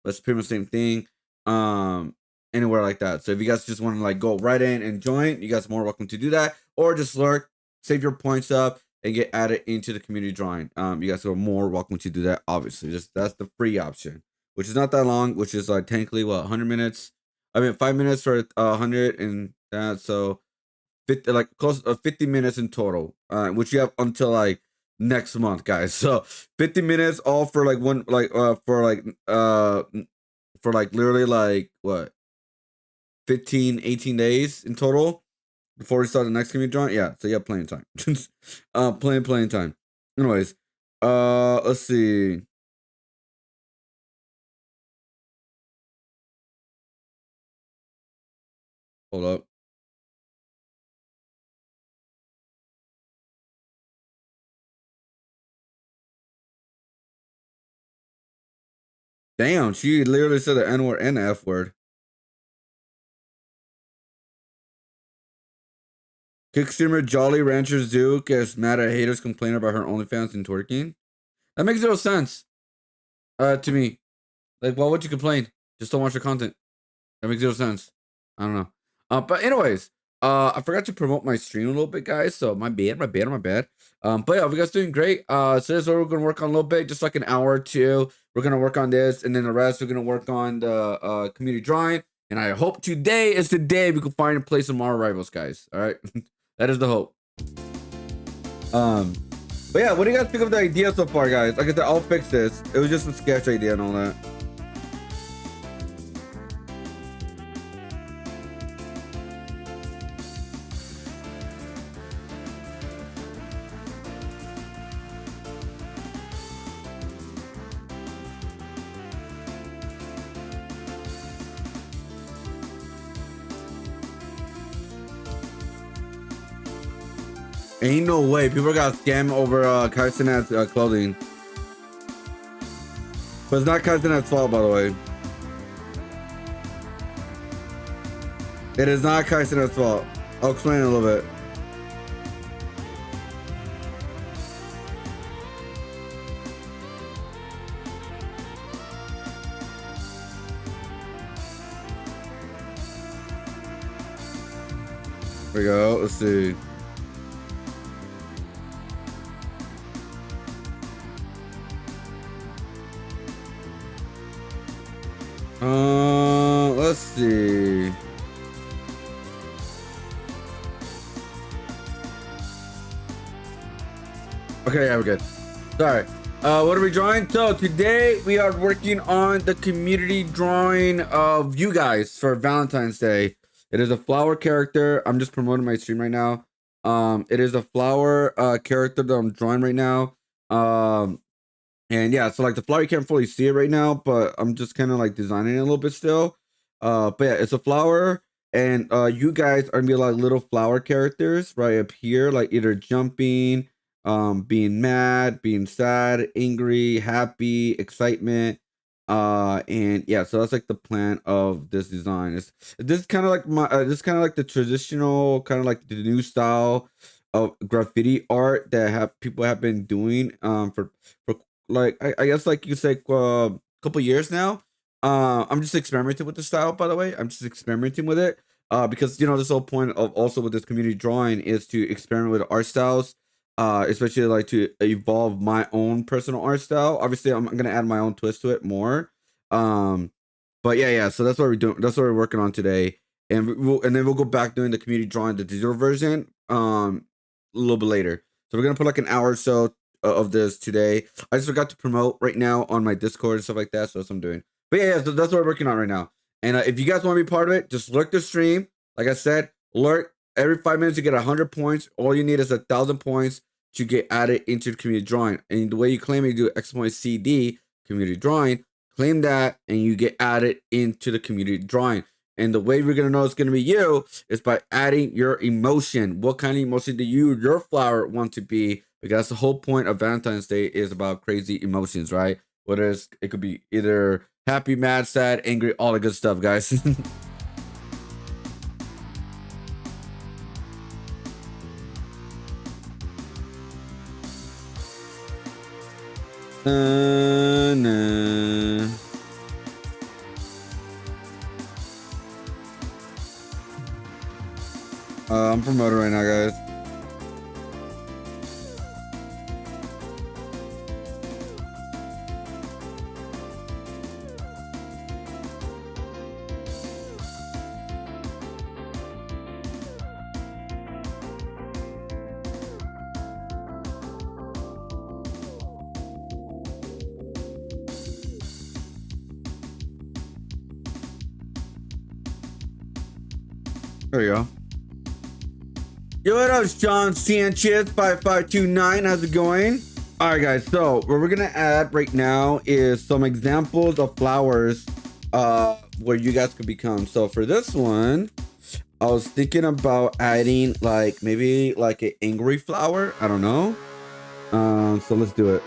it's pretty much the same thing. Anywhere like that. So if you guys just want to like go right in and join, you guys are more welcome to do that, or just lurk, save your points up, and get added into the community drawing. You guys are more welcome to do that. Obviously, just that's the free option, which is not that long, which is like technically what 100 minutes. I mean, 5 minutes for 100 and that, so 50, like close 50 minutes in total, which you have until like next month, guys. So 50 minutes all for like one, like for like literally like what 15, 18 days in total before we start the next community drawing. Yeah, so you have plenty of time. Plenty of time. Anyways, let's see. Hold up. Damn, she literally said the N word and the F word. Kick streamer Jolly Rancher Zoo gets mad at haters complaining about her OnlyFans and twerking. That makes zero sense. To me. Like, why would you complain? Just don't watch the content. That makes zero sense. I don't know. But anyways, I forgot to promote my stream a little bit, guys. So my bad. But yeah, you guys doing great. So this is what we're gonna work on a little bit, just like an hour or two. We're gonna work on this, and then the rest we're gonna work on the community drawing. And I hope today is the day we can find and play some more rivals, guys. All right, that is the hope. But yeah, what do you guys think of the idea so far, guys? Like I said, I'll fix this. It was just a sketch idea and all that. Ain't no way. People got scammed over Kaisenat's clothing. But it's not Kaisenat's fault, by the way. It is not Kaisenat's fault. I'll explain it a little bit. There we go. Let's see. Let's see. Okay, yeah, we're good. Sorry. What are we drawing? So today we are working on the community drawing of you guys for Valentine's Day. It is a flower character. I'm just promoting my stream right now. It is a flower character that I'm drawing right now. And yeah, so like the flower, you can't fully see it right now, but I'm just kind of like designing it a little bit still. But yeah, it's a flower, and you guys are gonna be like little flower characters right up here, like either jumping, being mad, being sad, angry, happy, excitement. And yeah, so that's like the plan of this design. This is kind of like this kind of like the traditional, kind of like the new style of graffiti art that people have been doing for like I guess like you say a couple years now. I'm just experimenting with the style, by the way. I'm just experimenting with it. Because you know this whole point of also with this community drawing is to experiment with art styles, especially like to evolve my own personal art style. Obviously, I'm gonna add my own twist to it more. But yeah. So that's what we're doing. That's what we're working on today, and then we'll go back doing the community drawing, the digital version, a little bit later. So we're gonna put like an hour or so of this today. I just forgot to promote right now on my Discord and stuff like that. So that's what I'm doing. But yeah, so that's what we're working on right now. And if you guys want to be part of it, just lurk the stream. Like I said, lurk every 5 minutes. You get 100 points. All you need is 1,000 points to get added into the community drawing. And the way you claim it, you do X CD community drawing. Claim that, and you get added into the community drawing. And the way we're gonna know it's gonna be you is by adding your emotion. What kind of emotion do your flower want to be? Because that's the whole point of Valentine's Day is about crazy emotions, right? Whether it could be either happy, mad, sad, angry, all the good stuff, guys. nah. I'm promoting right now, guys. There you go. Yo, what up, John Sanchez 5529? How's it going? All right, guys. So what we're gonna add right now is some examples of flowers, where you guys could become. So for this one, I was thinking about adding like maybe like an angry flower. I don't know. So let's do it.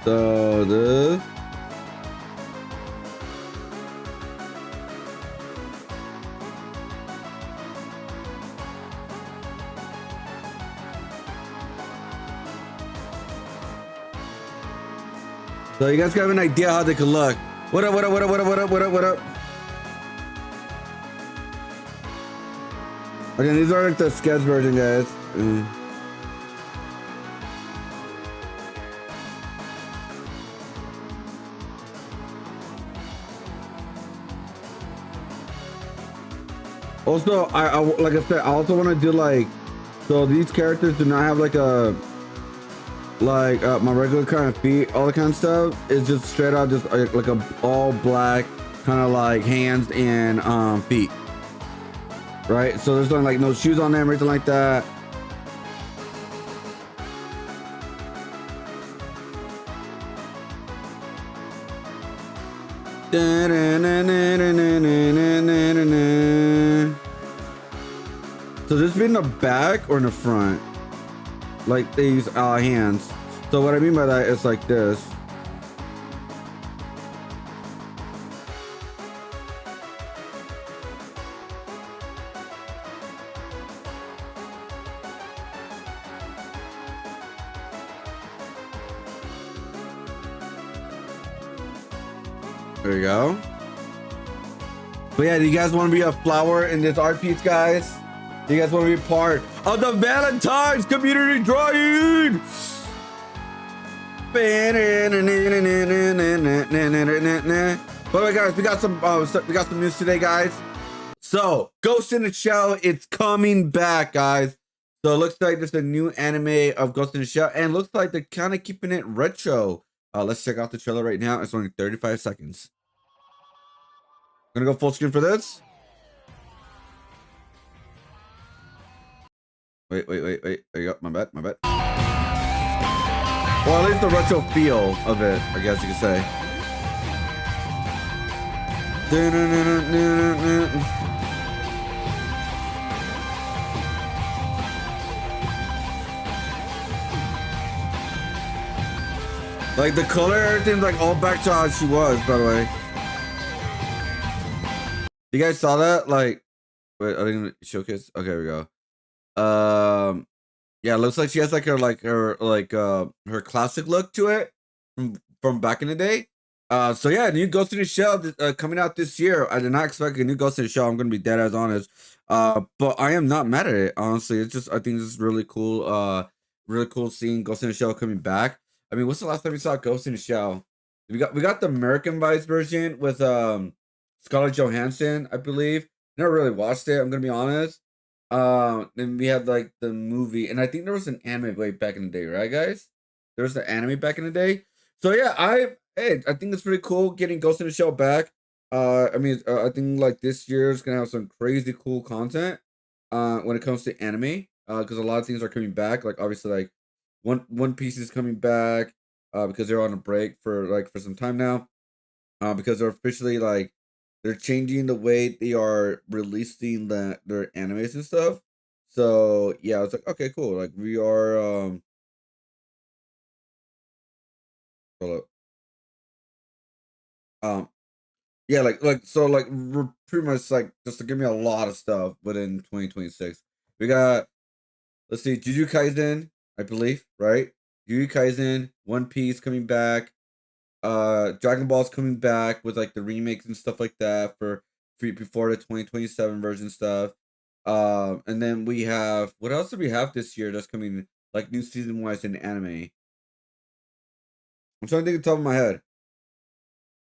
So this. So you guys have an idea how they could look. What up, what up, what up, what up, what up, what up, what up? Okay, these are like the sketch version, guys. Also, I like I said, I also want to do like, so these characters do not have like a my regular kind of feet, all the kind of stuff. It's just straight out just like a all black kind of like hands and feet, right? So there's like no shoes on them or anything like that. So this be in the back or in the front, like these hands. So what I mean by that is like this. There you go. But yeah, do you guys want to be a flower in this art piece, guys? Do you guys want to be part of the Valentine's community drawing? But guys, we got some news today, guys. So Ghost in the Shell, it's coming back, guys. So it looks like there's a new anime of Ghost in the Shell, and looks like they're kind of keeping it retro. Let's check out the trailer right now. It's only 35 seconds. I'm gonna go full screen for this. Wait. There you go. My bad. Well, at least the retro feel of it, I guess you could say. Like the color, everything's like all back to how she was, by the way. You guys saw that? Like, wait, are they gonna showcase? Okay, here we go. Yeah, it looks like she has like her classic look to it from back in the day. So yeah, new Ghost in the Shell coming out this year. I did not expect a new Ghost in the Shell. I'm gonna be dead as honest. But I am not mad at it, honestly. It's just, I think this is really cool. Really cool seeing Ghost in the Shell coming back. I mean, what's the last time we saw Ghost in the Shell? We got the Americanized version with Scarlett Johansson, I believe. Never really watched it, I'm gonna be honest. Then we had like the movie, and I think there was an anime way back in the day, right, guys? There was the anime back in the day. So yeah, I think it's pretty cool getting Ghost in the Shell back. I mean, I think like this year is gonna have some crazy cool content. When it comes to anime, because a lot of things are coming back. Like obviously, like One Piece is coming back. Because they're on a break for some time now. Because they're officially like they're changing the way they are releasing their animes and stuff. So yeah, I was like, okay, cool. Like we are Hold up. Yeah, like we're pretty much like just to give me a lot of stuff within 2026. We got, let's see, Jujutsu Kaisen, I believe, right? Jujutsu Kaisen, One Piece coming back, Dragon Ball's coming back with like the remakes and stuff like that for before the 2027 version stuff. And then we have, what else do we have this year that's coming like new season wise in anime? I'm trying to think of the top of my head.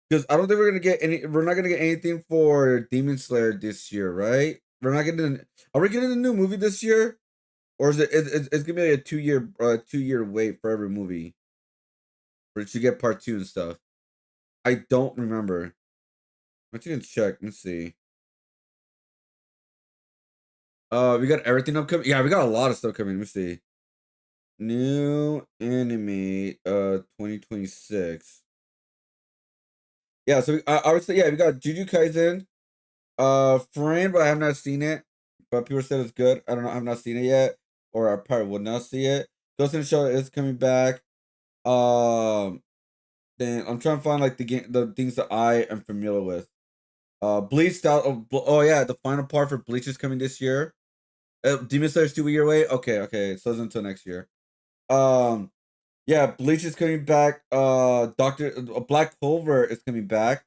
Because I don't think we're gonna get any. We're not gonna get anything for Demon Slayer this year, right? We're not getting. Are we getting a new movie this year, or is it? It's gonna be like a 2 year, 2 year wait for every movie, for it to get part two and stuff. I don't remember. But you can check. Let's see. We got everything upcoming. Yeah, we got a lot of stuff coming. Let me see. New anime, 2026. Yeah, so I would say yeah, we got Jujutsu Kaisen. Friend, but I have not seen it. But people said it's good. I don't know. I have not seen it yet, or I probably will not see it. Ghost in the Shell is coming back. Um, then I'm trying to find like the things that I am familiar with. Bleach style. Oh yeah, the final part for Bleach is coming this year. Demon Slayer's 2 year wait. Okay, okay. So it's until next year. Um, yeah, Bleach is coming back. Doctor Black Clover is coming back.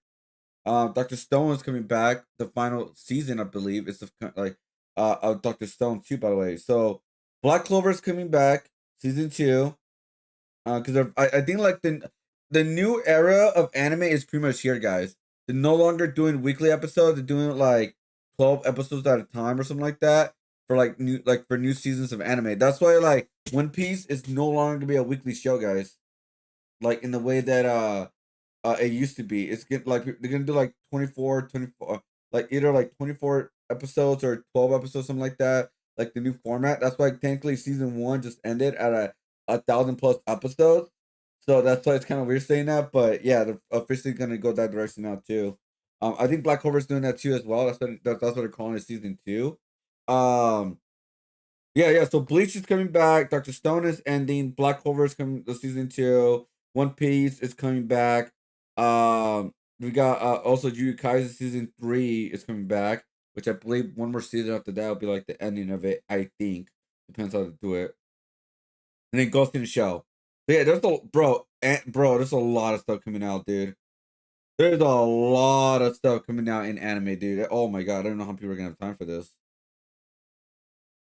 Dr. Stone is coming back. The final season, I believe, is like of Dr. Stone too. By the way, so Black Clover is coming back, season two. Because I think like the new era of anime is pretty much here, guys. They're no longer doing weekly episodes. They're doing like 12 episodes at a time or something like that for for new seasons of anime. That's why like One Piece is no longer gonna be a weekly show, guys. Like in the way that it used to be. It's get like they're gonna do like 24, like either like 24 episodes or 12 episodes, something like that. Like the new format. That's why technically season one just ended at a thousand plus episodes. So that's why it's kind of weird saying that. But yeah, they're officially gonna go that direction now too. I think Black Clover's doing that too as well. That's what they're calling it, season two. Um, yeah, yeah. So Bleach is coming back. Doctor Stone is ending. Black Clover is coming the season two. One Piece is coming back. We got also Jujutsu Kaisen season three is coming back, which I believe one more season after that will be like the ending of it. I think depends how to do it. And then Ghost in the Shell. But yeah, there's a bro. There's a lot of stuff coming out, dude. There's a lot of stuff coming out in anime, dude. Oh my god, I don't know how people are gonna have time for this.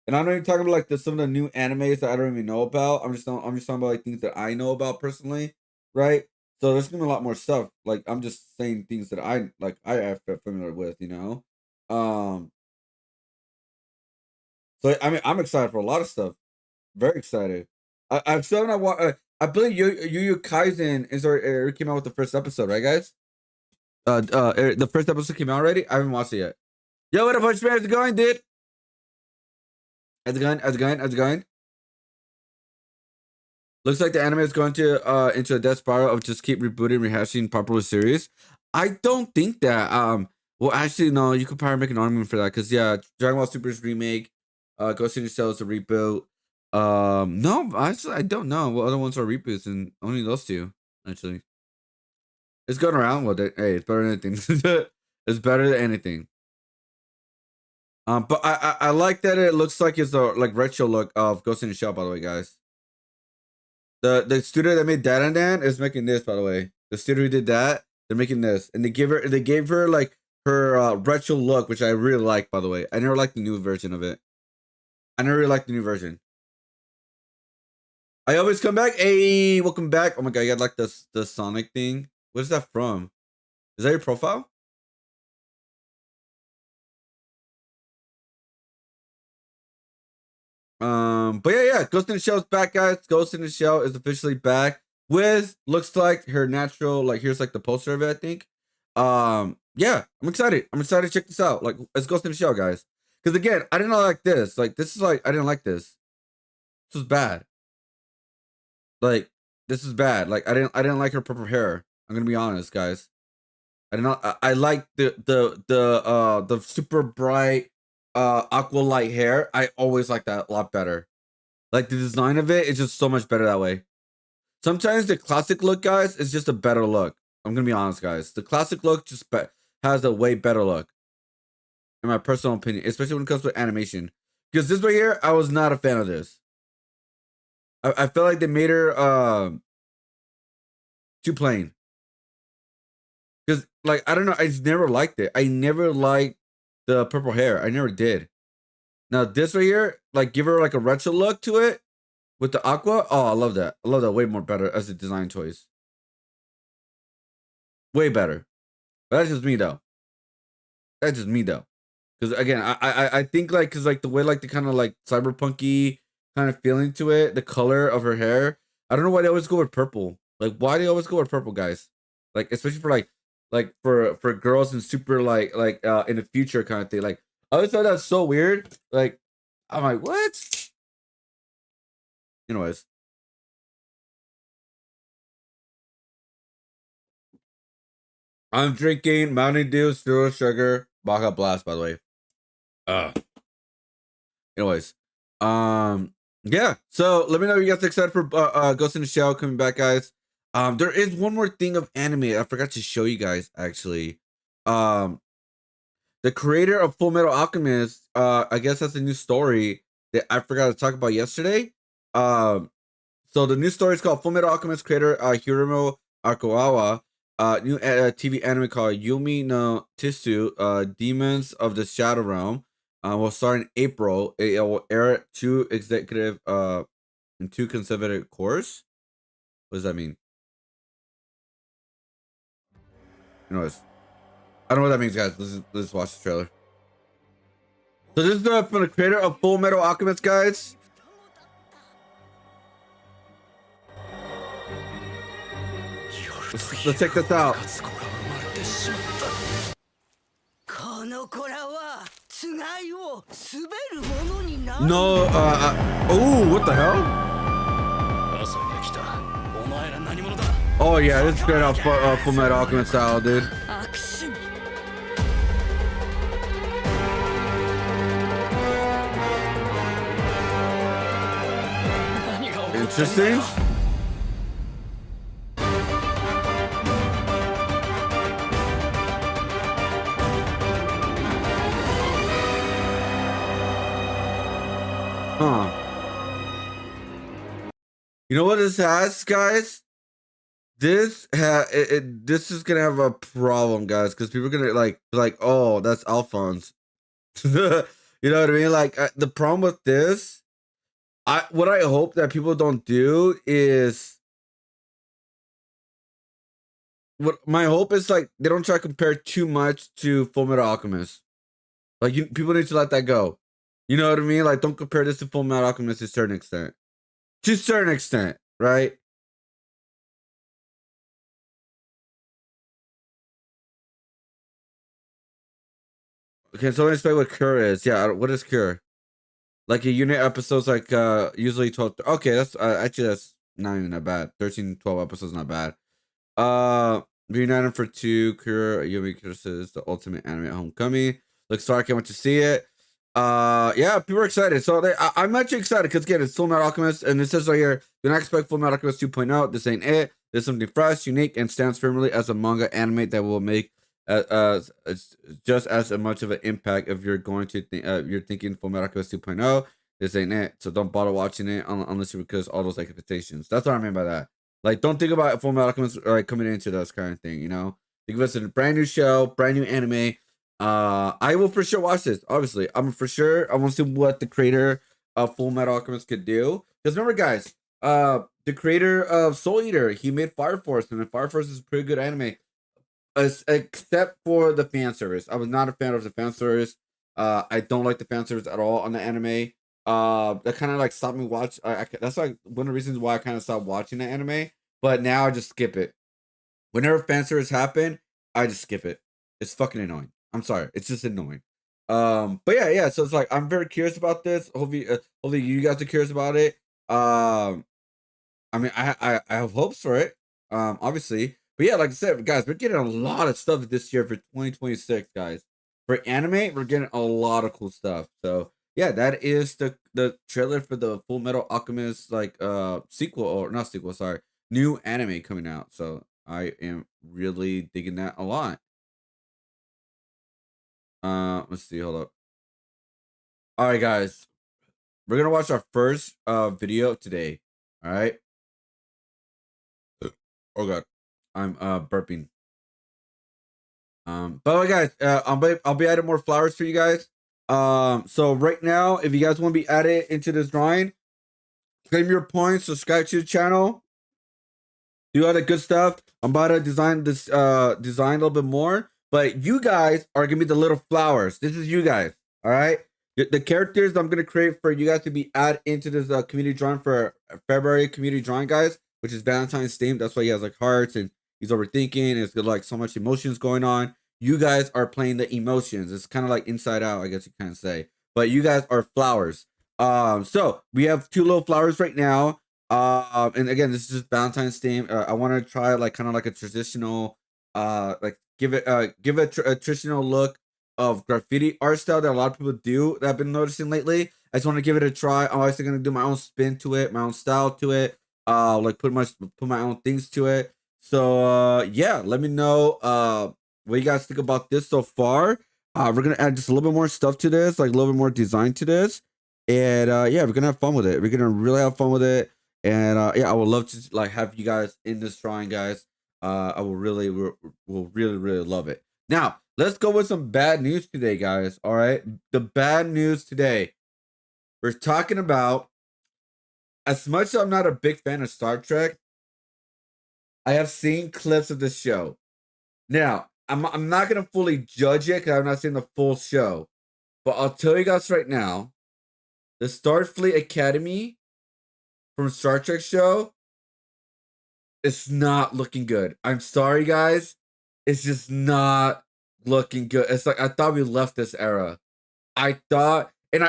And I'm not even talking about like some of the new animes that I don't even know about. I'm just talking about like things that I know about personally, right? So there's gonna be a lot more stuff. Like I'm just saying things that I am familiar with, you know. Um, so I mean I'm excited for a lot of stuff. Very excited. I've still not I believe Yu Kaisen is already came out with the first episode, right, guys? The first episode came out already. I haven't watched it yet. Yo, what up, Hunchman? How's it going, dude? How's it going? How's it going? How's it going? Looks like the anime is going to into a death spiral of just keep rebooting, rehashing popular series. I don't think that. Well, actually, no. You could probably make an argument for that because yeah, Dragon Ball Super's remake, Ghost in the Shell is a reboot. No, actually, I don't know what other ones are reboots, and only those two actually. It's going around with it. Hey, it's better than anything. It's better than anything. But I like that it looks like it's a like retro look of Ghost in the Shell. By the way, guys. The studio that made Dad and Dan is making this, by the way. The studio who did that, they're making this, and they gave her like her retro look, which I really like. By the way, I never liked the new version of it. I never really liked the new version. I always come back. Hey, welcome back. Oh my god, you got like the Sonic thing. What is that from? Is that your profile? But yeah, Ghost in the Shell is back, guys. Ghost in the Shell is officially back with looks like her natural. Like here's like the poster of it, I think. Yeah, I'm excited. I'm excited to check this out. Like it's Ghost in the Shell, guys. Because again, I didn't like this. Like this is like I didn't like this. This was bad. Like this is bad. Like I didn't like her purple hair. I'm gonna be honest, guys. I did not. I like the super bright aqua light hair. I always like that a lot better. Like the design of it is just so much better that way. Sometimes the classic look, guys, is just a better look. I'm gonna be honest, guys. The classic look just has a way better look, in my personal opinion, especially when it comes to animation. Because this right here, I was not a fan of this. I feel like they made her too plain. Because, like, I don't know, I just never liked it. I never liked the purple hair. I never did. Now this right here, like, give her like a retro look to it with the aqua. Oh, I love that. I love that way more better as a design choice. Way better. But that's just me though. That's just me though. Because again, I think like because like the way like the kind of like cyberpunky kind of feeling to it, the color of her hair. I don't know why they always go with purple. Like why do they always go with purple, guys? Like especially for like for girls and super like in the future kind of thing. Like I always thought that's so weird. Like I'm like what? Anyways, I'm drinking Mountain Dew zero sugar Baja Blast. By the way. Uh Anyways, yeah. So let me know if you guys are excited for Ghost in the Shell coming back, guys. There is one more thing of anime I forgot to show you guys actually. Um, the creator of Full Metal Alchemist, I guess that's a new story that I forgot to talk about yesterday. So the new story is called Full Metal Alchemist creator Hiromu Arakawa. New TV anime called Yumi no Tisu, Demons of the Shadow Realm. Will start in April. It will air at 2 executive and 2 consecutive course. What does that mean? Anyways, I don't know what that means, guys. Let's watch the trailer. So this is from the creator of Full Metal Alchemist, guys. Let's check this out. No, oh, what the hell? Oh yeah, this is straight out Full Metal Alchemist style, dude. Interesting. Huh. You know what this has, guys? This this is gonna have a problem, guys, because people are gonna like, oh, that's Alphonse. You know what I mean? Like the problem with this, what I hope that people don't do is what my hope is like they don't try to compare too much to Full Metal Alchemist. Like people need to let that go. You know what I mean? Like, don't compare this to Full Metal Alchemist to a certain extent. To a certain extent, right? Okay, so let's explain what Cure is. Yeah, what is Cure? Like a unit episodes, like usually 12. Okay, that's actually that's not even that bad. 13, 12 episodes, not bad. Reunited for 2. Cure Yumi Curses the ultimate anime at homecoming. Looks sorry, I can't wait to see it. Yeah, people are excited. So I'm actually excited because again, it's Full Metal Alchemist, and it says right here, do not expect Full Metal Alchemist 2.0. This ain't it. There's something fresh, unique, and stands firmly as a manga anime that will make just as much of an impact if you're going to you're thinking Full Metal Alchemist 2.0. This ain't it. So don't bother watching it unless you because all those expectations. That's what I mean by that. Like, don't think about Full Metal Alchemist like coming into this kind of thing. You know, think of it as a brand new show, brand new anime. I will for sure watch this. Obviously, I'm for sure. I want to see what the creator of Full Metal Alchemist could do. Because remember, guys, the creator of Soul Eater, he made Fire Force, and Fire Force is a pretty good anime, except for the fan service. I was not a fan of the fan service. I don't like the fan service at all on the anime. That kind of like stopped me watch. That's like one of the reasons why I kind of stopped watching the anime. But now I just skip it. Whenever fan service happen, I just skip it. It's fucking annoying. I'm sorry, it's just annoying. But yeah. So it's like I'm very curious about this. Hopefully you guys are curious about it. I mean, I have hopes for it. Obviously, but yeah, like I said, guys, we're getting a lot of stuff this year for 2026, guys. For anime, we're getting a lot of cool stuff. So yeah, that is the trailer for the Full Metal Alchemist like sequel or not sequel, sorry, new anime coming out. So I am really digging that a lot. Let's see, hold up. All right, guys. We're gonna watch our first video today. All right. Oh god. I'm burping. By the way, guys, I'll be adding more flowers for you guys. So right now, if you guys want to be added into this drawing, claim your points, subscribe to the channel, do all that good stuff. I'm about to design this design a little bit more, but you guys are gonna be the little flowers. This is you guys, all right? The characters I'm gonna create for you guys to be added into this community drawing for February community drawing, guys, which is Valentine's themed. That's why he has like hearts and he's overthinking. And it's got like so much emotions going on. You guys are playing the emotions. It's kind of like Inside Out, I guess you kind of say. But you guys are flowers. So we have 2 little flowers right now. And again, this is just Valentine's theme. I want to try like kind of like a traditional, like give it a traditional look of graffiti art style that a lot of people do that I've been noticing lately. I just want to give it a try. I'm actually gonna do my own spin to it, my own style to it. Like put my own things to it. So yeah, let me know what you guys think about this so far. We're gonna add just a little bit more stuff to this, like a little bit more design to this, and yeah, we're gonna have fun with it. We're gonna really have fun with it. And yeah, I would love to like have you guys in this drawing, guys. I will really love it. Now, let's go with some bad news today, guys. All right, the bad news today. We're talking about, as much as I'm not a big fan of Star Trek, I have seen clips of this show. Now, I'm not gonna fully judge it because I've not seen the full show, but I'll tell you guys right now, the Starfleet Academy from Star Trek show, it's not looking good. I'm sorry, guys. It's just not looking good. It's like I thought we left this era. I thought, and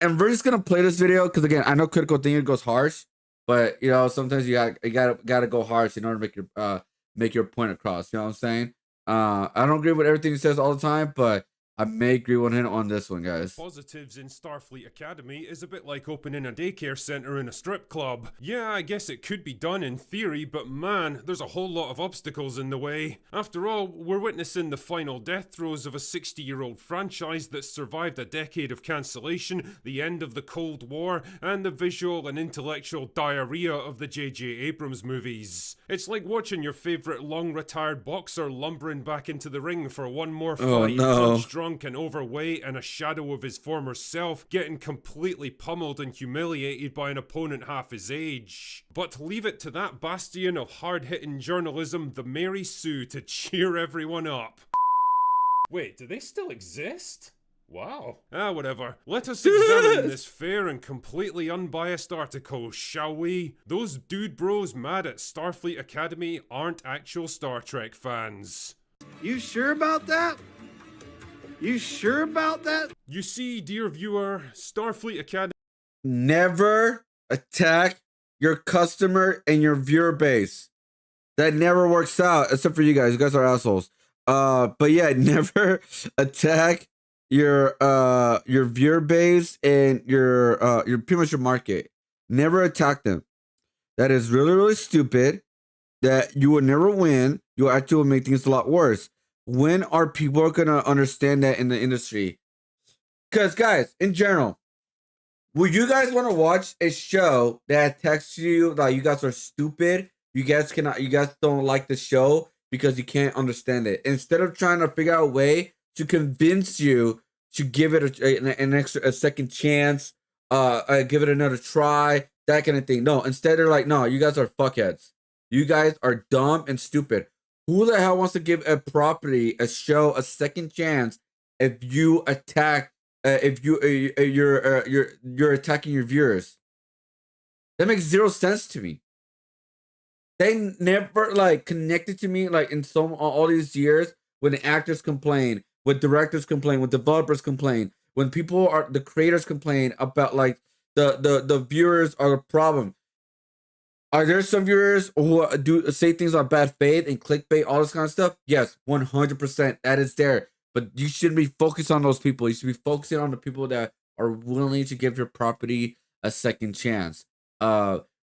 we're just gonna play this video because again, I know critical thinking goes harsh, but you know sometimes you gotta go harsh in order to make your point across. You know what I'm saying? I don't agree with everything he says all the time, but I may agree with him on this one, guys. Positives in Starfleet Academy is a bit like opening a daycare center in a strip club. Yeah, I guess it could be done in theory, but man, there's a whole lot of obstacles in the way. After all, we're witnessing the final death throes of a 60-year-old franchise that survived a decade of cancellation, the end of the Cold War, and the visual and intellectual diarrhea of the J.J. Abrams movies. It's like watching your favorite long-retired boxer lumbering back into the ring for one more fight. Oh no. Drunk and overweight and a shadow of his former self, getting completely pummeled and humiliated by an opponent half his age. But leave it to that bastion of hard-hitting journalism, the Mary Sue, to cheer everyone up. Wait, do they still exist? Wow. Whatever. Let us examine this fair and completely unbiased article, shall we? Those dude bros mad at Starfleet Academy aren't actual Star Trek fans. You sure about that? You sure about that? You see, dear viewer, Starfleet Academy... Never attack your customer and your viewer base. That never works out, except for you guys. You guys are assholes. But yeah, never attack your viewer base and your pretty much your market. Never attack them. That is really stupid. That you will never win. You actually will make things a lot worse. When are people gonna understand that in the industry? Because guys, in general, would you guys want to watch a show that attacks you like you guys are stupid? You guys don't like the show because you can't understand it. Instead of trying to figure out a way to convince you to give it a second chance, give it another try, that kind of thing. No, instead they're like, no, you guys are fuckheads. You guys are dumb and stupid. Who the hell wants to give a property, a show, a second chance if you attack, if you're attacking your viewers? That makes zero sense to me. They never like connected to me like in all these years when the actors complain, when directors complain, when developers complain, when the creators complain about like the viewers are a problem. Are there some viewers who do say things on bad faith and clickbait, all this kind of stuff? Yes, 100%. That is there. But you shouldn't be focused on those people. You should be focusing on the people that are willing to give your property a second chance.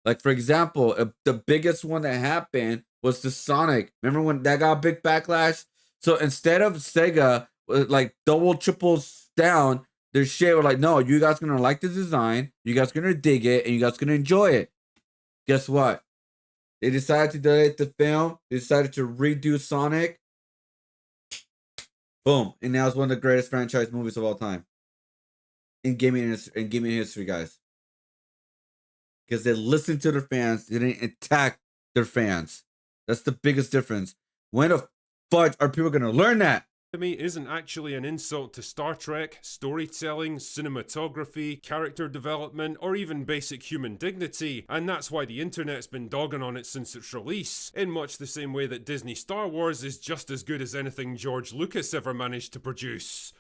Like for example, the biggest one that happened was the Sonic. Remember when that got a big backlash? So instead of Sega like double triples down their shit, were like, no, you guys gonna like the design, you guys gonna dig it, and you guys gonna enjoy it. Guess what? They decided to delete the film. They decided to redo Sonic. Boom, and now it's one of the greatest franchise movies of all time in gaming history, guys. Because they listened to their fans, they didn't attack their fans. That's the biggest difference. When the fudge are people gonna learn that? Isn't actually an insult to Star Trek, storytelling, cinematography, character development, or even basic human dignity, and that's why the internet's been dogging on it since its release, in much the same way that Disney Star Wars is just as good as anything George Lucas ever managed to produce.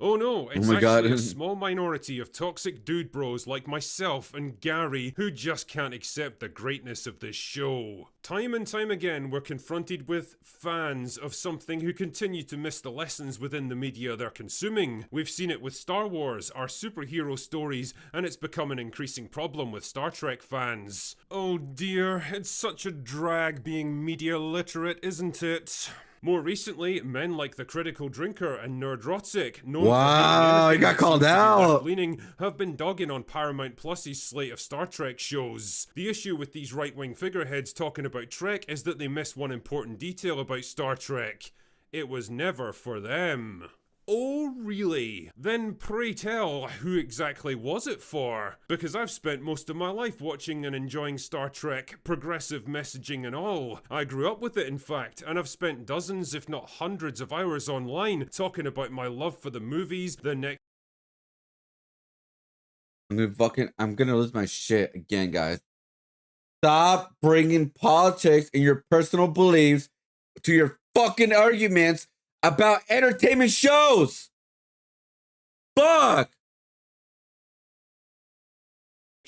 Oh no, it's actually a small minority of toxic dude bros like myself and Gary who just can't accept the greatness of this show. Time and time again, we're confronted with fans of something who continue to miss the lessons within the media they're consuming. We've seen it with Star Wars, our superhero stories, and it's become an increasing problem with Star Trek fans. Oh dear, it's such a drag being media literate, isn't it? More recently, men like the Critical Drinker and Nerdrotic, known for he got called out, leaning, have been dogging on Paramount Plus's slate of Star Trek shows. The issue with these right-wing figureheads talking about Trek is that they miss one important detail about Star Trek. It was never for them. Oh, really? Then pray tell, who exactly was it for? Because I've spent most of my life watching and enjoying Star Trek, progressive messaging and all. I grew up with it, in fact, and I've spent dozens, if not hundreds of hours online talking about my love for the movies, the next... I'm gonna lose my shit again, guys. Stop bringing politics and your personal beliefs to your fucking arguments about entertainment shows. Fuck.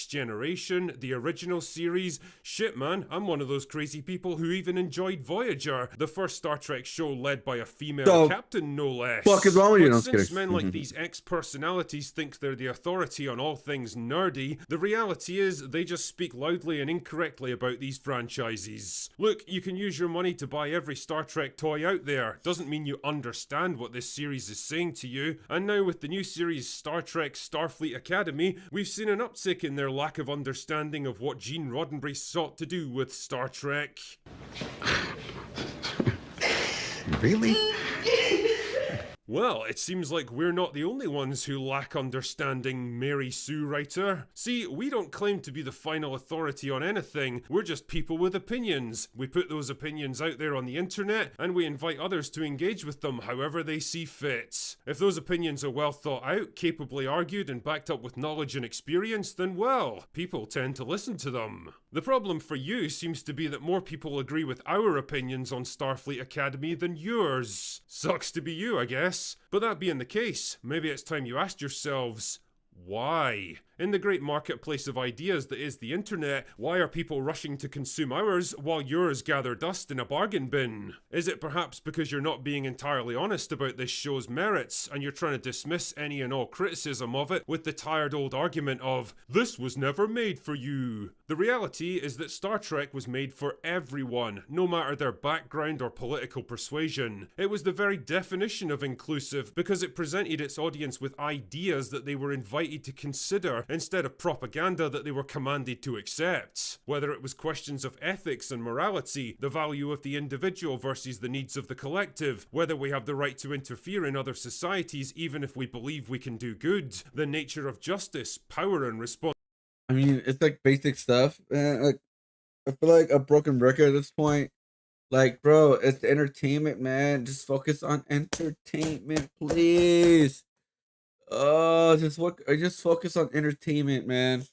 Generation, the original series. Shit, man, I'm one of those crazy people who even enjoyed Voyager, the first Star Trek show led by a female captain, no less. Fuck is wrong with you? But since men like these ex-personalities think they're the authority on all things nerdy, the reality is they just speak loudly and incorrectly about these franchises. Look, you can use your money to buy every Star Trek toy out there. Doesn't mean you understand what this series is saying to you. And now with the new series Star Trek Starfleet Academy, we've seen an uptick in their lack of understanding of what Gene Roddenberry sought to do with Star Trek. Really? Well, it seems like we're not the only ones who lack understanding, Mary Sue writer. See, we don't claim to be the final authority on anything, we're just people with opinions. We put those opinions out there on the internet, and we invite others to engage with them however they see fit. If those opinions are well thought out, capably argued, and backed up with knowledge and experience, then well, people tend to listen to them. The problem for you seems to be that more people agree with our opinions on Starfleet Academy than yours. Sucks to be you, I guess. But that being the case, maybe it's time you asked yourselves, why? In the great marketplace of ideas that is the internet, why are people rushing to consume ours while yours gather dust in a bargain bin? Is it perhaps because you're not being entirely honest about this show's merits, and you're trying to dismiss any and all criticism of it with the tired old argument of, this was never made for you? The reality is that Star Trek was made for everyone, no matter their background or political persuasion. It was the very definition of inclusive because it presented its audience with ideas that they were invited to consider instead of propaganda that they were commanded to accept. Whether it was questions of ethics and morality, the value of the individual versus the needs of the collective, whether we have the right to interfere in other societies even if we believe we can do good, the nature of justice, power and responsibility. I mean, it's like basic stuff, man. Like, I feel like a broken record at this point. Like, bro, it's entertainment, man. Just focus on entertainment, please. Oh, just focus on entertainment, man.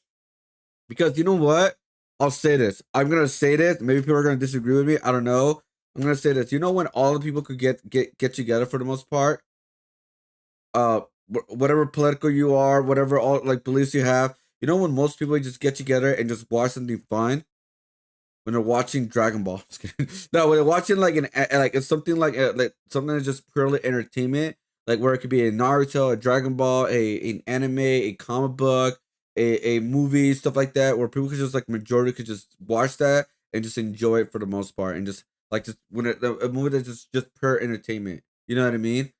Because you know what? I'll say this. I'm gonna say this. Maybe people are gonna disagree with me. I don't know. I'm gonna say this. You know when all the people could get together for the most part? Whatever political you are, whatever all like beliefs you have. You know when most people just get together and just watch something fun? When they're watching Dragon Ball. No, when they're watching like it's something like something that's just purely entertainment. Like where it could be a Naruto, a Dragon Ball, an anime, a comic book, a movie, stuff like that, where people could just like majority could just watch that and just enjoy it for the most part, and just like just when a movie that's just pure entertainment. You know what I mean?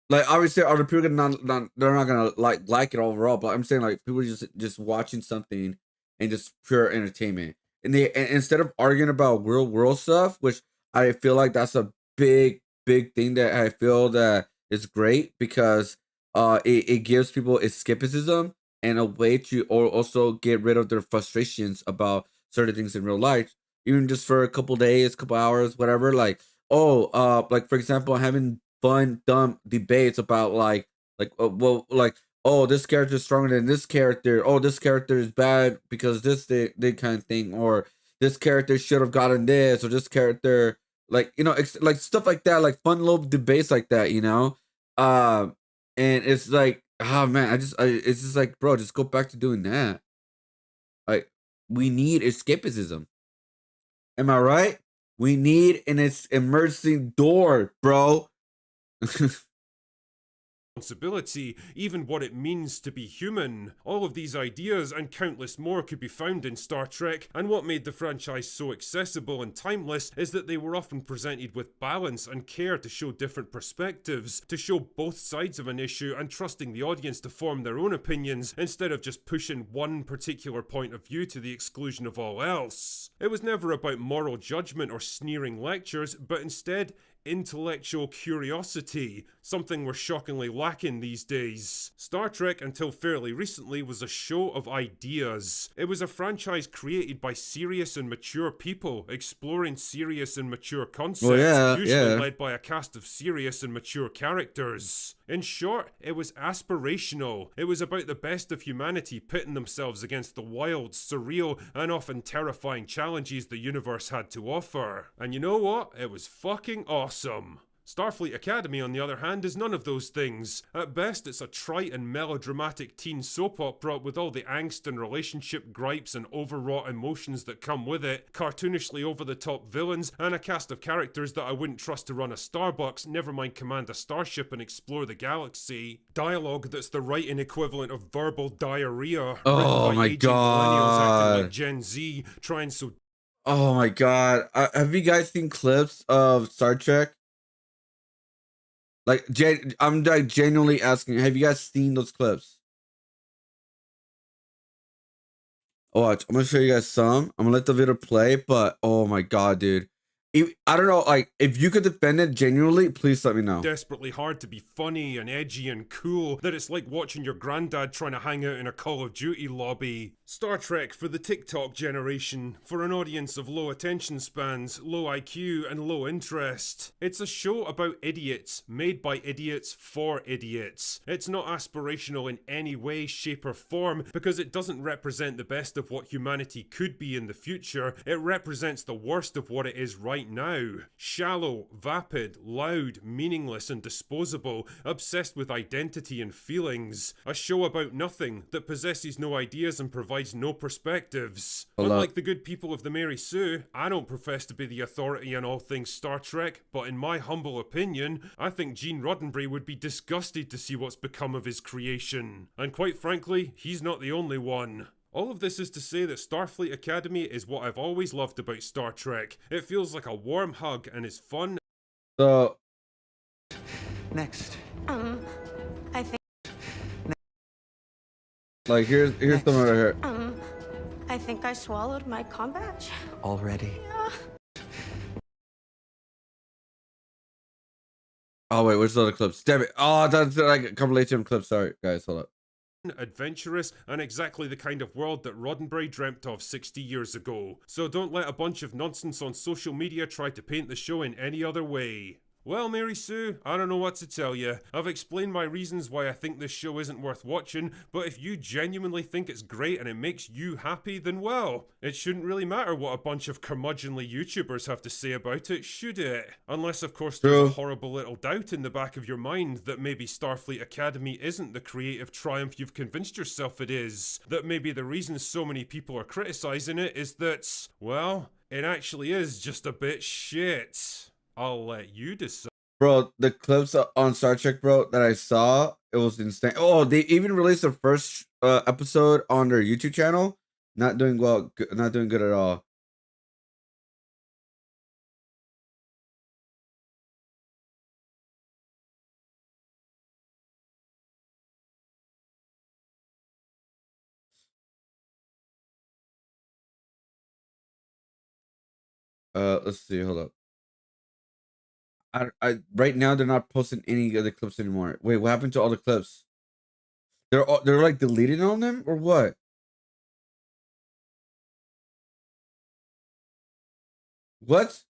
Like obviously, other people are not they're not gonna like it overall, but I'm saying like people just watching something and just pure entertainment, and instead of arguing about real world stuff, which I feel like that's a big thing that I feel that is great because it gives people escapism and a way to or also get rid of their frustrations about certain things in real life, even just for a couple days, couple hours, whatever. Like for example, having fun, dumb debates about like oh this character is stronger than this character. Oh, this character is bad because this kind of thing, or this character should have gotten this, or this character like like stuff like that, like fun little debates like that, and it's like oh man, it's just like bro, just go back to doing that. Like we need escapism. Am I right? We need an emergency door, bro. Responsibility, even what it means to be human. All of these ideas and countless more could be found in Star Trek, and what made the franchise so accessible and timeless is that they were often presented with balance and care to show different perspectives, to show both sides of an issue and trusting the audience to form their own opinions instead of just pushing one particular point of view to the exclusion of all else. It was never about moral judgment or sneering lectures, but instead intellectual curiosity, something we're shockingly lacking these days. Star Trek, until fairly recently, was a show of ideas. It was a franchise created by serious and mature people, exploring serious and mature concepts, usually led by a cast of serious and mature characters. In short, it was aspirational. It was about the best of humanity pitting themselves against the wild, surreal, and often terrifying challenges the universe had to offer. And you know what? It was fucking awesome. Starfleet Academy, on the other hand, is none of those things. At best, it's a trite and melodramatic teen soap opera with all the angst and relationship gripes and overwrought emotions that come with it, cartoonishly over-the-top villains, and a cast of characters that I wouldn't trust to run a Starbucks, never mind command a starship and explore the galaxy. Dialogue that's the writing equivalent of verbal diarrhea, Oh written by my aging millennials acting god. like Gen Z, trying so... Oh my god. Have you guys seen clips of Star Trek? Like, I'm like genuinely asking, have you guys seen those clips? Oh, watch, I'm gonna show you guys some. I'm gonna let the video play, but oh my god, dude. I don't know, like, if you could defend it genuinely, please let me know. Desperately hard to be funny and edgy and cool that it's like watching your granddad trying to hang out in a Call of Duty lobby. Star Trek for the TikTok generation, for an audience of low attention spans, low IQ, and low interest. It's a show about idiots, made by idiots for idiots. It's not aspirational in any way, shape, or form because it doesn't represent the best of what humanity could be in the future. It represents the worst of what it is right now. Shallow, vapid, loud, meaningless, and disposable, obsessed with identity and feelings. A show about nothing, that possesses no ideas and provides no perspectives. Unlike the good people of the Mary Sue, I don't profess to be the authority on all things Star Trek, but in my humble opinion, I think Gene Roddenberry would be disgusted to see what's become of his creation. And quite frankly, he's not the only one. All of this is to say that Starfleet Academy is what I've always loved about Star Trek. It feels like a warm hug and is fun. So Next. I think, like here's the one right here. I think I swallowed my com badge. Already. Oh wait, where's the other clips? Damn it. Oh, that's like a compilation clip. Sorry, guys, hold up. Adventurous, and exactly the kind of world that Roddenberry dreamt of 60 years ago. So don't let a bunch of nonsense on social media try to paint the show in any other way. Well, Mary Sue, I don't know what to tell you. I've explained my reasons why I think this show isn't worth watching, but if you genuinely think it's great and it makes you happy, then well, it shouldn't really matter what a bunch of curmudgeonly YouTubers have to say about it, should it? Unless, of course, there's a horrible little doubt in the back of your mind that maybe Starfleet Academy isn't the creative triumph you've convinced yourself it is. That maybe the reason so many people are criticizing it is that, well, it actually is just a bit shit. I'll let you decide. Bro, the clips on Star Trek, bro, that I saw, it was insane. Oh, they even released the first episode on their YouTube channel. Not doing well, not doing good at all. Let's see. Hold up. I right now they're not posting any of the clips anymore. Wait, what happened to all the clips? They're like deleting on them or what? What?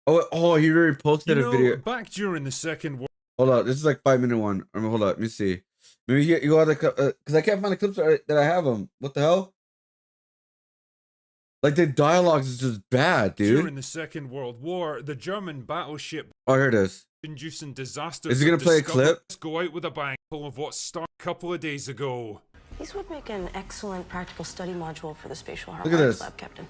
Oh, he already posted a video. Back during the Second World. Hold on, this is like 5-minute one. Hold on, let me see. Maybe you got the because I can't find the clips that I have them. What the hell? Like the dialogues is just bad, dude. During the Second World War, the German battleship Oh, here it is. inducing disasters. Is he gonna play a clip? Go out with a bang. Of what started a couple of days ago. These would make an excellent practical study module for the Spatial Look at Harmonics this. Lab, Captain.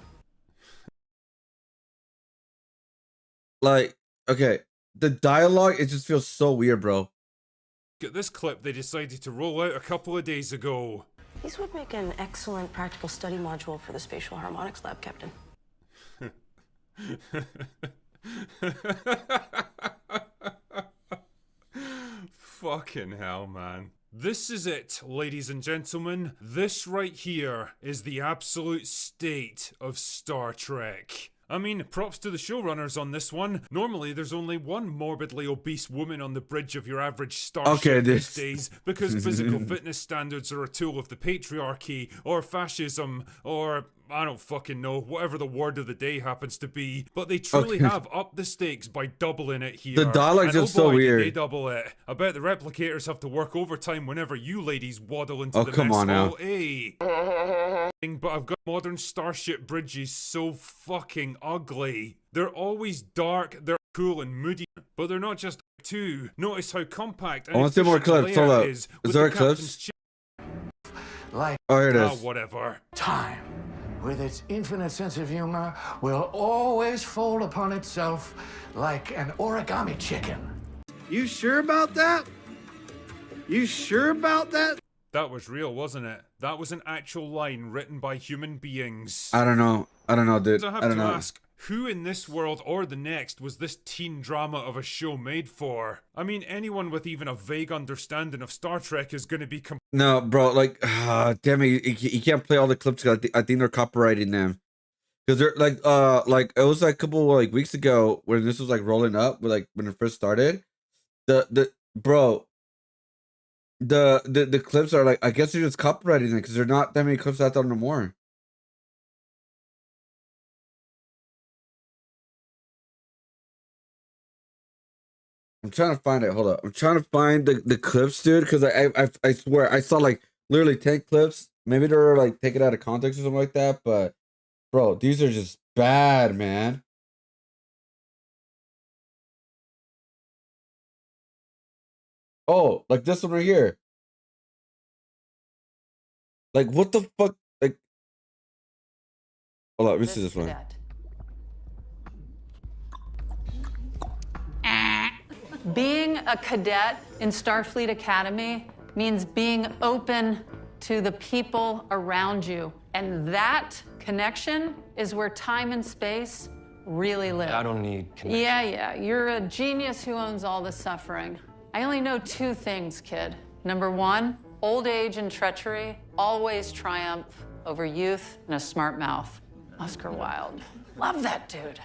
Like, okay, the dialogue it just feels so weird, bro. At this clip they decided to roll out a couple of days ago. These would make an excellent practical study module for the Spatial Harmonics Lab, Captain. Fucking hell, man. This is it, ladies and gentlemen. This right here is the absolute state of Star Trek. I mean, props to the showrunners on this one. Normally, there's only one morbidly obese woman on the bridge of your average starship these days because physical fitness standards are a tool of the patriarchy, or fascism, or I don't fucking know, whatever the word of the day happens to be. But they truly have upped the stakes by doubling it here. The dialogue's and just so did weird. they double it. I bet the replicators have to work overtime whenever you ladies waddle into the come mess on now. hall, eh? But I've got modern starship bridges so fucking ugly. They're always dark, they're cool and moody, but they're not just too. Notice how compact and I want to see more efficient the clips. Hold layout up. is Is with there the clips? captain's Like Oh, here it is. whatever. Time, with its infinite sense of humor, will always fold upon itself like an origami chicken. You sure about that? You sure about that? That was real, wasn't it? That was an actual line written by human beings. I don't know, dude. I have I don't to know. ask, who in this world or the next was this teen drama of a show made for? I mean, anyone with even a vague understanding of Star Trek is going to be No, bro. Like, damn it, you can't play all the clips. I think they're copyrighting them because they're like it was like a couple like weeks ago when this was like rolling up, like when it first started. The bro. The clips are like I guess they're just copyrighting it because they're not that many clips out there no more. I'm trying to find it. Hold up. I'm trying to find the clips, dude, because I swear I saw like literally 10 clips. Maybe they're like taken out of context or something like that, but bro, these are just bad, man. Oh, like this one right here. Like what the fuck? Like, hold on, let me see this one. Being a cadet in Starfleet Academy means being open to the people around you. And that connection is where time and space really live. I don't need connection. Yeah. You're a genius who owns all the suffering. I only know two things, kid. Number one, old age and treachery always triumph over youth and a smart mouth. Oscar Wilde. Love that dude.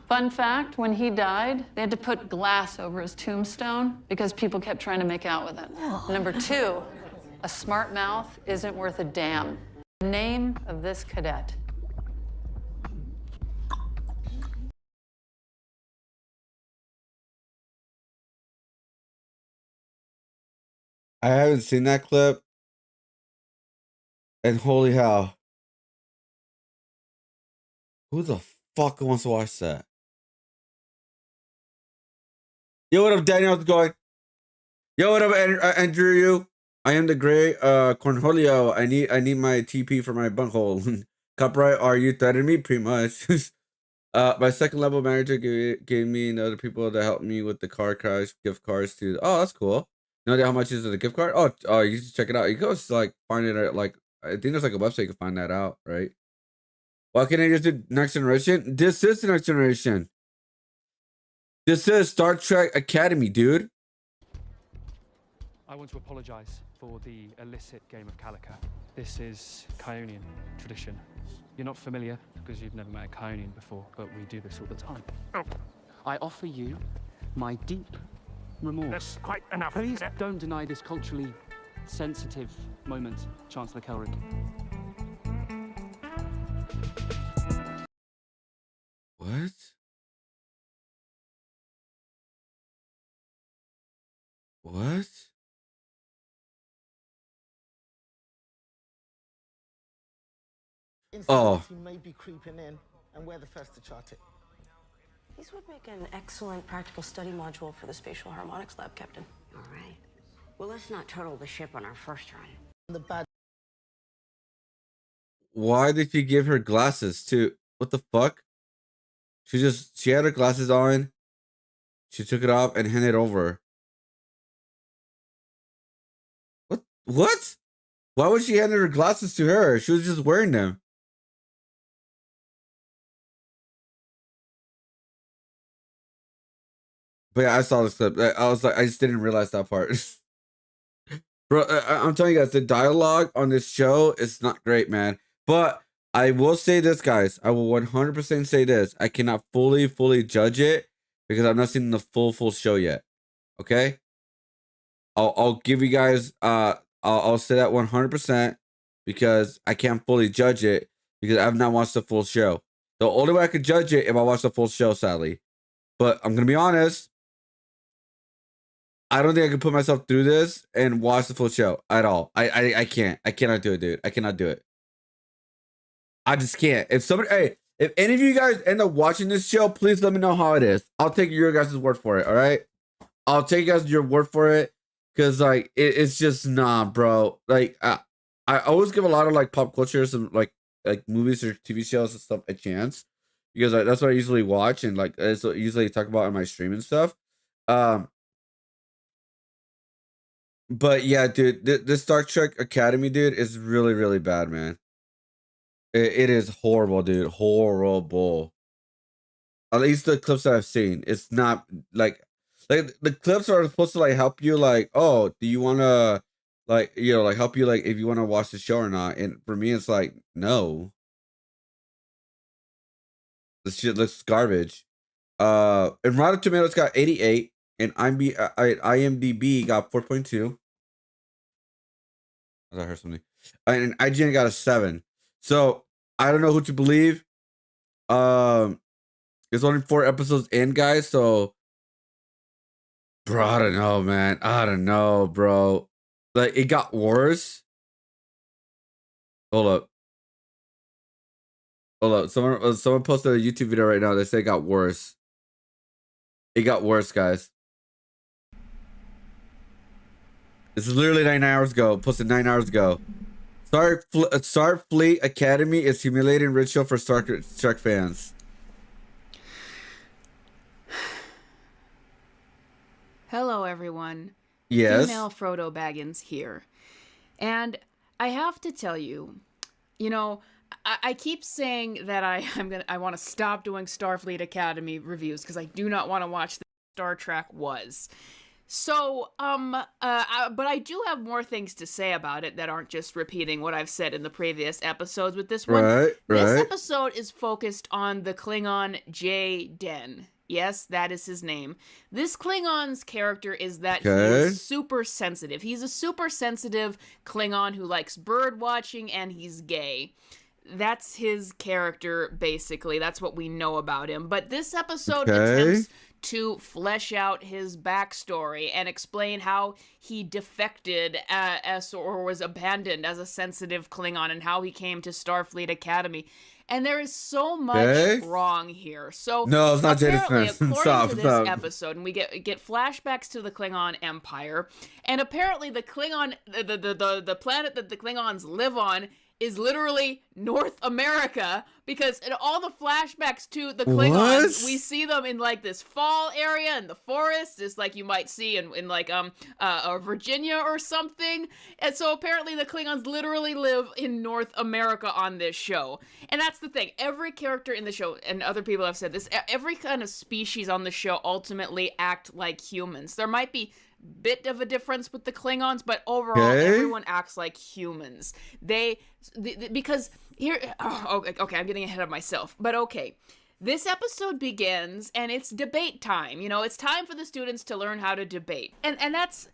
Fun fact, when he died, they had to put glass over his tombstone because people kept trying to make out with it. Number two, a smart mouth isn't worth a damn. The name of this cadet. I haven't seen that clip. And holy hell. Who the fuck wants to watch that? Yo, what up, Daniel? How's it going? Yo, what up, Andrew? I am the gray Cornholio. I need my TP for my bunghole. Copyright, are you threatening me? Pretty much. My second level manager gave me and other people that helped me with the car crash gift cards to. Oh, that's cool. You know how much is the gift card? Oh, you should check it out. You can just like find it at like I think there's like a website you can find that out, right? Why can't I just do next generation? This is the next generation. This is Star Trek Academy, dude. I want to apologize for the illicit game of Calica. This is Kionian tradition. You're not familiar because you've never met a Kionian before, but we do this all the time. I offer you my deep remorse. That's quite enough. Please don't deny this culturally sensitive moment, Chancellor Kelrick. What? What? Oh. May be creeping in, and we're the first to chart it. These would make an excellent practical study module for the spatial harmonics lab, Captain. All right. Well, let's not turtle the ship on our first run. The bad. Why did she give her glasses too? What the fuck? She had her glasses on. She took it off and handed it over. What? Why would she hand her glasses to her? She was just wearing them. But yeah, I saw this clip. I was like, I just didn't realize that part. Bro, I'm telling you guys, the dialogue on this show is not great, man. But I will say this, guys. I will 100% say this. I cannot fully judge it because I've not seen the full show yet. Okay? I'll give you guys I'll say that 100% because I can't fully judge it because I've not watched the full show. The only way I could judge it if I watch the full show, sadly. But I'm gonna be honest. I don't think I can put myself through this and watch the full show at all. I can't. I cannot do it, dude. I cannot do it. I just can't. If any of you guys end up watching this show, please let me know how it is. I'll take your guys' word for it. All right. I'll take you guys your word for it. Cause like it's just bro. Like I always give a lot of like pop culture, some like movies or TV shows and stuff a chance because that's what I usually watch and like that's what I usually talk about on my stream and stuff. But yeah, dude, this Star Trek Academy, dude, is really bad, man. It is horrible, dude. Horrible. At least the clips that I've seen, it's not like the clips are supposed to like help you, like, oh, do you want to like like help you like if you want to watch the show or not? And for me, it's like no. This shit looks garbage. And Rotten Tomatoes got 88. And IMDb got 4.2. I heard something. And IGN got a 7. So I don't know who to believe. There's only 4 episodes in, guys. So, bro, I don't know, man. I don't know, bro. Like it got worse. Hold up. Someone posted a YouTube video right now. They say it got worse. It got worse, guys. This is literally 9 hours ago. Posted 9 hours ago. Starfleet Academy is humiliating ritual for Star Trek fans. Hello, everyone. Yes. Female Frodo Baggins here. And I have to tell you, I keep saying that I want to stop doing Starfleet Academy reviews because I do not want to watch the Star Trek was. So, but I do have more things to say about it that aren't just repeating what I've said in the previous episodes with this one. This episode is focused on the Klingon Jaden. Yes, that is his name. This Klingon's character is that he is super sensitive. He's a super sensitive Klingon who likes bird watching and he's gay. That's his character, basically. That's what we know about him. But this episode attempts to flesh out his backstory and explain how he defected or was abandoned as a sensitive Klingon and how he came to Starfleet Academy. And there is so much wrong here. So no, it's not Jaden Smith. According to this episode, and we get flashbacks to the Klingon Empire, and apparently the Klingon, the planet that the Klingons live on is literally North America, because in all the flashbacks to the Klingons, we see them in like this fall area in the forest, just like you might see in like Virginia or something. And so apparently the Klingons literally live in North America on this show. And that's the thing. Every character in the show, and other people have said this, every kind of species on the show ultimately act like humans. There might be bit of a difference with the Klingons, but overall everyone acts like humans. Because here, okay, I'm getting ahead of myself, but okay. This episode begins and it's debate time. You know, it's time for the students to learn how to debate. And that's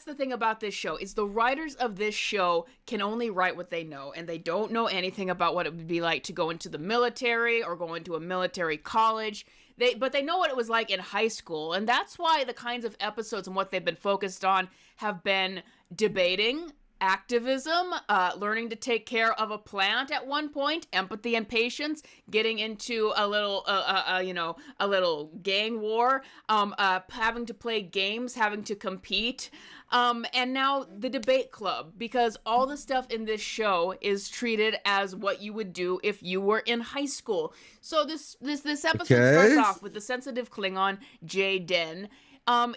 the thing about this show, is the writers of this show can only write what they know, and they don't know anything about what it would be like to go into the military or go into a military college. But they know what it was like in high school, and that's why the kinds of episodes and what they've been focused on have been debating, activism, learning to take care of a plant at one point, empathy and patience, getting into a little, a little gang war, having to play games, having to compete, and now the debate club, because all the stuff in this show is treated as what you would do if you were in high school. So this episode starts off with the sensitive Klingon Jaden.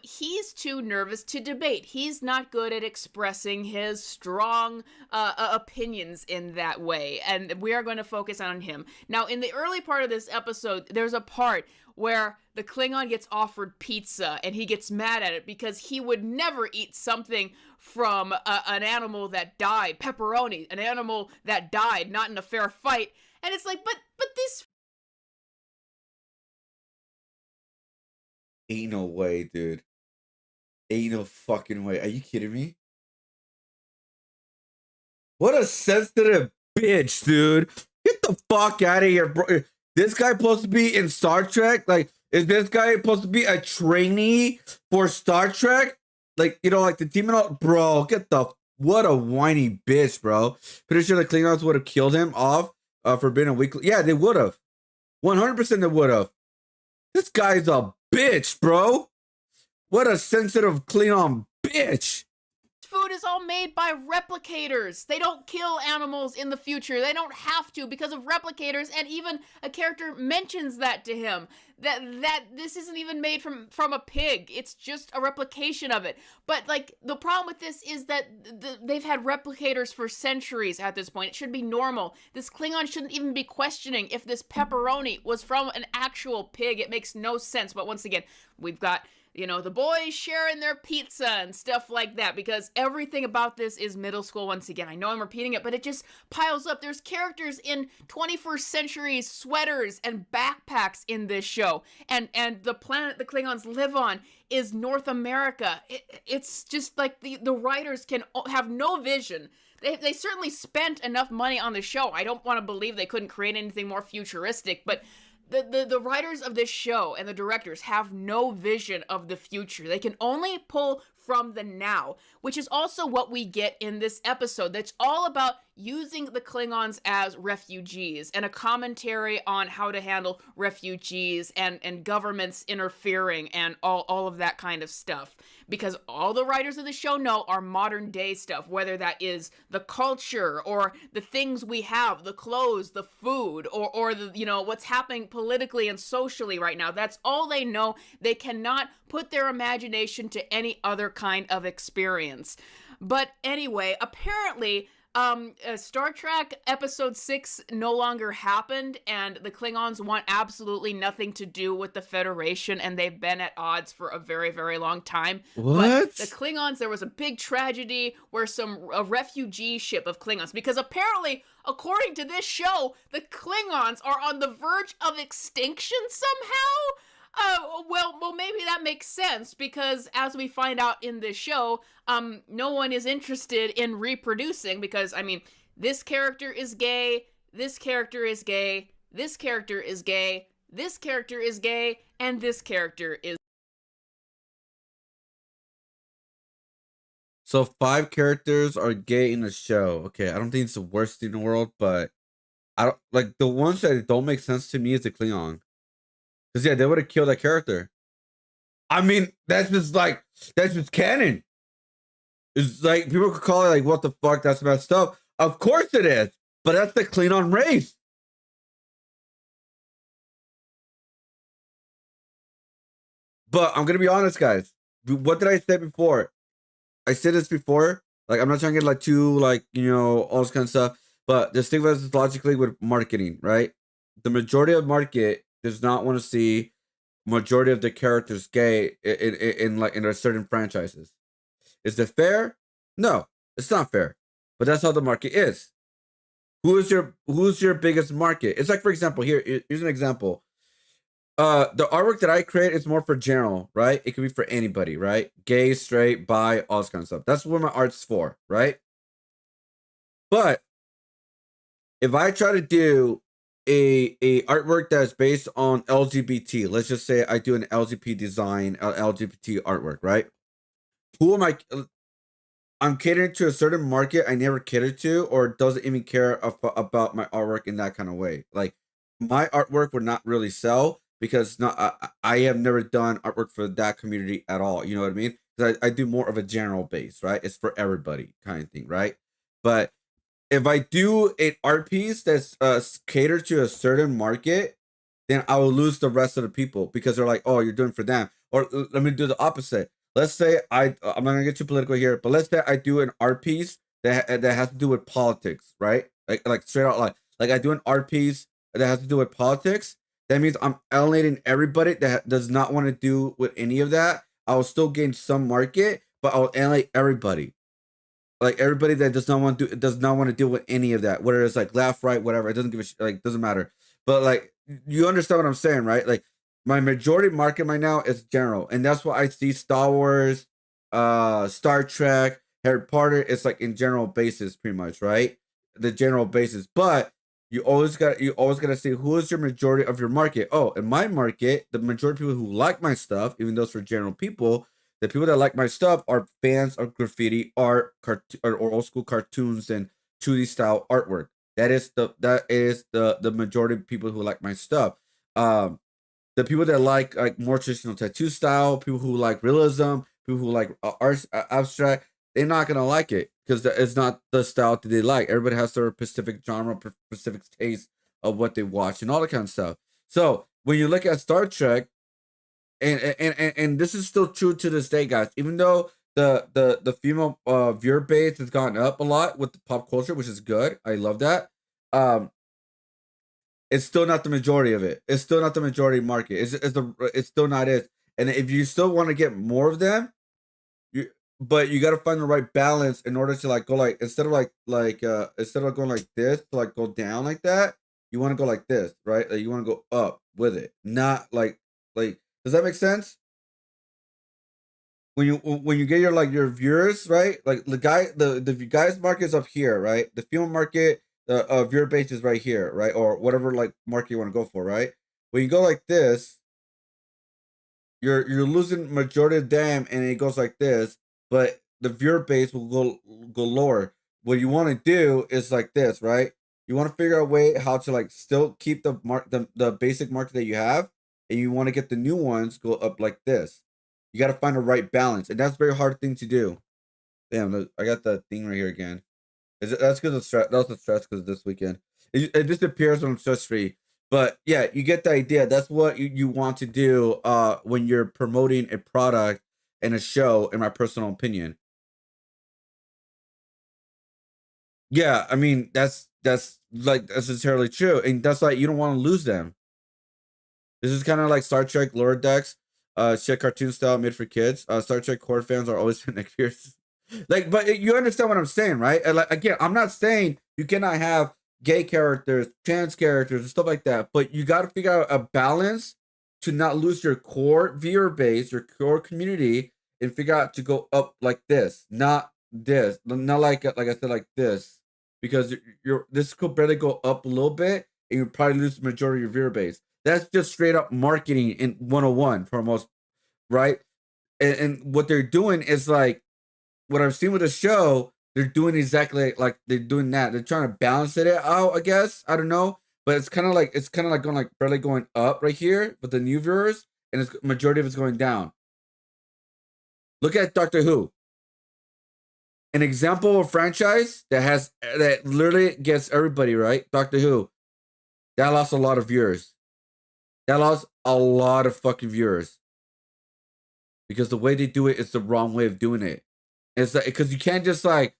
He's too nervous to debate. He's not good at expressing his strong opinions in that way, and we are going to focus on him. Now, in the early part of this episode, there's a part where the Klingon gets offered pizza, and he gets mad at it because he would never eat something from an animal that died, pepperoni, an animal that died, not in a fair fight. And it's like, but this... Ain't no way, dude. Ain't no fucking way. Are you kidding me? What a sensitive bitch, dude. Get the fuck out of here, bro. This guy supposed to be in Star Trek? Like, is this guy supposed to be a trainee for Star Trek? Like, you know, like the team and all. Bro, what a whiny bitch, bro. Pretty sure the Klingons would have killed him off for being a weak. Yeah, they would have. 100% they would have. This guy's a bitch, bro. What a sensitive Klingon bitch. Food is all made by replicators. They don't kill animals in the future. They don't have to because of replicators, and even a character mentions that to him. That this isn't even made from a pig. It's just a replication of it. But like, the problem with this is that they've had replicators for centuries at this point. It should be normal. This Klingon shouldn't even be questioning if this pepperoni was from an actual pig. It makes no sense. But once again, we've got, you know, the boys sharing their pizza and stuff like that, because everything about this is middle school once again. I know I'm repeating it, but it just piles up. There's characters in 21st century sweaters and backpacks in this show. And the planet the Klingons live on is North America. It's just like the writers can have no vision. They certainly spent enough money on the show. I don't want to believe they couldn't create anything more futuristic, but the writers of this show and the directors have no vision of the future. They can only pull from the now, which is also what we get in this episode. That's all about using the Klingons as refugees and a commentary on how to handle refugees and governments interfering and all of that kind of stuff. Because all the writers of the show know are modern day stuff, whether that is the culture or the things we have, the clothes, the food, or the, you know, what's happening politically and socially right now. That's all they know. They cannot put their imagination to any other kind of experience. But anyway, apparently, Star Trek Episode 6 no longer happened, and the Klingons want absolutely nothing to do with the Federation, and they've been at odds for a very, very long time. What? But the Klingons, there was a big tragedy where a refugee ship of Klingons, because apparently, according to this show, the Klingons are on the verge of extinction somehow? Well, maybe that makes sense, because as we find out in this show, no one is interested in reproducing, because, I mean, this character is gay, this character is gay, this character is gay, this character is gay, and this character is... So 5 characters are gay in the show. Okay, I don't think it's the worst thing in the world, but I don't like the ones that don't make sense to me is the Klingon. Because, yeah, they would have killed that character. I mean, that's just canon. It's like, people could call it like, what the fuck, that's messed up. Of course it is, but that's the Klingon race. But I'm gonna be honest, guys. What did I say before? I said this before. Like, I'm not trying to get like too like, you know, all this kind of stuff. But just think about this logically with marketing, right? The majority of market does not want to see majority of the characters gay in like in a certain franchises. Is it fair? No, it's not fair. But that's how the market is. Who's your biggest market? It's like, for example, here's an example. The artwork that I create is more for general, right? It could be for anybody, right? Gay, straight, bi, all this kind of stuff. That's what my art's for, right? But if I try to do a artwork that's based on LGBT, let's just say I do an LGBT design, LGBT artwork, right? Who am I? I'm catering to a certain market I never catered to, or doesn't even care about my artwork in that kind of way. Like, my artwork would not really sell because not I have never done artwork for that community at all. You know what I mean? Because I do more of a general base, right? It's for everybody kind of thing, right? But if I do an art piece that's catered to a certain market, then I will lose the rest of the people because they're like, oh, you're doing for them. Or let me do the opposite. Let's say I'm not gonna get too political here, but let's say I do an art piece that has to do with politics, right? Like straight out like I do an art piece that has to do with politics. That means I'm alienating everybody that does not want to do with any of that. I will still gain some market, but I'll alienate everybody. Like, everybody that does not want to deal with any of that, whether it's like left, right, whatever. It doesn't give a like, doesn't matter. But like, you understand what I'm saying, right? Like, my majority market right now is general, and that's why I see Star Wars, Star Trek, Harry Potter. It's like in general basis, pretty much, right? The general basis, but you always got to see who is your majority of your market. Oh, in my market, the majority of people who like my stuff, even though it's for general people, the people that like my stuff are fans of graffiti art, or old school cartoons and 2D style artwork. That is the majority of people who like my stuff. The people that like more traditional tattoo style, people who like realism, people who like art abstract, they're not gonna like it because it's not the style that they like. Everybody has their specific genre, specific taste of what they watch, and all that kind of stuff. So when you look at Star Trek, and this is still true to this day, guys. Even though the female viewer base has gone up a lot with the pop culture, which is good. I love that. It's still not the majority of it. It's still not the majority market. It's still not it. And if you still want to get more of them, but you got to find the right balance in order to like go like instead of instead of going like this to like go down like that, you want to go like this, right? Like, you want to go up with it, not like does that make sense? When you get your viewers, right? Like the guys market is up here, right? The film market, the viewer base is right here, right? Or whatever like market you want to go for, right? When you go like this, you're losing majority of them, and it goes like this, but the viewer base will go lower. What you want to do is like this, right? You want to figure out a way how to like still keep the basic market that you have, and you want to get the new ones go up like this. You got to find the right balance, and that's a very hard thing to do. Damn, I got that thing right here again. That's because of stress. That's the stress because this weekend. It disappears when I'm stress free. But yeah, you get the idea. That's what you want to do when you're promoting a product and a show, in my personal opinion. Yeah, I mean that's necessarily true, and that's why you don't want to lose them. This is kind of like Star Trek Lower Decks, shit cartoon style made for kids. Star Trek core fans are always next year's. Like, but you understand what I'm saying, right? And like, again, I'm not saying you cannot have gay characters, trans characters, and stuff like that, but you got to figure out a balance to not lose your core viewer base, your core community, and figure out to go up like this, not this, not like I said, like this, because this could barely go up a little bit, and you probably lose the majority of your viewer base. That's just straight up marketing in 101 for most, right? And what they're doing is like what I've seen with the show, they're doing exactly like they're doing that. They're trying to balance it out, I guess. I don't know. But it's kind of like going like barely going up right here with the new viewers, and it's majority of it's going down. Look at Doctor Who. an example of a franchise that literally gets everybody right. Doctor Who, that lost a lot of viewers. That lost a lot of fucking viewers because the way they do it is the wrong way of doing it. It's like because you can't just like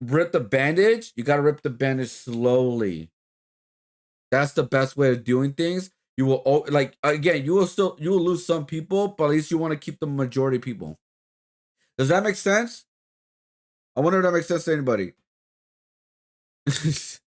rip the bandage. You gotta rip the bandage slowly. That's the best way of doing things. You will like again. You will lose some people, but at least you want to keep the majority people. Does that make sense? I wonder if that makes sense to anybody. If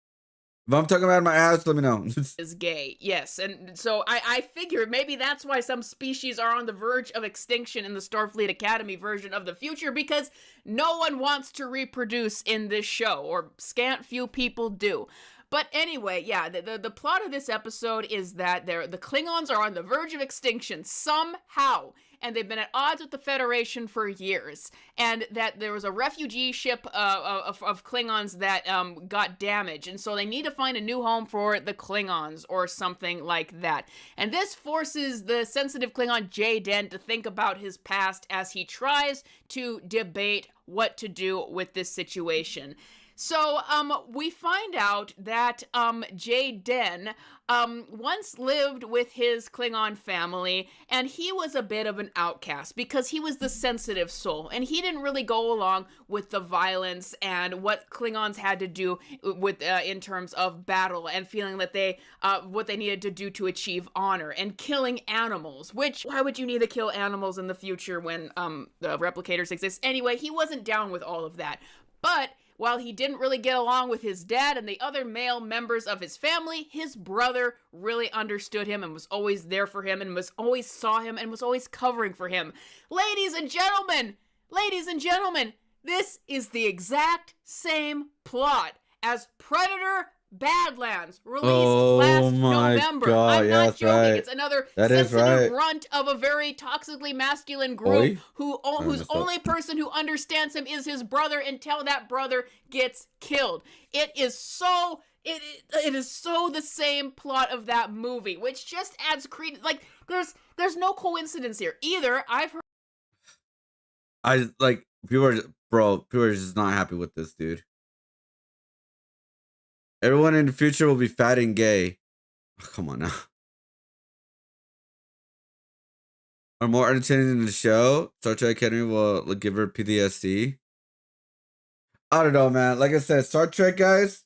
I'm talking about my ass, let me know. Is gay, yes. And so I figure maybe that's why some species are on the verge of extinction in the Starfleet Academy version of the future, because no one wants to reproduce in this show, or scant few people do. But anyway, yeah, the plot of this episode is that the Klingons are on the verge of extinction somehow, and they've been at odds with the Federation for years, and that there was a refugee ship of Klingons that got damaged, and so they need to find a new home for the Klingons, or something like that. And this forces the sensitive Klingon J-Den to think about his past as he tries to debate what to do with this situation. So, we find out that, J-Den, once lived with his Klingon family, and he was a bit of an outcast, because he was the sensitive soul, and he didn't really go along with the violence and what Klingons had to do with, in terms of battle, and feeling that they, what they needed to do to achieve honor, and killing animals, which, why would you need to kill animals in the future when, the replicators exist? Anyway, he wasn't down with all of that, but while he didn't really get along with his dad and the other male members of his family, his brother really understood him and was always there for him and was always saw him and was always covering for him. Ladies and gentlemen, this is the exact same plot as Predator Badlands, released last November. God, I'm yeah, not that's joking. right. It's another That is sensitive right. runt of a very toxically masculine group whose messed up. only person who understands him is his brother until that brother gets killed. It is so the same plot of that movie, which just adds credence. Like there's no coincidence here. Either I've heard people are just not happy with this dude. Everyone in the future will be fat and gay. Oh, come on now. Are more entertaining than the show? Star Trek Academy will give her PTSD. I don't know, man. Like I said, Star Trek guys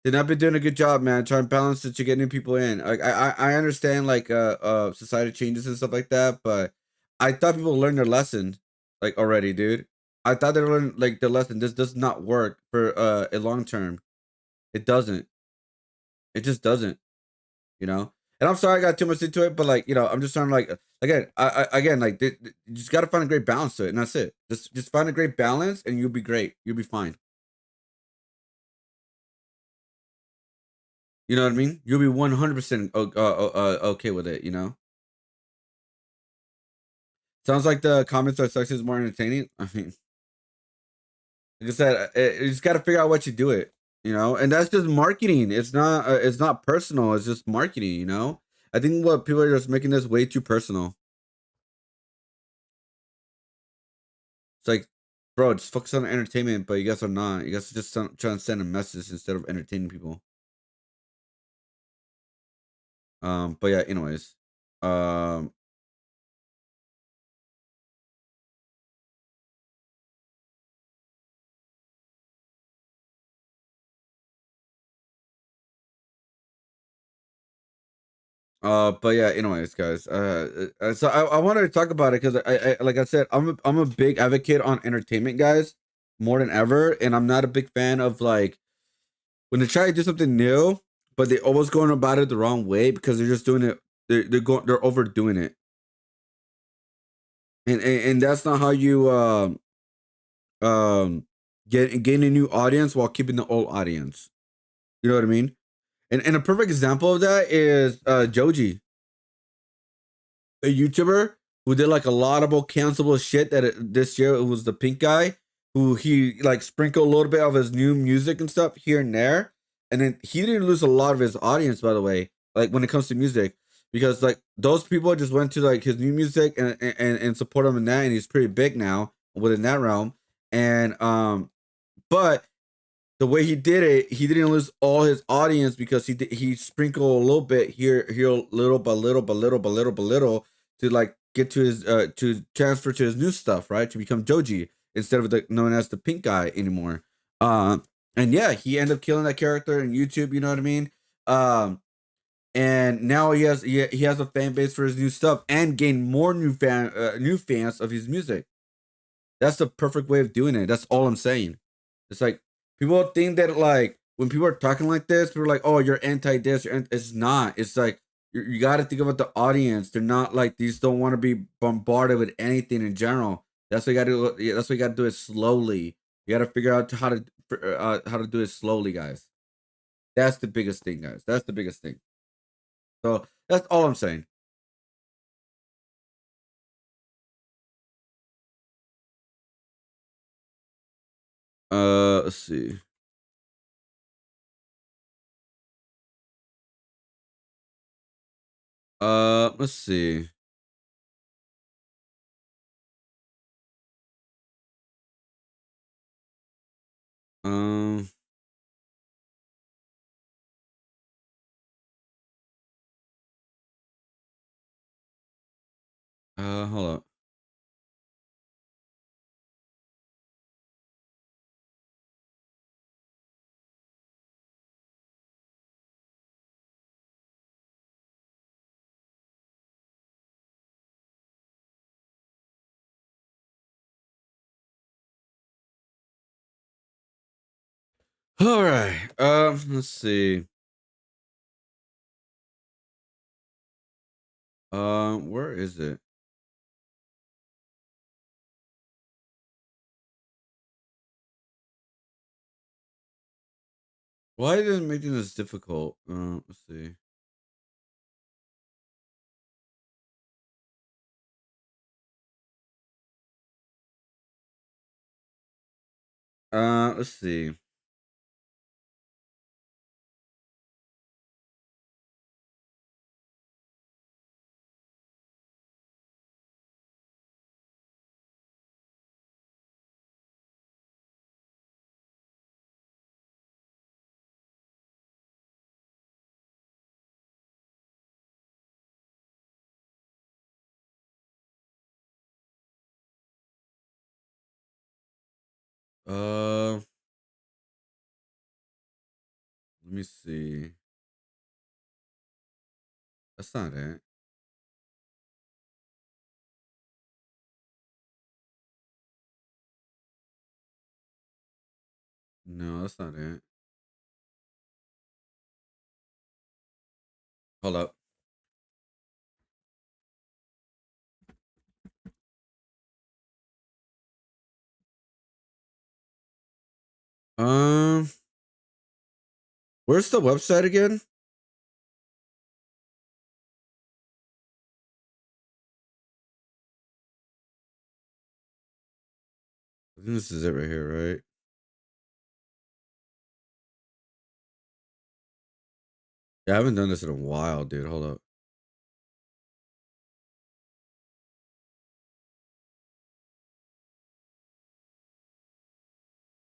did not be doing a good job, man. Trying to balance it to get new people in. Like I understand like society changes and stuff like that, but I thought people learned their lesson like already, dude. I thought they learned like their lesson. This does not work for a long term. It doesn't. It just doesn't, you know. And I'm sorry I got too much into it, but like, you know, I'm just trying to like again like you just got to find a great balance to it, and that's it. Just find a great balance, and you'll be great. You'll be fine. You know what I mean? You'll be 100% okay with it. You know. Sounds like the comments are sexy is more entertaining. I mean, like I said, you just got to figure out what you do it. You know, and that's just marketing. It's not personal. It's just marketing. You know, I think what people are just making this way too personal. It's like, bro, just focus on entertainment, but you guys are not. You guys are just trying to send a message instead of entertaining people. But yeah, anyways, but yeah, anyways, guys, so I wanted to talk about it because I like I said, I'm a big advocate on entertainment, guys, more than ever, and I'm not a big fan of like when they try to do something new, but they always going about it the wrong way because they're just doing it. They're overdoing it, and that's not how you gain a new audience while keeping the old audience. You know what I mean? And a perfect example of that is Joji, a YouTuber who did like a laudable, cancelable shit this year. It was the pink guy who he like sprinkled a little bit of his new music and stuff here and there. And then he didn't lose a lot of his audience, by the way, like when it comes to music, because like those people just went to like his new music and support him in that. And he's pretty big now within that realm. And but the way he did it, he didn't lose all his audience because he sprinkled a little bit here, little by little, to like get to his to transfer to his new stuff, right? To become Joji instead of the known as the pink guy anymore. And yeah, he ended up killing that character in YouTube. You know what I mean? And now he has a fan base for his new stuff and gained more new fans of his music. That's the perfect way of doing it. That's all I'm saying. It's like people think that like when people are talking like this, people are like, "Oh, you're anti this." It's not. It's like you got to think about the audience. They're not like these. Don't want to be bombarded with anything in general. That's what you got to do. That's what you got to do it slowly. You got to figure out how to do it slowly, guys. That's the biggest thing, guys. That's the biggest thing. So that's all I'm saying. Let's see. Let's see. Um, hold up. All right. Let's see. Where is it? Why is it making this difficult? Let's see. Let's see. Let me see. That's not it. No, that's not it. Hold up. Um, where's the website again? I think this is it right here, right? Yeah, I haven't done this in a while, dude. Hold up.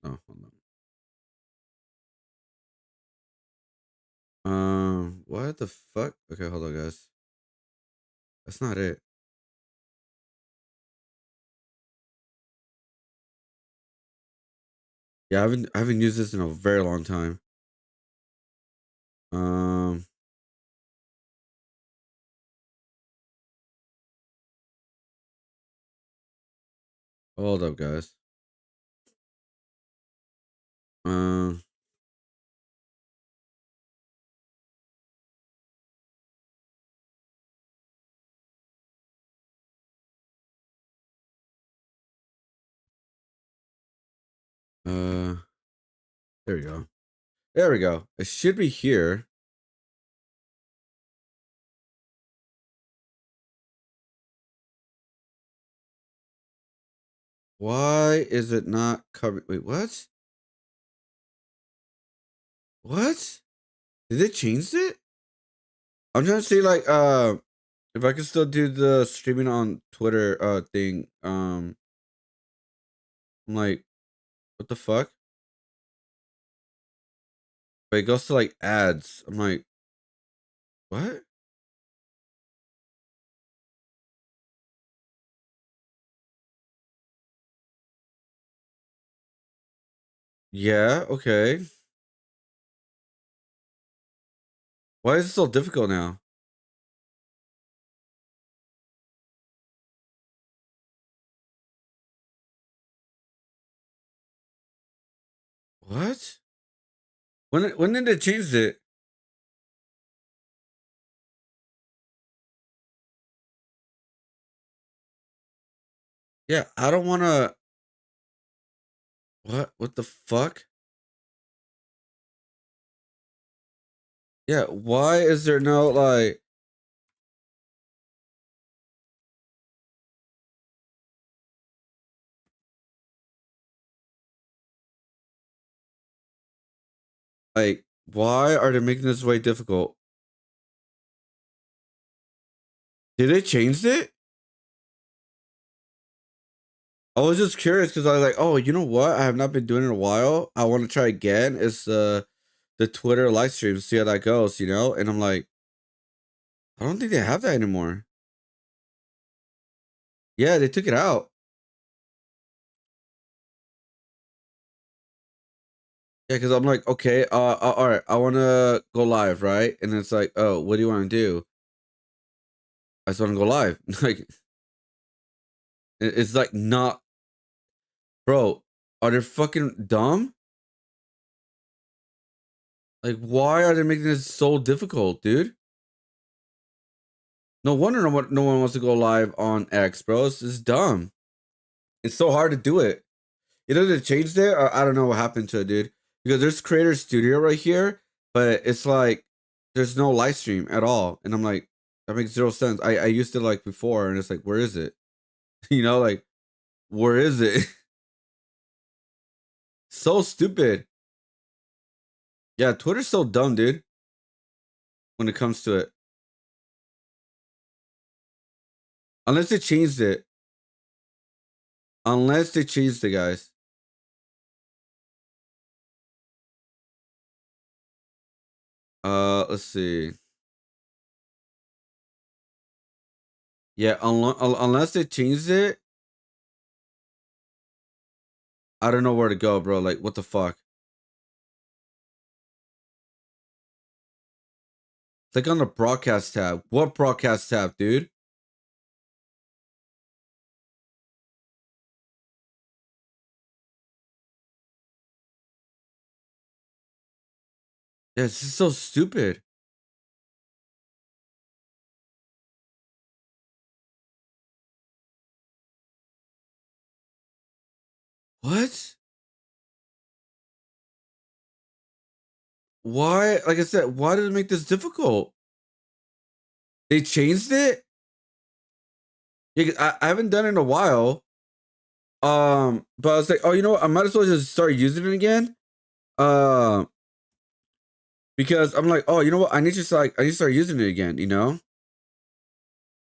Oh, hold on. What the fuck? Okay, hold on, guys. That's not it. Yeah, I haven't used this in a very long time. Um, hold up, guys. Um, there we go. There we go. It should be here. Why is it not covered? Wait, what? What? Did they change it? I'm trying to see like if I can still do the streaming on Twitter thing. I'm like, what the fuck? But it goes to like ads. I'm like, what? Yeah, okay. Why is it so difficult now? What? When did they change it? Yeah, I don't wanna. What? What the fuck? Yeah, why is there no like why are they making this way difficult? Did they change it? I was just curious because I was like, oh, you know what? I have not been doing it in a while. I want to try again. It's the Twitter live stream, see how that goes, you know? And I'm like, I don't think they have that anymore. Yeah, they took it out. Yeah, because I'm like, okay, all right, I want to go live, right? And it's like, oh, what do you want to do? I just want to go live. Like, it's like not, bro. Are they fucking dumb? Like, why are they making this so difficult, dude? No wonder no one wants to go live on X, bro. It's just dumb. It's so hard to do it. Either they changed it or I don't know what happened to it, dude. Because there's Creator Studio right here, but it's like there's no live stream at all. And I'm like, that makes zero sense. I used it like before, and it's like, where is it? You know, like, where is it? So stupid. Yeah, Twitter's so dumb, dude. When it comes to it. Unless they changed it. Unless they changed it, guys. Let's see. Yeah, unless they changed it, I don't know where to go, bro. Like, what the fuck? Click on the broadcast tab. What broadcast tab, dude? Yeah, this is so stupid. What? Why? Like I said, why did it make this difficult? They changed it? Yeah, I haven't done it in a while. But I was like, oh, you know what? I might as well just start using it again. Because I'm like, oh, you know what? I need to start using it again, you know?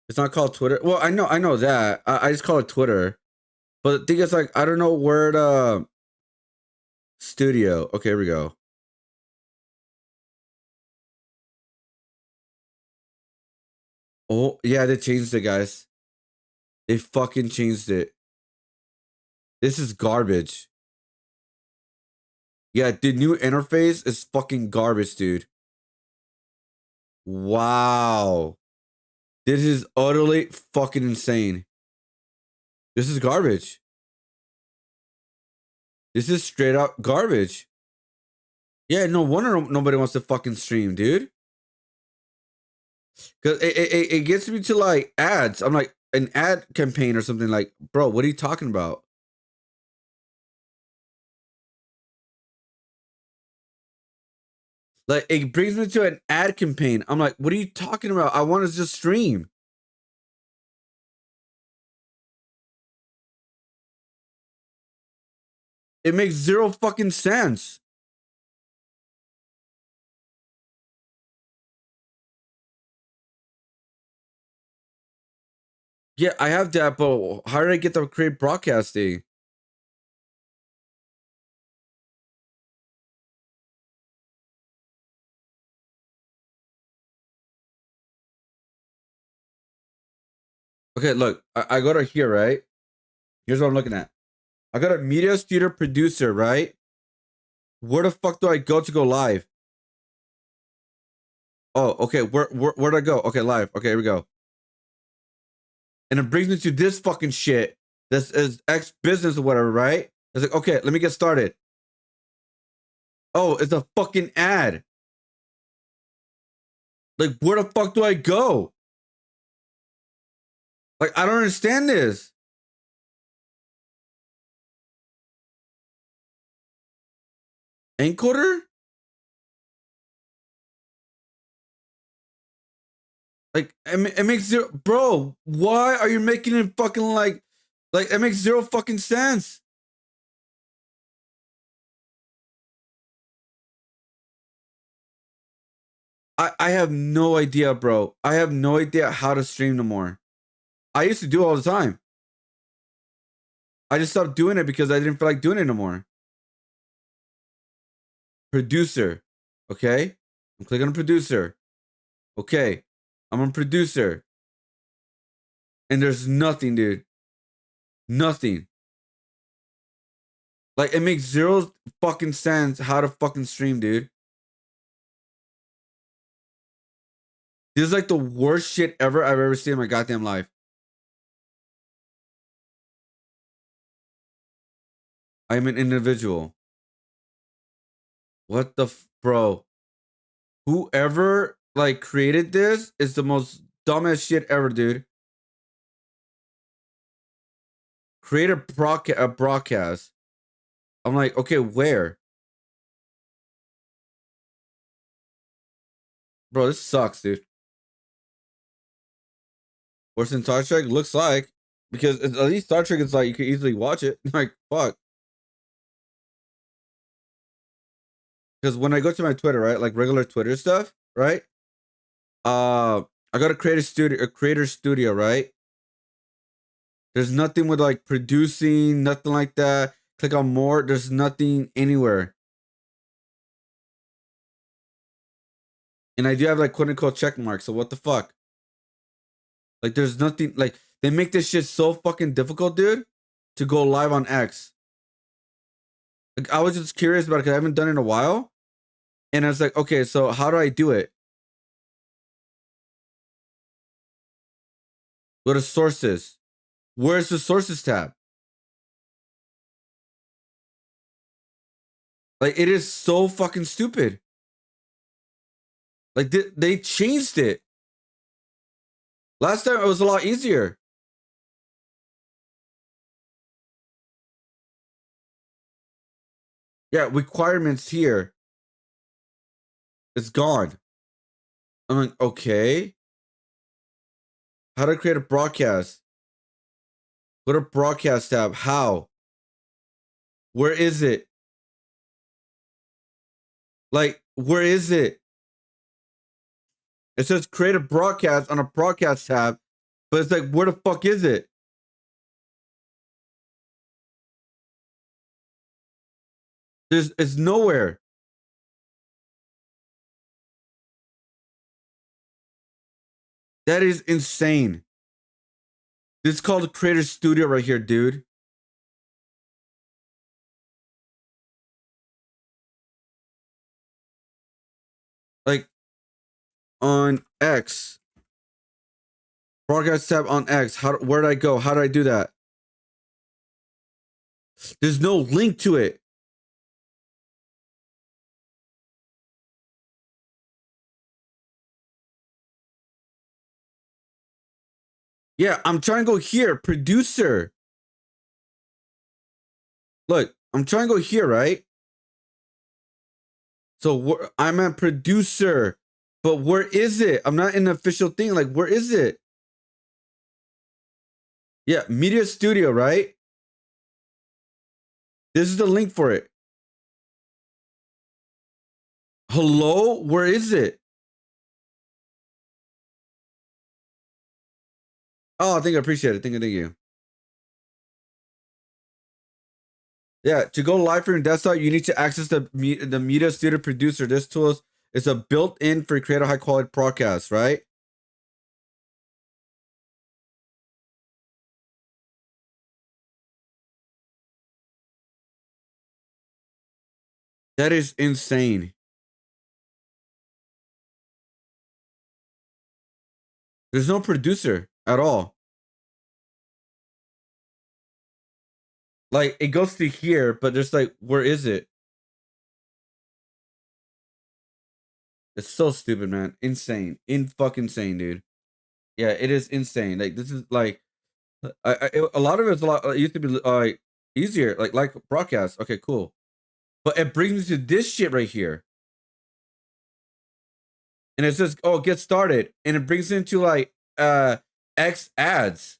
It's not called Twitter. Well, I know that. I just call it Twitter. But the thing is, like, I don't know where to studio. Okay, here we go. Oh, yeah, they changed it, guys. They fucking changed it. This is garbage. Yeah, the new interface is fucking garbage, dude. Wow. This is utterly fucking insane. This is garbage. This is straight up garbage. Yeah, no wonder nobody wants to fucking stream, dude. Because it gets me to like ads. I'm like, an ad campaign or something like, bro, what are you talking about? Like, it brings me to an ad campaign. I'm like, what are you talking about? I want to just stream. It makes zero fucking sense. Yeah, I have that, but how did I get to create broadcasting? Okay, look, I go to here, right? Here's what I'm looking at. I got a media studio producer, right? Where the fuck do I go to go live? Oh, okay. Where'd I go? Okay, live. Okay, here we go. And it brings me to this fucking shit. This is X business or whatever, right? It's like, okay, let me get started. Oh, it's a fucking ad. Like, where the fuck do I go? Like, I don't understand this. Encoder? Like, it makes zero, bro. Why are you making it fucking like it makes zero fucking sense? I have no idea, bro. I have no idea how to stream no more. I used to do it all the time. I just stopped doing it because I didn't feel like doing it no more. Producer. Okay. I'm clicking on producer. Okay. I'm on producer. And there's nothing, dude. Nothing. Like, it makes zero fucking sense how to fucking stream, dude. This is like the worst shit ever I've ever seen in my goddamn life. I'm an individual. What the bro? Whoever like created this is the most dumbest shit ever, dude. Create a broadcast. I'm like, okay, where? Bro, this sucks, dude. Worse than Star Trek? Looks like. Because at least Star Trek is like, you can easily watch it. Like, fuck. Because when I go to my Twitter, right? Like regular Twitter stuff, right? I got a creator studio, right? There's nothing with like producing, nothing like that. Click on more. There's nothing anywhere. And I do have like quote unquote check marks. So what the fuck? Like there's nothing like they make this shit so fucking difficult, dude, to go live on X. Like I was just curious about it because I haven't done it in a while. And I was like, okay, so how do I do it? Go to sources. Where's the sources tab? Like it is so fucking stupid. Like they changed it. Last time it was a lot easier. Yeah, requirements here. It's gone. I'm like, okay. How to create a broadcast? Go to broadcast tab. How? Where is it? Like, where is it? It says create a broadcast on a broadcast tab, but it's like, where the fuck is it? It's nowhere. That is insane. This is called Creator Studio right here, dude. Like on X. Broadcast tab on X. Where did I go? How did I do that? There's no link to it. Yeah, I'm trying to go here. Producer. Look, I'm trying to go here, right? So I'm a producer, but where is it? I'm not in the official thing. Like, where is it? Yeah, media studio, right? This is the link for it. Hello? Where is it? Oh, I think I appreciate it. Thank you. Yeah, to go live from your desktop, you need to access the Media Studio Producer. This tool is a built-in for create a high-quality broadcast, right? That is insane. There's no producer at all. Like, it goes to here, but there's like, where is it? It's so stupid, man. Insane. Fucking insane, dude. Yeah, it is insane. Like, this is like, a lot of it's a lot. It used to be like easier, like broadcast. Okay, cool. But it brings me to this shit right here, and it says, "Oh, get started," and it brings into like X ads.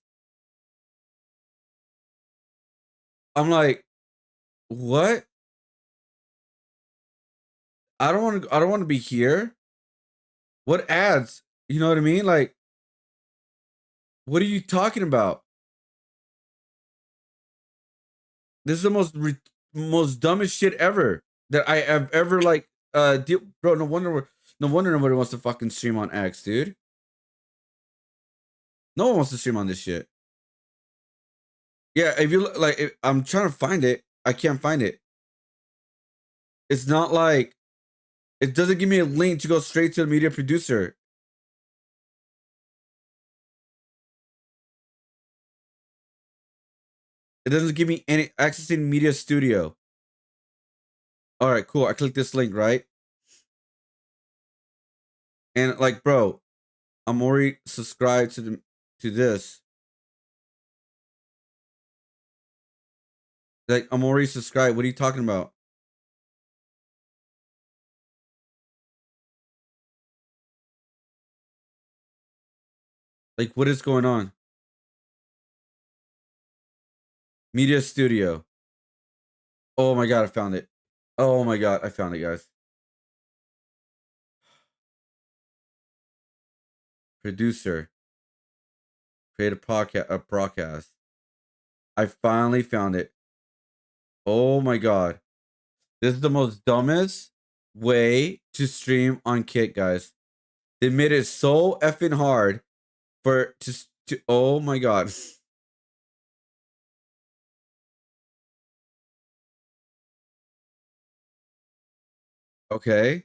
I'm like, what? I don't want to. I don't want to be here. What ads? You know what I mean? Like, what are you talking about? This is the most dumbest shit ever that I have ever like. Bro, no wonder nobody wants to fucking stream on X, dude. No one wants to stream on this shit. Yeah, if you like, I'm trying to find it, I can't find it. It's not like it doesn't give me a link to go straight to the media producer. It doesn't give me any accessing media studio. All right, cool. I click this link, right? And like, bro, I'm already subscribed to this. Like, I'm already subscribed. What are you talking about? Like, what is going on? Media studio. Oh my god, I found it. Oh my god, I found it, guys. Producer. Create a broadcast. I finally found it. Oh my god. This is the most dumbest way to stream on Kick, guys. They made it so effing hard for to oh my god. Okay.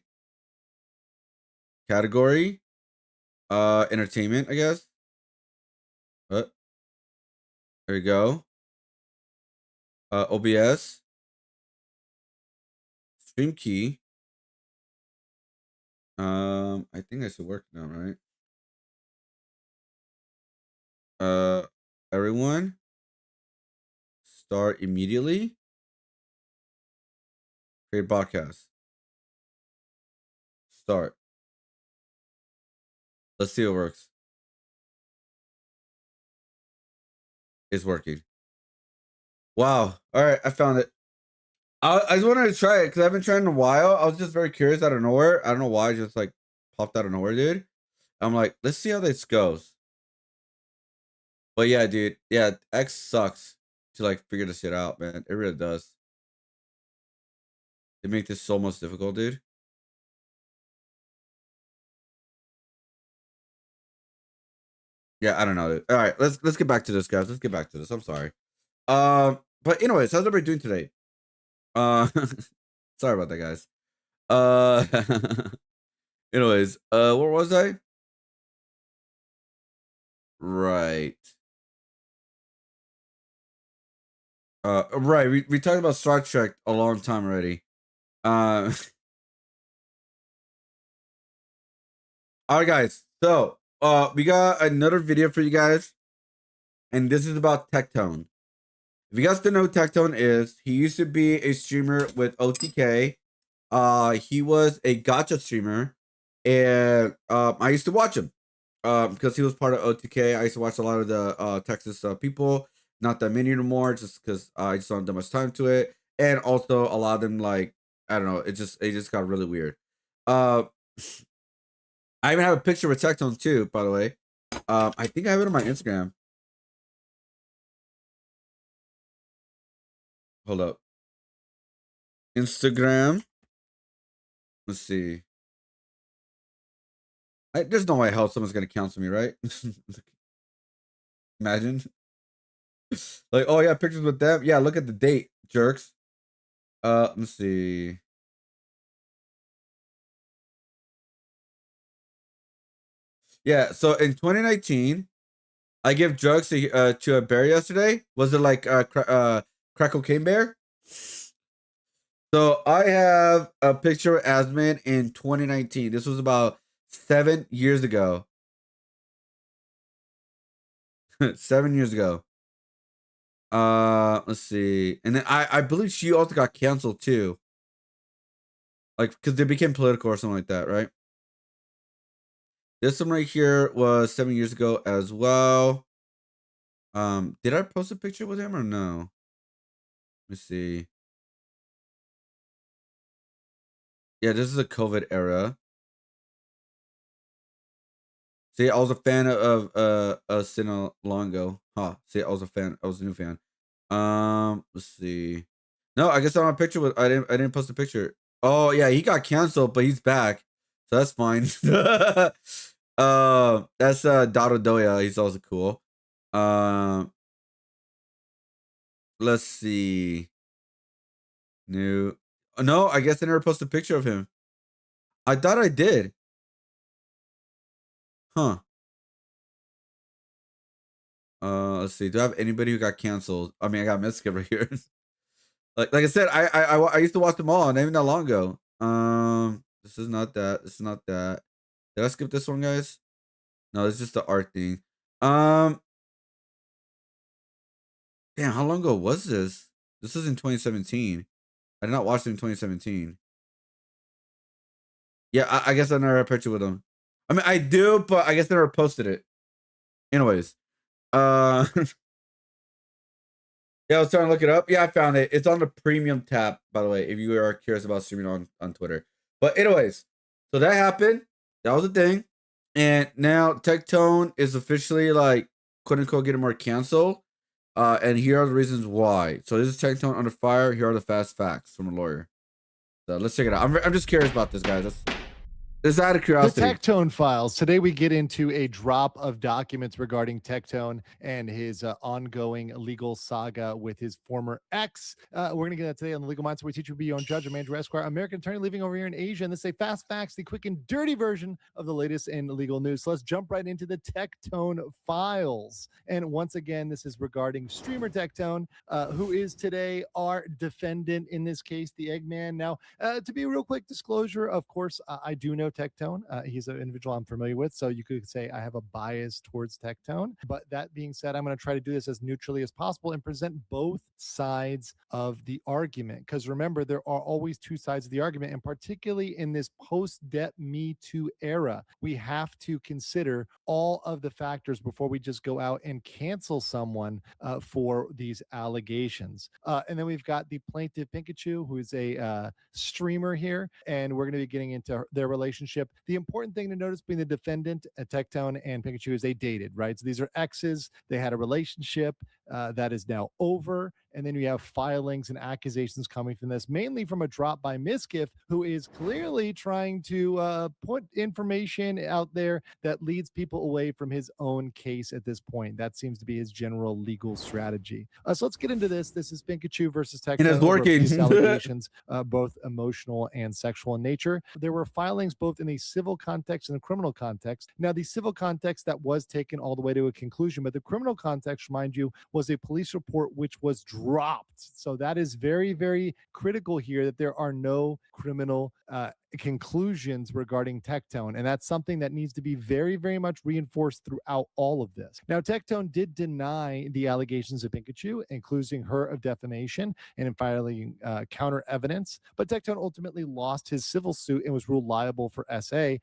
Category. Entertainment, I guess. There we go. OBS. Stream key. I think I should work now, right? Everyone. Start immediately. Create broadcast. Start. Let's see if it works. It's working. Wow. All right, I found it. I just wanted to try it because I've been trying in a while. I was just very curious out of nowhere. I don't know why, it just like popped out of nowhere, dude. I'm like, let's see how this goes. But yeah, dude. Yeah, X sucks to like figure this shit out, man. It really does. They make this so much difficult, dude. Yeah, I don't know, dude. All right, let's get back to this, guys. Let's get back to this. I'm sorry. But anyways, how's everybody doing today? Sorry about that, guys. Anyways, where was I? Right. Right. We talked about Star Trek a long time already. All right, guys. So, we got another video for you guys, and this is about Tectone. If you guys don't know who Tectone is, he used to be a streamer with OTK. He was a gacha streamer, and I used to watch him because he was part of OTK. I used to watch a lot of the Texas people, not that many anymore, just because I just don't have that much time to it, and also a lot of them, like, I don't know, it just got really weird. I even have a picture with Tectone too, by the way. I think I have it on my Instagram. Hold up. Instagram. Let's see. There's no way hell someone's gonna cancel me, right? Imagine. Like, oh yeah, pictures with them. Yeah, look at the date, jerks. Let's see. Yeah. So in 2019, I gave drugs to a bear yesterday. Was it like crack cocaine bear? So I have a picture of Asman in 2019. This was about 7 years ago. 7 years ago. Let's see. And then I believe she also got canceled too. Like, because they became political or something like that, right? This one right here was 7 years ago as well. Did I post a picture with him or no? Let me see. Yeah, this is a COVID era. See, I was a fan of Sina Longo. Huh. See, I was a fan. I was a new fan. Let's see. No, I guess I'm on a picture with I didn't post a picture. Oh yeah, he got canceled, but he's back. So that's fine. That's Dado Doya. He's also cool. Let's see. New. No, I guess I never posted a picture of him. I thought I did. Huh. Let's see. Do I have anybody who got canceled? I mean, I got Miska right here. like I said, I used to watch them all, not even that long ago. This is not that. This is not that. Did I skip this one, guys? No, it's just the art thing. Damn, how long ago was this? This was in 2017. I did not watch it in 2017. Yeah, I guess I never had a picture with him. I mean, I do, but I guess I never posted it. Anyways, yeah, I was trying to look it up. Yeah, I found it. It's on the premium tab, by the way, if you are curious about streaming on Twitter. But anyways, so that happened. That was a thing. And now Tectone is officially like quote unquote getting more canceled. And here are the reasons why. So this is Tectone under fire. Here are the fast facts from a lawyer. So let's check it out. I'm just curious about this, guys. This is out of curiosity. The Tectone files. Today we get into a drop of documents regarding Tectone and his ongoing legal saga with his former ex. We're going to get that today on the Legal Minds, where we teach you to be your own judge. I'm Andrew Esquire, American attorney living over here in Asia. And this is a fast facts, the quick and dirty version of the latest in legal news. So let's jump right into the Tectone files. And once again, this is regarding streamer Tectone, who is today our defendant in this case, the Eggman. Now, to be a real quick disclosure, of course, I do know Tectone. He's an individual I'm familiar with, so you could say I have a bias towards Tectone. But that being said, I'm going to try to do this as neutrally as possible and present both sides of the argument. Because remember, there are always two sides of the argument, and particularly in this post-debt Me Too era, we have to consider all of the factors before we just go out and cancel someone for these allegations. And then we've got the plaintiff Pikachu, who is a streamer here, and we're going to be getting into their relationship. The important thing to notice between the defendant, Tectone, and Pikachu is they dated, right? So these are exes. They had a relationship that is now over. And then you have filings and accusations coming from this, mainly from a drop by Miskiff, who is clearly trying to put information out there that leads people away from his own case at this point. That seems to be his general legal strategy. So let's get into this. This is Pikachu versus Tectone. It is working. Allegations, both emotional and sexual in nature. There were filings both in the civil context and the criminal context. Now, the civil context that was taken all the way to a conclusion, but the criminal context, mind you, was a police report which was dropped. So that is very, very critical here, that there are no criminal conclusions regarding Tectone. And that's something that needs to be very, very much reinforced throughout all of this. Now, Tectone did deny the allegations of Pikachu, including her of defamation and in filing counter evidence. But Tectone ultimately lost his civil suit and was ruled liable for SA,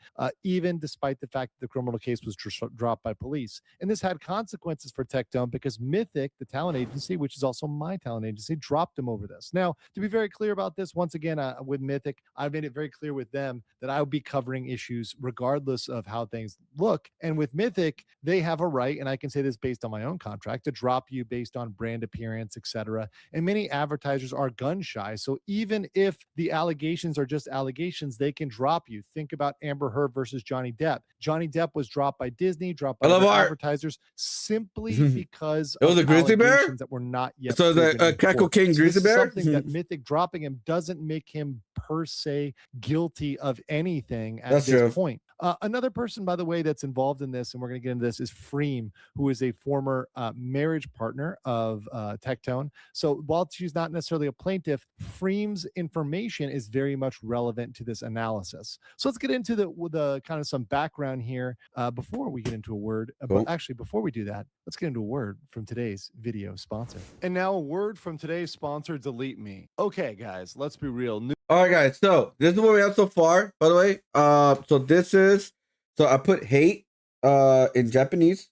even despite the fact that the criminal case was dropped by police. And this had consequences for Tectone because Mythic, the talent agency, which is also my talent agency, dropped him over this. Now, to be very clear about this, once again, with Mythic, I've made it very clear with them that I will be covering issues regardless of how things look. And with Mythic, they have a right, and I can say this based on my own contract, to drop you based on brand appearance, etc. And many advertisers are gun shy. So even if the allegations are just allegations, they can drop you. Think about Amber Heard versus Johnny Depp. Johnny Depp was dropped by Disney, dropped by other advertisers simply because it was of a grizzly bear that were not yet. So the Crackle King grizzly bear. Something that Mythic dropping him doesn't make him per se guilty of anything at this point. Another person, by the way, that's involved in this, and we're going to get into this, is Freem, who is a former marriage partner of Tectone. So while she's not necessarily a plaintiff, Freem's information is very much relevant to this analysis. So let's get into the kind of some background here before we get into a word. Cool. But actually, before we do that, let's get into a word from today's video sponsor. And now a word from today's sponsor, Delete Me. Okay, guys, let's be real. All right, guys. So this is what we have so far, by the way. So I put hate in Japanese.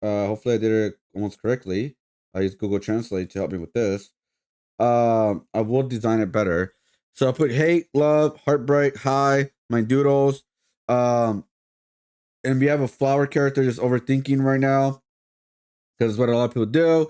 Hopefully I did it almost correctly. I used Google Translate to help me with this. I will design it better. So I put hate, love, heartbreak, hi, my doodles. And we have a flower character just overthinking right now, because what a lot of people do.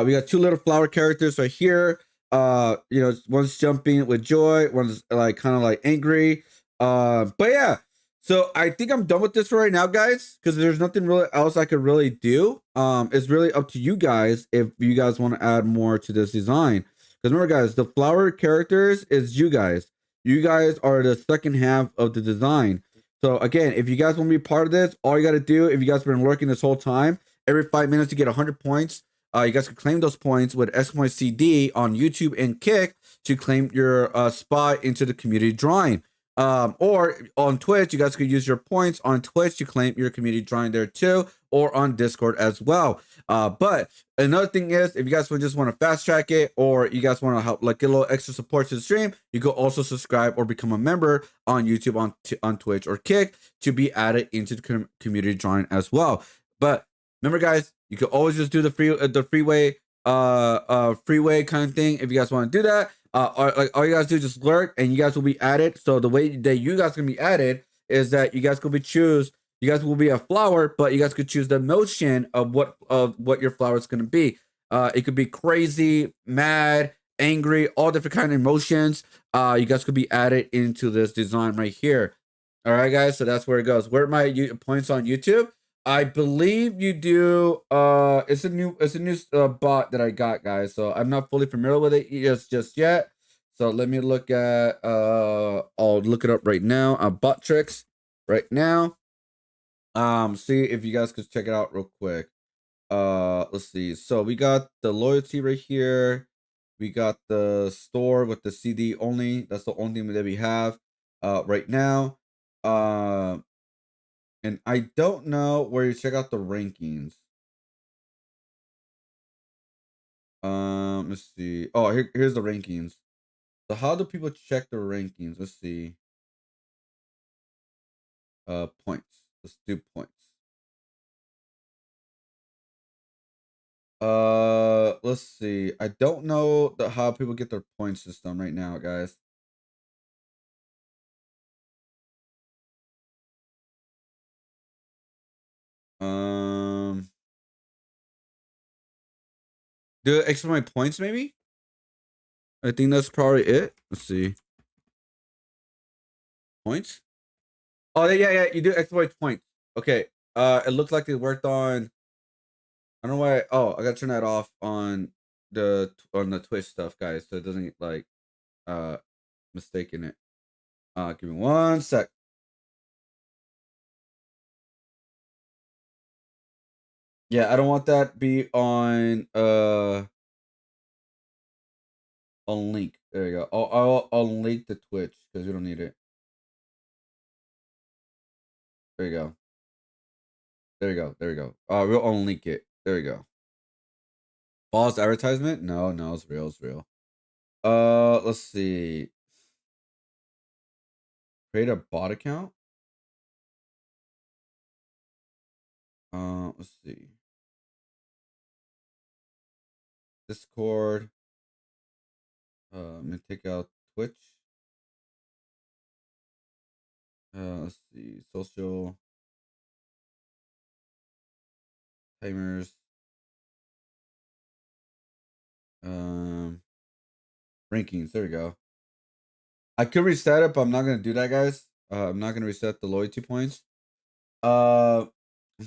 We got two little flower characters right here. One's jumping with joy, one's like kind of like angry. But yeah, so I think I'm done with this for right now, guys, because there's nothing really else I could really do. It's really up to you guys if you guys want to add more to this design. Because remember, guys, the flower characters is you guys. You guys are the second half of the design. So again, if you guys want to be part of this, all you got to do, if you guys have been working this whole time, every 5 minutes you get 100 points. You guys can claim those points with !CD on YouTube and Kick to claim your spot into the community drawing. Or on Twitch, you guys could use your points on Twitch to claim your community drawing there too, or on Discord as well. But another thing is, if you guys just want to fast track it, or you guys want to help, like, get a little extra support to the stream, you could also subscribe or become a member on YouTube, on Twitch or Kick to be added into the community drawing as well. But remember, guys, you can always just do the freeway kind of thing if you guys want to do that. All you guys do is just lurk, and you guys will be added. So the way that you guys can be added is that you guys could be you guys will be a flower, but you guys could choose the emotion of what your flower is going to be. It could be crazy, mad, angry, all different kind of emotions. You guys could be added into this design right here. All right, guys. So that's where it goes. Where are my points on YouTube? I believe you do. It's a new bot that I got, guys. So I'm not fully familiar with it just yet. So let me look at. I'll look it up right now. Bot tricks right now. See if you guys could check it out real quick. Let's see. So we got the loyalty right here. We got the store with the CD only. That's the only thing that we have right now. And I don't know where you check out the rankings. Let's see. Oh, here's the rankings. So how do people check the rankings? Let's see. Points. Let's do points. Let's see. I don't know how people get their point system right now, guys. Do it extra my points, maybe? I think that's probably it. Let's see. Points? Oh, yeah. You do exploit points. Okay. It looks like it worked on. I don't know why. Oh, I gotta turn that off on the Twitch stuff, guys, so it doesn't like mistaken it. Give me 1 sec. Yeah, I don't want that be on link. There you go. I'll link the Twitch because we don't need it. There you go. There you go. We'll unlink it. There you go. False advertisement? No, it's real. It's real. Let's see. Create a bot account. Let's see. Discord. Let me take out Twitch. Let's see. Social. Timers. Rankings. There we go. I could reset it, but I'm not gonna do that, guys. I'm not gonna reset the loyalty points. I'm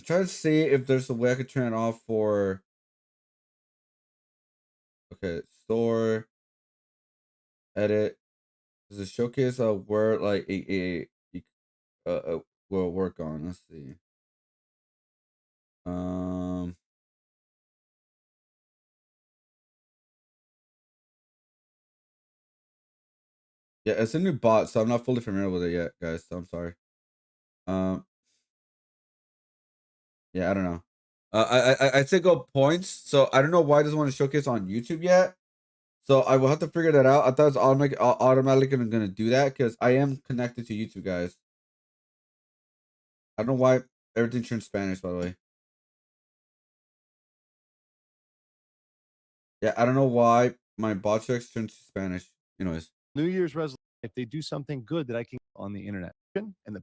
trying to see if there's a way I could turn it off for. Okay, store. Edit. Does it showcase a word like a will work on. Let's see. Yeah, it's a new bot, so I'm not fully familiar with it yet, guys. So I'm sorry. Yeah, I don't know. I said go points, so I don't know why it doesn't want to showcase on YouTube yet. So I will have to figure that out. I thought it was automatically gonna do that because I am connected to YouTube, guys. I don't know why everything turned Spanish, by the way. Yeah, I don't know why my bot checks turned to Spanish. Anyways. New Year's resolution, if they do something good that I can on the internet. And the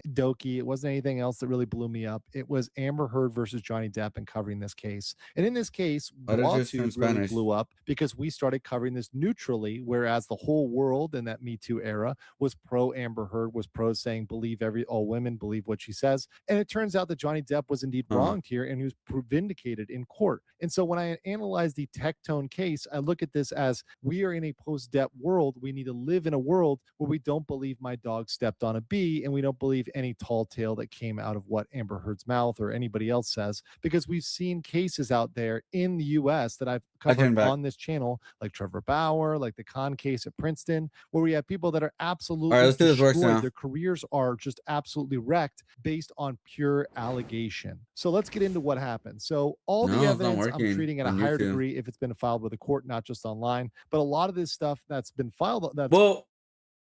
Doki, it wasn't anything else that really blew me up. It was Amber Heard versus Johnny Depp and covering this case. And in this case, Why did it just turn Lawtube really Spanish? blew up because we started covering this neutrally, whereas the whole world in that Me Too era was pro Amber Heard, was pro saying believe all women, believe what she says. And it turns out that Johnny Depp was indeed wronged here and he was vindicated in court. And so when I analyze the Tectone case, I look at this as we are in a post-Depp world. We need to live in a world where we don't believe my dog stepped on a bee and we don't believe any tall tale that came out of what Amber Heard's mouth or anybody else says, because we've seen cases out there in the US that I've covered on this channel, like Trevor Bauer, like the Khan case at Princeton, where we have people that are absolutely let's do this works now. destroyed. Their careers are just absolutely wrecked based on pure allegation. So let's get into what happened. So all the evidence I'm treating at a higher degree if it's been filed with a court, not just online, but a lot of this stuff that's been filed. Well,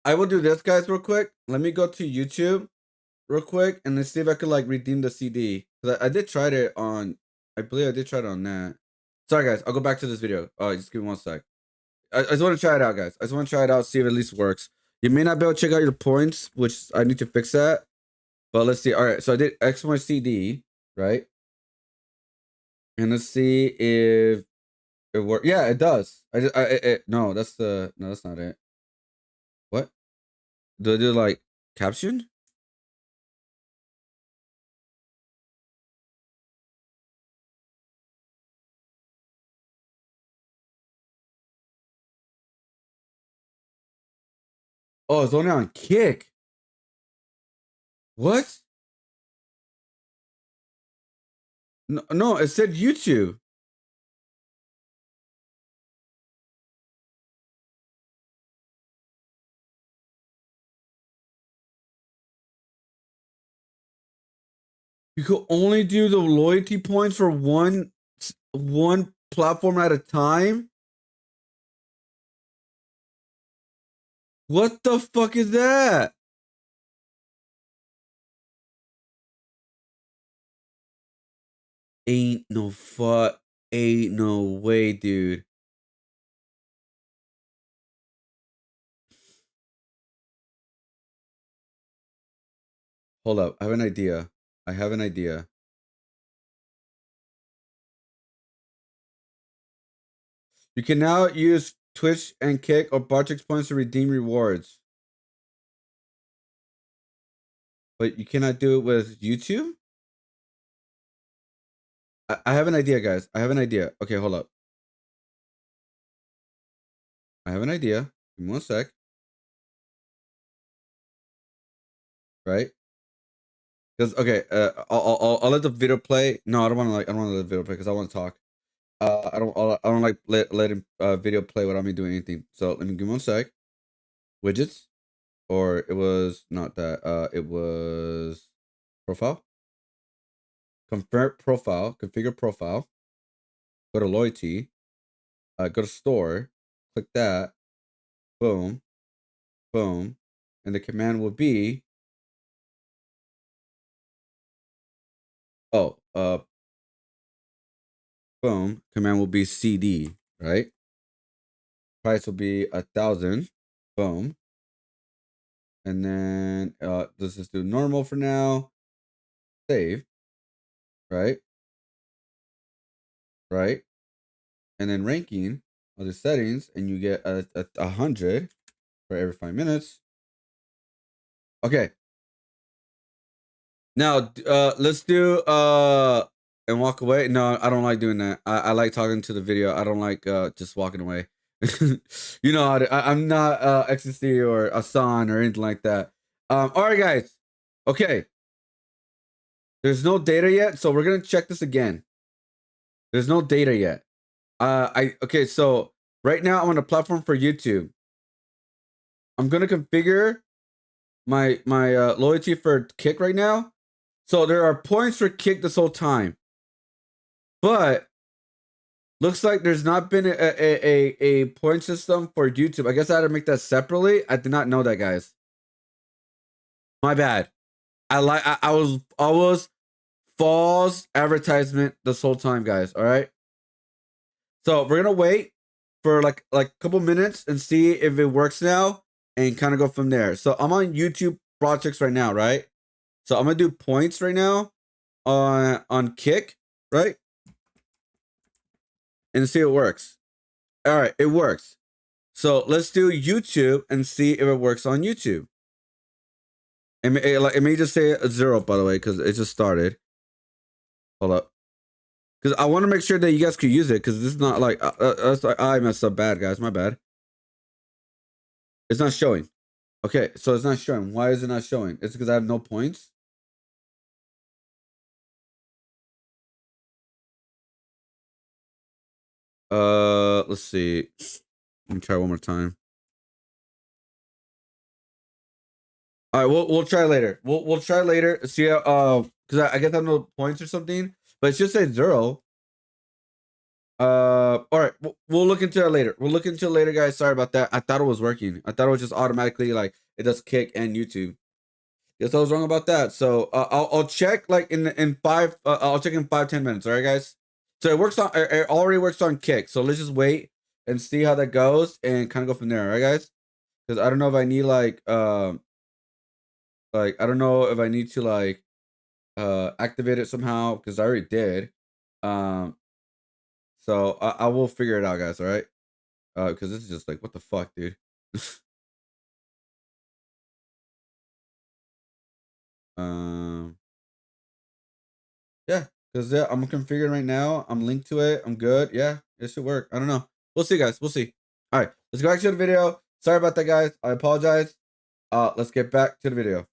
I will do this, guys, real quick. Let me go to YouTube real quick and let's see if I could like redeem the CD. I did try it on, I believe I did try it on that. Sorry, guys. I'll go back to this video. Just give me 1 sec. I just want to try it out, guys. I just want to try it out, see if it at least works. You may not be able to check out your points, which I need to fix that. But let's see. All right, so I did export CD, right? And let's see if it works. Yeah, it does. No, that's not it. What? Do I do like caption? Oh, it's only on Kick. What? No, it said YouTube. You could only do the loyalty points for one platform at a time? What the fuck is that? Ain't no way, dude. Hold up, I have an idea. You can now use Twitch and Kick or Bartrix points to redeem rewards. But you cannot do it with YouTube? I have an idea, guys. I have an idea. Okay, hold up. I have an idea. Give me 1 sec. Right? Because I'll let the video play. No, I don't want to let the video play because I want to talk. I don't like letting video play without me doing anything. So let me give me 1 sec. Widgets, or it was not that. It was profile. Configure profile. Go to loyalty. Go to store. Click that. Boom. Boom. And the command will be. Boom. Command will be CD, right? Price will be 1,000. Boom. And then let's just do normal for now. Save. Right? Right? And then ranking, other settings, and you get a 100 for every 5 minutes. Okay. Now let's do and walk away. No, I don't like doing that. I like talking to the video. I don't like just walking away. You know, I'm not ecstasy or Asan or anything like that. All right, guys. Okay. There's no data yet, so we're gonna check this again. There's no data yet. Okay, so right now I'm on a platform for YouTube. I'm gonna configure my loyalty for Kick right now. So there are points for Kick this whole time, but looks like there's not been a point system for YouTube. I guess I had to make that separately. I did not know that, guys. My bad. I was false advertisement this whole time, guys. All right. So we're gonna wait for like a couple minutes and see if it works now, and kind of go from there. So I'm on YouTube projects right now, right? So I'm gonna do points right now on Kick, right? And see if it works. All right, it works. So let's do YouTube and see if it works on YouTube. It may just say a 0, by the way, because it just started. Hold up. Because I want to make sure that you guys could use it, because this is not like, I messed up bad, guys. My bad. It's not showing. Okay, so it's not showing. Why is it not showing? It's because I have no points. Let's see. Let me try one more time. All right, we'll try later. We'll try later. See how because I guess I have no points or something, but it should say 0. All right, we'll look into it later. We'll look into it later, guys. Sorry about that. I thought it was working. I thought it was just automatically like it does Kick and YouTube. Guess I was wrong about that. So I'll check like in 5. I'll check in 5-10 minutes. All right, guys. So it works on. It already works on Kick. So let's just wait and see how that goes and kind of go from there. All right, guys. Because I don't know if I need like I don't know if I need to like activate it somehow, because I already did. So I will figure it out, guys. All right. Because this is just like, what the fuck, dude. Yeah, because I'm configuring right now. I'm linked to it. I'm good. Yeah, it should work. I don't know. We'll see, guys. We'll see. All right, let's go back to the video. Sorry about that, guys. I apologize. Let's get back to the video.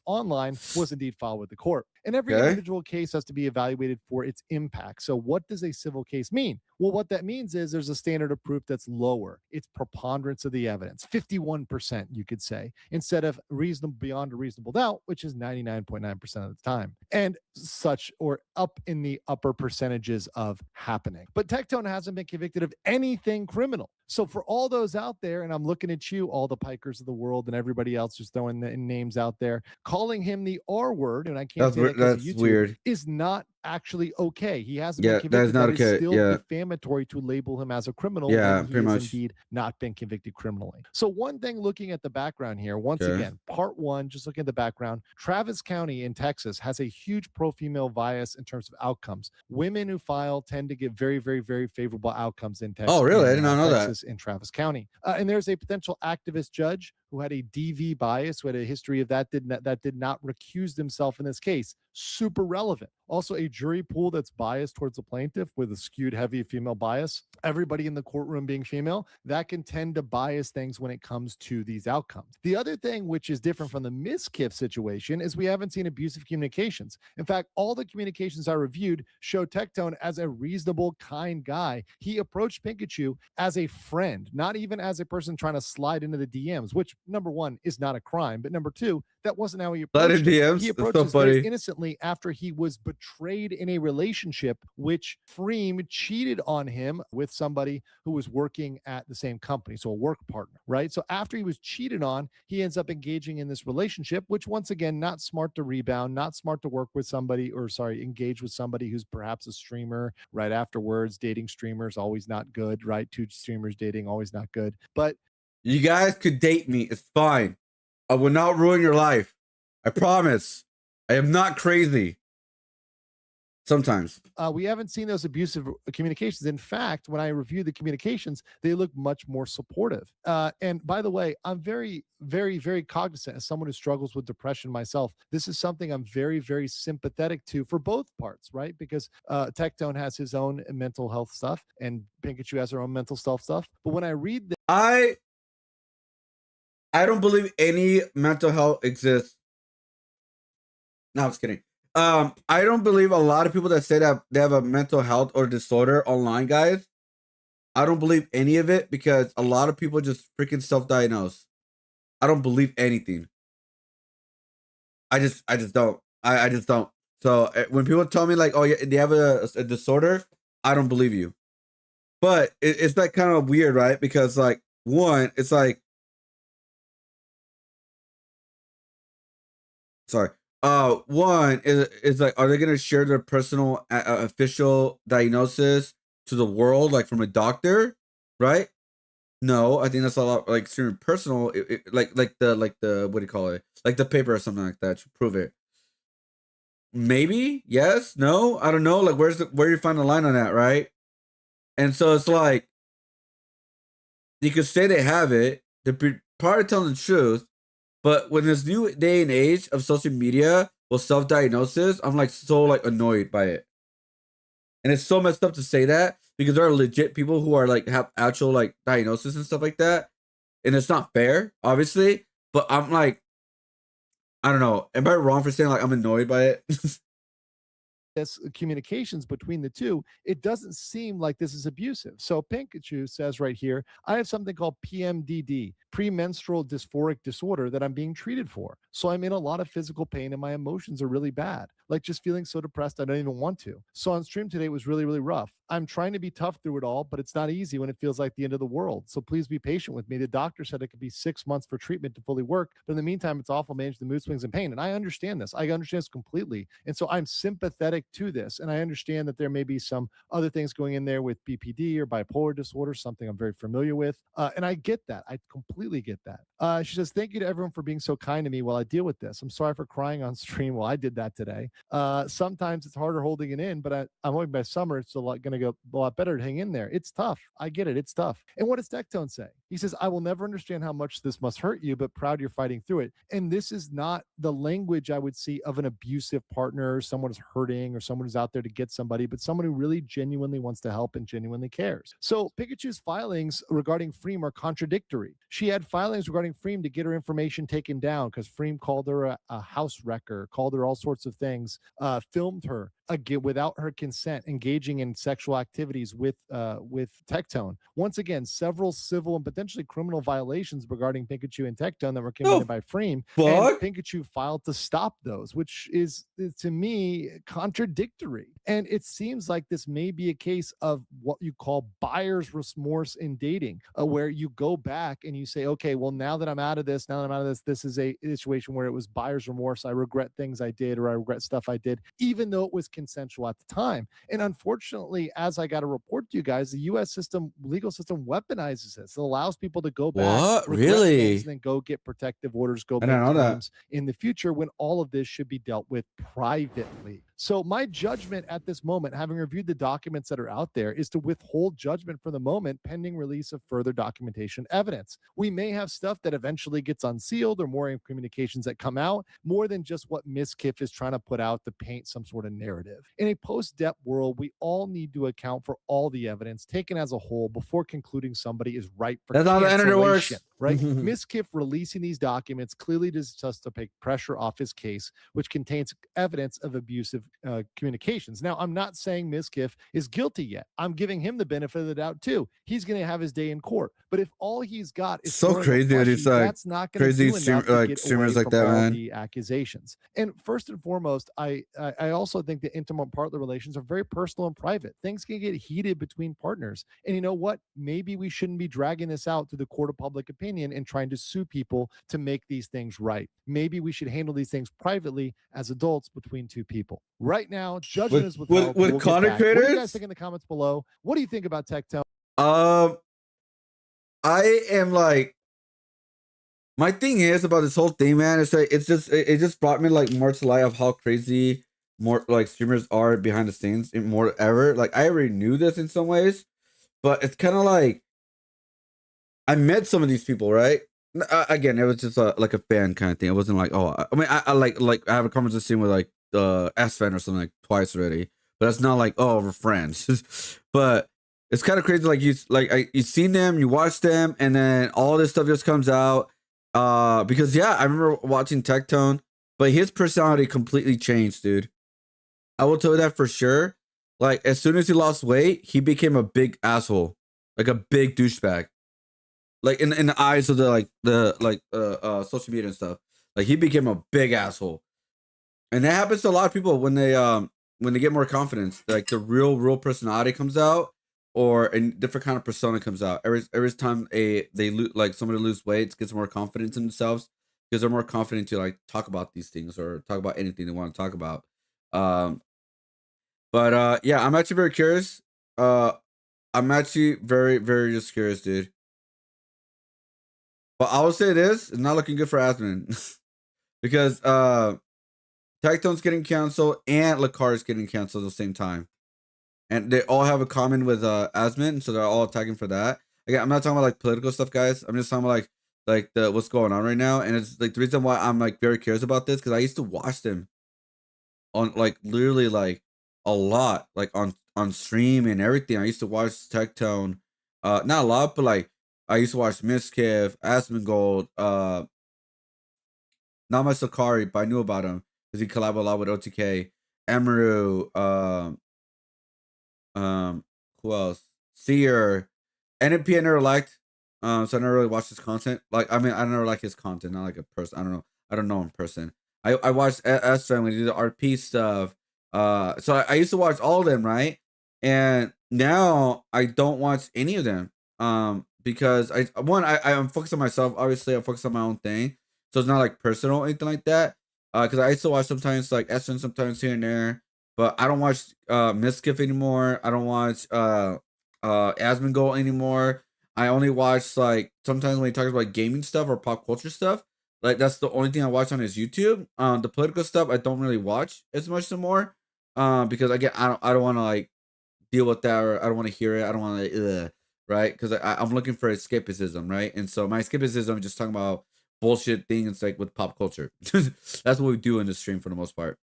Online was indeed filed with the court. And every individual case has to be evaluated for its impact. So what does a civil case mean? Well, what that means is there's a standard of proof that's lower. It's preponderance of the evidence, 51%, you could say, instead of reasonable beyond a reasonable doubt, which is 99.9% of the time. And such, or up in the upper percentages of happening. But Tectone hasn't been convicted of anything criminal. So for all those out there, and I'm looking at you, all the pikers of the world and everybody else who's throwing the names out there, calling him the R word, and I can't say that because of YouTube, weird. Is not actually okay. He hasn't been convicted. That is not okay. Still defamatory to label him as a criminal. Yeah, when he pretty much. Indeed not been convicted criminally. So one thing, looking at the background here, once again, part 1, just looking at the background, Travis County in Texas has a huge pro-female bias in terms of outcomes. Women who file tend to get very, very, very favorable outcomes in Texas. Oh, really? I did not know Texas that. In Travis County. And there's a potential activist judge who had a DV bias, who had a history of that, did not recuse himself in this case. Super relevant. Also, a jury pool that's biased towards the plaintiff with a skewed heavy female bias. Everybody in the courtroom being female, that can tend to bias things when it comes to these outcomes. The other thing, which is different from the Miss Kiff situation, is we haven't seen abusive communications. In fact, all the communications I reviewed show Tectone as a reasonable, kind guy. He approached Pikachu as a friend, not even as a person trying to slide into the DMs, which, number 1, is not a crime, but number 2, that wasn't how he approached it. He approached us very innocently after he was betrayed in a relationship, which Freem cheated on him with somebody who was working at the same company, so a work partner, right? So after he was cheated on, he ends up engaging in this relationship, which, once again, not smart to rebound, not smart to work with somebody, or engage with somebody who's perhaps a streamer right afterwards. Dating streamers, always not good, right? 2 streamers dating, always not good. But you guys could date me. It's fine. I will not ruin your life. I promise. I am not crazy. Sometimes. We haven't seen those abusive communications. In fact, when I review the communications, they look much more supportive. And by the way, I'm very, very, very cognizant as someone who struggles with depression myself. This is something I'm very, very sympathetic to for both parts, right? Because Tectone has his own mental health stuff and Pikachu has her own mental health stuff. But when I read I I don't believe any mental health exists. No, I was kidding. I don't believe a lot of people that say that they have a mental health or disorder online, guys. I don't believe any of it because a lot of people just freaking self-diagnose. I don't believe anything. I just don't. I just don't. So when people tell me like, oh yeah, they have a disorder, I don't believe you. But it's like kind of weird, right? Because like one, it's like, sorry. One is like, are they gonna share their personal official diagnosis to the world, like from a doctor, right? No, I think that's a lot like extremely personal. Like the what do you call it? Like the paper or something like that to prove it. Maybe yes, no, I don't know. Like where do you find the line on that, right? And so it's like you could say they have it. They're probably telling the truth, but when this new day and age of social media with self-diagnosis, I'm like so like annoyed by it. And it's so messed up to say that because there are legit people who are like have actual like diagnosis and stuff like that. And it's not fair, obviously. But I'm like, I don't know. Am I wrong for saying like I'm annoyed by it? This communications between the two, it doesn't seem like this is abusive. So Pikachu says right here, I have something called PMDD, premenstrual dysphoric disorder that I'm being treated for. So I'm in a lot of physical pain and my emotions are really bad, like just feeling so depressed I don't even want to. So on stream today was really, really rough. I'm trying to be tough through it all, but it's not easy when it feels like the end of the world. So please be patient with me. The doctor said it could be 6 months for treatment to fully work, but in the meantime, it's awful manage the mood swings and pain. And I understand this. I understand this completely. And so I'm sympathetic to this. And I understand that there may be some other things going in there with BPD or bipolar disorder, something I'm very familiar with. And I get that. I completely get that. She says, thank you to everyone for being so kind to me while I deal with this. I'm sorry for crying on stream. Well, I did that today. Sometimes it's harder holding it in, but I'm hoping by summer it's going to go a lot better to hang in there. It's tough. I get it. It's tough. And what does Tectone say? He says, I will never understand how much this must hurt you, but proud you're fighting through it. And this is not the language I would see of an abusive partner, someone who's hurting or someone who's out there to get somebody, but someone who really genuinely wants to help and genuinely cares. So Pikachu's filings regarding Freem are contradictory. She had filings regarding Freem to get her information taken down because Freem called her a house wrecker, called her all sorts of things, filmed her again without her consent, engaging in sexual activities with Tectone. Once again, several civil and potentially criminal violations regarding Pikachu and Tectone that were committed by Freem, and Pikachu filed to stop those, which is to me contradictory. And it seems like this may be a case of what you call buyer's remorse in dating, where you go back and you say, okay, well, now that I'm out of this, this is a situation where it was buyer's remorse. I regret things I did, or I regret stuff I did, even though it was consensual at the time. And unfortunately, as I got to report to you guys, the U.S. legal system weaponizes this. It allows people to go back, regret things, and then go get protective orders, go make claims in the future when all of this should be dealt with privately. So my judgment at this moment, having reviewed the documents that are out there, is to withhold judgment for the moment pending release of further documentation evidence. We may have stuff that eventually gets unsealed or more communications that come out, more than just what Miss Kiff is trying to put out to paint some sort of narrative. In a post-debt world, we all need to account for all the evidence taken as a whole before concluding somebody is right for That's how the internet works. Right? Miss Kiff releasing these documents clearly does just to take pressure off his case, which contains evidence of abusive communications. Now, I'm not saying Miss Kiff is guilty yet. I'm giving him the benefit of the doubt too. He's going to have his day in court. But if all he's got is so crazy that he's like that's not going to do enough to get away like from that, all man. the accusations. And first and foremost, I also think that intimate partner relations are very personal and private. Things can get heated between partners. And you know what? Maybe we shouldn't be dragging this out to the court of public opinion and trying to sue people to make these things right. Maybe we should handle these things privately as adults between two people. Right now, judgment is withheld. With content creators? What do you guys think in the comments below? What do you think about Tectone? I am like, my thing is about this whole thing, man. It's like it just brought me like more to light of how crazy more like streamers are behind the scenes and more ever. Like I already knew this in some ways, but it's kind of like I met some of these people, right? Again, it was just like a fan kind of thing. It wasn't like, oh, I mean, I like I have a conversation with like the S-Fan or something like twice already, but it's not like, oh, we're friends. But it's kind of crazy. Like you seen them, you watch them, and then all this stuff just comes out. Because yeah, I remember watching Tectone, but his personality completely changed, dude. I will tell you that for sure. Like as soon as he lost weight, he became a big asshole, like a big douchebag. Like in the eyes of the social media and stuff. Like he became a big asshole. And that happens to a lot of people when they get more confidence. Like the real personality comes out, or a different kind of persona comes out. Every time like somebody lose weight, gets more confidence in themselves because they're more confident to like talk about these things or talk about anything they want to talk about. Um, but yeah, I'm actually very curious. I'm actually very just curious, dude. But I will say this: it's not looking good for Asman because Tectone's getting canceled and Lakar is getting canceled at the same time, and they all have a common with Asman, so they're all attacking for that. Again, I'm not talking about like political stuff, guys. I'm just talking about like the what's going on right now, and it's like the reason why I'm like very curious about this because I used to watch them on like literally like a lot, like on stream and everything. I used to watch Tectone, not a lot, but like I used to watch Miskiv, Asmongold, not much Sakari, but I knew about him because he collabed a lot with OTK, Amaru, who else? Seer, NMP I never liked, so I never really watched his content. Like, I mean, I never like his content, not like a person. I don't know in person. I watched S when he did the RP stuff. So I used to watch all of them, right? And now I don't watch any of them. Because I'm focused on myself. Obviously, I'm focused on my own thing, so it's not like personal or anything like that. Because I used to watch sometimes like Essence, sometimes here and there, but I don't watch Miskiff anymore. I don't watch Asmongold anymore. I only watch like sometimes when he talks about gaming stuff or pop culture stuff. Like that's the only thing I watch on his YouTube. The political stuff I don't really watch as much anymore. Because again, I don't want to like deal with that, or I don't want to hear it. I don't want to right, because I'm looking for escapism, right? And so my escapism is just talking about bullshit things like with pop culture. That's what we do in this stream for the most part.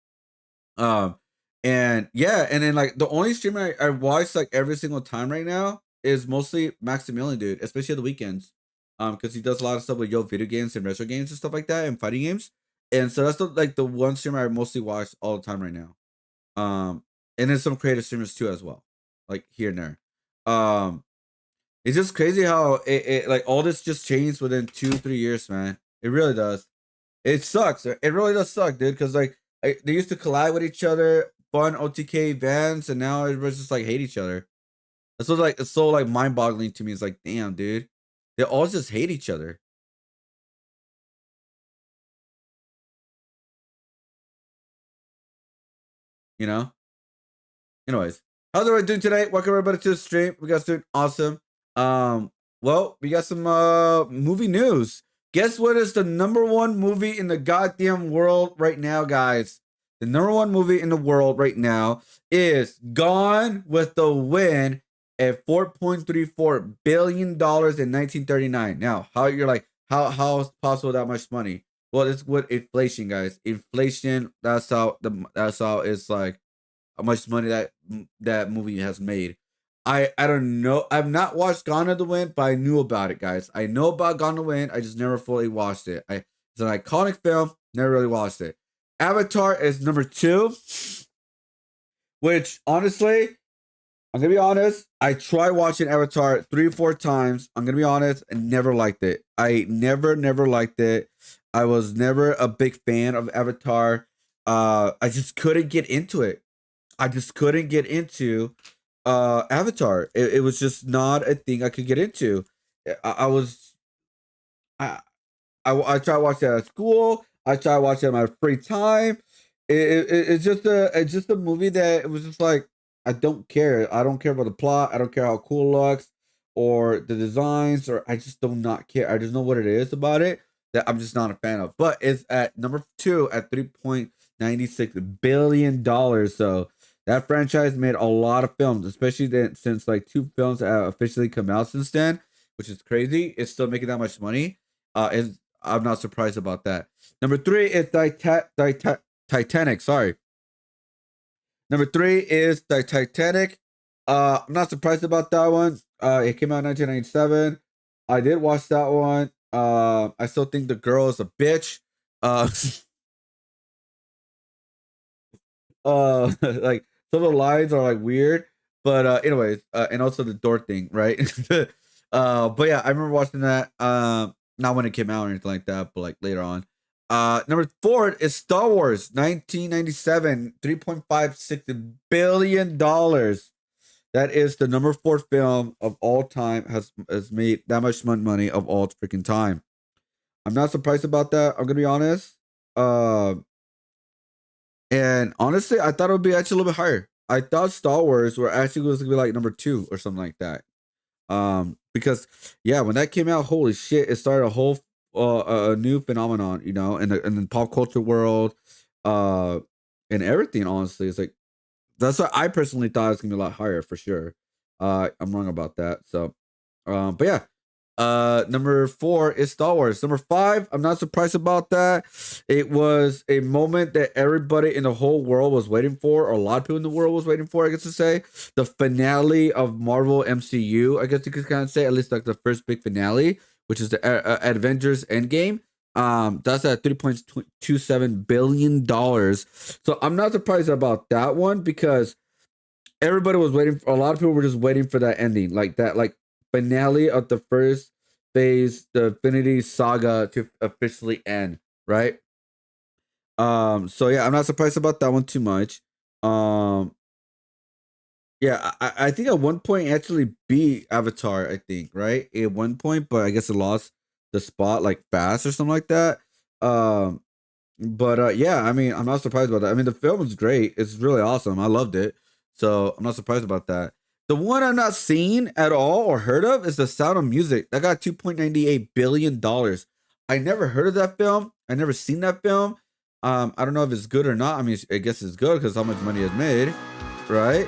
And yeah, and then like the only streamer I watch like every single time right now is mostly Maximilian, dude, especially at the weekends. Because he does a lot of stuff with video games and retro games and stuff like that and fighting games. And so that's the one streamer I mostly watch all the time right now. And then some creative streamers too as well, like here and there. It's just crazy how it like all this just changed within 2-3 years, man. It really does. It sucks. It really does suck, dude. Because like they used to collide with each other, fun OTK events, and now everybody's just like hate each other. That's what like it's so like mind boggling to me. It's like, damn, dude, they all just hate each other. You know. Anyways, how's everybody doing today? Welcome everybody to the stream. We got doing awesome. Well, we got some movie news. Guess what is the #1 movie in the goddamn world right now, guys? The #1 movie in the world right now is Gone with the Wind at $4.34 billion in 1939. Now, how you're like, how is possible that much money? Well, it's with inflation, guys. Inflation, that's how it's like how much money that movie has made. I don't know. I've not watched Gone with the Wind, but I knew about it, guys. I know about Gone with the Wind. I just never fully watched it. It's an iconic film. Never really watched it. Avatar is #2, which honestly, I'm gonna be honest. I tried watching Avatar 3-4 times. I'm gonna be honest, and never liked it. I never liked it. I was never a big fan of Avatar. I just couldn't get into it. I just couldn't get into Avatar. It was just not a thing I could get into. I was I tried watching it at school. I tried watching it in my free time. It's just a movie that it was just like I don't care. I don't care about the plot. I don't care how cool it looks or the designs, or I just do not care. I just know what it is about it that I'm just not a fan of. But it's at #2 at $3.96 billion. So that franchise made a lot of films, especially since like 2 films have officially come out since then, which is crazy. It's still making that much money. And I'm not surprised about that. #3 is Titanic. Sorry. #3 is the Titanic. I'm not surprised about that one. It came out in 1997. I did watch that one. I still think the girl is a bitch. Like some of the lines are like weird, but anyways, and also the door thing, right? But yeah, I remember watching that. Not when it came out or anything like that, but like later on. Number 4 is Star Wars, 1997, $3.56 billion. That is the number 4 film of all time, has made that much money of all freaking time. I'm not surprised about that. I'm gonna be honest. And honestly, I thought it would be actually a little bit higher. I thought Star Wars were actually was gonna be like number 2 or something like that. Because yeah, when that came out, holy shit, it started a whole a new phenomenon, you know, in the pop culture world, and everything. Honestly, it's like that's what I personally thought it was gonna be a lot higher for sure. I'm wrong about that. So, but yeah. Number 4 is Star Wars. Number 5, I'm not surprised about that. It was a moment that everybody in the whole world was waiting for, or a lot of people in the world was waiting for, I guess to say. The finale of Marvel MCU, I guess you could kind of say, at least like the first big finale, which is the Avengers Endgame. That's at $3.27 billion. So I'm not surprised about that one because everybody was waiting for, a lot of people were just waiting for that ending, like that, like finale of the first phase, the Infinity Saga, to officially end, right? So yeah, I'm not surprised about that one too much. Yeah, I think at one point it actually beat Avatar, I think, right? At one point, but I guess it lost the spot like fast or something like that. But yeah, I mean, I'm not surprised about that. I mean, the film was great. It's really awesome. I loved it. So I'm not surprised about that. The one I'm not seen at all or heard of is The Sound of Music. That got $2.98 billion. I never heard of that film. I never seen that film. I don't know if it's good or not. I mean, I guess it's good because how much money it's made, right?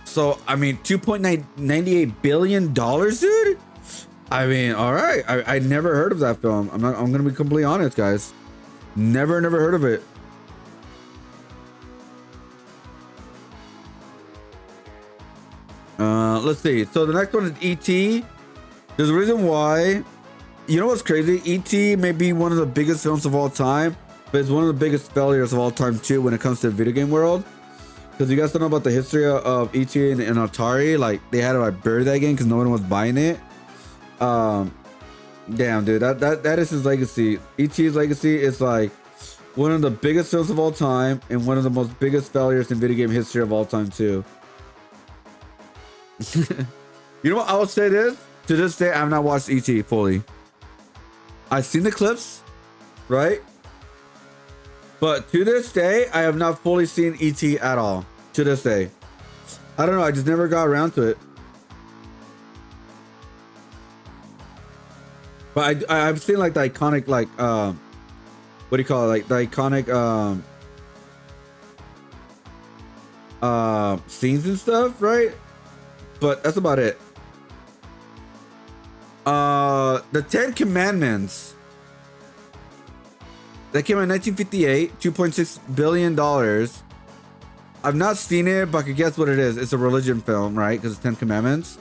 So I mean, $2.98 billion, dude. I mean, all right. I never heard of that film. I'm gonna be completely honest, guys. Never heard of it. Let's see. So the next one is E.T. There's a reason why. You know what's crazy? E.T. may be one of the biggest films of all time, but it's one of the biggest failures of all time too when it comes to the video game world. Because you guys don't know about the history of E.T. and Atari. Like they had to like bury that game because no one was buying it. Damn, dude, that is his legacy. E.T.'s legacy is like one of the biggest films of all time and one of the most biggest failures in video game history of all time too. You know what? I will say this. To this day, I have not watched E.T. fully. I've seen the clips, right? But to this day, I have not fully seen E.T. at all. To this day. I don't know. I just never got around to it. But I've seen like the iconic, like, what do you call it? Like the iconic, scenes and stuff, right? But that's about it. The 10 Commandments. That came out in 1958, $2.6 billion. I've not seen it, but I can guess what it is. It's a religion film, right? Because it's 10 Commandments.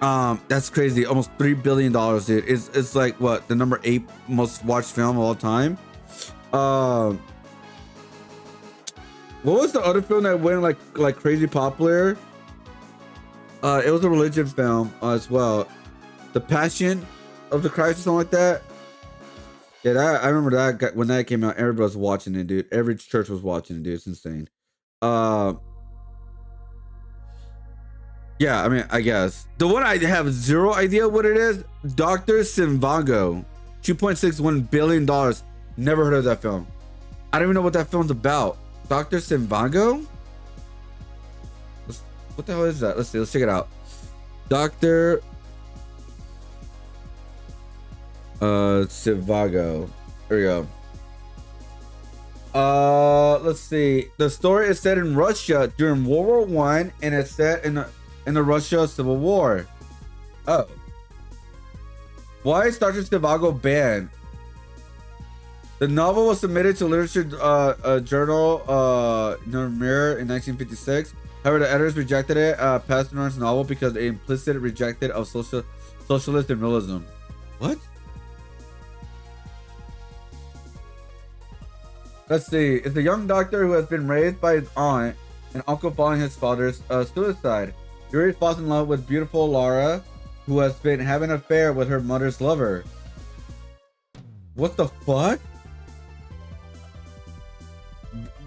That's crazy. Almost $3 billion, dude. It's like what, the number 8 most watched film of all time. What was the other film that went like crazy popular? It was a religion film as well. The Passion of the Christ or something like that. Yeah, I remember that when that came out. Everybody was watching it, dude. Every church was watching it, dude. It's insane. Yeah, I mean, I guess the one I have zero idea what it is. Dr. Zhivago, $2.61 billion. Never heard of that film. I don't even know what that film's about. Dr. Zhivago. What the hell is that? Let's see. Let's check it out. Dr. Zhivago. There we go. Let's see. The story is set in Russia during World War I, and it's set in the Russia Civil War. Oh. Why is Dr. Zhivago banned? The novel was submitted to literature journal Mirror in 1956. However, the editors rejected it, Pasternak's novel, because it implicit rejected of socialist and realism. What? Let's see. It's a young doctor who has been raised by his aunt and uncle following his father's suicide. Yuri falls in love with beautiful Laura, who has been having an affair with her mother's lover. What the fuck?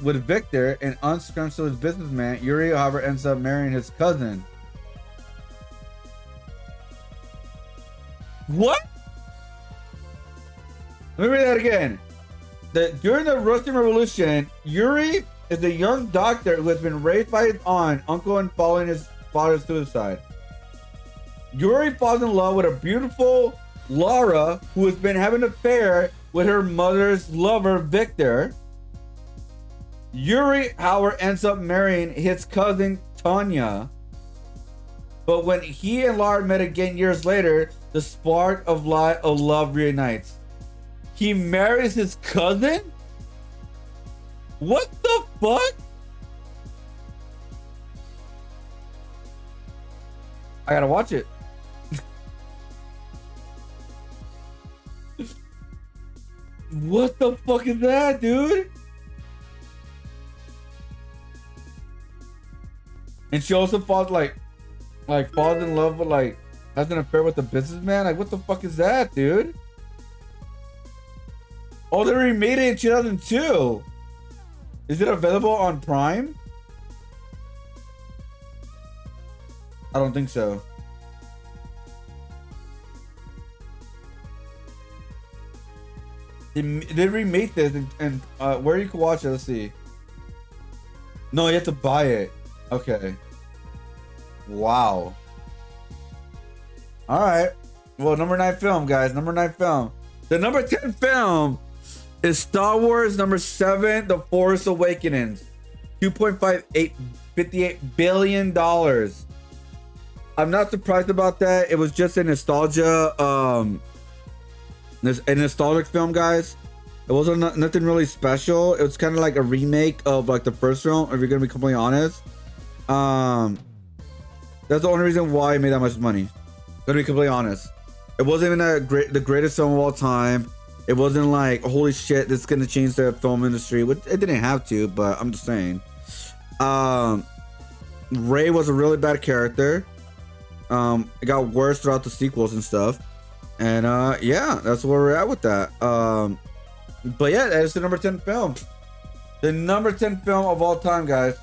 With Victor, an unscrupulous businessman, Yuri, however, ends up marrying his cousin. What? Let me read that again. During the Russian Revolution, Yuri is a young doctor who has been raised by his aunt, uncle, and following his father's suicide. Yuri falls in love with a beautiful Laura, who has been having an affair with her mother's lover, Victor. Yuri, however, ends up marrying his cousin, Tanya. But when he and Laura met again years later, the spark of love reunites. He marries his cousin? What the fuck? I gotta watch it. What the fuck is that, dude? And she also falls falls in love with has an affair with the businessman. Like, what the fuck is that, dude? Oh, they remade it in 2002. Is it available on Prime? I don't think so. They remade this and where you can watch it, let's see. No, you have to buy it. Okay. Wow. All right. Well, number 9 film, guys. Number 9 film. The number 10 film is Star Wars number 7, The Force Awakens. $2.58 billion. I'm not surprised about that. It was just a nostalgia, a nostalgic film, guys. It wasn't nothing really special. It was kind of like a remake of like the first film, if you're gonna be completely honest. That's the only reason why it made that much money. Gonna be completely honest. It wasn't even the greatest film of all time. It wasn't like, holy shit, this is gonna change the film industry. It didn't have to, but I'm just saying. Rey was a really bad character. It got worse throughout the sequels and stuff. And yeah, that's where we're at with that. But yeah, that is the number 10 film. The number 10 film of all time, guys.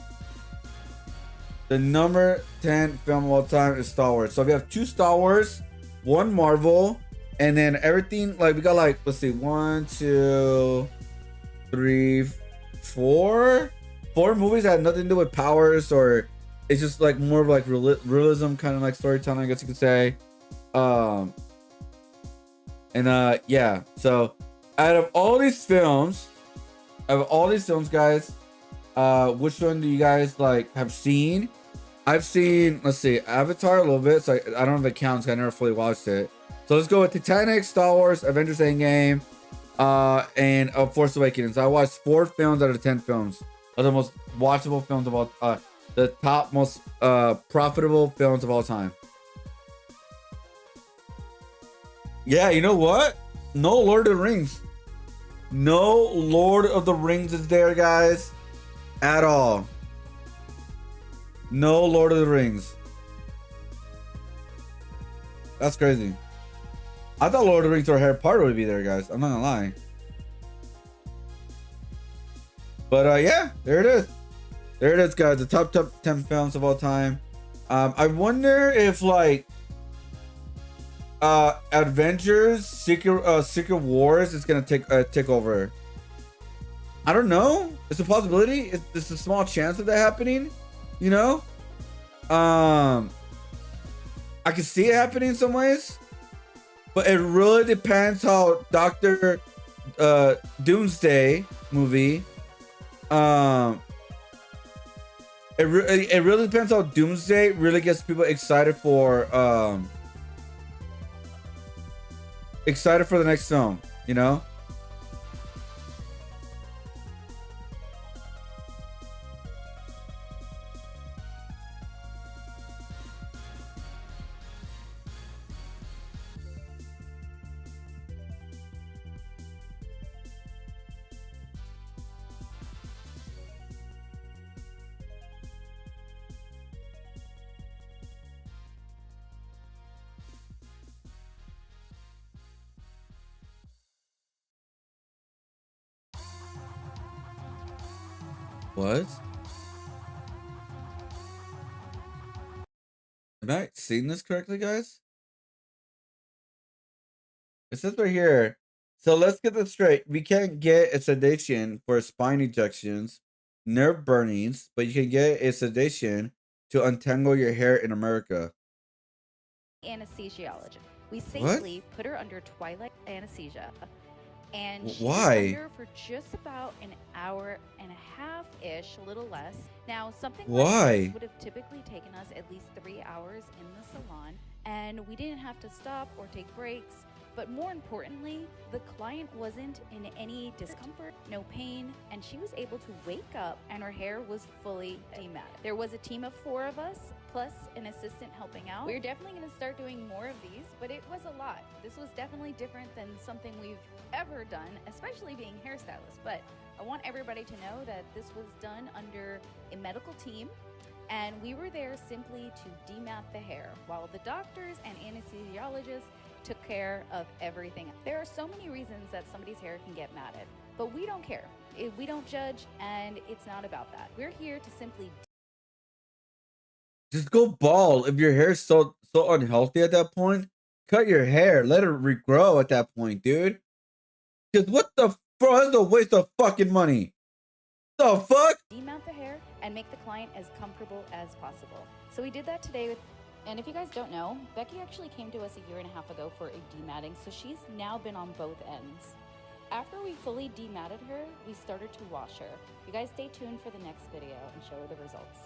The number 10 film of all time is Star Wars. So we have 2 Star Wars, 1 Marvel, and then everything, like we got like, let's see, 1, 2, 3, 4 movies that had nothing to do with powers, or it's just like more of like realism kind of like storytelling, I guess you could say. Yeah, so out of all these films, guys, which one do you guys like have seen? I've seen, let's see, Avatar a little bit, so I don't know if it counts, I never fully watched it. So let's go with Titanic, Star Wars, Avengers Endgame, and Force Awakens. I watched 4 films out of 10 films. Are the most watchable films of all, the top most profitable films of all time. Yeah, you know what? No Lord of the Rings. No Lord of the Rings is there, guys, at all. No Lord of the Rings. That's crazy. I thought Lord of the Rings or Harry Potter would be there, guys. I'm not gonna lie. But yeah, there it is. There it is, guys. The top 10 films of all time. I wonder if like Avengers Secret Wars is gonna take over. I don't know. It's a possibility. It's a small chance of that happening, you know. I can see it happening in some ways, but it really depends how Doctor Doomsday movie. It really depends how Doomsday really gets people excited for the next film, you know. What? Am I seeing this correctly, guys? It says right here. So let's get this straight. We can't get a sedation for spine injections, nerve burnings, but you can get a sedation to untangle your hair in America. Anesthesiologist. We What? safely put her under twilight anesthesia, and she Why? was under for just about an hour and a half-ish, a little less. Now, something like Why? this would have typically taken us at least 3 hours in the salon, and we didn't have to stop or take breaks. But more importantly, the client wasn't in any discomfort, no pain, and she was able to wake up and her hair was fully dematted. There was a team of 4 of us, plus an assistant helping out. We're definitely going to start doing more of these, but it was a lot. This was definitely different than something we've ever done, especially being hairstylists. But I want everybody to know that this was done under a medical team, and we were there simply to demat the hair, while the doctors and anesthesiologists took care of everything. There are so many reasons that somebody's hair can get matted, but we don't care. We don't judge, and it's not about that. We're here to simply Just go bald. If your hair's so unhealthy at that point, cut your hair. Let it regrow at that point, dude. Because what the bro, that's a waste of fucking money. The fuck? demount the hair and make the client as comfortable as possible. So we did that today with, and if you guys don't know, Becky actually came to us a year and a half ago for a dematting, so she's now been on both ends. After we fully dematted her, we started to wash her. You guys stay tuned for the next video and show her the results.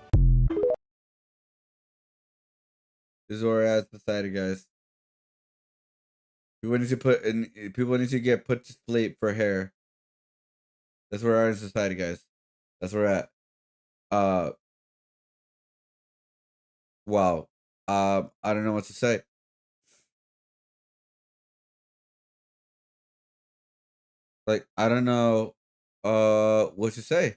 This is where we're at society, guys. People need to get put to sleep for hair. That's where we are in society, guys. That's where we're at. Wow. I don't know what to say. Like, I don't know what to say.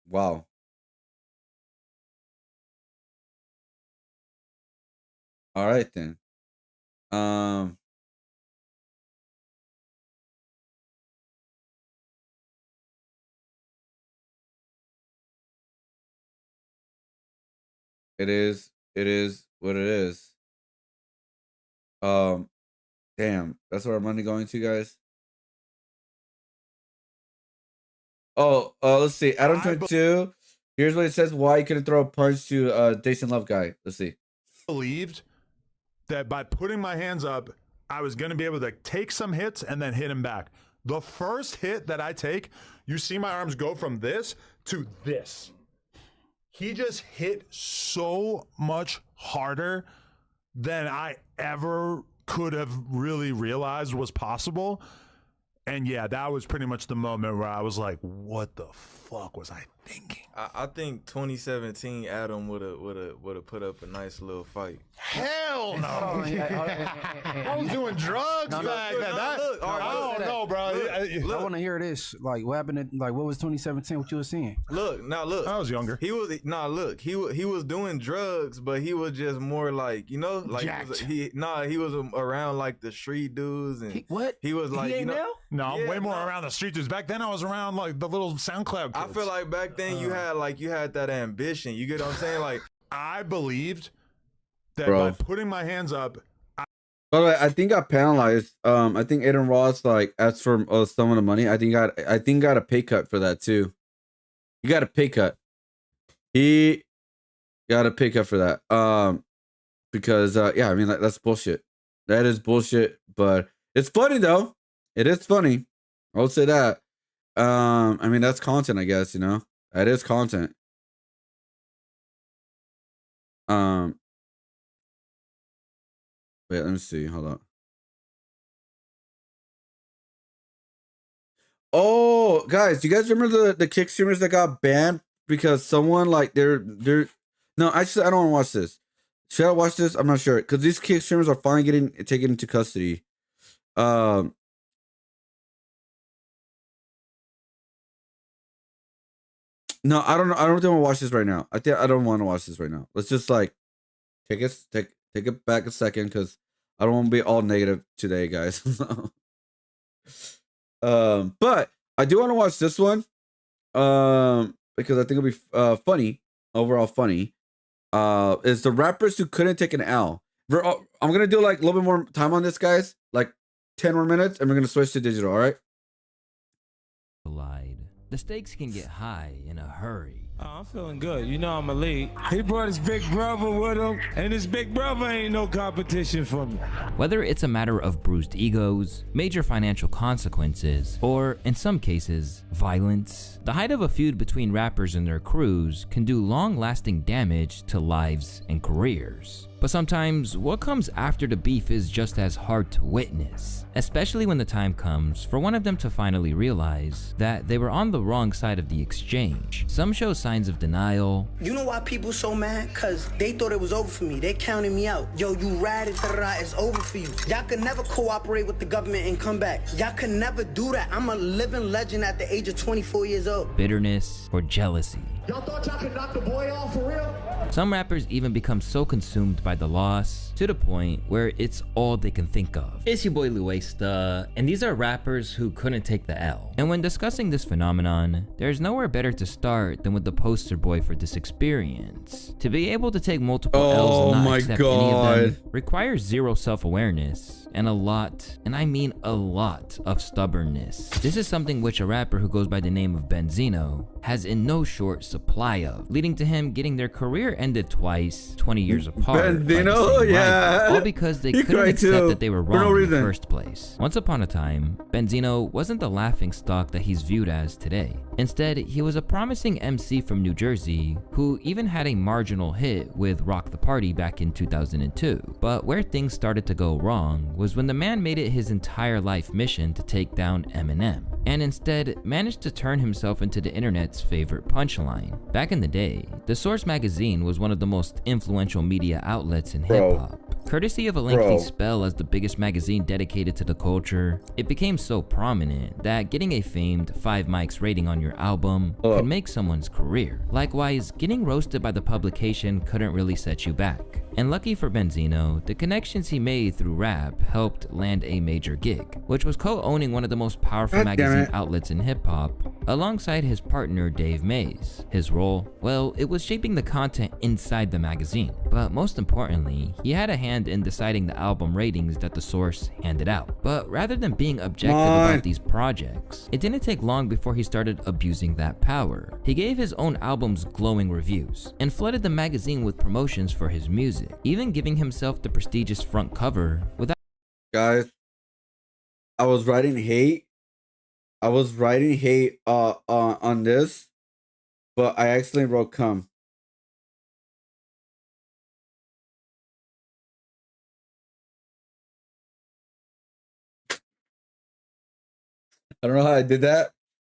Wow. All right then. It is what it is. Damn, that's where our money going to, guys. Oh, let's see. Adam 22. Here's what it says: why you couldn't throw a punch to Jason Love guy. Let's see. Believed that by putting my hands up, I was going to be able to take some hits and then hit him back. The first hit that I take, you see my arms go from this to this. He just hit so much harder than I ever could have really realized was possible. And yeah, that was pretty much the moment where I was like, what the fuck was I thinking? I think 2017 Adam would have put up a nice little fight. Hell no! I was doing drugs back then. I don't know, bro. I want to hear this. Like, what happened? What was 2017? What you were seeing? Look. I was younger. He was doing drugs, but he was just more like, like jacked. he was around like the street dudes and he was like, he ain't now? No, I'm way more around the street dudes. Back then, I was around like the little SoundCloud kids. I feel like back then you had that ambition. You get what I'm saying? Like, I believed that Bro. by putting my hands up. By the way, I think got penalized. I think Aiden Ross asked for some of the money. I think got a pay cut for that too. He got a pay cut. He got a pay cut for that. Because yeah, I mean that's bullshit. That is bullshit. But it's funny though. It is funny. I'll say that. I mean that's content, I guess. That is content. Wait, let me see. Hold on. Oh, guys, do you guys remember the kick streamers that got banned because someone they're no, actually I don't want to watch this. Should I watch this? I'm not sure because these kick streamers are finally getting taken into custody. No, I don't know. I don't think I want to watch this right now. I don't want to watch this right now. Let's just take it back a second because I don't want to be all negative today, guys. But I do want to watch this one. Because I think it'll be funny, overall funny. Is the rappers who couldn't take an L. I'm gonna do like a little bit more time on this, guys. Like 10 more minutes, and we're gonna switch to digital. All right. The stakes can get high in a hurry. Oh, I'm feeling good. You know I'm a lead. He brought his big brother with him, and his big brother ain't no competition for me. Whether it's a matter of bruised egos, major financial consequences, or, in some cases, violence, the height of a feud between rappers and their crews can do long-lasting damage to lives and careers. But sometimes, what comes after the beef is just as hard to witness, especially when the time comes for one of them to finally realize that they were on the wrong side of the exchange. Some show signs of denial. You know why people so mad? Cause they thought it was over for me. They counted me out. Yo, you ratted, it's over for you. Y'all could never cooperate with the government and come back. Y'all could never do that. I'm a living legend at the age of 24 years old. Bitterness or jealousy. Y'all thought y'all could knock the boy off for real? Some rappers even become so consumed by the loss to the point where it's all they can think of. It's your boy Luesta, and these are rappers who couldn't take the L. And when discussing this phenomenon, there's nowhere better to start than with the poster boy for this experience. To be able to take multiple L's and not accept any of them requires zero self-awareness and a lot, and I mean a lot, of stubbornness. This is something which a rapper who goes by the name of Benzino has in no short supply of, leading to him getting their career ended twice, 20 years apart. Benzino, yeah. Rival, all because they couldn't accept that they were wrong in the first place. Once upon a time, Benzino wasn't the laughingstock that he's viewed as today. Instead, he was a promising MC from New Jersey who even had a marginal hit with Rock the Party back in 2002. But where things started to go wrong was when the man made it his entire life mission to take down Eminem, and instead managed to turn himself into the internet's favorite punchline. Back in the day, The Source magazine was one of the most influential media outlets in hip-hop. Courtesy of a lengthy spell as the biggest magazine dedicated to the culture, it became so prominent that getting a famed 5 mics rating on your album could make someone's career. Likewise, getting roasted by the publication couldn't really set you back. And lucky for Benzino, the connections he made through rap helped land a major gig, which was co-owning one of the most powerful magazine outlets in hip-hop, alongside his partner Dave Mays. His role? Well, it was shaping the content inside the magazine. But most importantly, he had a hand in deciding the album ratings that The Source handed out. But rather than being objective about these projects, it didn't take long before he started abusing that power. He gave his own albums glowing reviews, and flooded the magazine with promotions for his music, even giving himself the prestigious front cover without— Guys, I was writing hate on this, but I accidentally wrote cum. I don't know how I did that.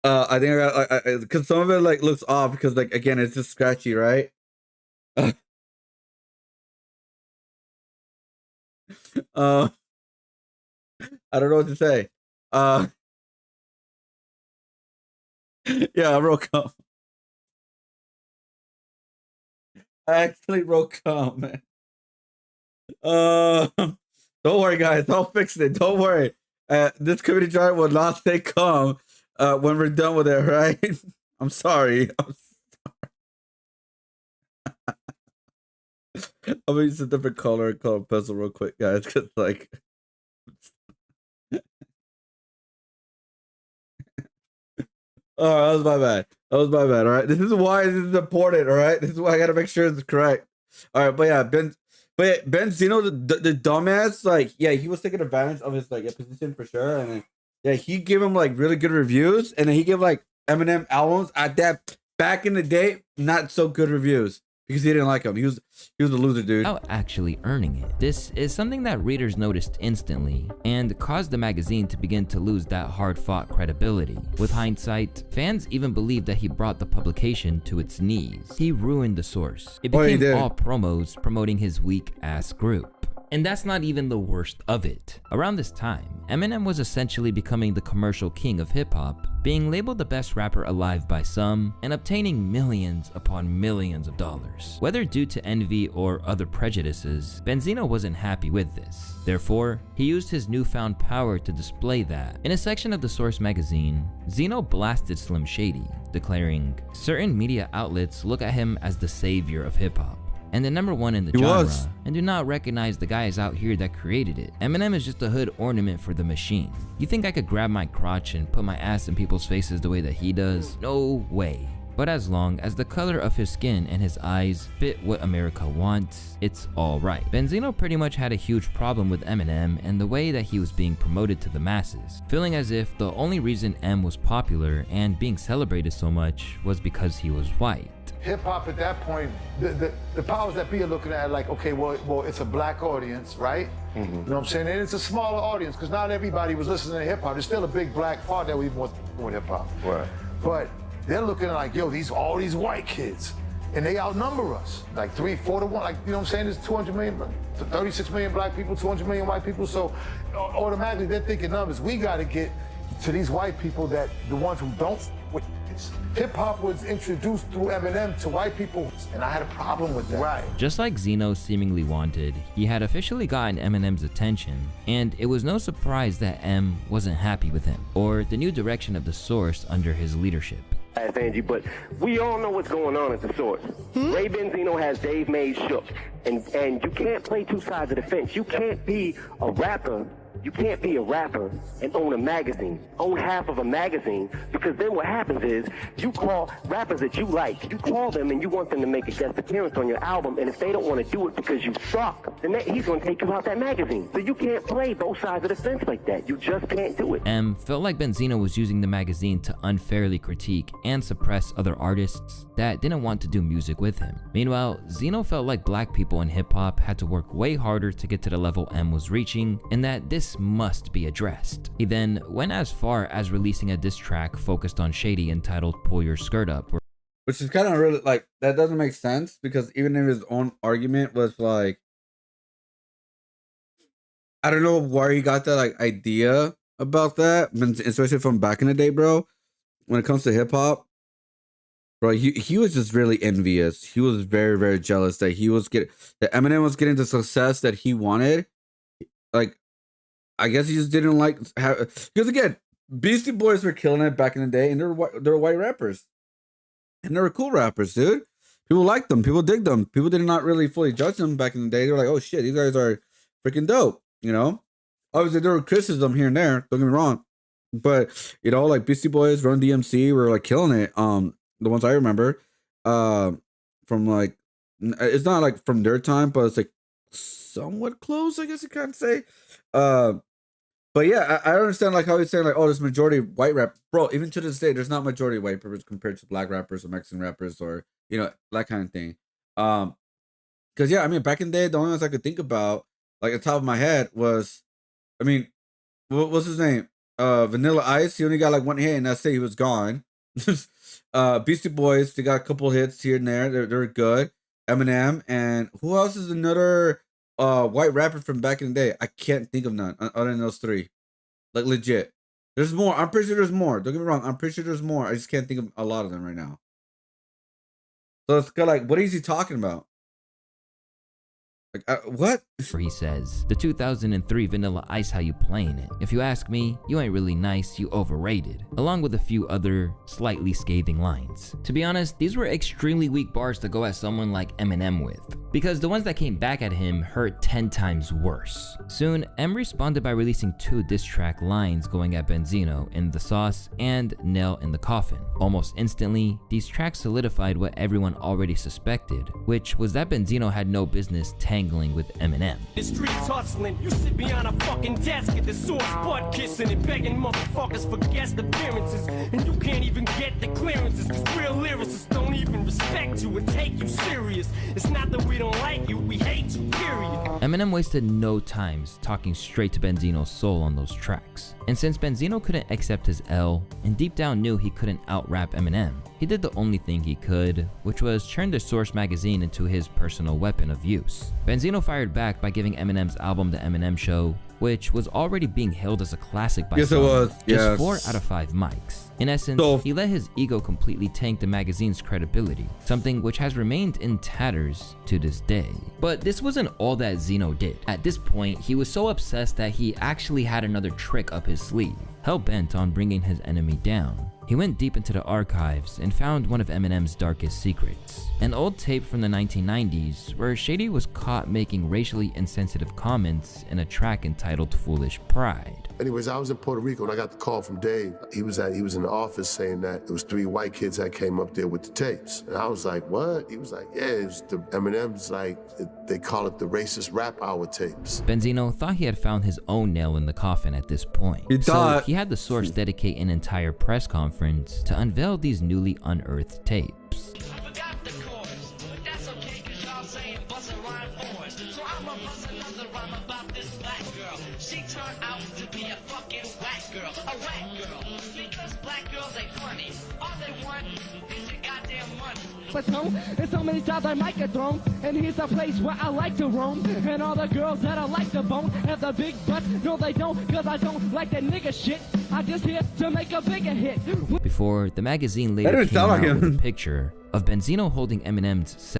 I think I got because some of it like looks off because like again it's just scratchy, right? I don't know what to say. Yeah, I wrote cum. I actually wrote cum, man. Don't worry, guys. I'll fix it. Don't worry. This community jar will not say cum when we're done with it, right? I'm sorry. I'm gonna use a different color pencil real quick, guys, because like oh, that was my bad. All right. This is why this is important, all right? This is why I gotta make sure it's correct. All right, but yeah, Benzino, the dumbass, like, yeah, he was taking advantage of his like position for sure, and then, yeah, he gave him like really good reviews, and then he gave like Eminem albums at that back in the day not so good reviews because he didn't like him. He was a loser, dude. Without actually earning it. This is something that readers noticed instantly and caused the magazine to begin to lose that hard-fought credibility. With hindsight, fans even believed that he brought the publication to its knees. He ruined The Source. It became all promos promoting his weak-ass group. And that's not even the worst of it. Around this time, Eminem was essentially becoming the commercial king of hip-hop being labeled the best rapper alive by some, and obtaining millions upon millions of dollars. Whether due to envy or other prejudices, Benzino wasn't happy with this. Therefore, he used his newfound power to display that. In a section of the Source magazine, Zeno blasted Slim Shady, declaring, "Certain media outlets look at him as the savior of hip-hop and the #1 in the genre, and do not recognize the guys out here that created it. Eminem is just a hood ornament for the machine. You think I could grab my crotch and put my ass in people's faces the way that he does? No way. But as long as the color of his skin and his eyes fit what America wants, it's alright." Benzino pretty much had a huge problem with Eminem and the way that he was being promoted to the masses, feeling as if the only reason M was popular and being celebrated so much was because he was white. Hip hop at that point, the powers that be are looking at it like, okay, well, it's a black audience, right? You know what I'm saying? And it's a smaller audience because not everybody was listening to hip hop. There's still a big black part that we was with hip hop. Right. But they're looking like, yo, all these white kids, and they outnumber us like 3-4 to 1. Like, you know what I'm saying? There's 200 million, 36 million black people, 200 million white people. So automatically they're thinking numbers. We got to get to these white people, that the ones who don't with this. Hip hop was introduced through Eminem to white people, and I had a problem with that. Right. Just like Zeno seemingly wanted, he had officially gotten Eminem's attention, and it was no surprise that M wasn't happy with him or the new direction of the Source under his leadership. Angie, but we all know what's going on at the Source. Ray Benzino has Dave Mays shook, and you can't play two sides of the fence. You can't be a rapper. You can't be a rapper and own a magazine, own half of a magazine, because then what happens is you call rappers that you like, you call them and you want them to make a guest appearance on your album, and if they don't want to do it because you suck, then he's going to take you out that magazine. So you can't play both sides of the fence like that. You just can't do it. M felt like Benzino was using the magazine to unfairly critique and suppress other artists that didn't want to do music with him. Meanwhile, Zeno felt like black people in hip-hop had to work way harder to get to the level M was reaching, and that this must be addressed. He then went as far as releasing a diss track focused on Shady entitled "Pull Your Skirt Up," which is kind of really like, that doesn't make sense, because even if his own argument was like, I don't know where he got that like idea about that, especially from back in the day, bro. When it comes to hip hop, bro, he was just really envious. He was very, very jealous that that Eminem was getting the success that he wanted. Like, I guess he just didn't like because again, Beastie Boys were killing it back in the day, and they were white rappers, and they were cool rappers, dude. People liked them, people dig them. People did not really fully judge them back in the day. They were like, oh shit, these guys are freaking dope, you know. Obviously, there were criticism here and there. Don't get me wrong, but you know, like Beastie Boys, Run DMC were like killing it. The ones I remember, from like, it's not like from their time, but it's like somewhat close, I guess you can say. But yeah, I understand like how he's saying like, oh, there's majority white rap, bro. Even to this day, there's not majority white rappers compared to black rappers or Mexican rappers or, you know, that kind of thing. Because yeah, I mean, back in the day, the only ones I could think about, like at the top of my head, was, I mean, what's his name? Vanilla Ice. He only got like one hit, and that's it. He was gone. Beastie Boys, they got a couple hits here and there. They're good. Eminem, and who else is another white rapper from back in the day? I can't think of none other than those three. Like legit. There's more. I'm pretty sure there's more. Don't get me wrong. I'm pretty sure there's more. I just can't think of a lot of them right now. So it's kind of like, what is he talking about? Like, what? He says, the 2003 Vanilla Ice, how you playing it? If you ask me, you ain't really nice, you overrated. Along with a few other slightly scathing lines. To be honest, these were extremely weak bars to go at someone like Eminem with, because the ones that came back at him hurt 10 times worse. Soon, M responded by releasing 2 diss track lines going at Benzino in The Sauce and Nail in the Coffin. Almost instantly, these tracks solidified what everyone already suspected, which was that Benzino had no business tangling with Eminem. The streets hustling, you sit behind a fucking desk at the Source, butt kissing and begging motherfuckers for guest appearances, and you can't even get the clearances, cause real lyricists don't even respect you and take you serious. It's not that we don't like you, we hate you, period. Eminem wasted no time talking straight to Benzino's soul on those tracks. And since Benzino couldn't accept his L, and deep down knew he couldn't out-rap Eminem, he did the only thing he could, which was turn the Source magazine into his personal weapon of use. Benzino fired back by giving Eminem's album The Eminem Show which was already being hailed as a classic by Yes, it some, was. just Yes. 4 out of 5 mics. In essence, he let his ego completely tank the magazine's credibility, something which has remained in tatters to this day. But this wasn't all that Zeno did. At this point, he was so obsessed that he actually had another trick up his sleeve, hell-bent on bringing his enemy down. He went deep into the archives and found one of Eminem's darkest secrets, an old tape from the 1990s where Shady was caught making racially insensitive comments in a track entitled Foolish Pride. Anyways, I was in Puerto Rico and I got the call from Dave. He was in the office saying that it was 3 white kids that came up there with the tapes. And I was like, what? He was like, yeah, it was the Eminem's, like, they call it the racist rap hour tapes. Benzino thought he had found his own nail in the coffin at this point. So he had the source dedicate an entire press conference to unveil these newly unearthed tapes. She turned out to be a fucking whack girl, a whack girl. Because black girls ain't funny. All they want is your goddamn money. And so many times I might get thrown, and here's a place where I like to roam. And all the girls that I like to bone have the big butts. No, they don't, cause I don't like that nigga shit. I just here to make a bigger hit. Before the magazine later came out with a picture of Benzino holding Eminem's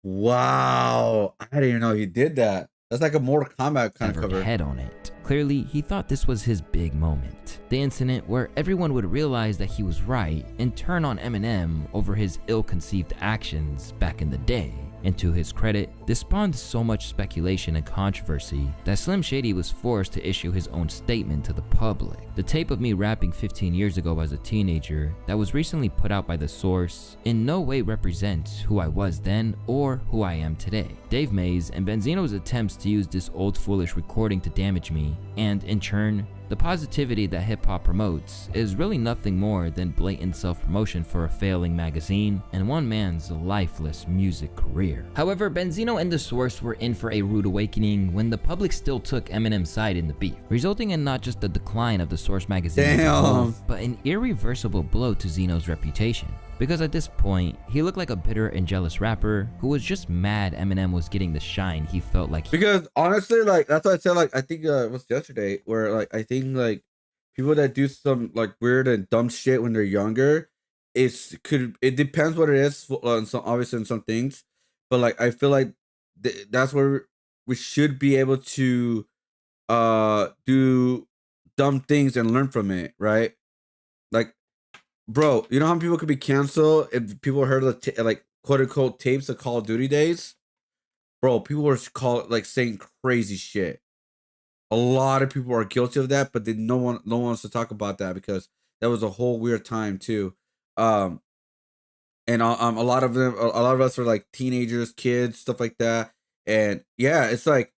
Wow, I didn't even know he did that. That's like a Mortal Kombat kind of cover. Head on it. Clearly, he thought this was his big moment. The incident where everyone would realize that he was right and turn on Eminem over his ill-conceived actions back in the day. And to his credit, this spawned so much speculation and controversy that Slim Shady was forced to issue his own statement to the public. The tape of me rapping 15 years ago as a teenager that was recently put out by The Source in no way represents who I was then or who I am today. Dave Mays and Benzino's attempts to use this old foolish recording to damage me, and in turn, the positivity that hip-hop promotes, is really nothing more than blatant self-promotion for a failing magazine and one man's lifeless music career. However, Benzino and The Source were in for a rude awakening when the public still took Eminem's side in the beef, resulting in not just the decline of The Source magazine as a whole, but an irreversible blow to Zeno's reputation. Because at this point, he looked like a bitter and jealous rapper who was just mad Eminem was getting the shine he felt like Because honestly, like, that's what I said, like, I think it was yesterday where, like, I think, like, people that do some, like, weird and dumb shit when they're younger, it depends what it is, on some, obviously in some things, but, like, I feel like that's where we should be able to do dumb things and learn from it, right? Like, bro, you know how people could be canceled if people heard the like quote unquote tapes of Call of Duty days? Bro, people were saying crazy shit. A lot of people are guilty of that, but no one wants to talk about that because that was a whole weird time too. And a lot of us are like teenagers, kids, stuff like that. And yeah, it's like,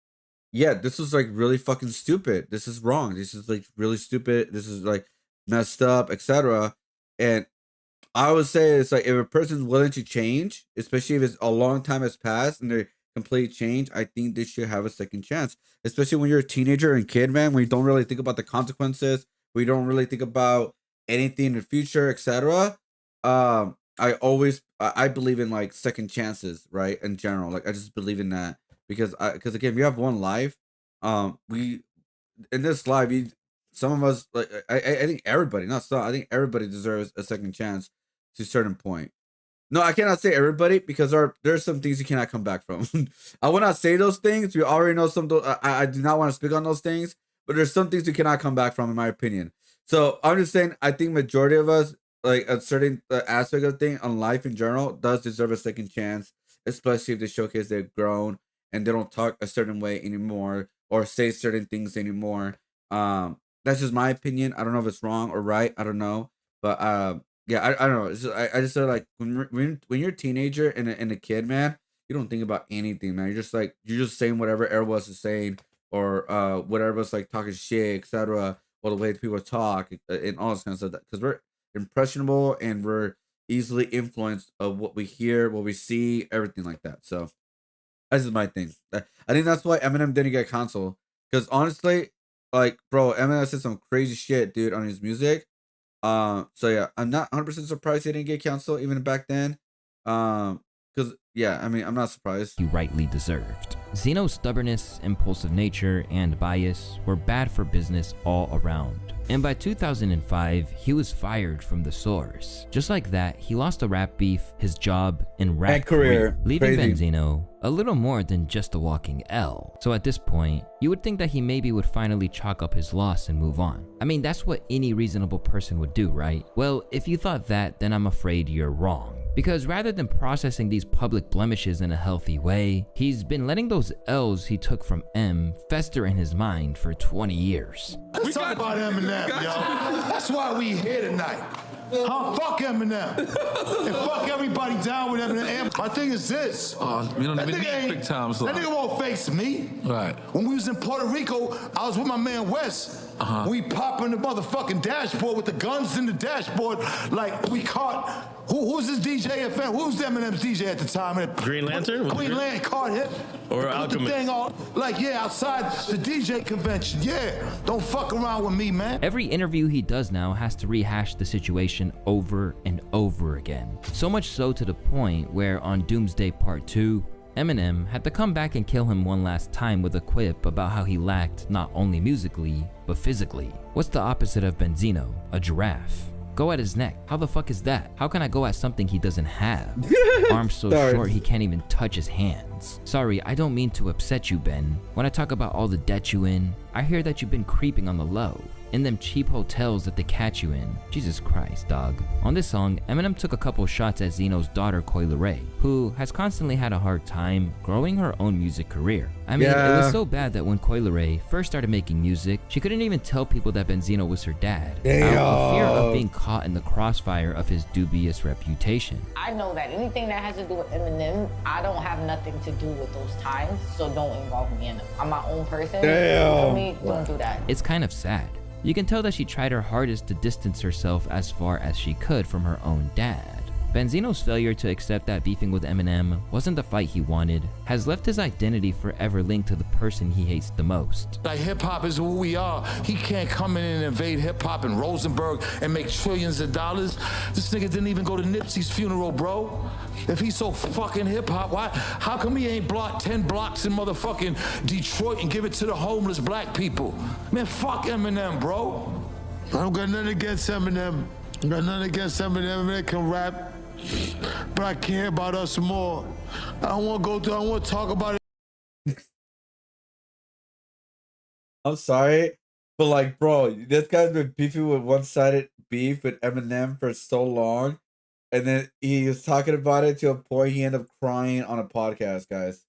yeah, this is like really fucking stupid. This is wrong. This is like really stupid. This is like messed up, etc. And I would say it's like if a person's willing to change, especially if it's a long time has passed and they're complete change, I think they should have a second chance. Especially when you're a teenager and kid, man, when you don't really think about the consequences, when you don't really think about anything in the future, etc. I believe in like second chances, right? In general, like I just believe in that because again, we have one life. We in this life, some of us, like I think everybody, not some, I think everybody deserves a second chance to a certain point. No, I cannot say everybody because there's some things you cannot come back from. I will not say those things. We already know some. I do not want to speak on those things, but there's some things you cannot come back from, in my opinion. So I'm just saying, I think majority of us, like a certain aspect of thing on life in general, does deserve a second chance, especially if they showcase they've grown and they don't talk a certain way anymore or say certain things anymore. That's just my opinion. I don't know if it's wrong or right. I don't know, but yeah, I don't know. It's just, I just said like when you're a teenager and a kid, man, you don't think about anything, man. You're just saying whatever everyone else is saying or whatever else like talking shit, etc. Or the way people talk and all this kind of stuff. Because we're impressionable and we're easily influenced of what we hear, what we see, everything like that. So this is my thing. I think that's why Eminem didn't get canceled. Because honestly, like, bro, Eminem said some crazy shit, dude, on his music. So yeah, I'm not 100% surprised he didn't get canceled even back then. Because, yeah, I mean, I'm not surprised. He rightly deserved. Zeno's stubbornness, impulsive nature, and bias were bad for business all around. And by 2005, he was fired from the source. Just like that, he lost a rap beef, his job, and rap And career. leaving Crazy. Benzino a little more than just a walking L. So at this point, you would think that he maybe would finally chalk up his loss and move on. I mean, that's what any reasonable person would do, right? Well, if you thought that, then I'm afraid you're wrong. Because rather than processing these public blemishes in a healthy way, he's been letting those L's he took from M fester in his mind for 20 years. Let's talk about Eminem, yo. That's why we here tonight. Huh? Fuck Eminem. And fuck everybody down with Eminem. My thing is this. We don't That even nigga need ain't- big times. That nigga won't face me. Right. When we was in Puerto Rico, I was with my man Wes. We popping the motherfucking dashboard with the guns in the dashboard like we caught. Who was this DJ FM? Who was Eminem's DJ at the time? Green Lantern? Green Lantern caught him. Or With the Alchemist. thing all, like, yeah, outside the DJ convention. Yeah. Don't fuck around with me, man. Every interview he does now has to rehash the situation over and over again. So much so to the point where on Doomsday Part 2, Eminem had to come back and kill him one last time with a quip about how he lacked not only musically, but physically. What's the opposite of Benzino? A giraffe. Go at his neck. How the fuck is that? How can I go at something he doesn't have? Arms so Sorry. short he can't even touch his hands. Sorry, I don't mean to upset you, Ben. When I talk about all the debt you in, I hear that you've been creeping on the low. In them cheap hotels that they catch you in. Jesus Christ, dog. On this song, Eminem took a couple shots at Zeno's daughter, Coi Leray, who has constantly had a hard time growing her own music career. I mean, it was so bad that when Coi Leray first started making music, she couldn't even tell people that Benzino was her dad. Out of fear of being caught in the crossfire of his dubious reputation. I know that anything that has to do with Eminem, I don't have nothing to do with those times, so don't involve me in them. I'm my own person. Damn. For me, don't do that. It's kind of sad. You can tell that she tried her hardest to distance herself as far as she could from her own dad. Benzino's failure to accept that beefing with Eminem wasn't the fight he wanted has left his identity forever linked to the person he hates the most. Like hip-hop is who we are. He can't come in and invade hip-hop in Rosenberg and make trillions of dollars. This nigga didn't even go to Nipsey's funeral, bro. If he's so fucking hip-hop, why? How come he ain't blocked 10 blocks in motherfucking Detroit and give it to the homeless black people? Man, fuck Eminem, bro. I don't got nothing against Eminem. I got nothing against Eminem. Eminem can rap. But I care about us more. I don't want to go through, I don't want to talk about it. I'm sorry, but like, bro, this guy's been beefing with one-sided beef with Eminem for so long, and then he was talking about it to a point he ended up crying on a podcast, guys.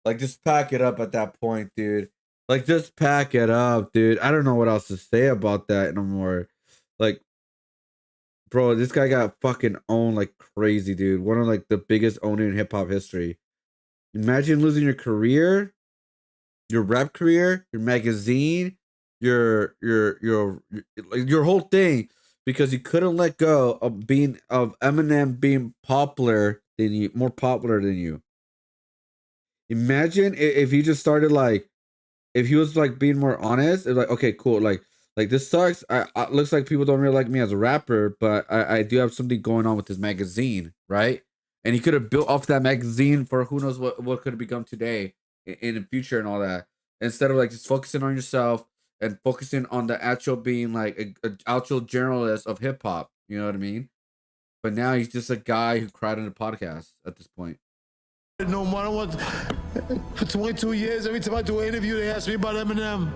Like, just pack it up at that point, dude. Like, just pack it up, dude. I don't know what else to say about that no more. Like, bro, this guy got fucking owned like crazy, dude. One of like the biggest owner in hip hop history. Imagine losing your career, your rap career, your magazine, your whole thing because you couldn't let go of Eminem being popular than you, more popular than you. Imagine if he just started like, if he was like being more honest, it's like, okay, cool, like this sucks. I looks like people don't really like me as a rapper, but I do have something going on with this magazine, right? And he could have built off that magazine for who knows what could have become today in the future and all that. Instead of like just focusing on yourself and focusing on the actual being like a actual journalist of hip hop, you know what I mean? But now he's just a guy who cried on a podcast at this point. No more. I don't want. For 22 years, every time I do an interview, they ask me about Eminem.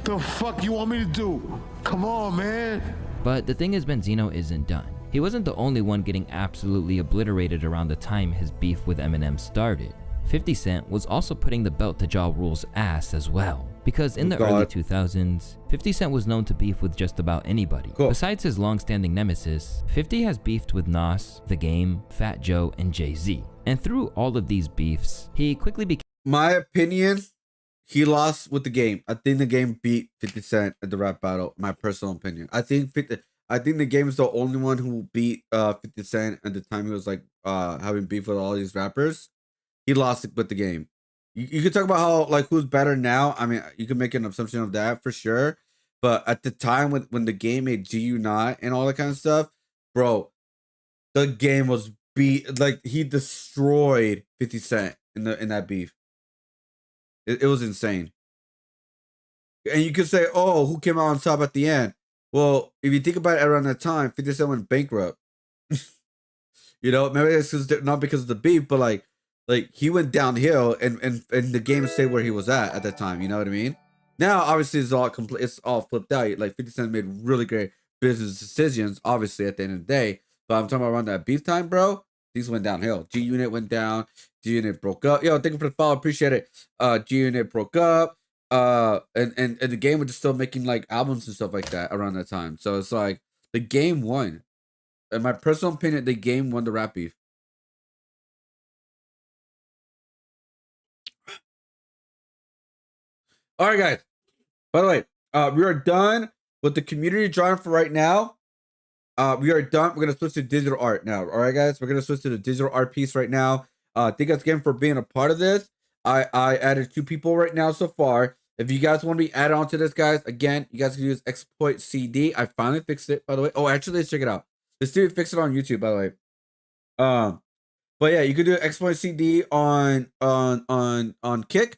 The fuck you want me to do? Come on, man. But the thing is, Benzino isn't done. He wasn't the only one getting absolutely obliterated around the time his beef with Eminem started. 50 Cent was also putting the belt to Ja Rule's ass as well. Because in the early 2000s, 50 Cent was known to beef with just about anybody. Besides his long-standing nemesis, 50 has beefed with Nas, The Game, Fat Joe, and Jay-Z. And through all of these beefs, he quickly became... My opinion, he lost with The Game. I think The Game beat 50 Cent at the rap battle. My personal opinion. I think The Game is the only one who beat 50 Cent at the time he was like having beef with all these rappers. He lost it with The Game. You could talk about how like who's better now. I mean, you can make an assumption of that for sure. But at the time when The Game made GU Not and all that kind of stuff, bro, The Game was he destroyed 50 Cent in that beef. It was insane. And you could say, oh, who came out on top at the end? Well, if you think about it, around that time, 50 Cent went bankrupt. You know, maybe it's not because of the beef, but like he went downhill, and the game stayed where he was at that time. You know what I mean? Now, obviously, it's all flipped out. Like 50 Cent made really great business decisions, obviously, at the end of the day. But I'm talking about around that beef time, bro. Things went downhill. G Unit went down. G Unit broke up. Yo, thank you for the follow. Appreciate it. G Unit broke up. And the game was just still making like albums and stuff like that around that time. So it's like the game won. In my personal opinion, the game won the rap beef. All right, guys. By the way, we are done with the community drawing for right now. We are done. We're gonna switch to digital art now. All right, guys. We're gonna switch to the digital art piece right now. Thank you guys again for being a part of this. I added 2 people right now so far. If you guys want to be added on to this, guys, again, you guys can use exploit CD. I finally fixed it, by the way. Oh, actually, let's check it out. Let's see if we fix it on YouTube, by the way. But yeah, you could do exploit CD on Kick,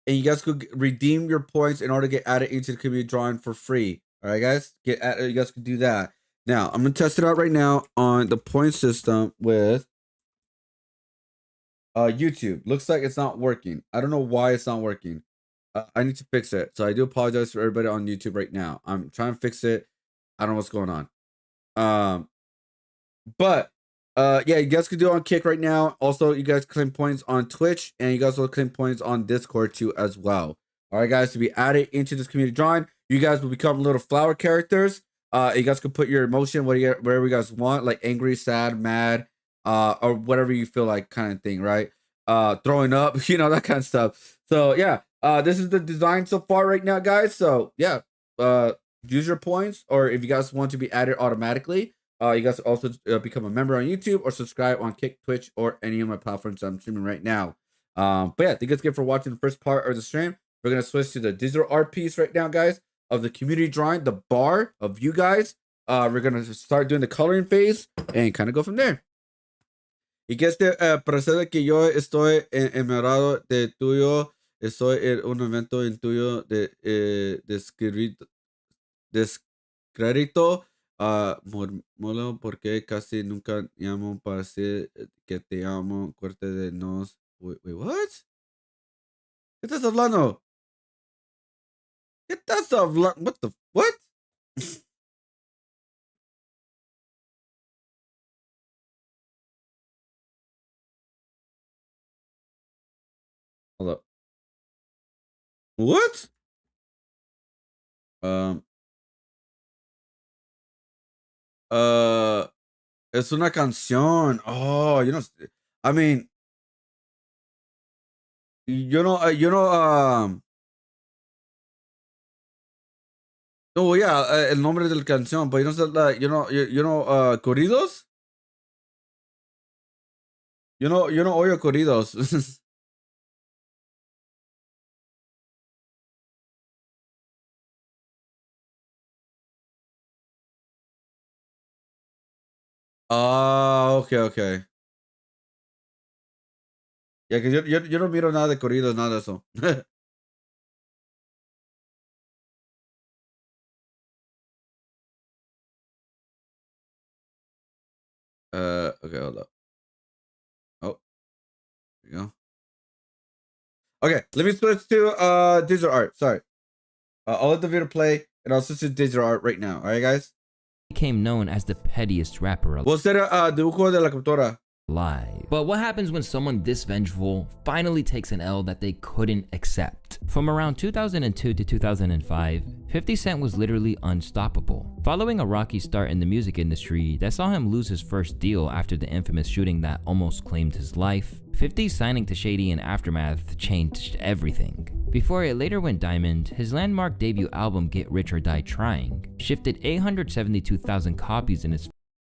and you guys could redeem your points in order to get added into the community drawing for free. All right, guys, you guys can do that. Now, I'm gonna test it out right now on the point system with YouTube. Looks like it's not working. I don't know why it's not working. I need to fix it. So I do apologize for everybody on YouTube right now. I'm trying to fix it. I don't know what's going on. But yeah, you guys can do it on Kick right now. Also, you guys claim points on Twitch, and you guys will claim points on Discord too as well. All right, guys, to be added into this community drawing, you guys will become little flower characters. You guys can put your emotion whatever you guys want, like angry, sad, mad, or whatever you feel like, kind of thing, right? Throwing up, you know, that kind of stuff. So yeah, this is the design so far right now, guys. So yeah, use your points, or if you guys want to be added automatically, you guys also become a member on YouTube or subscribe on Kick, Twitch, or any of my platforms I'm streaming right now. But yeah, thank you guys again for watching the first part of the stream. We're gonna switch to the digital art piece right now, guys, of the community drawing, the bar of you guys. We're gonna start doing the coloring phase and kind of go from there. Y que procede que yo estoy enamorado de tuyo, estoy en un evento en tuyo de descrédito, murmuro porque casi nunca llamo para decir que te amo, corte de nos. Wait, what? ¿Qué estás hablando? ¿Qué estás hablando? What the, what? Hold up. What? Es una canción. Oh, you know, I mean, oh yeah, el nombre de la canción, but you know, corridos? You know, oyo corridos. Ah, okay. Ya que yo no miro nada de corridos, nada de eso. Okay, hold up. Oh, there you go. Okay, let me switch to digital art. Sorry. I'll let the video play, and I'll switch to digital art right now. All right, guys. Became known as the pettiest rapper We'll set dibujo de la captura alive. But what happens when someone this vengeful finally takes an L that they couldn't accept? From around 2002 to 2005, 50 Cent was literally unstoppable. Following a rocky start in the music industry that saw him lose his first deal after the infamous shooting that almost claimed his life, 50's signing to Shady and Aftermath changed everything. Before it later went diamond, his landmark debut album Get Rich or Die Trying shifted 872,000 copies in his.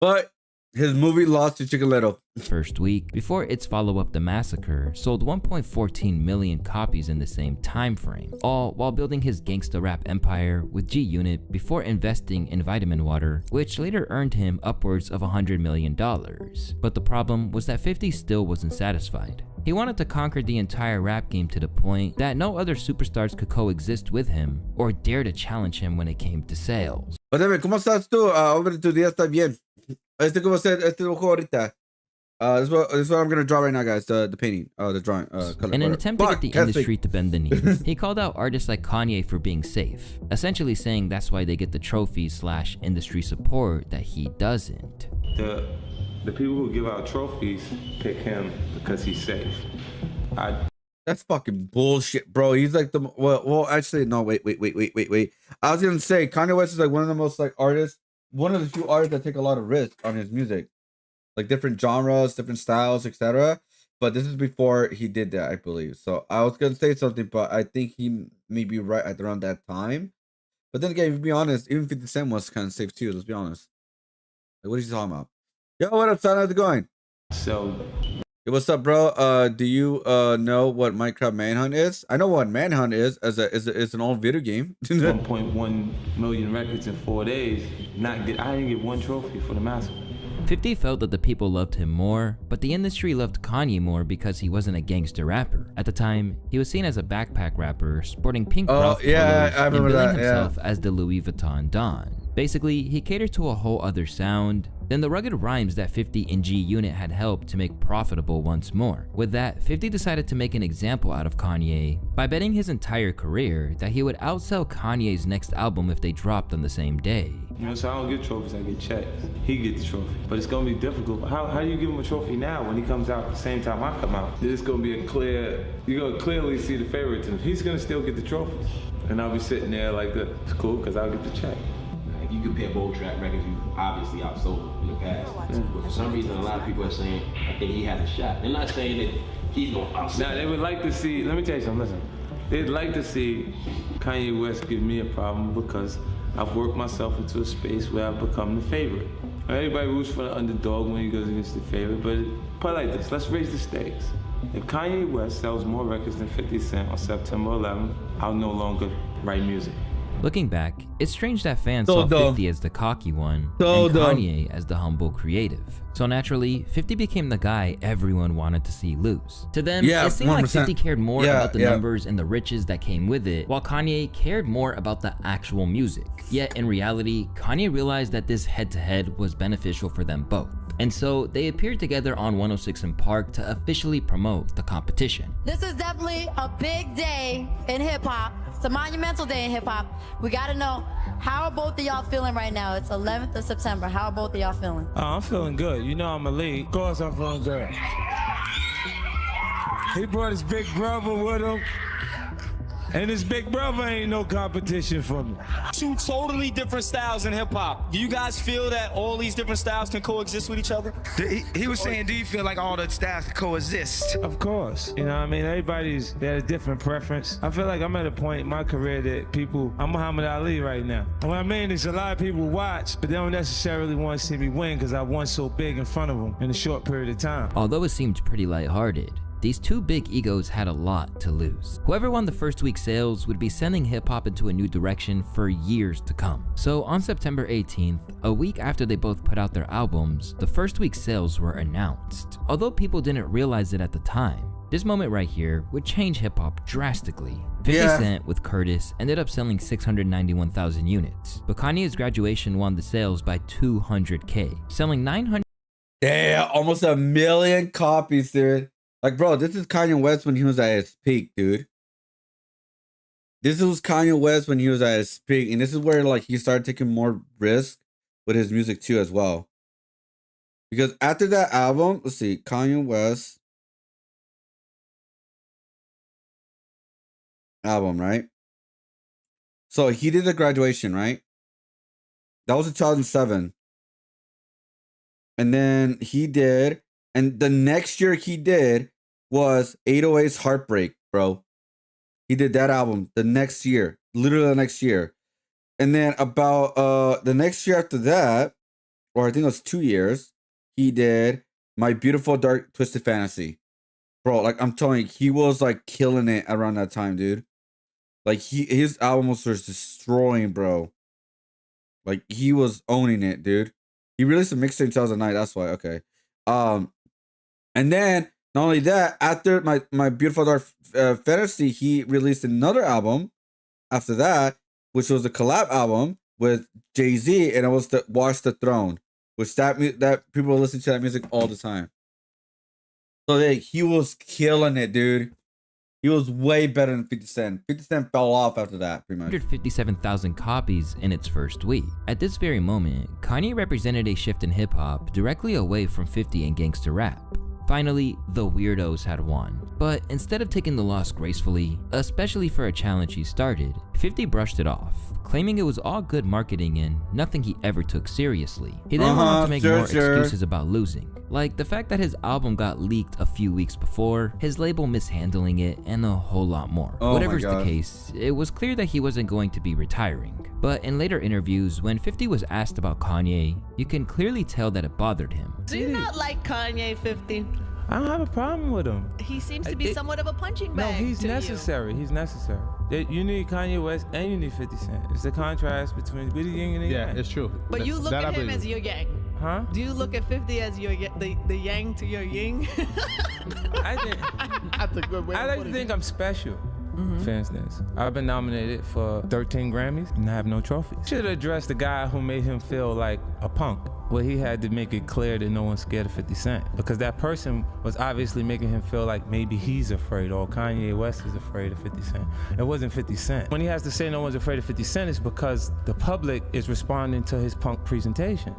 But His movie Lost to Chicken Little. First week, before its follow-up The Massacre, sold 1.14 million copies in the same time frame, all while building his gangsta rap empire with G-Unit before investing in Vitamin Water, which later earned him upwards of $100 million. But the problem was that 50 still wasn't satisfied. He wanted to conquer the entire rap game to the point that no other superstars could coexist with him or dare to challenge him when it came to sales. Oye, ¿cómo estás tú? Hombre, tu día está bien. ¿Cómo se dibujo ahorita? This is what I'm gonna draw right now, guys. The painting, the drawing, color. In an attempt to get the industry to bend the knee, he called out artists like Kanye for being safe, essentially saying that's why they get the trophies / industry support that he doesn't. The people who give out trophies pick him because he's safe. That's fucking bullshit, bro. He's like the well, actually, no, wait. I was gonna say Kanye West is like one of the most like artists, one of the few artists that take a lot of risk on his music, like different genres, different styles, etc. But this is before he did that, I believe. So I was gonna say something, but I think he may be right at around that time. But then again, to be honest, even 50 Cent was kind of safe too. Let's be honest. Like, what are you talking about? Yo, what up, son? How's it going? So, hey, what's up, bro? Do you know what Minecraft Manhunt is? I know what Manhunt is as it's an old video game. 1.1 million records in 4 days. I didn't get one trophy for the massacre. 50 felt that the people loved him more, but the industry loved Kanye more because he wasn't a gangster rapper. At the time, he was seen as a backpack rapper, sporting pink Ralph colors and billing himself as the Louis Vuitton Don. Basically, he catered to a whole other sound than the rugged rhymes that 50 and G-Unit had helped to make profitable once more. With that, 50 decided to make an example out of Kanye by betting his entire career that he would outsell Kanye's next album if they dropped on the same day. You know, so I don't get trophies, I get checks. He gets the trophy. But it's gonna be difficult. How do you give him a trophy now when he comes out at the same time I come out? It's gonna be you're gonna clearly see the favoritism. He's gonna still get the trophies. And I'll be sitting there like, it's cool, because I'll get the check. Like, you compare both track records, you obviously outsold in the past. But for some reason, a lot of people are saying, I think he has a shot. They're not saying that he's gonna outsell. Now, they would like to see, let me tell you something, listen. They'd like to see Kanye West give me a problem because I've worked myself into a space where I've become the favorite. Everybody roots for the underdog when he goes against the favorite, but put it like this, let's raise the stakes. If Kanye West sells more records than 50 Cent on September 11th, I'll no longer write music. Looking back, it's strange that fans saw 50 as the cocky one and Kanye as the humble creative. So naturally, 50 became the guy everyone wanted to see lose. To them, it seemed 100%. Like 50 cared more about the numbers and the riches that came with it, while Kanye cared more about the actual music. Yet in reality, Kanye realized that this head-to-head was beneficial for them both. And so they appeared together on 106 & Park to officially promote the competition. This is definitely a big day in hip-hop. It's a monumental day in hip-hop. We gotta know, how are both of y'all feeling right now? It's 11th of September. How are both of y'all feeling? Oh, I'm feeling good. You know I'm a lead. Of course I'm feeling good. He brought his big brother with him. And his big brother ain't no competition for me. Two totally different styles in hip hop. Do you guys feel that all these different styles can coexist with each other? He was saying, do you feel like all the styles can coexist? Of course. You know what I mean? Everybody's got a different preference. I feel like I'm at a point in my career that I'm Muhammad Ali right now. What I mean is a lot of people watch, but they don't necessarily want to see me win because I won so big in front of them in a short period of time. Although it seemed pretty lighthearted, these two big egos had a lot to lose. Whoever won the first week sales would be sending hip-hop into a new direction for years to come. So on September 18th, a week after they both put out their albums, the first week sales were announced. Although people didn't realize it at the time, this moment right here would change hip-hop drastically. 50 Cent with Curtis ended up selling 691,000 units, but Kanye's Graduation won the sales by 200K, selling 900. Damn, almost 1 million copies, dude. Like, bro, this is Kanye West when he was at his peak, dude. This was Kanye West when he was at his peak. And this is where, like, he started taking more risk with his music, too, as well. Because after that album, let's see, Kanye West album, right? So he did the Graduation, right? That was in 2007. And then he did... And the next year he did was 808's Heartbreak, bro. He did that album the next year, literally the next year. And then about the next year after that, or I think it was 2 years, he did My Beautiful Dark Twisted Fantasy. Bro, like I'm telling you, he was like killing it around that time, dude. Like his album was just destroying, bro. Like he was owning it, dude. He released a mixtape in 2009. That's why. Okay. And then not only that, after my Beautiful Dark Fantasy, he released another album after that, which was a collab album with Jay-Z, and it was the Watch the Throne, which that people were listening to that music all the time. So like, he was killing it, dude. He was way better than 50 Cent. 50 Cent fell off after that, pretty much. 157,000 copies in its first week. At this very moment, Kanye represented a shift in hip-hop directly away from 50 and gangster rap. Finally, the weirdos had won. But instead of taking the loss gracefully, especially for a challenge he started, 50 brushed it off, claiming it was all good marketing and nothing he ever took seriously. He then went on to make more excuses about losing, like the fact that his album got leaked a few weeks before, his label mishandling it, and a whole lot more. Whatever's the case, it was clear that he wasn't going to be retiring. But in later interviews, when 50 was asked about Kanye, you can clearly tell that it bothered him. Do you not like Kanye, 50? I don't have a problem with him. He seems to be somewhat of a punching bag. No, he's necessary. He's necessary. You need Kanye West and you need 50 Cent. It's the contrast between the yin and the yang. Yeah, it's true. But you look at him as your yang. Huh? Do you look at 50 as your the yang to your yin? That's a good way. I like to think I'm special. For instance, I've been nominated for 13 Grammys and I have no trophy. Should have addressed the guy who made him feel like a punk. Well, he had to make it clear that no one's scared of 50 Cent because that person was obviously making him feel like maybe he's afraid or Kanye West is afraid of 50 Cent. It wasn't 50 Cent. When he has to say no one's afraid of 50 Cent, it's because the public is responding to his punk presentation.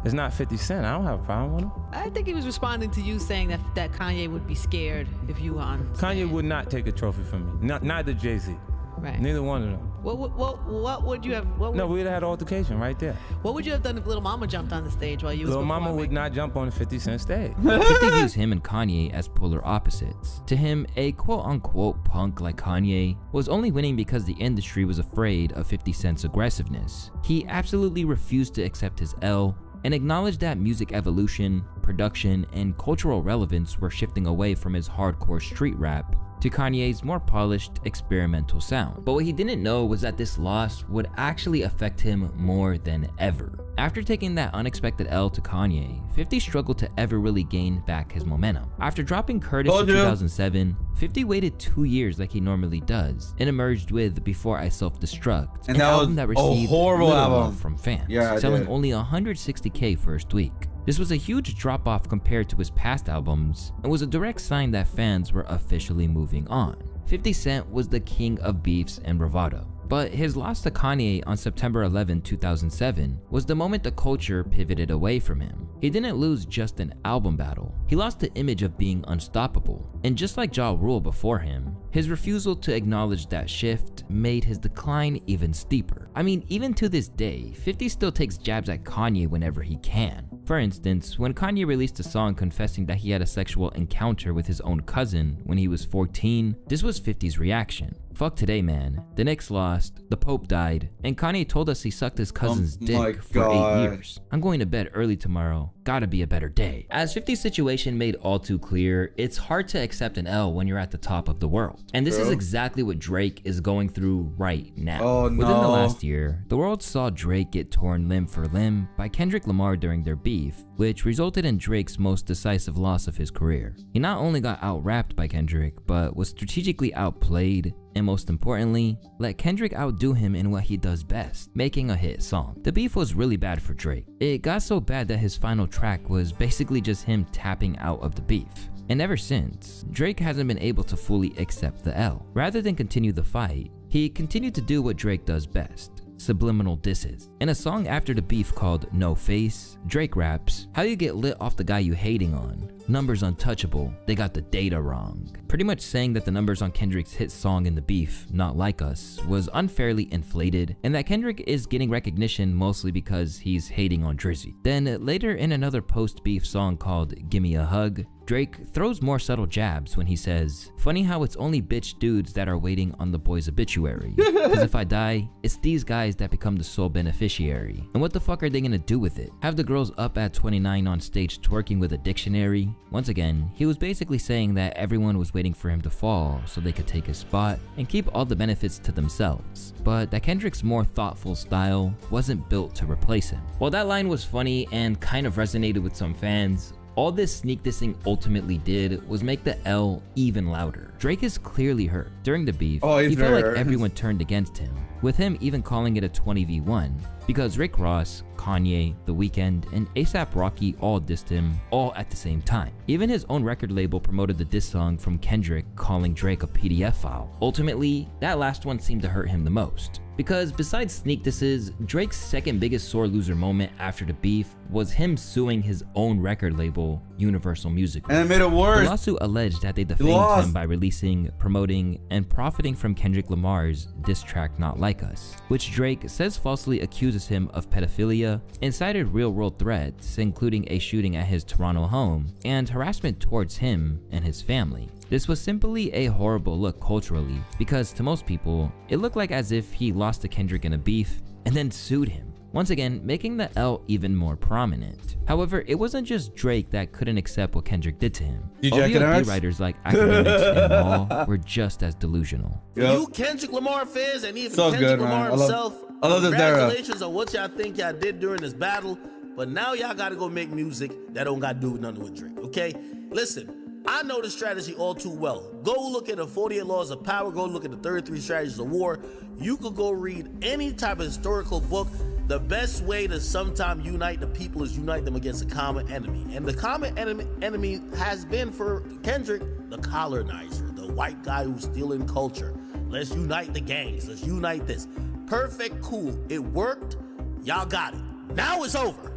It's not 50 Cent. I don't have a problem with him. I think he was responding to you saying that Kanye would be scared if you were on stage. Kanye would not take a trophy from me. Neither Jay-Z. Right. Neither one of them. What would you have? No, we'd have had an altercation right there. What would you have done if Little Mama jumped on the stage while you was Little Mama would not jump on the 50 Cent stage. 50 views him and Kanye as polar opposites. To him, a quote-unquote punk like Kanye was only winning because the industry was afraid of 50 Cent's aggressiveness. He absolutely refused to accept his L and acknowledged that music evolution, production, and cultural relevance were shifting away from his hardcore street rap to Kanye's more polished experimental sound. But what he didn't know was that this loss would actually affect him more than ever. After taking that unexpected L to Kanye, 50 struggled to ever really gain back his momentum. After dropping Curtis in 2007, 50 waited 2 years like he normally does and emerged with Before I Self-Destruct, an album that received horrible little album love from fans, selling only 160K first week. This was a huge drop-off compared to his past albums and was a direct sign that fans were officially moving on. 50 Cent was the king of beefs and bravado. But his loss to Kanye on September 11, 2007 was the moment the culture pivoted away from him. He didn't lose just an album battle. He lost the image of being unstoppable. And just like Ja Rule before him, his refusal to acknowledge that shift made his decline even steeper. I mean, even to this day, 50 still takes jabs at Kanye whenever he can. For instance, when Kanye released a song confessing that he had a sexual encounter with his own cousin when he was 14, this was 50's reaction. Fuck today, man. The Knicks lost, the Pope died, and Kanye told us he sucked his cousin's dick for 8 years. I'm going to bed early tomorrow. Gotta be a better day. As 50's situation made all too clear, it's hard to accept an L when you're at the top of the world. And this is exactly what Drake is going through right now. Within the last year, the world saw Drake get torn limb for limb by Kendrick Lamar during their beef, which resulted in Drake's most decisive loss of his career. He not only got out-rapped by Kendrick, but was strategically outplayed, and most importantly, let Kendrick outdo him in what he does best, making a hit song. The beef was really bad for Drake. It got so bad that his final track was basically just him tapping out of the beef. And ever since, Drake hasn't been able to fully accept the L. Rather than continue the fight, he continued to do what Drake does best: subliminal disses. In a song after the beef called No Face, Drake raps, "How you get lit off the guy you hating on? numbers untouchable, they got the data wrong. Pretty much saying that the numbers on Kendrick's hit song in the beef, Not Like Us, was unfairly inflated, and that Kendrick is getting recognition mostly because he's hating on Drizzy. Then later in another post-beef song called Gimme a Hug, Drake throws more subtle jabs when he says, "Funny how it's only bitch dudes that are waiting on the boy's obituary. Cause if I die, it's these guys that become the sole beneficiary. And what the fuck are they gonna do with it? Have the girls up at 29 on stage twerking with a dictionary?" Once again, he was basically saying that everyone was waiting for him to fall so they could take his spot and keep all the benefits to themselves. But that Kendrick's more thoughtful style wasn't built to replace him. While that line was funny and kind of resonated with some fans, all this sneak dissing ultimately did was make the L even louder. Drake is clearly hurt. During the beef, he felt like everyone turned against him, with him even calling it a 20v1, because Rick Ross, Kanye, The Weeknd, and A$AP Rocky all dissed him all at the same time. Even his own record label promoted the diss song from Kendrick, calling Drake a PDF file. Ultimately, that last one seemed to hurt him the most, because besides sneak disses, Drake's second biggest sore loser moment after the beef was him suing his own record label, Universal Music. And it made it worse. The lawsuit alleged that they defamed him by releasing, promoting, and profiting from Kendrick Lamar's diss track Not Like Us, which Drake says falsely accuses him of pedophilia and cited real-world threats, including a shooting at his Toronto home and harassment towards him and his family. This was simply a horrible look culturally, because to most people, it looked like as if he lost to Kendrick in a beef and then sued him, once again making the L even more prominent. However, it wasn't just Drake that couldn't accept what Kendrick did to him. OVOD writers like Academics and Maul were just as delusional. You Kendrick Lamar fans and even So Kendrick good, man. Lamar himself, I love this era. congratulations on what y'all think y'all did during this battle, but now y'all gotta go make music that don't gotta do nothing with Drake, okay? Listen, I know the strategy all too well. Go look at the 48 Laws of Power, go look at the 33 Strategies of War. You could go read any type of historical book. The best way to sometimes unite the people is unite them against a common enemy. And the common enemy has been for Kendrick, the colonizer, the white guy who's stealing culture. Let's unite the gangs, let's unite this. Perfect, cool, it worked, y'all got it. Now it's over.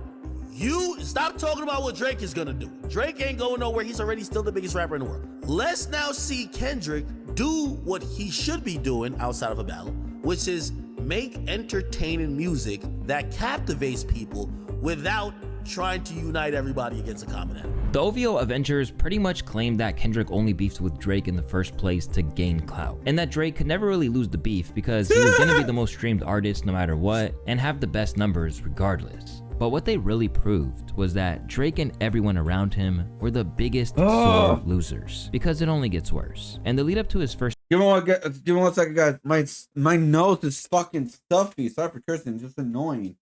You stop talking about what Drake is gonna do. Drake ain't going nowhere. He's already still the biggest rapper in the world. Let's now see Kendrick do what he should be doing outside of a battle, which is make entertaining music that captivates people without trying to unite everybody against a common enemy. The OVO Avengers pretty much claimed that Kendrick only beefed with Drake in the first place to gain clout, and that Drake could never really lose the beef because he was gonna be the most streamed artist no matter what and have the best numbers regardless. But what they really proved was that Drake and everyone around him were the biggest sore losers, because it only gets worse. And the lead up to his first— Give me 1 second, guys. My nose is fucking stuffy. Sorry for cursing. It's just annoying.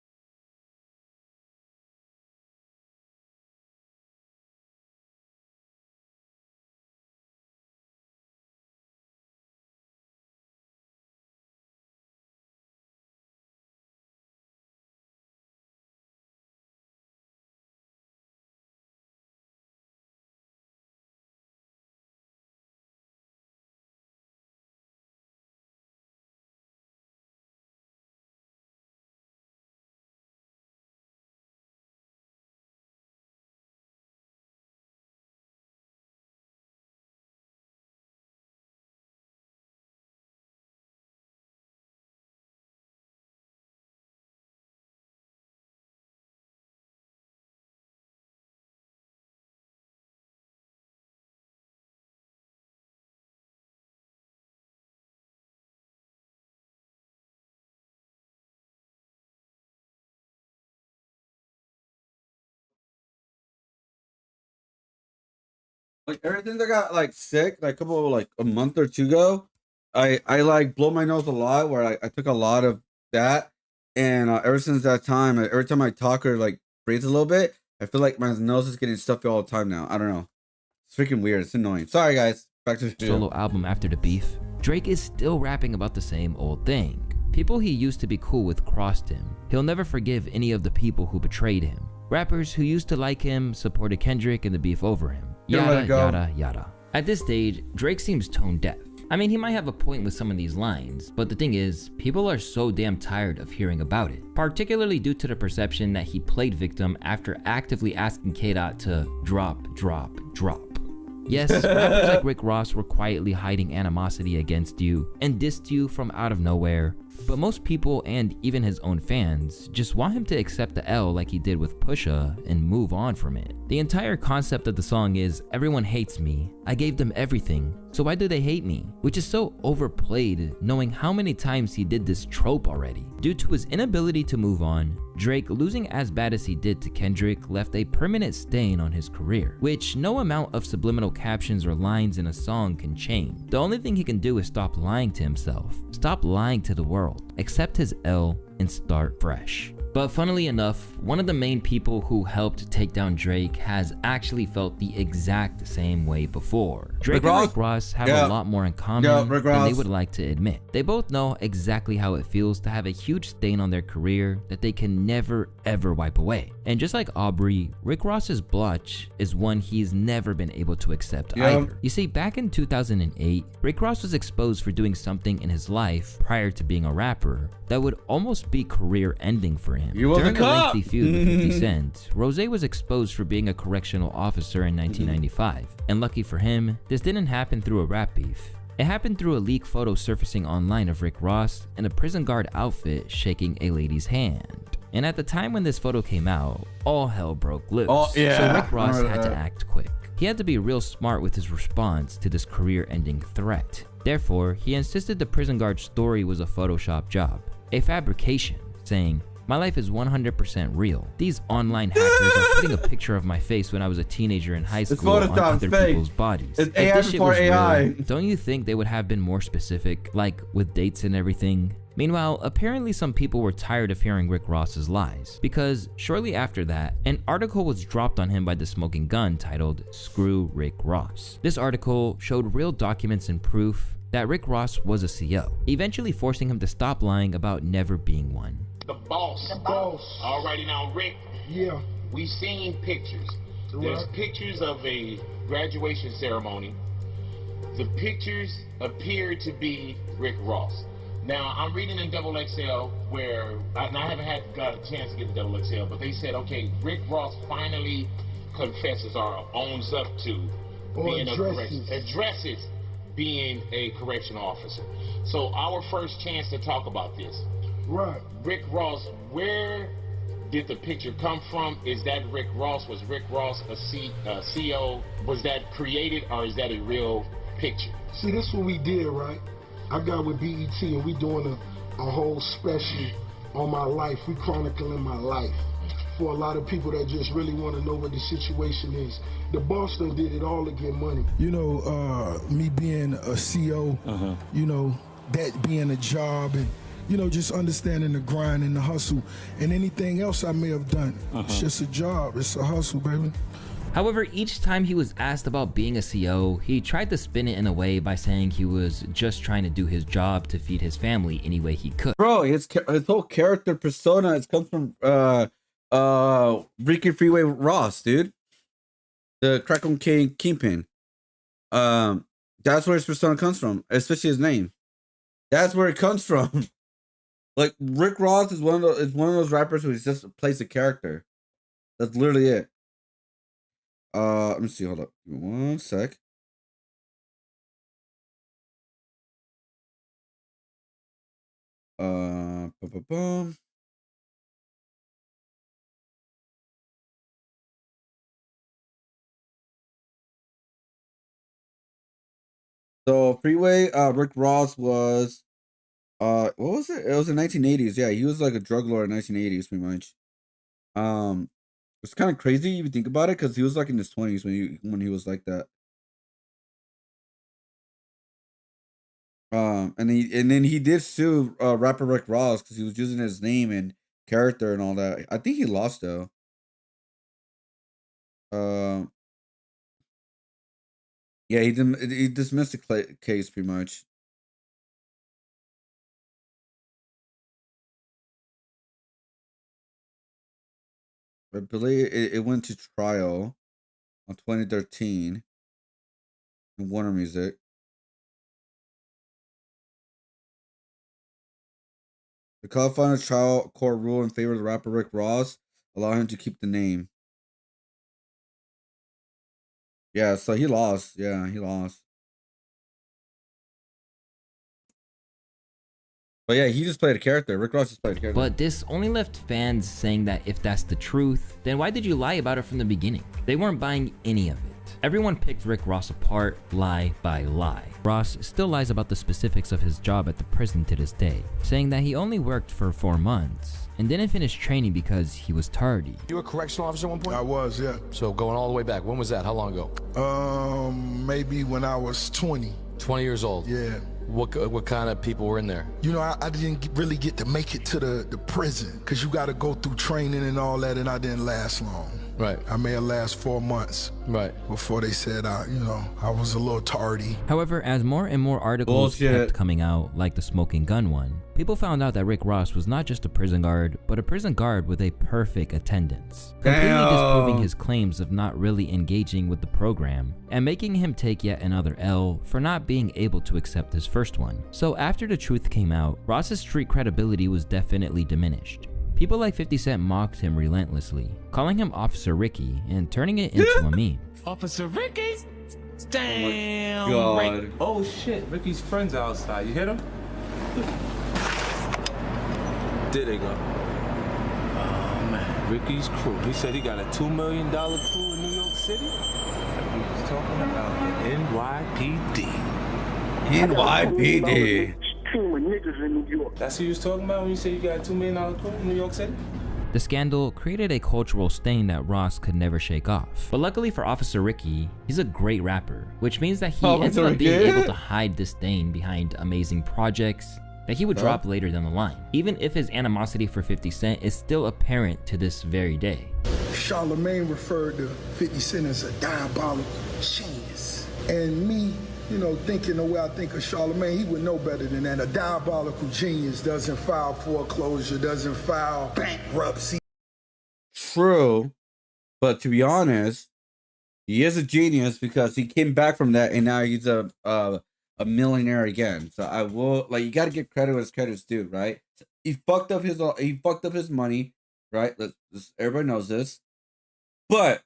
Like ever since I got like sick, like a month or two ago, I like blow my nose a lot. Where I took a lot of that, and ever since that time, every time I talk or like breathe a little bit, I feel like my nose is getting stuffy all the time now. I don't know. It's freaking weird. It's annoying. Sorry guys. Back to the video. Solo album after the beef, Drake is still rapping about the same old thing. People he used to be cool with crossed him. He'll never forgive any of the people who betrayed him. Rappers who used to like him supported Kendrick and the beef over him. Yada, yada, yada. At this stage, Drake seems tone deaf. I mean, he might have a point with some of these lines, but the thing is, people are so damn tired of hearing about it, particularly due to the perception that he played victim after actively asking K-Dot to drop. Yes, rappers like Rick Ross were quietly hiding animosity against you and dissed you from out of nowhere, but most people and even his own fans just want him to accept the L like he did with Pusha and move on from it. The entire concept of the song is, everyone hates me, I gave them everything, so why do they hate me? Which is so overplayed knowing how many times he did this trope already. Due to his inability to move on, Drake losing as bad as he did to Kendrick left a permanent stain on his career, which no amount of subliminal captions or lines in a song can change. The only thing he can do is stop lying to himself, stop lying to the world, accept his L, and start fresh. But funnily enough, one of the main people who helped take down Drake has actually felt the exact same way before. Drake and Rick Ross have a lot more in common than they would like to admit. They both know exactly how it feels to have a huge stain on their career that they can never ever wipe away. And just like Aubrey, Rick Ross's blotch is one he's never been able to accept either. You see, back in 2008, Rick Ross was exposed for doing something in his life prior to being a rapper that would almost be career ending for him. During a lengthy feud with 50 Cent, Rose was exposed for being a correctional officer in 1995, and lucky for him, this didn't happen through a rap beef. It happened through a leaked photo surfacing online of Rick Ross in a prison guard outfit shaking a lady's hand. And at the time when this photo came out, all hell broke loose. So Rick Ross had to act quick. He had to be real smart with his response to this career-ending threat. Therefore, he insisted the prison guard's story was a Photoshop job, a fabrication, saying, "My life is 100% real. These online hackers are putting a picture of my face when I was a teenager in high school on other people's bodies. It's If AI this shit before was AI. real, don't you think they would have been more specific, like with dates and everything?" Meanwhile, apparently some people were tired of hearing Rick Ross's lies, because shortly after that, an article was dropped on him by The Smoking Gun titled "Screw Rick Ross." This article showed real documents and proof that Rick Ross was a CO, eventually forcing him to stop lying about never being one. The boss. Alrighty now, Rick. Yeah. We seen pictures. There's pictures of a graduation ceremony. The pictures appear to be Rick Ross. Now, I'm reading in Double XL where, and I haven't got a chance to get to Double XL, but they said, okay, Rick Ross finally confesses or owns up to being addresses being a correctional officer. So our first chance to talk about this. Right. Rick Ross, where did the picture come from? Is that Rick Ross? Was Rick Ross a CO? Was that created or is that a real picture? See, this is what we did, right? I got with BET and we doing a whole special on my life. We chronicling my life for a lot of people that just really want to know what the situation is. The boss done did it all to get money. You know, me being a CO, you know, that being a job and, you know, just understanding the grind and the hustle and anything else I may have done. It's just a job. It's a hustle, baby. However, each time he was asked about being a CO, he tried to spin it in a way by saying he was just trying to do his job to feed his family any way he could. Bro, his whole character persona has come from Ricky Freeway Ross, dude. The crack cocaine kingpin. That's where his persona comes from, especially his name. That's where it comes from. Like Rick Ross is one of those rappers who just plays a character. That's literally it. Let me see. Hold up. Give me 1 sec. Ba-ba-bum. So Freeway, Rick Ross was, what was it? It was in 1980s. Yeah, he was like a drug lord in 1980s, pretty much. It's kind of crazy if you think about it, because he was like in his 20s when he was like that. And then he did sue rapper Rick Ross because he was using his name and character and all that. I think he lost though. Yeah, he dismissed the case pretty much. I believe it went to trial on 2013 in Warner Music. The California trial court ruled in favor of the rapper Rick Ross, allowing him to keep the name. Yeah, so he lost. Yeah, he lost. But yeah, he just played a character. Rick Ross just played a character. But this only left fans saying that if that's the truth, then why did you lie about it from the beginning? They weren't buying any of it. Everyone picked Rick Ross apart, lie by lie. Ross still lies about the specifics of his job at the prison to this day, saying that he only worked for 4 months and didn't finish training because he was tardy. You were a correctional officer at one point? I was, yeah. So going all the way back, when was that? How long ago? Maybe when I was 20. 20 years old? Yeah. What kind of people were in there? You know, I didn't really get to make it to the prison because you got to go through training and all that, and I didn't last long. Right. I may have lasted 4 months. Right. Before they said, I was a little tardy. However, as more and more articles kept coming out, like the smoking gun one, people found out that Rick Ross was not just a prison guard, but a prison guard with a perfect attendance, completely disproving his claims of not really engaging with the program and making him take yet another L for not being able to accept his first one. So after the truth came out, Ross's street credibility was definitely diminished. People like 50 Cent mocked him relentlessly, calling him Officer Ricky and turning it into a meme. Officer Ricky? Damn. God. Oh shit, Ricky's friends are outside. You hit him? There they go. Oh man, Ricky's crew. He said he got a $2 million crew in New York City. He was talking about the NYPD. NYPD. Team of niggas in New York. That's who you was talking about when you said you got a $2 million crew in New York City? The scandal created a cultural stain that Ross could never shake off. But luckily for Officer Ricky, he's a great rapper, which means that he ended up being able to hide this stain behind amazing projects that he would drop later down the line, even if his animosity for 50 Cent is still apparent to this very day. Charlemagne referred to 50 Cent as a diabolical genius. And me, thinking the way I think of Charlemagne, he would know better than that. A diabolical genius doesn't file foreclosure, doesn't file bankruptcy. True, but to be honest, he is a genius because he came back from that and now he's a millionaire again. So I will you got to give credit where credit's due, right? He fucked up his money, right? Everybody knows this, but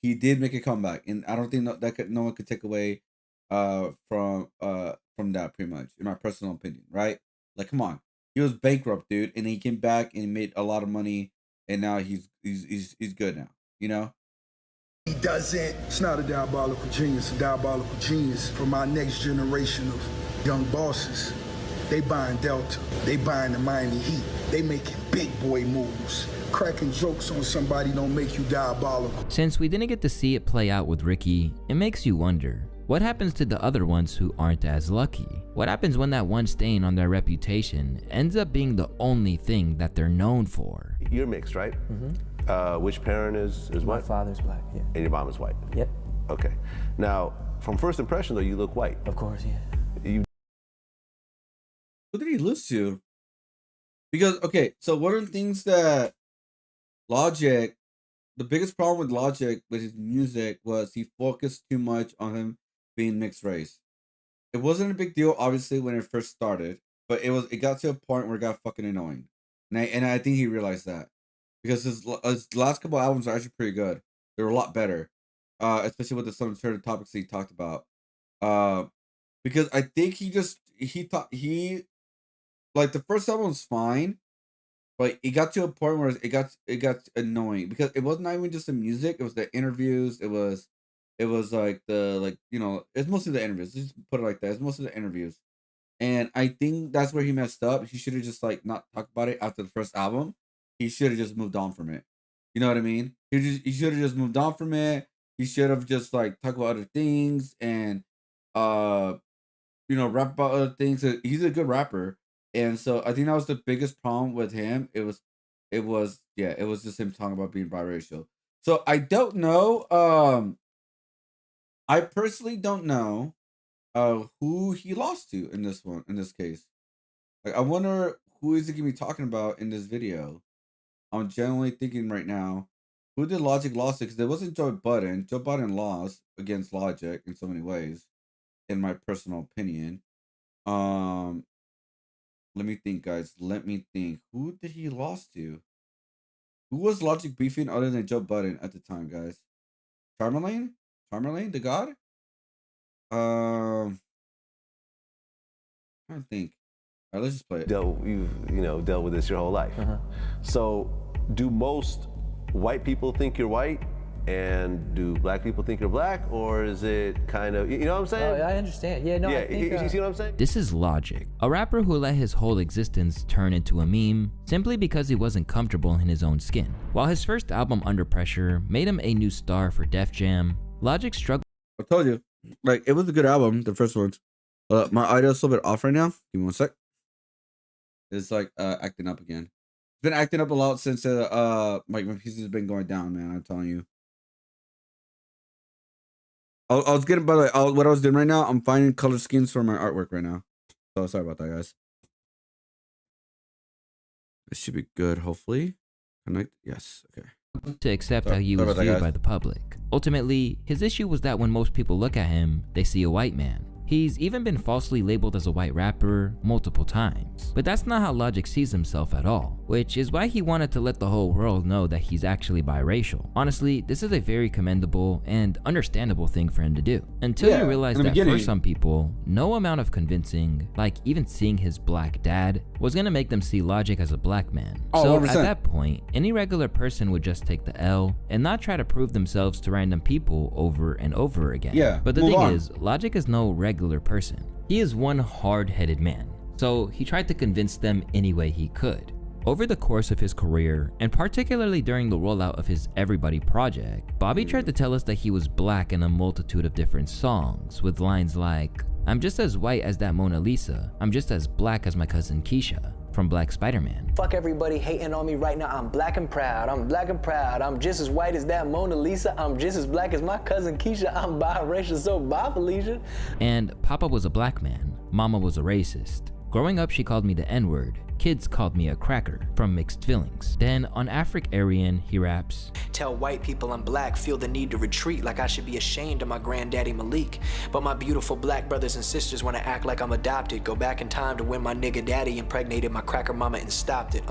he did make a comeback, and I don't think no one could take away from that, pretty much, in my personal opinion, right? Like, come on, he was bankrupt, dude, and he came back and he made a lot of money, and now he's good now, He doesn't. It's not a diabolical genius. A diabolical genius for my next generation of young bosses. They buying Delta. They buying the Miami Heat. They making big boy moves. Cracking jokes on somebody don't make you diabolical. Since we didn't get to see it play out with Ricky, it makes you wonder, what happens to the other ones who aren't as lucky? What happens when that one stain on their reputation ends up being the only thing that they're known for? You're mixed, right? Mm-hmm. Which parent is what? My father's black, yeah. And your mom is white? Yep. Okay. Now, from first impression, though, you look white. Of course, yeah. Who did he lose to? Because, okay, so one of the things that Logic, the biggest problem with Logic with his music was he focused too much on him being mixed race. It wasn't a big deal, obviously, when it first started, but it got to a point where it got fucking annoying. And I think he realized that. Because his last couple albums are actually pretty good. They were a lot better. Especially with some certain topics he talked about. Because I think like the first album was fine, but it got to a point where it got annoying because it wasn't even just the music, it was the interviews, it was like it's mostly the interviews. Just put it like that. It's mostly the interviews. And I think that's where he messed up. He should have just not talked about it after the first album. He should have just moved on from it. You know what I mean? He should have just moved on from it. He should have just talked about other things and rap about other things. He's a good rapper. And so I think that was the biggest problem with him. It was just him talking about being biracial. So I don't know. I personally don't know who he lost to in this case. Like, I wonder who is he gonna be talking about in this video. I'm generally thinking right now, who did Logic lost to? Because it wasn't Joe Budden. Joe Budden lost against Logic in so many ways, in my personal opinion. Let me think, guys. Let me think. Who did he lost to? Who was Logic beefing other than Joe Budden at the time, guys? Charmeleon? Charmeleon, the god? I don't think. All right, let's just play it. You've dealt with this your whole life. So, do most white people think you're white, and do black people think you're black, or is it kind of, you know what I'm saying? Oh, I understand. Yeah, no, yeah, I think, you see what I'm saying? This is Logic, a rapper who let his whole existence turn into a meme simply because he wasn't comfortable in his own skin. While his first album, Under Pressure, made him a new star for Def Jam, Logic struggled. I told you, like, it was a good album, the first one. My audio's a little bit off right now. Give me one sec. It's like acting up again. It's been acting up a lot since my pieces has been going down, man. I'm telling you. I was getting, by the way, what I was doing right now, I'm finding color schemes for my artwork right now. So sorry about that, guys. This should be good, hopefully. Connect. Yes. Okay. To accept how he was viewed by the public. Ultimately, his issue was that when most people look at him, they see a white man. He's even been falsely labeled as a white rapper multiple times. But that's not how Logic sees himself at all, which is why he wanted to let the whole world know that he's actually biracial. Honestly, this is a very commendable and understandable thing for him to do. Until you realize that for some people, no amount of convincing, like even seeing his black dad, was gonna make them see Logic as a black man. So 100%. At that point, any regular person would just take the L and not try to prove themselves to random people over and over again. Yeah, but the thing is, Logic is no regular person. He is one hard-headed man, so he tried to convince them any way he could. Over the course of his career, and particularly during the rollout of his Everybody project, Bobby tried to tell us that he was black in a multitude of different songs, with lines like, "I'm just as white as that Mona Lisa, I'm just as black as my cousin Keisha," from Black Spider-Man. Fuck everybody hating on me right now. I'm black and proud. I'm black and proud. I'm just as white as that Mona Lisa. I'm just as black as my cousin Keisha. I'm biracial, so bye, Felicia. And Papa was a black man. Mama was a racist. Growing up, she called me the N-word. Kids called me a cracker, from Mixed Feelings. Then on Afric Aryan, he raps, "Tell white people I'm black, feel the need to retreat like I should be ashamed of my granddaddy Malik. But my beautiful black brothers and sisters wanna act like I'm adopted. Go back in time to when my nigga daddy impregnated my cracker mama and stopped it,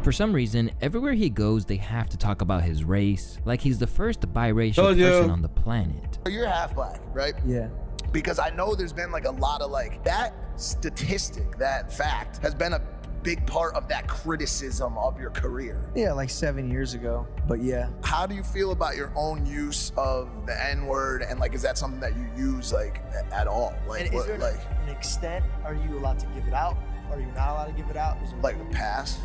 For some reason, everywhere he goes, they have to talk about his race, like he's the first biracial person on the planet. You're half black, right? Yeah. Because I know there's been like a lot of like, that statistic, that fact has been a big part of that criticism of your career. Yeah, like 7 years ago, but yeah. How do you feel about your own use of the N-word, and like, is that something that you use like at all? Like, and is what, there like an extent? Are you allowed to give it out? Are you not allowed to give it out? like a pass?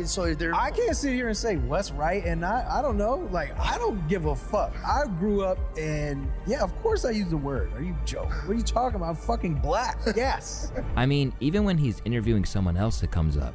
So is there? I can't sit here and say what's right, and I don't know. Like, I don't give a fuck. I grew up, and yeah, of course I use the word. Are you joking? What are you talking about? I'm fucking black. Yes. I mean, even when he's interviewing someone else, it comes up.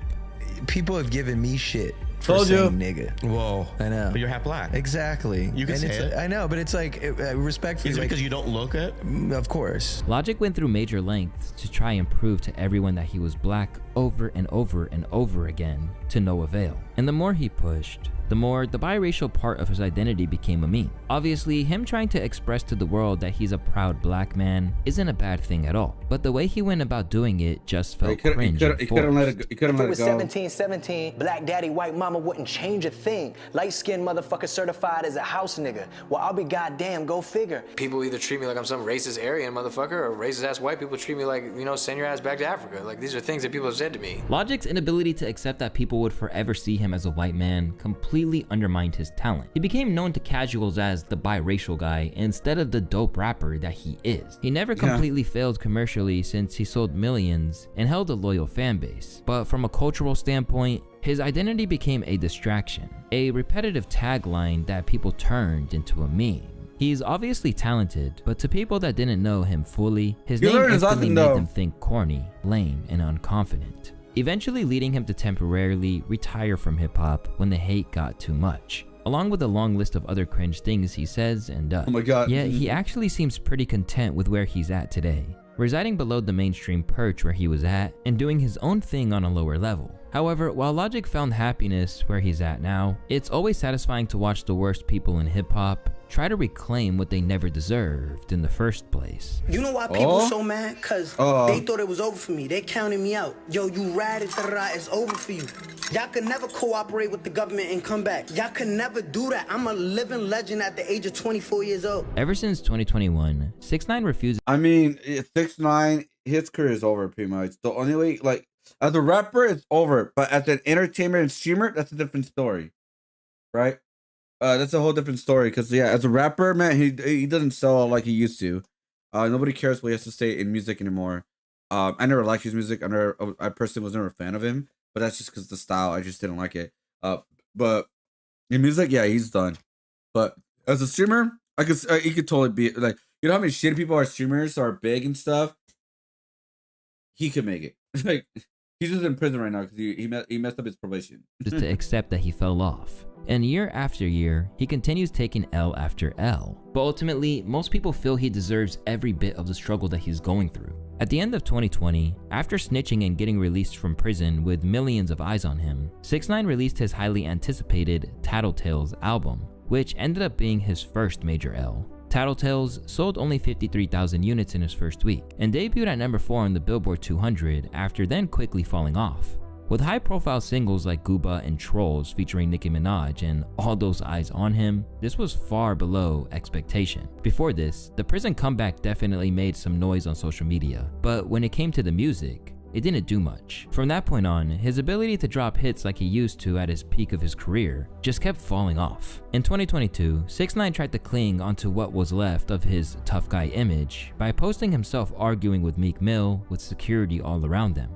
People have given me shit for Told you. saying nigga. Whoa. I know. But you're half black. Exactly. You can and say it's, it. I know, but it's like, respectfully. Is it like, because you don't look it? Of course. Logic went through major lengths to try and prove to everyone that he was black over and over and over again, to no avail. And the more he pushed, the more the biracial part of his identity became a meme. Obviously, him trying to express to the world that he's a proud black man isn't a bad thing at all, but the way he went about doing it just felt cringe. He couldn't let it go. If it was 17, black daddy, white mama wouldn't change a thing. Light-skinned motherfucker certified as a house nigga. Well, I'll be goddamn, go figure. People either treat me like I'm some racist Aryan motherfucker, or racist ass white people treat me like, you know, send your ass back to Africa. Like, these are things that people have said to me. Logic's inability to accept that people would forever see him as a white man completely undermined his talent. He became known to casuals as the biracial guy instead of the dope rapper that he is. He never completely failed commercially since he sold millions and held a loyal fan base. But from a cultural standpoint, his identity became a distraction, a repetitive tagline that people turned into a meme. He's obviously talented, but to people that didn't know him fully, his name instantly made them think corny, lame, and unconfident, eventually leading him to temporarily retire from hip-hop when the hate got too much, along with a long list of other cringe things he says and does. Oh my god. Yet he actually seems pretty content with where he's at today, residing below the mainstream perch where he was at and doing his own thing on a lower level. However, while Logic found happiness where he's at now, it's always satisfying to watch the worst people in hip-hop try to reclaim what they never deserved in the first place. You know why people so mad? Cause they thought it was over for me. They counted me out. Yo, you ratted, it's over for you. Y'all could never cooperate with the government and come back. Y'all could never do that. I'm a living legend at the age of 24 years old. Ever since 2021, 6ix9ine refuses. I mean, 6ix9ine, his career is over pretty much. The only way, like, as a rapper, it's over. But as an entertainer and streamer, that's a different story, right? That's a whole different story. Because yeah, as a rapper, man, he doesn't sell like he used to. Nobody cares what he has to say in music anymore. I never liked his music. I personally was never a fan of him. But that's just because the style, I just didn't like it. But in music, yeah, he's done. But as a streamer, he could totally be like, you know how many shitty people are streamers, are big and stuff. He could make it. Like, he's just in prison right now because he messed up his probation. Just to accept that he fell off. And year after year, he continues taking L after L. But ultimately, most people feel he deserves every bit of the struggle that he's going through. At the end of 2020, after snitching and getting released from prison with millions of eyes on him, 6ix9ine released his highly anticipated Tattletales album, which ended up being his first major L. Tattletales sold only 53,000 units in his first week, and debuted at number 4 on the Billboard 200 after then quickly falling off. With high-profile singles like Gooba and Trolls featuring Nicki Minaj and All Those Eyes on Him, this was far below expectation. Before this, the prison comeback definitely made some noise on social media, but when it came to the music, it didn't do much. From that point on, his ability to drop hits like he used to at his peak of his career just kept falling off. In 2022, 6ix9ine tried to cling onto what was left of his tough guy image by posting himself arguing with Meek Mill with security all around them.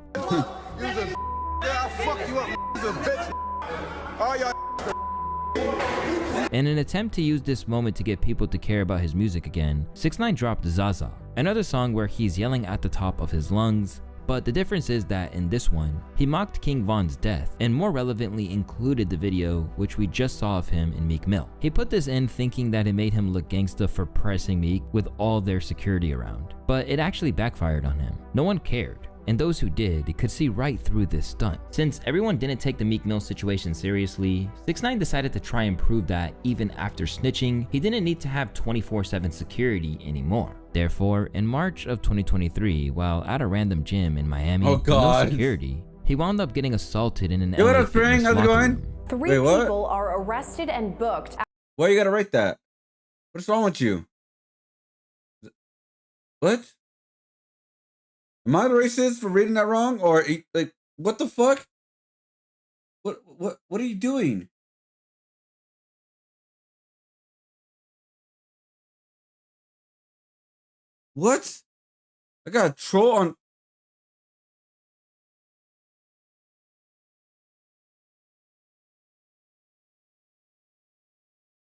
In an attempt to use this moment to get people to care about his music again, 6ix9ine dropped Zaza, another song where he's yelling at the top of his lungs. But the difference is that in this one, he mocked King Von's death and more relevantly included the video which we just saw of him in Meek Mill. He put this in thinking that it made him look gangsta for pressing Meek with all their security around, but it actually backfired on him. No one cared. And those who did could see right through this stunt. Since everyone didn't take the Meek Mill situation seriously, 6ix9ine decided to try and prove that even after snitching, he didn't need to have 24/7 security anymore. Therefore, in March of 2023, while at a random gym in Miami with no security, he wound up getting assaulted in an LA fitness locker room. Three people are arrested and booked. Why you gotta write that? What's wrong with you? What? Am I racist for reading that wrong? Or like, what the fuck? What are you doing? What? I got a troll on.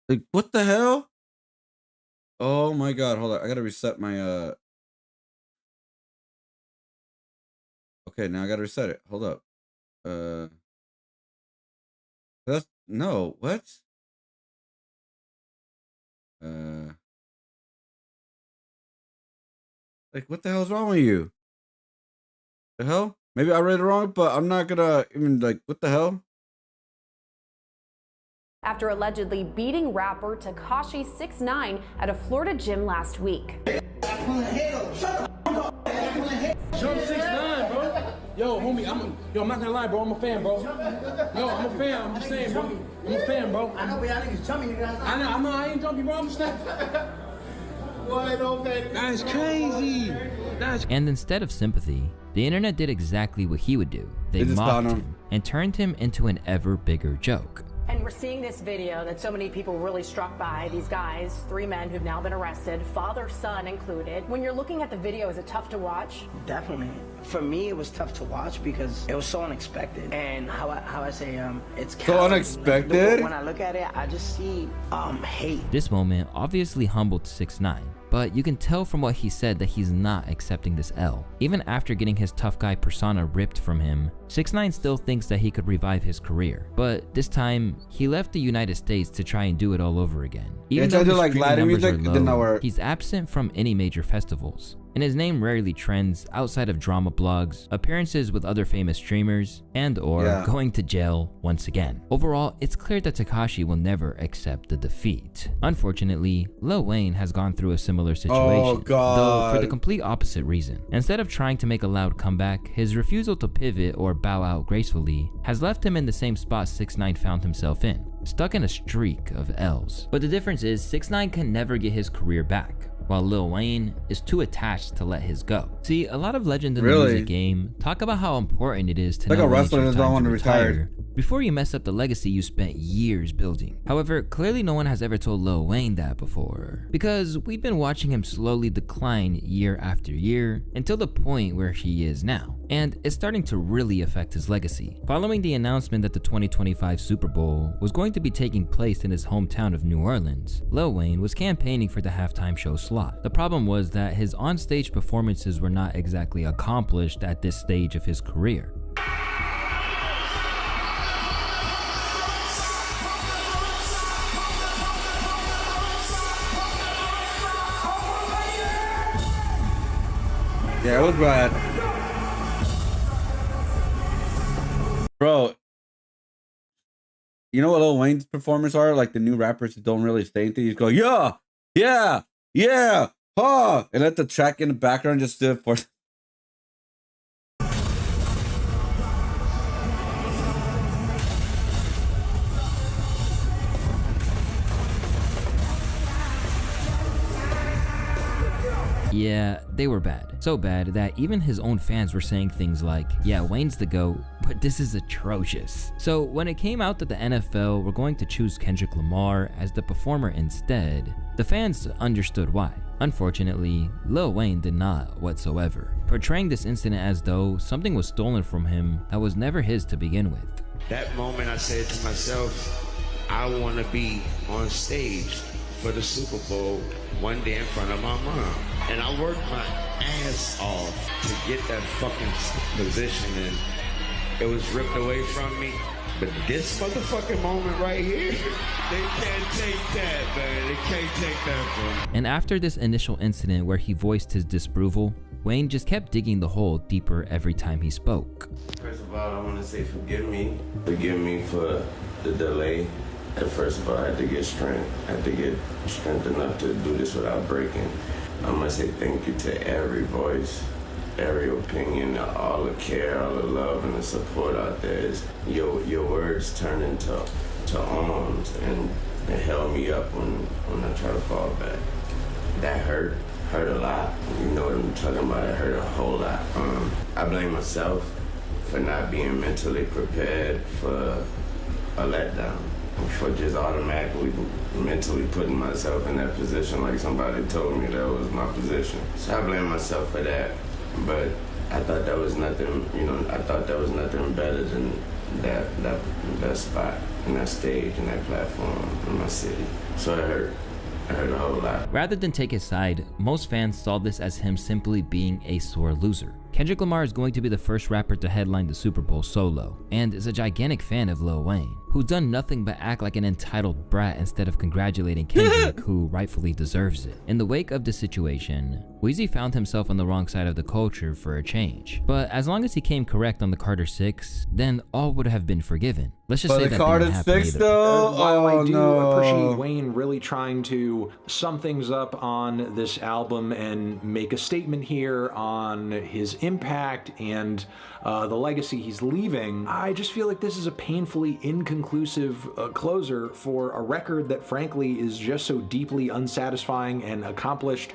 Like, what the hell? Oh my god, hold on. I gotta reset my Okay, now I gotta reset it. Hold up. That's no, what? Like, what the hell's wrong with you? The hell? Maybe I read it wrong, but I'm not gonna even, like, what the hell? After allegedly beating rapper Tekashi 6ix9ine at a Florida gym last week. Jump 6ix9ine, bro. Yo, homie, I'm not gonna lie, bro. I'm a fan, bro. Yo, I'm a fan. I'm just saying, bro. I'm a fan, bro. I know, but y'all niggas jumping. I ain't jumping, bro. I'm just saying. That's crazy. And instead of sympathy, the internet did exactly what he would do. They mocked him and turned him into an ever bigger joke. And we're seeing this video that so many people were really struck by. These guys, 3 men who've now been arrested, father, son included. When you're looking at the video, is it tough to watch? Definitely. For me, it was tough to watch because it was so unexpected. And how I say, it's so unexpected. When I look at it, I just see hate. This moment obviously humbled 6ix9ine, but you can tell from what he said that he's not accepting this L. Even after getting his tough guy persona ripped from him, 6ix9ine still thinks that he could revive his career. But this time, he left the United States to try and do it all over again. Even though his streaming numbers are low, he's absent from any major festivals. and his name rarely trends outside of drama blogs, appearances with other famous streamers, and/or going to jail once again. Overall, it's clear that Tekashi will never accept the defeat. Unfortunately, Lil Wayne has gone through a similar situation, though for the complete opposite reason. Instead of trying to make a loud comeback, his refusal to pivot or bow out gracefully has left him in the same spot 6ix9ine found himself in, stuck in a streak of L's. But the difference is 6ix9ine can never get his career back, while Lil Wayne is too attached to let his go. See, a lot of legends in the music game talk about how important it is to like know a when it's wrestler your doesn't time want to to retire retire before you mess up the legacy you spent years building. However, clearly no one has ever told Lil Wayne that before, because we've been watching him slowly decline year after year until the point where he is now, and it's starting to really affect his legacy. Following the announcement that the 2025 Super Bowl was going to be taking place in his hometown of New Orleans, Lil Wayne was campaigning for the halftime show slot. The problem was that his onstage performances were not exactly accomplished at this stage of his career. Yeah, it was bad. Bro, you know what Lil Wayne's performers are? Like the new rappers that don't really say anything. You just go, yeah, yeah, yeah, huh, and let the track in the background just do it for. Yeah, they were bad. So bad that even his own fans were saying things like, yeah, Wayne's the GOAT, but this is atrocious. So when it came out that the NFL were going to choose Kendrick Lamar as the performer instead, the fans understood why. Unfortunately, Lil Wayne did not whatsoever, portraying this incident as though something was stolen from him that was never his to begin with. That moment I said to myself, I want to be on stage for the Super Bowl one day in front of my mom. And I worked my ass off to get that fucking position, and it was ripped away from me. But this motherfucking moment right here, they can't take that, man. They can't take that from me. And after this initial incident where he voiced his disapproval, Wayne just kept digging the hole deeper every time he spoke. First of all, I want to say forgive me. Forgive me for the delay. And first of all, I had to get strength. I had to get strength enough to do this without breaking. I must say thank you to every voice, every opinion, all the care, all the love and the support out there. Your words turn into arms, and it held me up when I try to fall back. That hurt a lot. You know what I'm talking about, it hurt a whole lot. I blame myself for not being mentally prepared for a letdown, for just automatically mentally putting myself in that position like somebody told me that was my position. So I blame myself for that, but I thought that was nothing, I thought that was nothing better than that spot and that stage and that platform in my city. So it hurt a whole lot. Rather than take his side, most fans saw this as him simply being a sore loser. Kendrick Lamar is going to be the first rapper to headline the Super Bowl solo, and is a gigantic fan of Lil Wayne, who's done nothing but act like an entitled brat instead of congratulating Kendrick, who rightfully deserves it. In the wake of this situation, Weezy found himself on the wrong side of the culture for a change. But as long as he came correct on the Carter 6, then all would have been forgiven. Let's just say that Carter 6 though? While I do no. appreciate Wayne really trying to sum things up on this album and make a statement here on his impact and the legacy he's leaving, I just feel like this is a painfully inconclusive closer for a record that frankly is just so deeply unsatisfying and accomplished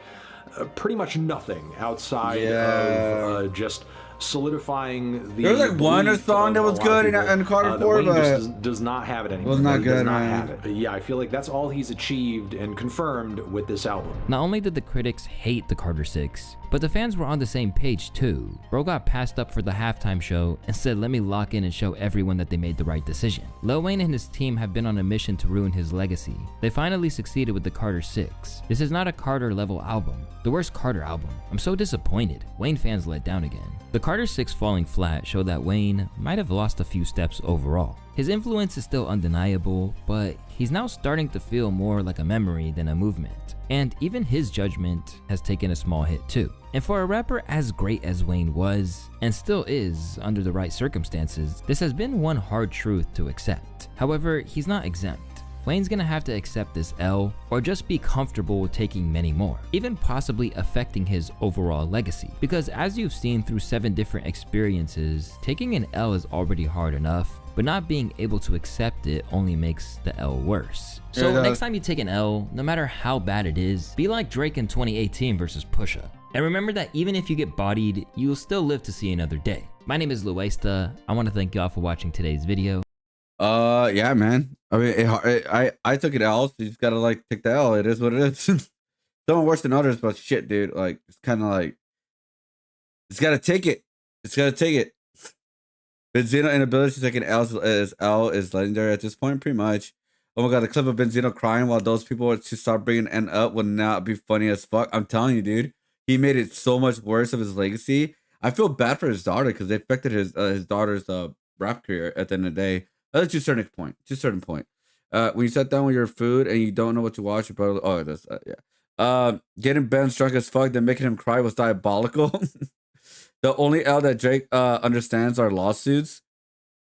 pretty much nothing outside of just solidifying the. There was like one song that was good in Carter 4, but does not have it anymore. Was not He good, does not man. have it. But yeah, I feel like that's all he's achieved and confirmed with this album. Not only did the critics hate the Carter 6, but the fans were on the same page too. Bro got passed up for the halftime show and said, let me lock in and show everyone that they made the right decision. Lil Wayne and his team have been on a mission to ruin his legacy. They finally succeeded with the Carter 6. This is not a Carter level album, the worst Carter album. I'm so disappointed. Wayne fans let down again. The Carter 6 falling flat showed that Wayne might have lost a few steps overall. His influence is still undeniable, but he's now starting to feel more like a memory than a movement. And even his judgment has taken a small hit too. And for a rapper as great as Wayne was, and still is under the right circumstances, this has been one hard truth to accept. However, he's not exempt. Wayne's gonna have to accept this L, or just be comfortable with taking many more, even possibly affecting his overall legacy. Because as you've seen through 7 different experiences, taking an L is already hard enough, but not being able to accept it only makes the L worse. So next time you take an L, no matter how bad it is, be like Drake in 2018 versus Pusha. And remember that even if you get bodied, you will still live to see another day. My name is Luesta. I want to thank y'all for watching today's video. Yeah, man. I mean, I took it L, so you just gotta like take the L. It is what it is. Some worse than others, but shit, dude. Like, it's kind of like, it's gotta take it. It's gotta take it. Benzino inability to take an L is legendary at this point, pretty much. Oh my god, the clip of Benzino crying while those people were to start bringing N up would not be funny as fuck. I'm telling you, dude. He made it so much worse of his legacy. I feel bad for his daughter because they affected his daughter's rap career at the end of the day. To a certain point. To a certain point. When you sit down with your food and you don't know what to watch, you probably that's yeah. Getting Ben drunk as fuck, then making him cry was diabolical. The only L that Drake understands are lawsuits.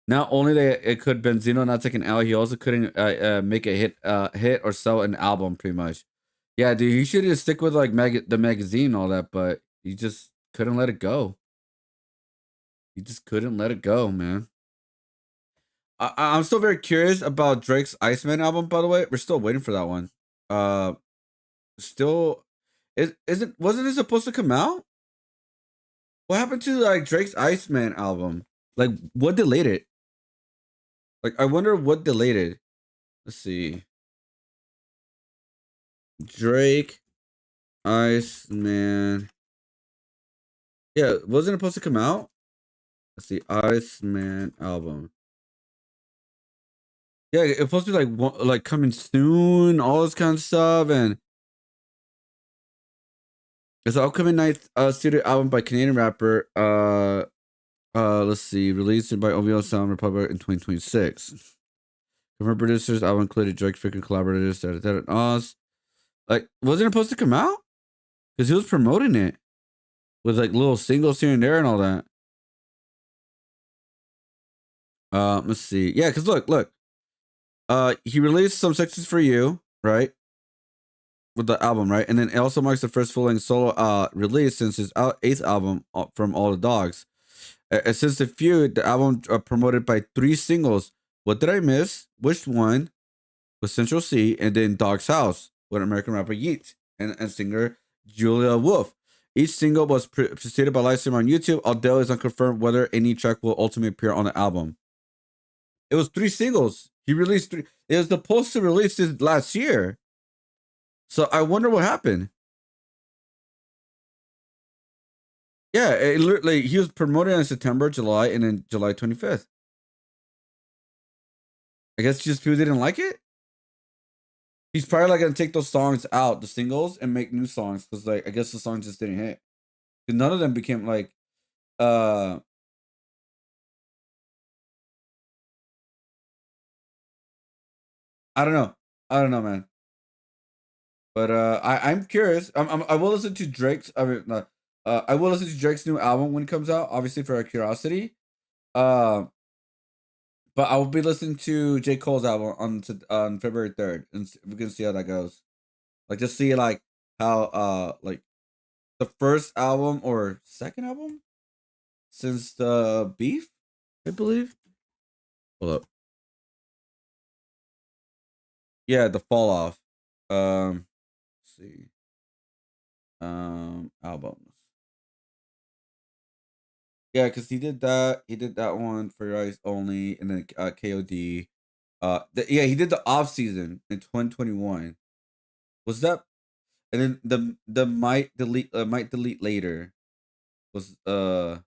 Not only it could Benzino not take an L, he also couldn't make a hit or sell an album, pretty much. Yeah, dude, he should just stick with like the magazine and all that, but he just couldn't let it go. He just couldn't let it go, man. I'm still very curious about Drake's Iceman album, by the way. We're still waiting for that one. Wasn't it supposed to come out? What happened to like Drake's Iceman album? Like, what delayed it? Like, I wonder what delayed it. Let's see. Drake Iceman. Yeah, wasn't it supposed to come out? Let's see, Iceman album. Yeah, it's supposed to be like coming soon, all this kind of stuff, and it's an upcoming ninth studio album by Canadian rapper. Let's see, released by OVO Sound Republic in 2026. Confirmed producers, album included Drake freaking collaborators, and Oz. Like, wasn't it supposed to come out? Because he was promoting it with like little singles here and there and all that. Let's see. Yeah, because look. He released Some Sexes for You, right? With the album, right? And then it also marks the first full-length solo release since his 8th album from All the Dogs. Since the feud, the album promoted by 3 singles. What Did I Miss? Which One? With Central C, and then Dog's House with American rapper Yeet and singer Julia Wolf. Each single was preceded by live stream on YouTube, although it's unconfirmed whether any track will ultimately appear on the album. It was 3 singles. He released 3. It was supposed to release this last year. So I wonder what happened. Yeah, literally, he was promoted in September, July, and then July 25th. I guess just people didn't like it. He's probably like gonna take those songs out, the singles, and make new songs because like I guess the songs just didn't hit. None of them became like I don't know, man. But I'm curious. I will listen to Drake's. I will listen to Drake's new album when it comes out, obviously for our curiosity. But I will be listening to J. Cole's album on February 3rd, and we can see how that goes. Like, just see like how like the first album or second album since the beef, I believe. Hold up. Yeah, the fall off. Let's see. Albums. Yeah, because he did that. He did that one for Your Eyes Only, and then KOD. Yeah, he did the off season in 2021. Was that? And then the might delete later was yeah,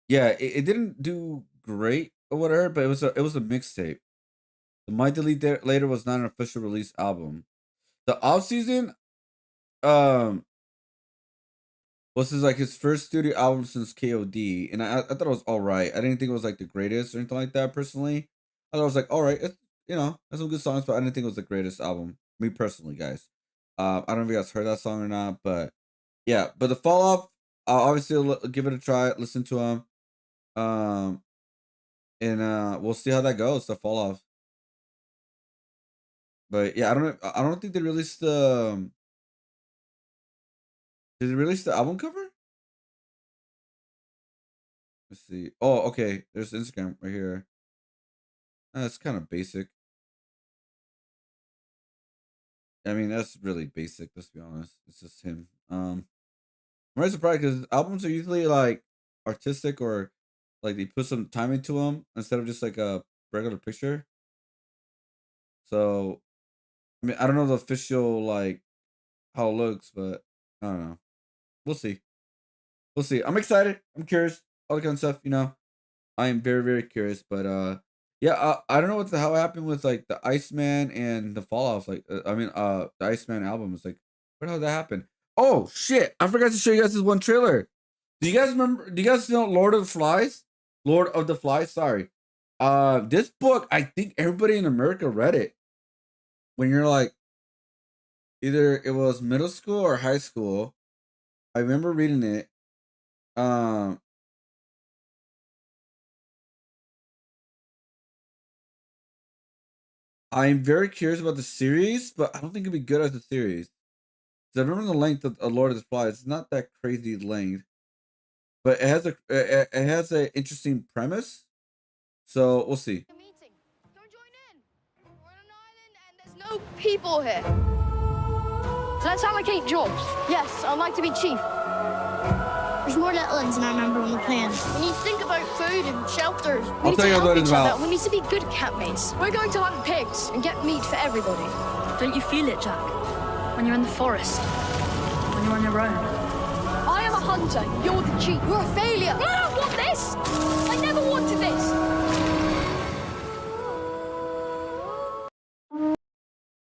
it didn't do great or whatever, but it was a mixtape. The might delete later was not an official release album. The off season was his first studio album since KOD, and I thought it was all right. I didn't think it was like the greatest or anything like that personally. I was like, all right, it's, you know, there's some good songs, but I didn't think it was the greatest album. Me personally, guys. I don't know if you guys heard that song or not, but yeah. But the Fall Off, I'll obviously give it a try. Listen to them, um, and we'll see how that goes. The Fall Off. But yeah, I don't know. I don't think they released the. Did they release the album cover? Let's see. Oh, okay. There's Instagram right here. That's kind of basic. I mean, that's really basic. Let's be honest. It's just him. I'm really surprised because albums are usually like artistic or like they put some time into them instead of just like a regular picture. So, I mean, I don't know the official like how it looks, but I don't know. We'll see. We'll see. I'm excited. I'm curious. All the kind of stuff, you know. I am very, very curious, but yeah, I don't know what the hell happened with like the Iceman and the Fall Off. Like, the Iceman album is like, where the hell did that happen? Oh shit! I forgot to show you guys this one trailer. Do you guys remember? Do you guys know Lord of the Flies? Lord of the Flies. Sorry. This book, I think everybody in America read it when you're like, either it was middle school or high school. I remember reading it. Um, I'm very curious about the series, but I don't think it'd be good as a series. 'Cause I remember the length of Lord of the Flies. It's not that crazy length, but it has an interesting premise. So we'll see. No people here. Does that sound like 8 jobs? Yes, I'd like to be chief. There's more little ones than I remember on the plan. We need to think about food and shelters. We I'll need tell to you help what it's each other. about. We need to be good campmates. We're going to hunt pigs and get meat for everybody. Don't you feel it, Jack? When you're in the forest, when you're on your own. I am a hunter. You're the chief. We're a failure. I don't want this. I never wanted this.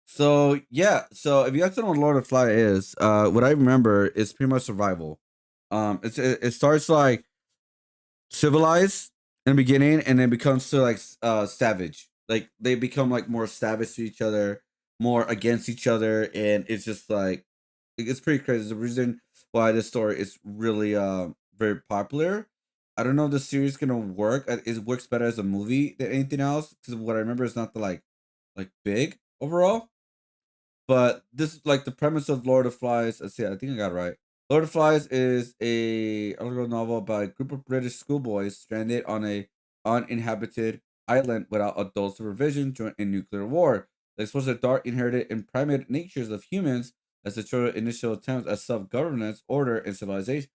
So yeah, so if you guys don't know what Lord of the Flies is, what I remember is pretty much survival. It starts like civilized in the beginning, and then becomes to like savage. Like they become like more savage to each other, more against each other, and it's just like it's pretty crazy. The reason why this story is really very popular. I don't know if the series is gonna work. It works better as a movie than anything else because what I remember is not the like big overall. But this is like the premise of Lord of the Flies. Let's see, I think I got it right. Lord of the Flies is a underground novel about a group of British schoolboys stranded on a uninhabited island without adult supervision during a nuclear war. They expose the dark, inherited, and primitive natures of humans as the children's initial attempts at self-governance, order, and civilization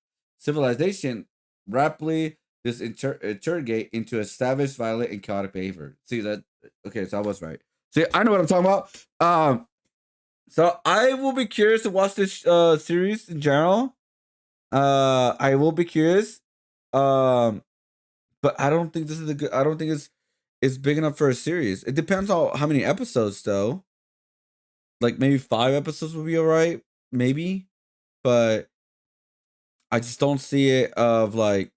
rapidly disintegrate into a savage, violent, and chaotic behavior. See that? Okay, so I was right. See, I know what I'm talking about. So I will be curious to watch this series in general. I will be curious. But I don't think this is a good. I don't think it's big enough for a series. It depends on how many episodes though. Like maybe 5 episodes would be alright, maybe. But I just don't see it of like.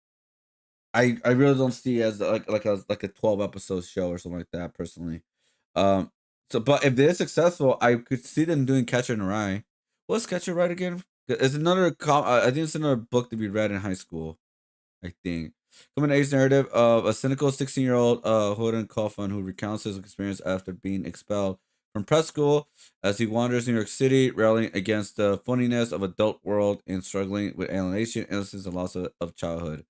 I really don't see it as like a 12 episode show or something like that personally. Um, so, but if they're successful, I could see them doing Catcher in the Rye. What's Catcher in the Rye again? It's another. I think it's another book to be read in high school. I think coming age narrative of a cynical 16-year-old Holden Coffin who recounts his experience after being expelled from prep school as he wanders New York City, railing against the phoniness of adult world and struggling with alienation, innocence, and loss of childhood.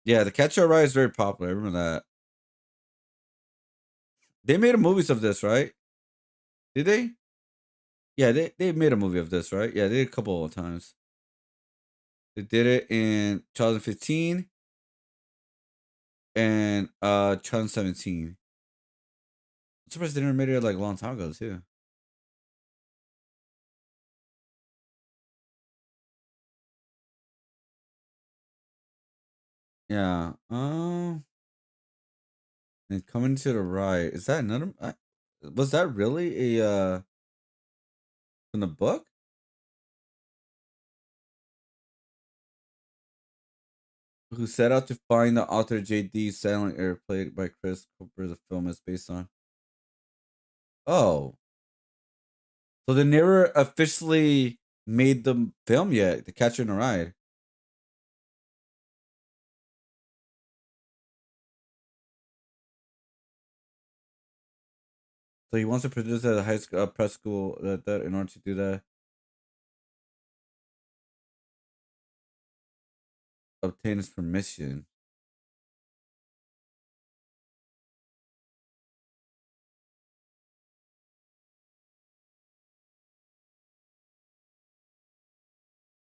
Yeah, the Catcher in the Rye is very popular. I remember that. They made a movies of this, right? Did they? Yeah, they made a movie of this, right? Yeah, they did a couple of times. They did it in 2015 and 2017. I'm surprised they never made it like a long time ago too. Yeah. And Coming to the Right. Is that another? Was that really a from the book? who set out to find the author J.D. Silent Air, played by Chris Cooper, the film is based on. Oh. So they never officially made the film yet, The Catcher in the Rye. So he wants to produce at a high school, press school, that in order to do that, obtain his permission.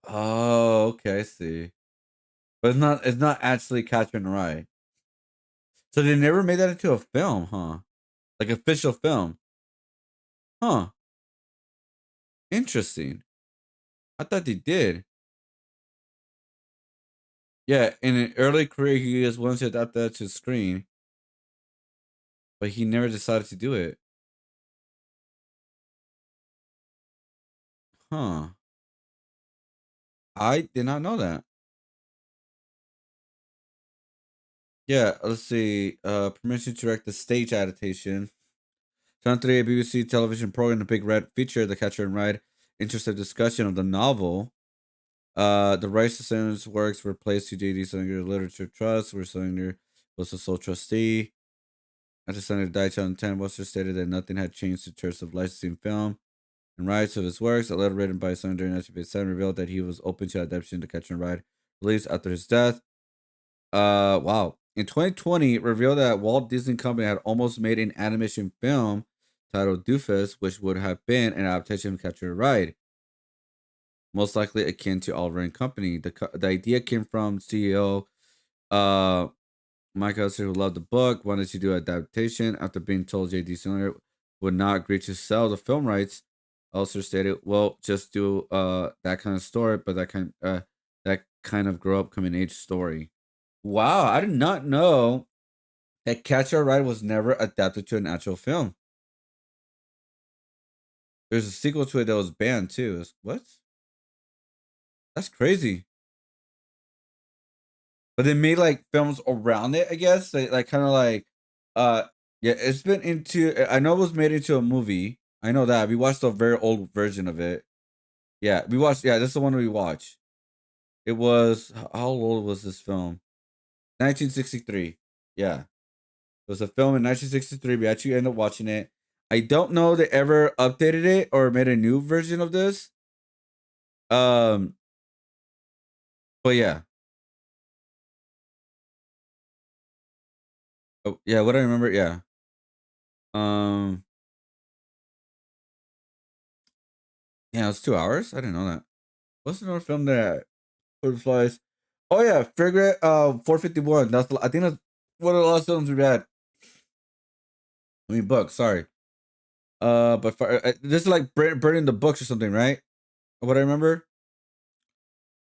Oh, okay, I see. But it's not actually Catcher in the Rye. So they never made that into a film, huh? Like official film. Huh. Interesting. I thought they did. Yeah, in an early career, he was once to adapt that to screen, but he never decided to do it. Huh. I did not know that. Yeah, let's see. Permission to direct the stage adaptation. Channel 3 BBC television program The Big Red featured The Catcher in Rye, interesting discussion of the novel. The rights to Sanders' works were placed to J.D. Salinger Literature Trust, where Salinger was the sole trustee. After Salinger died, Channel 10 Webster stated that nothing had changed in terms of licensing film and rights of his works. A letter written by Salinger in 1957 revealed that he was open to adaptation to Catcher in Rye, released after his death. Wow. In 2020, it revealed that Walt Disney Company had almost made an animation film titled Doofus, which would have been an adaptation of Catcher in Rye, most likely akin to Oliver and Company. The idea came from CEO Mike Elster, who loved the book, wanted to do adaptation. After being told J.D. Salinger would not agree to sell the film rights, Elster stated, "Well, just do that kind of story, but that kind of grow up coming age story." Wow, I did not know that Catcher in Rye was never adapted to an actual film. There's a sequel to it that was banned too. What? That's crazy. But they made like films around it, I guess. Like kind of like yeah, it's been into I know it was made into a movie. I know that. We watched a very old version of it. Yeah, we watched that's the one we watched. It was how old was this film? 1963. Yeah. It was a film in 1963. We actually ended up watching it. I don't know they ever updated it or made a new version of this. But yeah. Oh, yeah, what I remember, yeah. Yeah, it's 2 hours. I didn't know that. What's another film that flies? Oh yeah, Figure 451. I think that's one of the last films we read. I mean books, sorry. But this is like burning the books or something, right? What I remember.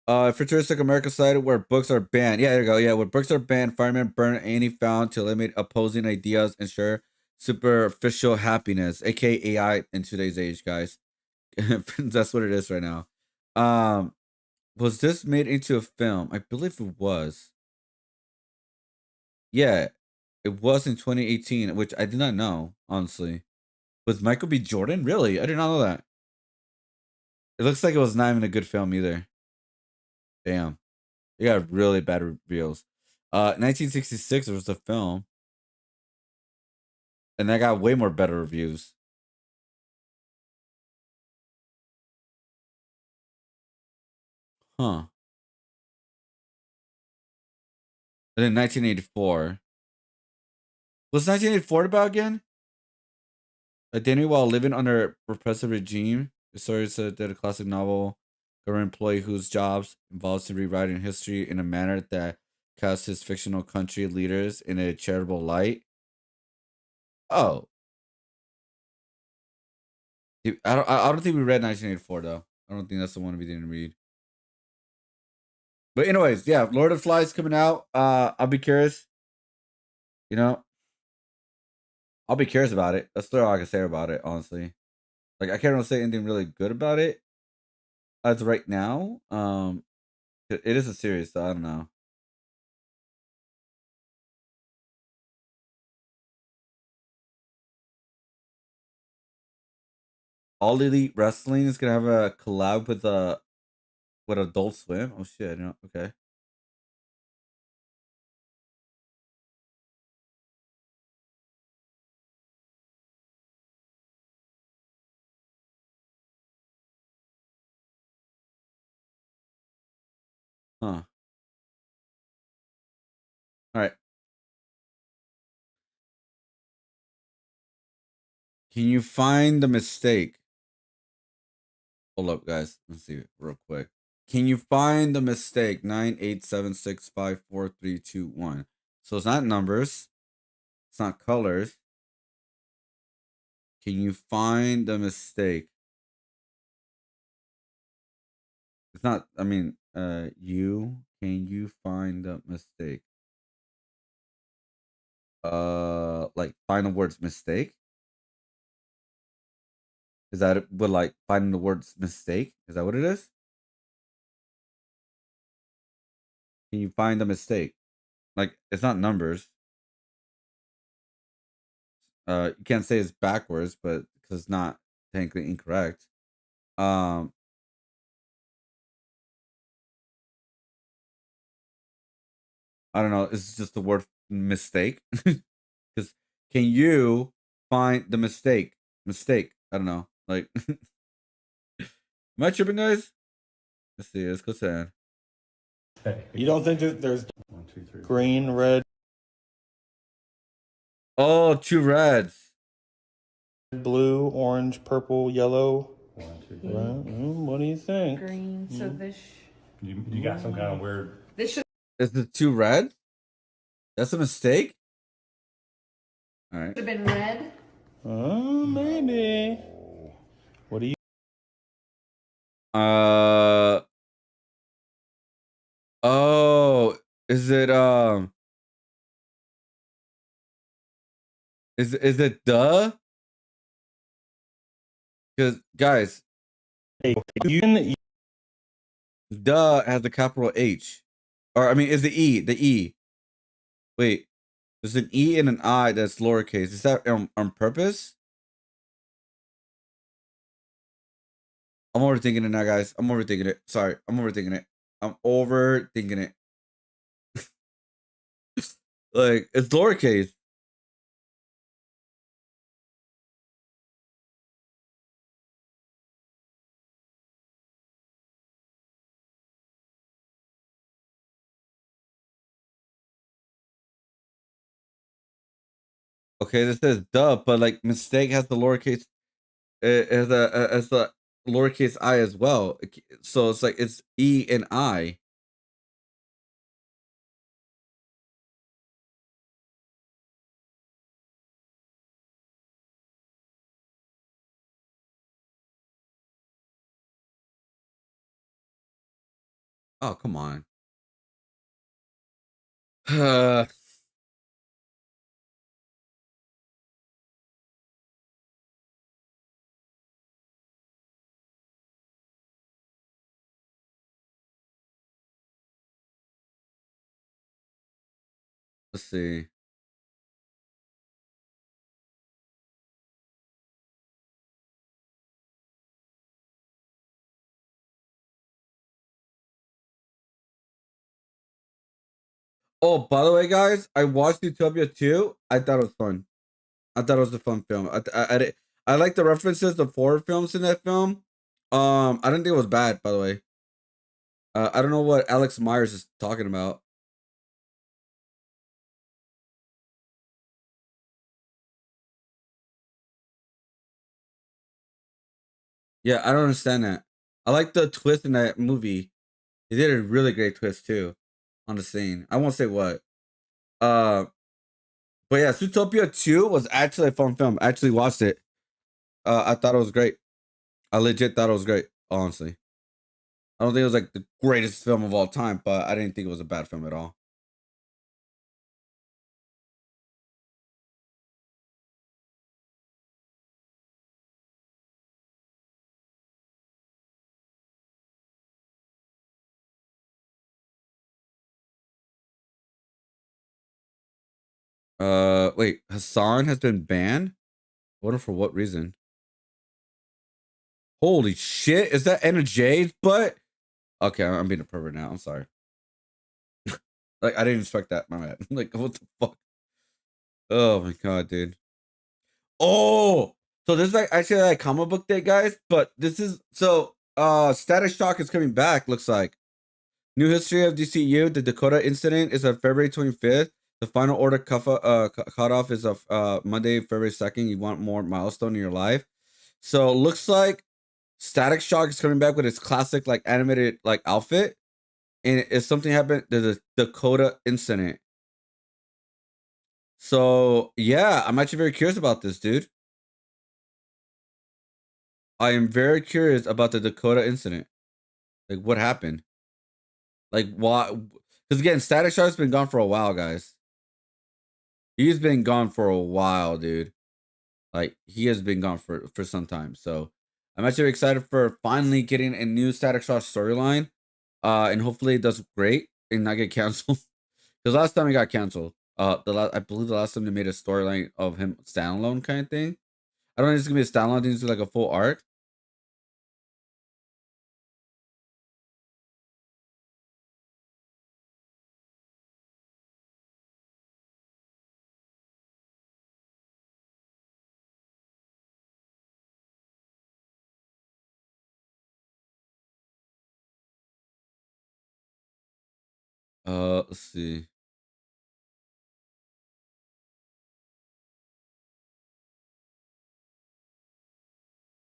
Futuristic America side where books are banned. Yeah, there you go. Yeah, where books are banned, firemen burn any found to eliminate opposing ideas, ensure superficial happiness, aka AI in today's age, guys. That's what it is right now. Was this made into a film? I believe it was. Yeah, it was in 2018, which I did not know, honestly. With Michael B. Jordan? Really? I did not know that. It looks like it was not even a good film either. Damn. They got really bad reviews. 1966 was the film. And that got way more better reviews. Huh. And then 1984. Was 1984 about again? Identity while living under a repressive regime. The story said that a classic novel government employee whose jobs involves rewriting history in a manner that casts his fictional country leaders in a charitable light. Oh, I don't think we read 1984 though. I don't think that's the one we didn't read. But anyways, yeah, Lord of the Flies coming out. I'll be curious. You know, I'll be curious about it. That's all I can say about it, honestly. Like I can't really say anything really good about it as right now. It is a series, so I don't know. All Elite Wrestling is gonna have a collab with Adult Swim. Oh shit! Okay. Huh. All right. Can you find the mistake? Hold up, guys. Let's see real quick. Can you find the mistake? 987654321. So it's not numbers. It's not colors. Can you find the mistake? It's not, I mean, can you find the mistake? Like find the words mistake? Is that it? But like finding the words mistake? Is that what it is? Can you find the mistake? Like it's not numbers. You can't say it's backwards, but because it's not technically incorrect. Um, I don't know. It's just the word mistake. Because can you find the mistake? Mistake. I don't know. Like, am I tripping, guys? Let's see. Let's go sad. You don't think that there's green, red, Oh, two reds. blue, orange, purple, yellow? What do you think? Green. So this. You got some kind of weird. This should. Is the two red? That's a mistake? All right. Have been red. Maybe. What do you? Oh, is it is it duh? Because guys, duh has a capital H, or I mean, is the E? Wait, there's an E and an I that's lowercase. Is that on purpose? I'm overthinking it now, guys. I'm overthinking it. Sorry, I'm overthinking it. I'm overthinking it. Like it's lowercase. Okay, this says duh, but like mistake has the lowercase. It has a lowercase I as well. So it's like it's E and I. Oh, come on. Let's see. Oh, by the way, guys, I watched Utopia 2. I thought it was fun. I thought it was a fun film. I like the references, the four films in that film. I didn't think it was bad, by the way. I don't know what Alex Myers is talking about. Yeah, I don't understand that. I like the twist in that movie. They did a really great twist too on the scene. I won't say what. Uh, but yeah, Zootopia 2 was actually a fun film. I actually watched it. I thought it was great. I legit thought it was great, honestly. I don't think it was like the greatest film of all time, but I didn't think it was a bad film at all. Wait, Hassan has been banned? I wonder for what reason. Holy shit! Is that Anna Jay's butt? Okay, I'm being a pervert now. I'm sorry. Like I didn't expect that. My bad. Like what the fuck? Oh my god, dude. Oh, so this is like actually like comic book day, guys. But this is so. Static Shock is coming back. Looks like new history of DCU. The Dakota incident is on February 25th. The final order cutoff is of Monday, February 2nd. You want more milestone in your life. So looks like Static Shock is coming back with its classic like animated like outfit, and if something happened, the Dakota incident. So yeah, I'm actually very curious about this, dude. I am very curious about the Dakota incident. Like what happened? Like why? Because again, Static Shock's been gone for a while, guys. He's been gone for a while, dude. Like he has been gone for some time. So I'm actually excited for finally getting a new Static Shock storyline. And hopefully it does great and not get canceled. Because last time he got canceled. I believe the last time they made a storyline of him standalone kind of thing. I don't think it's gonna be a standalone. I think it's like a full arc. Let's see.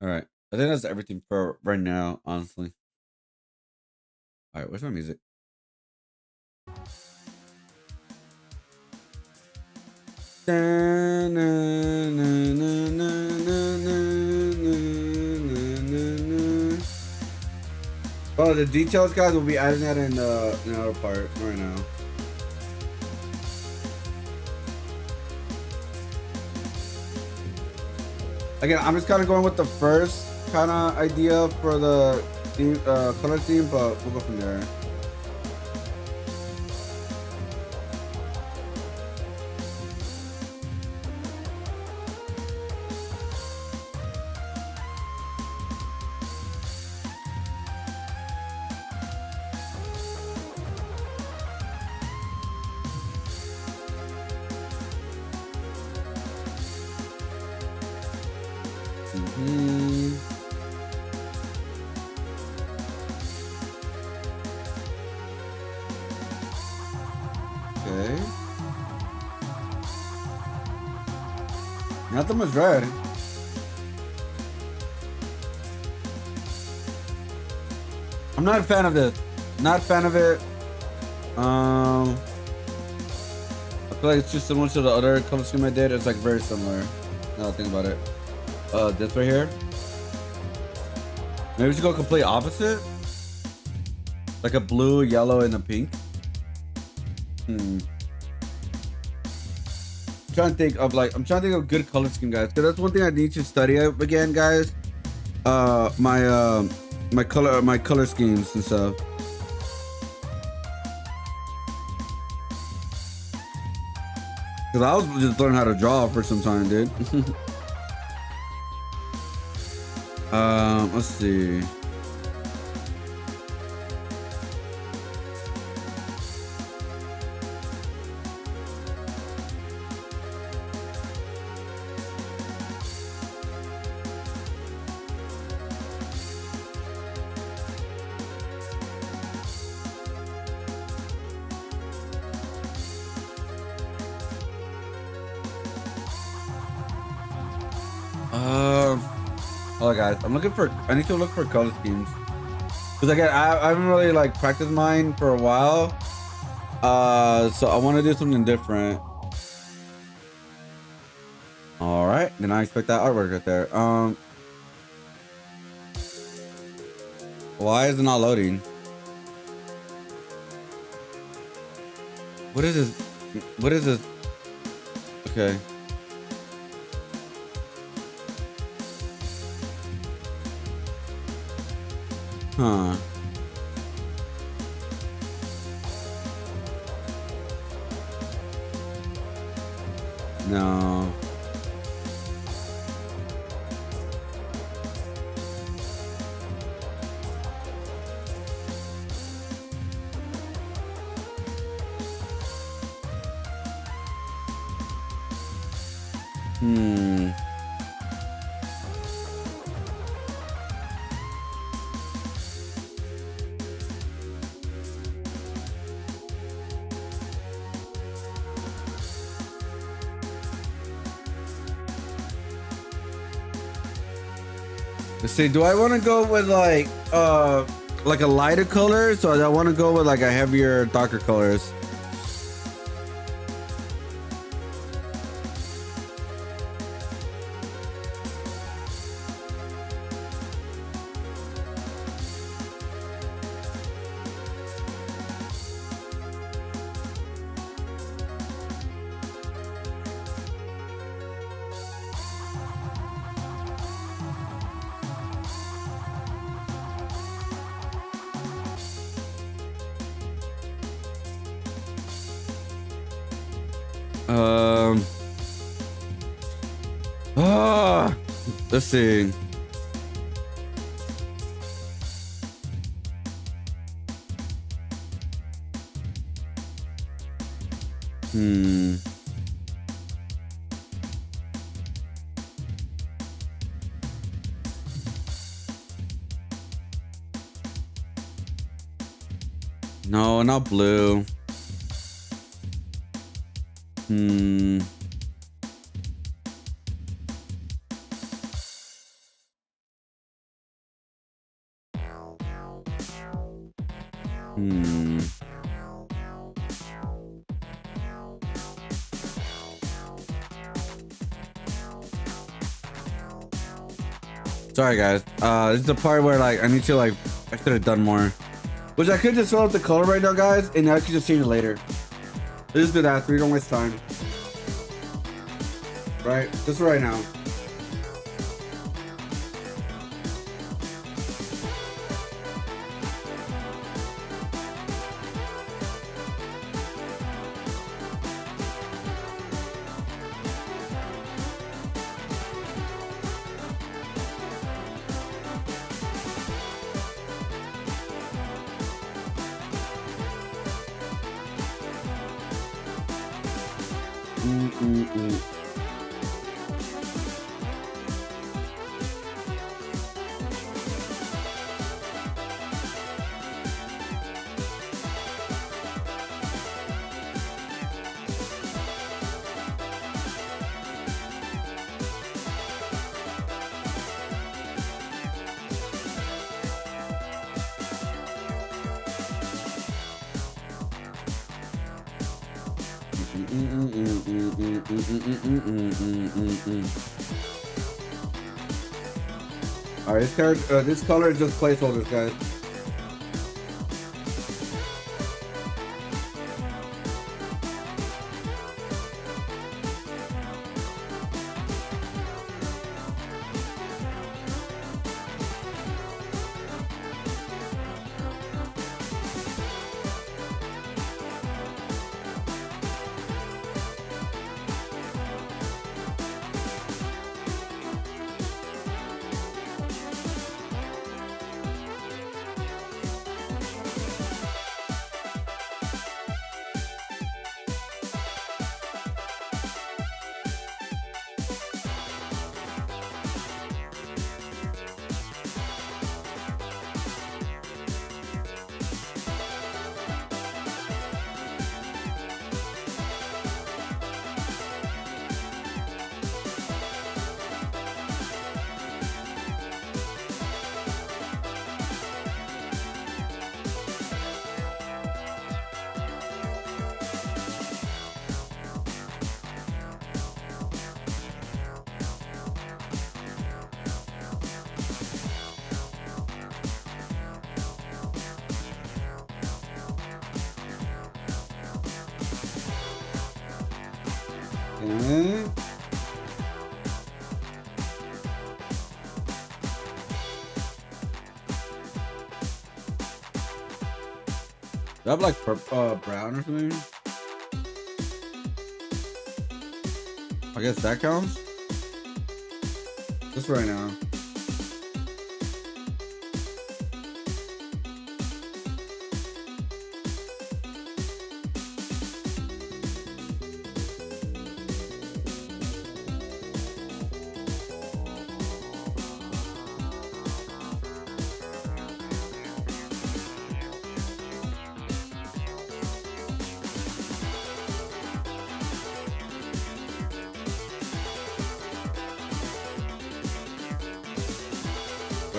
All right. I think that's everything for right now, honestly. All right, where's my music? Oh, the details, guys, will be adding that in another part right now. Again, I'm just kind of going with the first kind of idea for the theme, color theme, but we'll go from there. Okay. Not that much red. I'm not a fan of this. Not a fan of it. I feel like it's just similar to the other color scheme I did. It's like very similar. Now that I think about it. This right here. Maybe we should go complete opposite. Like a blue, yellow, and a pink. I'm trying to think of good color scheme, guys. Because that's one thing I need to study again, guys. My color schemes and stuff. Because I was just learning how to draw for some time, dude. Let's see. Hold on, guys. I need to look for color schemes. Because again, I haven't really like practiced mine for a while. So I want to do something different. All right, then I expect that artwork right there. Why is it not loading? What is this? What is this? Okay. Huh. No. Let's see, do I want to go with like a lighter colors, or do I want to go with like a heavier, darker colors? Let's see. No, not blue. Sorry guys, this is the part where like I need to I should have done more. Which I could just fill out the color right now, guys, and I could just change it later. Let's just do that so we don't waste time. Right? Just right now. All right, this color is just placeholders, guys. Do I have like brown or something? I guess that counts. Just right now.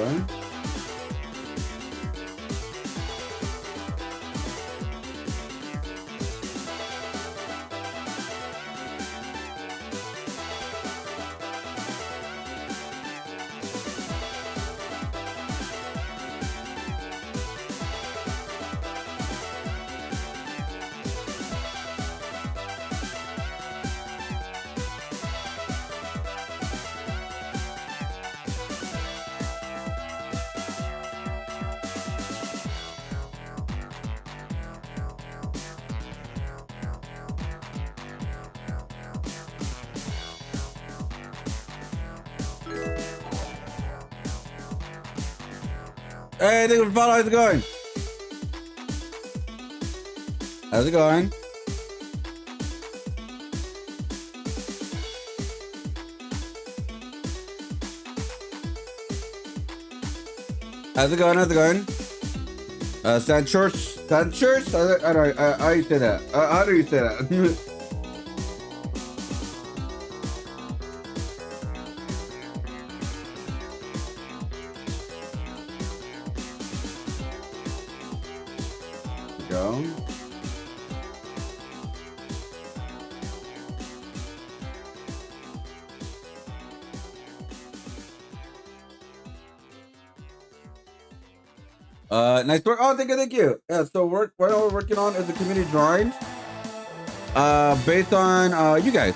Okay. Hey, thank you for following. How's it going? How's it going? How's it going? How's it going? Sanchurch? Sanchurch? I don't know. How do you say that? How do you say that? Go. Nice work. Oh, thank you, thank you. Yeah, so what we're working on is a community drawing based on you guys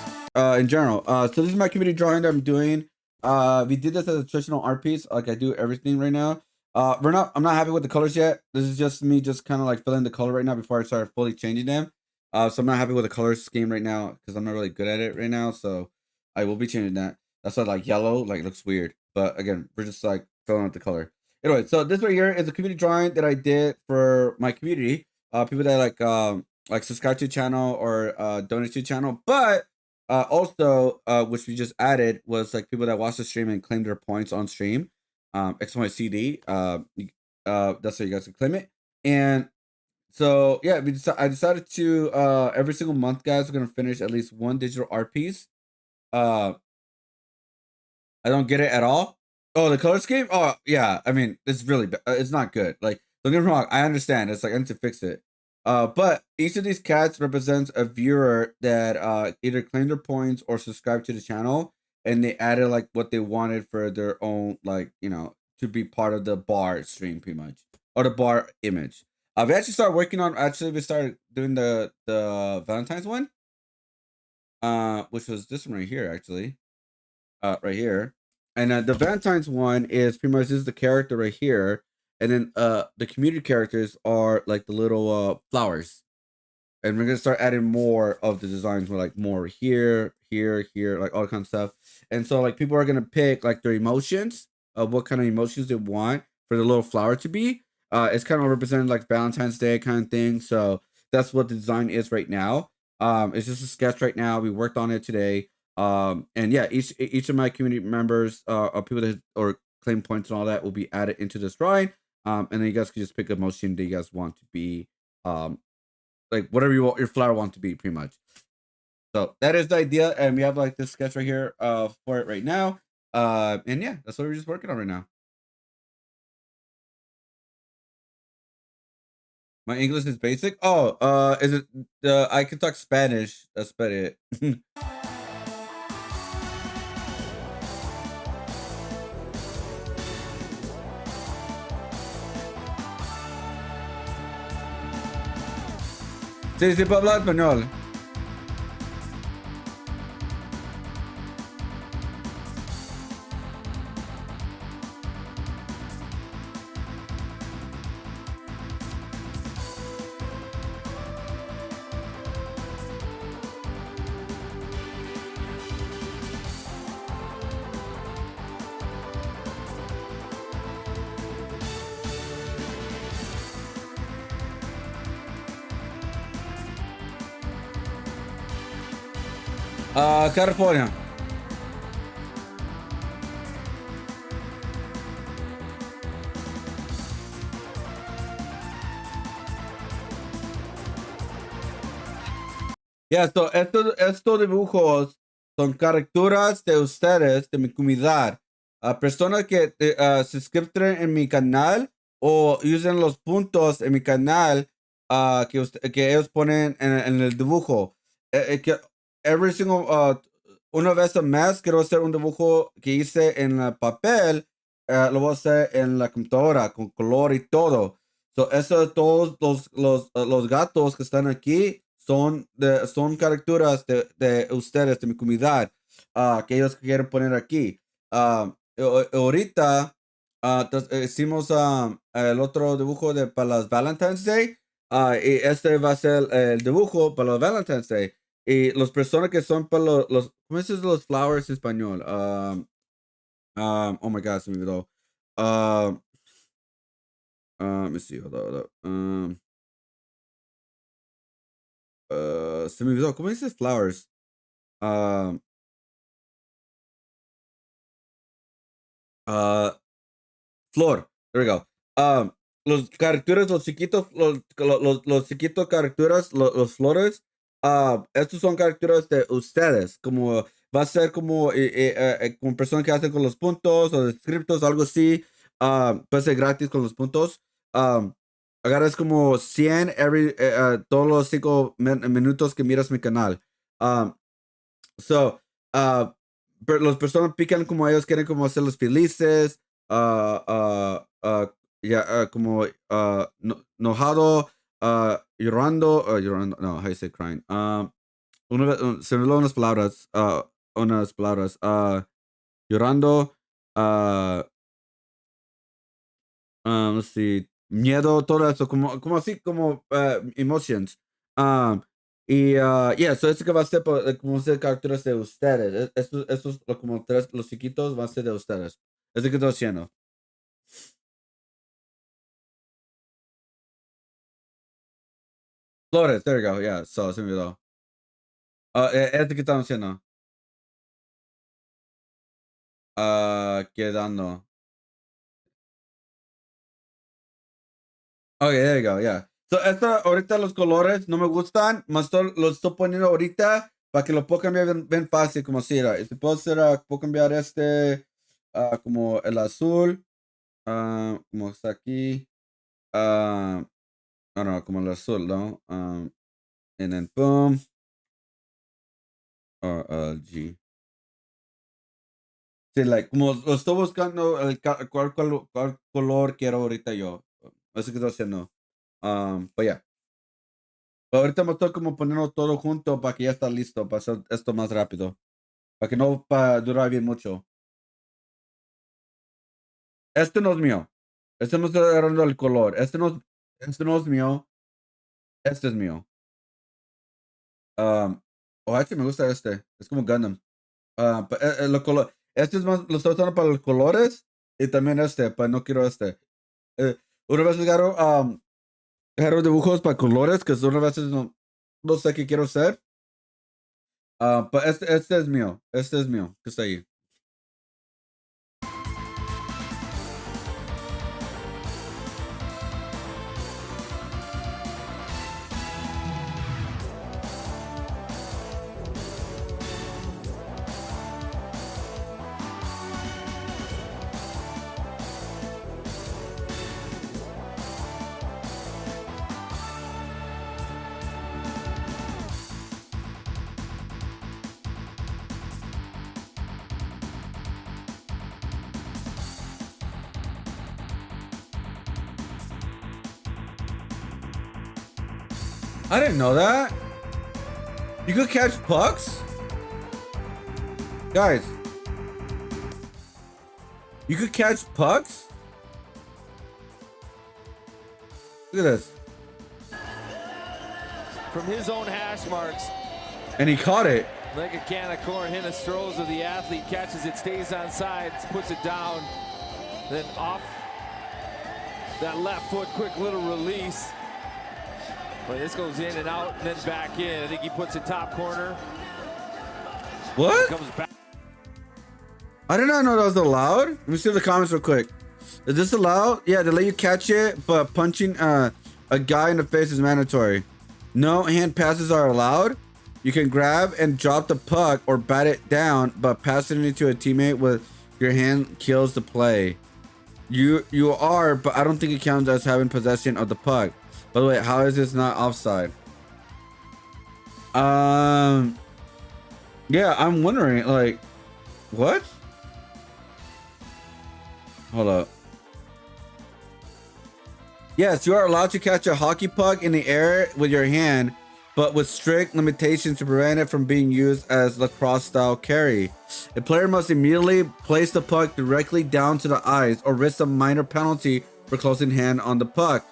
in general. So this is my community drawing that I'm doing. We did this as a traditional art piece, like I do everything right now. I'm not happy with the colors yet. This is just me just kind of like filling the color right now before I start fully changing them. So I'm not happy with the color scheme right now because I'm not really good at it right now. So I will be changing that. That's why like yellow like looks weird. But again, we're just like filling out the color. Anyway, so this right here is a community drawing that I did for my community. People that like subscribe to the channel or donate to the channel. But also which we just added was like people that watch the stream and claim their points on stream. XYCD. That's how you guys can claim it. And so yeah, I decided to every single month, guys, we're gonna finish at least one digital art piece. I don't get it at all. Oh, the color scheme? Oh, yeah. I mean, it's really it's not good. Like, don't get me wrong. I understand. It's like I need to fix it. But each of these cats represents a viewer that either claimed their points or subscribed to the channel, and they added like what they wanted for their own, like, you know, to be part of the bar stream, pretty much, or the bar image. We actually started working on. Actually, we started doing the Valentine's one, which was this one right here, actually, right here. And the Valentine's one is pretty much this is the character right here, and then the community characters are like the little flowers, and we're gonna start adding more of the designs with like more here, like all kind of stuff. And so like people are gonna pick like their emotions of what kind of emotions they want for the little flower to be. It's kind of representing like Valentine's Day kind of thing. So that's what the design is right now. It's just a sketch right now. We worked on it today. And yeah, each of my community members or people that or claim points and all that will be added into this drawing. And then you guys can just pick a motion that you guys want to be like whatever you want your flower want to be, pretty much. So that is the idea, and we have like this sketch right here for it right now. And yeah, that's what we're just working on right now. My English is basic. Oh, is it I can talk Spanish. That's about it. Sí, sí, puedo hablar español. California. Yeah, so estos dibujos son caricaturas de ustedes, de mi comunidad. personas que se suscriben en mi canal o usen los puntos en mi canal que ellos ponen en el dibujo. Que every single, una vez al mes quiero hacer un dibujo que hice en el papel, lo voy a hacer en la computadora con color y todo. So, eso, todos los gatos que están aquí son caricaturas de ustedes, de mi comunidad, que ellos quieren poner aquí. Ahorita hicimos el otro dibujo para las Valentine's Day. Y este va a ser el dibujo para los Valentine's Day. Y las personas que son para ¿cómo se dice los flowers en español? Oh my God, se me olvidó. Let me see, hold on. Se me olvidó, ¿cómo dices flowers? Flor, there we go. Los caricaturas, los chiquitos, los chiquitos caricaturas, los flores, estos son caricaturas de ustedes, como va a ser como personas que hacen con los puntos o scriptos, algo así, puede ser gratis con los puntos. Agarras como 100 todos los 5 minutos que miras mi canal. So, pero las personas pican como ellos quieren como hacerlos felices, como enojado, llorando, no, how you say crying. Se me olvidó unas palabras, llorando, let's see, miedo, todo eso, como así, como emotions. Yeah, so eso que va a ser como ser caricaturas de ustedes. Estos como los chiquitos van a ser de ustedes. Es lo que estoy haciendo. Flores, there you go, yeah, so se me olvidó. Es lo que estamos haciendo. Quedando. Okay, there you go, yeah. So, ahorita los colores no me gustan, más los estoy poniendo ahorita para que lo pueda cambiar bien fácil, como si era. Si puedo cambiar como el azul, como está aquí, no, como el azul, ¿no? And then boom, G. Sí, like, como lo estoy buscando, cuál color quiero ahorita yo. Eso que estoy haciendo. Pues ya. Pero ahorita me estoy como poniendo todo junto para que ya está listo, para hacer esto más rápido. Para que no dure bien mucho. Este no es mío. Este no estoy agarrando el color. Este no es mío. Este es mío. Este me gusta este. Es como Gundam. Este es más, lo estoy usando para los colores. Y también pero no quiero este. Una vez agarro dibujos para colores, que una vez no sé qué quiero hacer. Pero este es mío. Este es mío, que está ahí. I didn't know that. You could catch pucks? Guys. You could catch pucks? Look at this. From his own hash marks. And he caught it. Like a can of corn, Hinnis throws of the athlete, catches it, stays on sides, puts it down, then off that left foot, quick little release. But this goes in and out, and then back in. I think he puts it top corner. What? Comes back. I did not know that was allowed. Let me see the comments real quick. Is this allowed? Yeah, they let you catch it, but punching a guy in the face is mandatory. No hand passes are allowed. You can grab and drop the puck or bat it down, but pass it into a teammate your hand kills the play. You are, but I don't think it counts as having possession of the puck. By the way, how is this not offside? Yeah, I'm wondering, like, what? Hold up. Yes, you are allowed to catch a hockey puck in the air with your hand, but with strict limitations to prevent it from being used as lacrosse-style carry. A player must immediately place the puck directly down to the ice or risk a minor penalty for closing hand on the puck.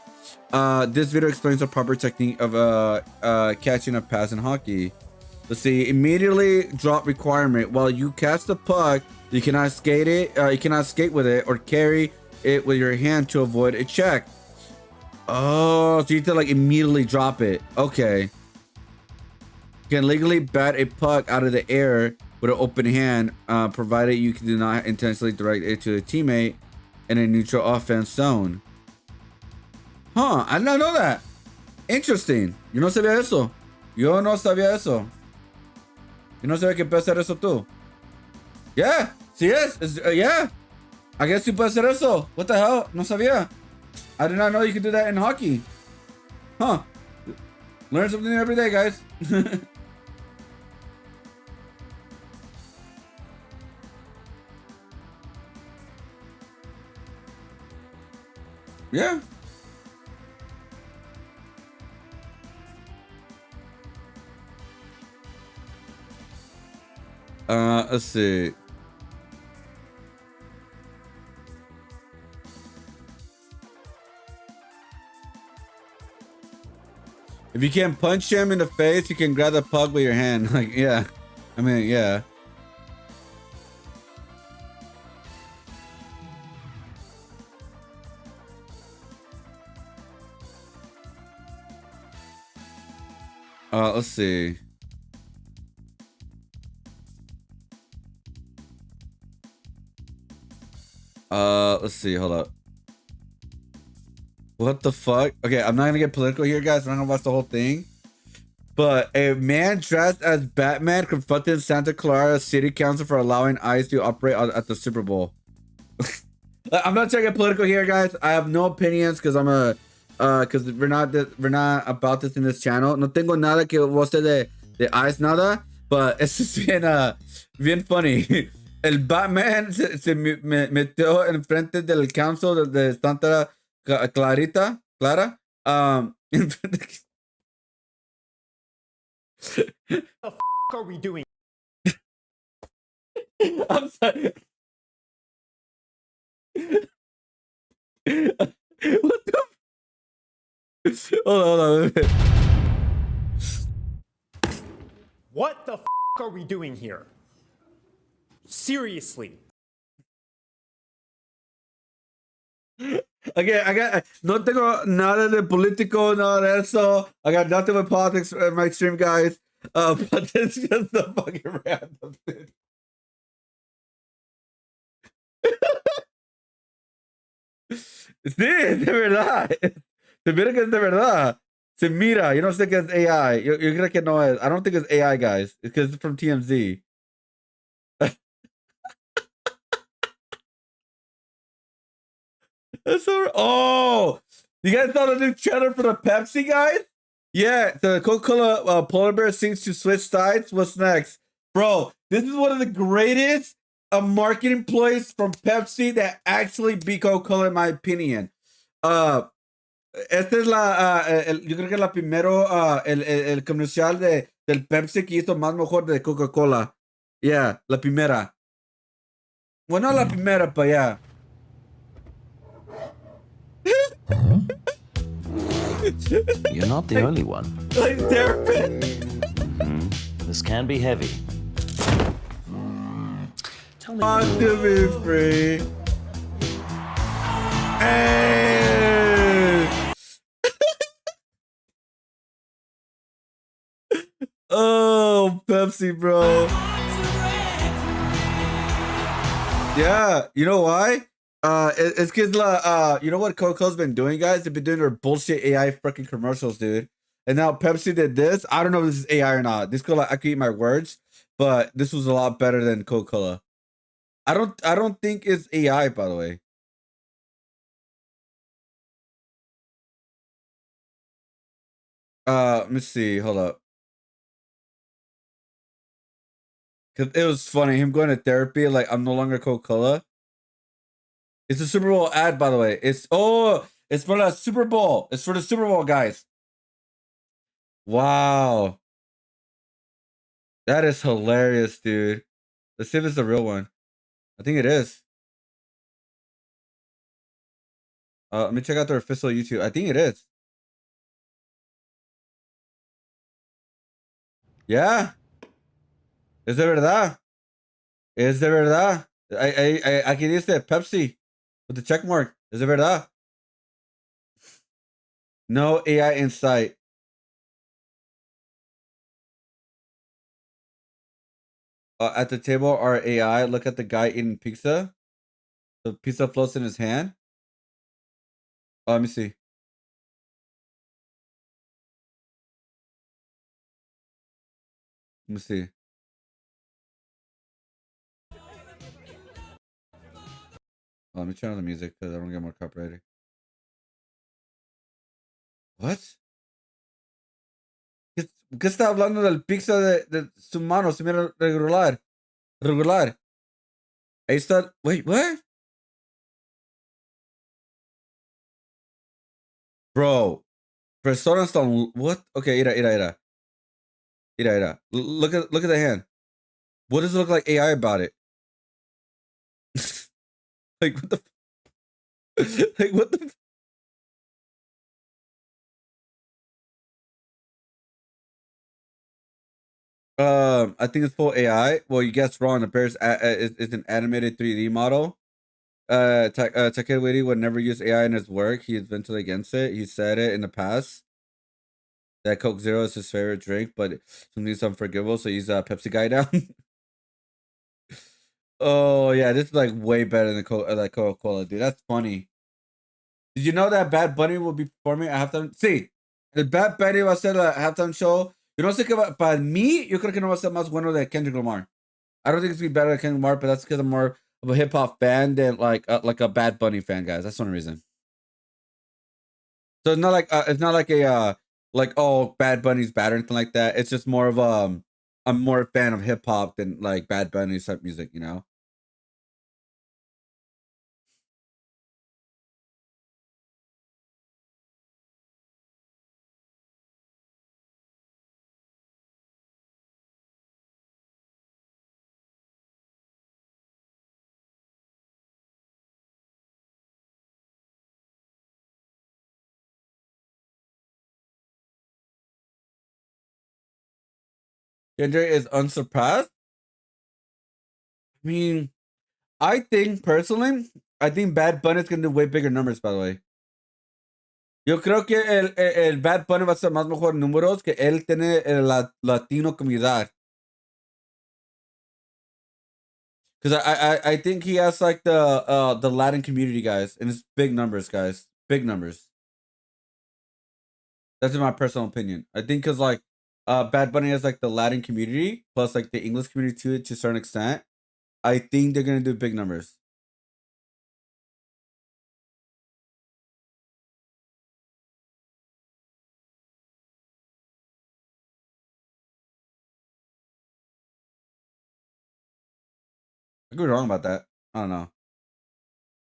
This video explains the proper technique of catching a pass in hockey. Let's see. Immediately drop requirement. While you catch the puck, you cannot skate it. You cannot skate with it or carry it with your hand to avoid a check. Oh, so you have to like immediately drop it. Okay. You can legally bat a puck out of the air with an open hand, provided you do not intentionally direct it to a teammate in a neutral offense zone. Huh, I did not know that. Interesting. Yo no sabía eso. Yo no sabía eso. Yo no sabía que puede hacer eso tú. Yeah, sí es. Yeah. I guess you puede hacer eso. What the hell? No sabía. I did not know you could do that in hockey. Huh. Learn something new every day, guys. Yeah. Let's see. If you can't punch him in the face, you can grab the puck with your hand. Like, yeah. I mean, yeah. Let's see. Let's see. Hold up. What the fuck? Okay, I'm not gonna get political here, guys. I'm not gonna watch the whole thing. But a man dressed as Batman confronted Santa Clara City Council for allowing ICE to operate at the Super Bowl. I'm not trying to get political here, guys. I have no opinions because I'm a because we're not about this in this channel. No tengo nada que voce de ICE nada, but it's just bien funny. El Batman se metió enfrente del council de Santa Clara. What the f are we doing? I'm sorry. What the? Hold on. What the f are we doing here? Seriously. Okay, I got no tengo nada de político, nada de eso. I got nothing with politics in my stream, guys. But it's just the fucking random thing. Sí, de verdad. Se mira que es de verdad. Se mira. You don't think it's AI. Yo creo que no es. I don't think it's AI, guys. It's because it's from TMZ. That's so. Oh, you guys saw the new trailer for the Pepsi, guys? Yeah, the Coca-Cola polar bear seems to switch sides. What's next, bro? This is one of the greatest marketing ploys from Pepsi that actually beat Coca-Cola, in my opinion. Esta es yo creo que la primero el comercial del Pepsi que hizo más mejor de Coca-Cola. Yeah, la primera. Bueno, no la primera, pero yeah. You're not the only one. Like terrapin. This can be heavy. Tell me. Want to be free. Hey. Oh, Pepsi, bro. Yeah, you know why? It's because you know what Coca-Cola's been doing, guys? They've been doing their bullshit AI freaking commercials, dude. And now Pepsi did this. I don't know if this is AI or not. This could I could eat my words, but this was a lot better than Coca-Cola. I don't think it's AI, by the way. Let me see. Hold up. Cause it was funny him going to therapy. Like, I'm no longer Coca-Cola. It's a Super Bowl ad, by the way. It's for the Super Bowl. It's for the Super Bowl, guys. Wow, that is hilarious, dude. Let's see if it's the real one. I think it is. Let me check out their official YouTube. I think it is. Yeah. Es de verdad. Es de verdad. Aquí dice Pepsi with the check mark. Es de verdad. No AI in sight. At the table are AI. Look at the guy eating pizza. The pizza floats in his hand. Let me see. Let me see. Let me turn on the music because I don't get more copyrighted. What? ¿Qué está hablando del pizza de su mano? Se mira regular. Regular. Ahí está. Wait, what? Bro. Personas están. What? Okay, mira. Mira. Look at the hand. What does it look like AI about it? Like, what the. Like, what the. I think it's full AI. Well, you guessed wrong. The bear is an animated 3D model. Takeru Waititi would never use AI in his work. He is vented against it. He said it in the past that Coke Zero is his favorite drink, but something's unforgivable. So he's a Pepsi guy now. Oh yeah, this is like way better than Coca-Cola, dude. That's funny. Did you know that Bad Bunny will be performing at halftime? Sí, el Bad Bunny va a ser la halftime show. Yo no sé qué va, para mí, yo creo que no va a ser más bueno de Kendrick Lamar. I don't think it's gonna be better than Kendrick Lamar, but that's because I'm more of a hip hop fan than like a Bad Bunny fan, guys. That's the only reason. So it's not like a like, oh, Bad Bunny's bad or anything like that. It's just more of I'm more a fan of hip hop than like Bad Bunny type music, you know. Kendrick is unsurpassed. I mean, I think personally, I think Bad Bunny's gonna do way bigger numbers, by the way. Yo creo que el Bad Bunny va a ser más mejor números que él tiene la latino comunidad. Because I think he has like the Latin community, guys, and it's big numbers, guys. Big numbers. That's in my personal opinion. I think because like Bad Bunny has like the Latin community plus like the English community to a certain extent. I think they're gonna do big numbers. I could be wrong about that. I don't know,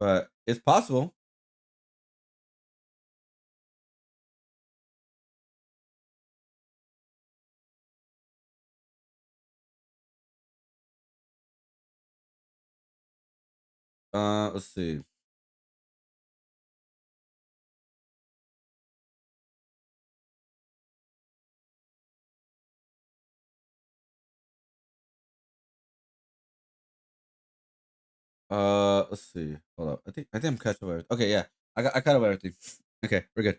but it's possible. Let's see. Let's see. Hold up. I think I'm catching up everything. Okay, yeah. I caught up everything. Okay, we're good.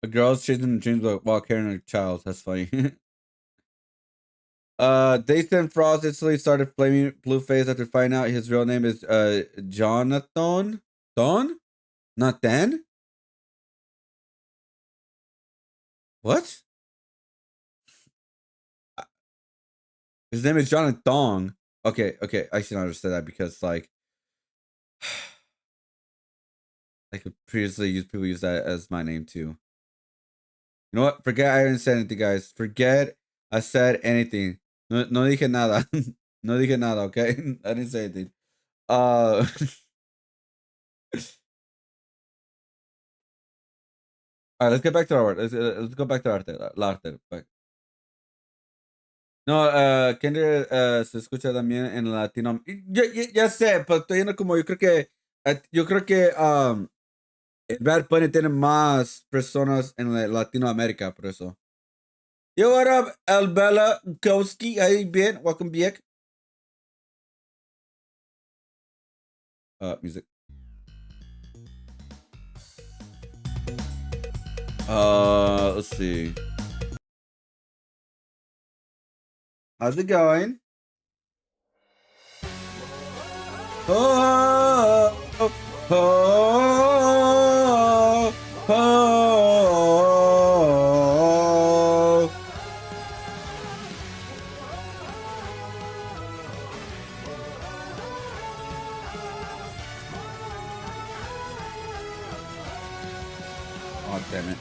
A girl's chasing dreams while carrying a child. That's funny. Dathan Frost instantly started flaming blue face after finding out his real name is Jonathan. Don? Not Dan? What? His name is Jonathan. Okay, I should understand that because like I could previously use people use that as my name too. You know what? Forget I didn't say anything, guys. Forget I said anything. No dije nada. No dije nada, okay? I didn't say anything. All right, let's get back to our word. Let's go back to arte. La arte. Back. No, Kendra se escucha también en latino. Ya sé, pero estoy yendo como yo creo que el Bad Bunny tiene más personas en Latinoamérica, por eso. Yo, what up, Albella Kowski? How you been? Welcome back. Music. Let's see. How's it going? Oh, oh, oh, oh, oh. Oh, damn it.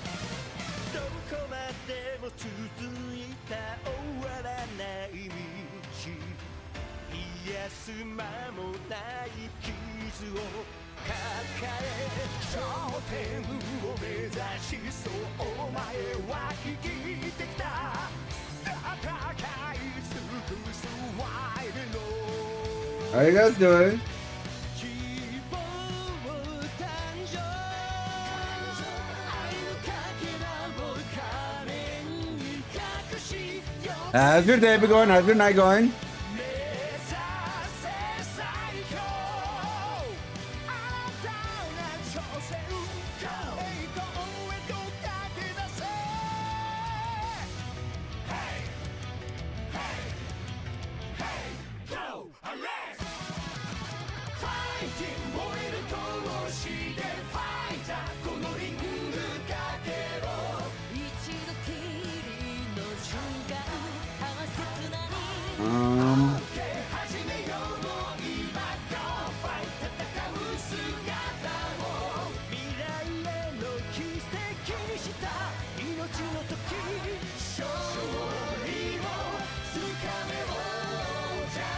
How you guys doing? How's your day been going? How's your night going?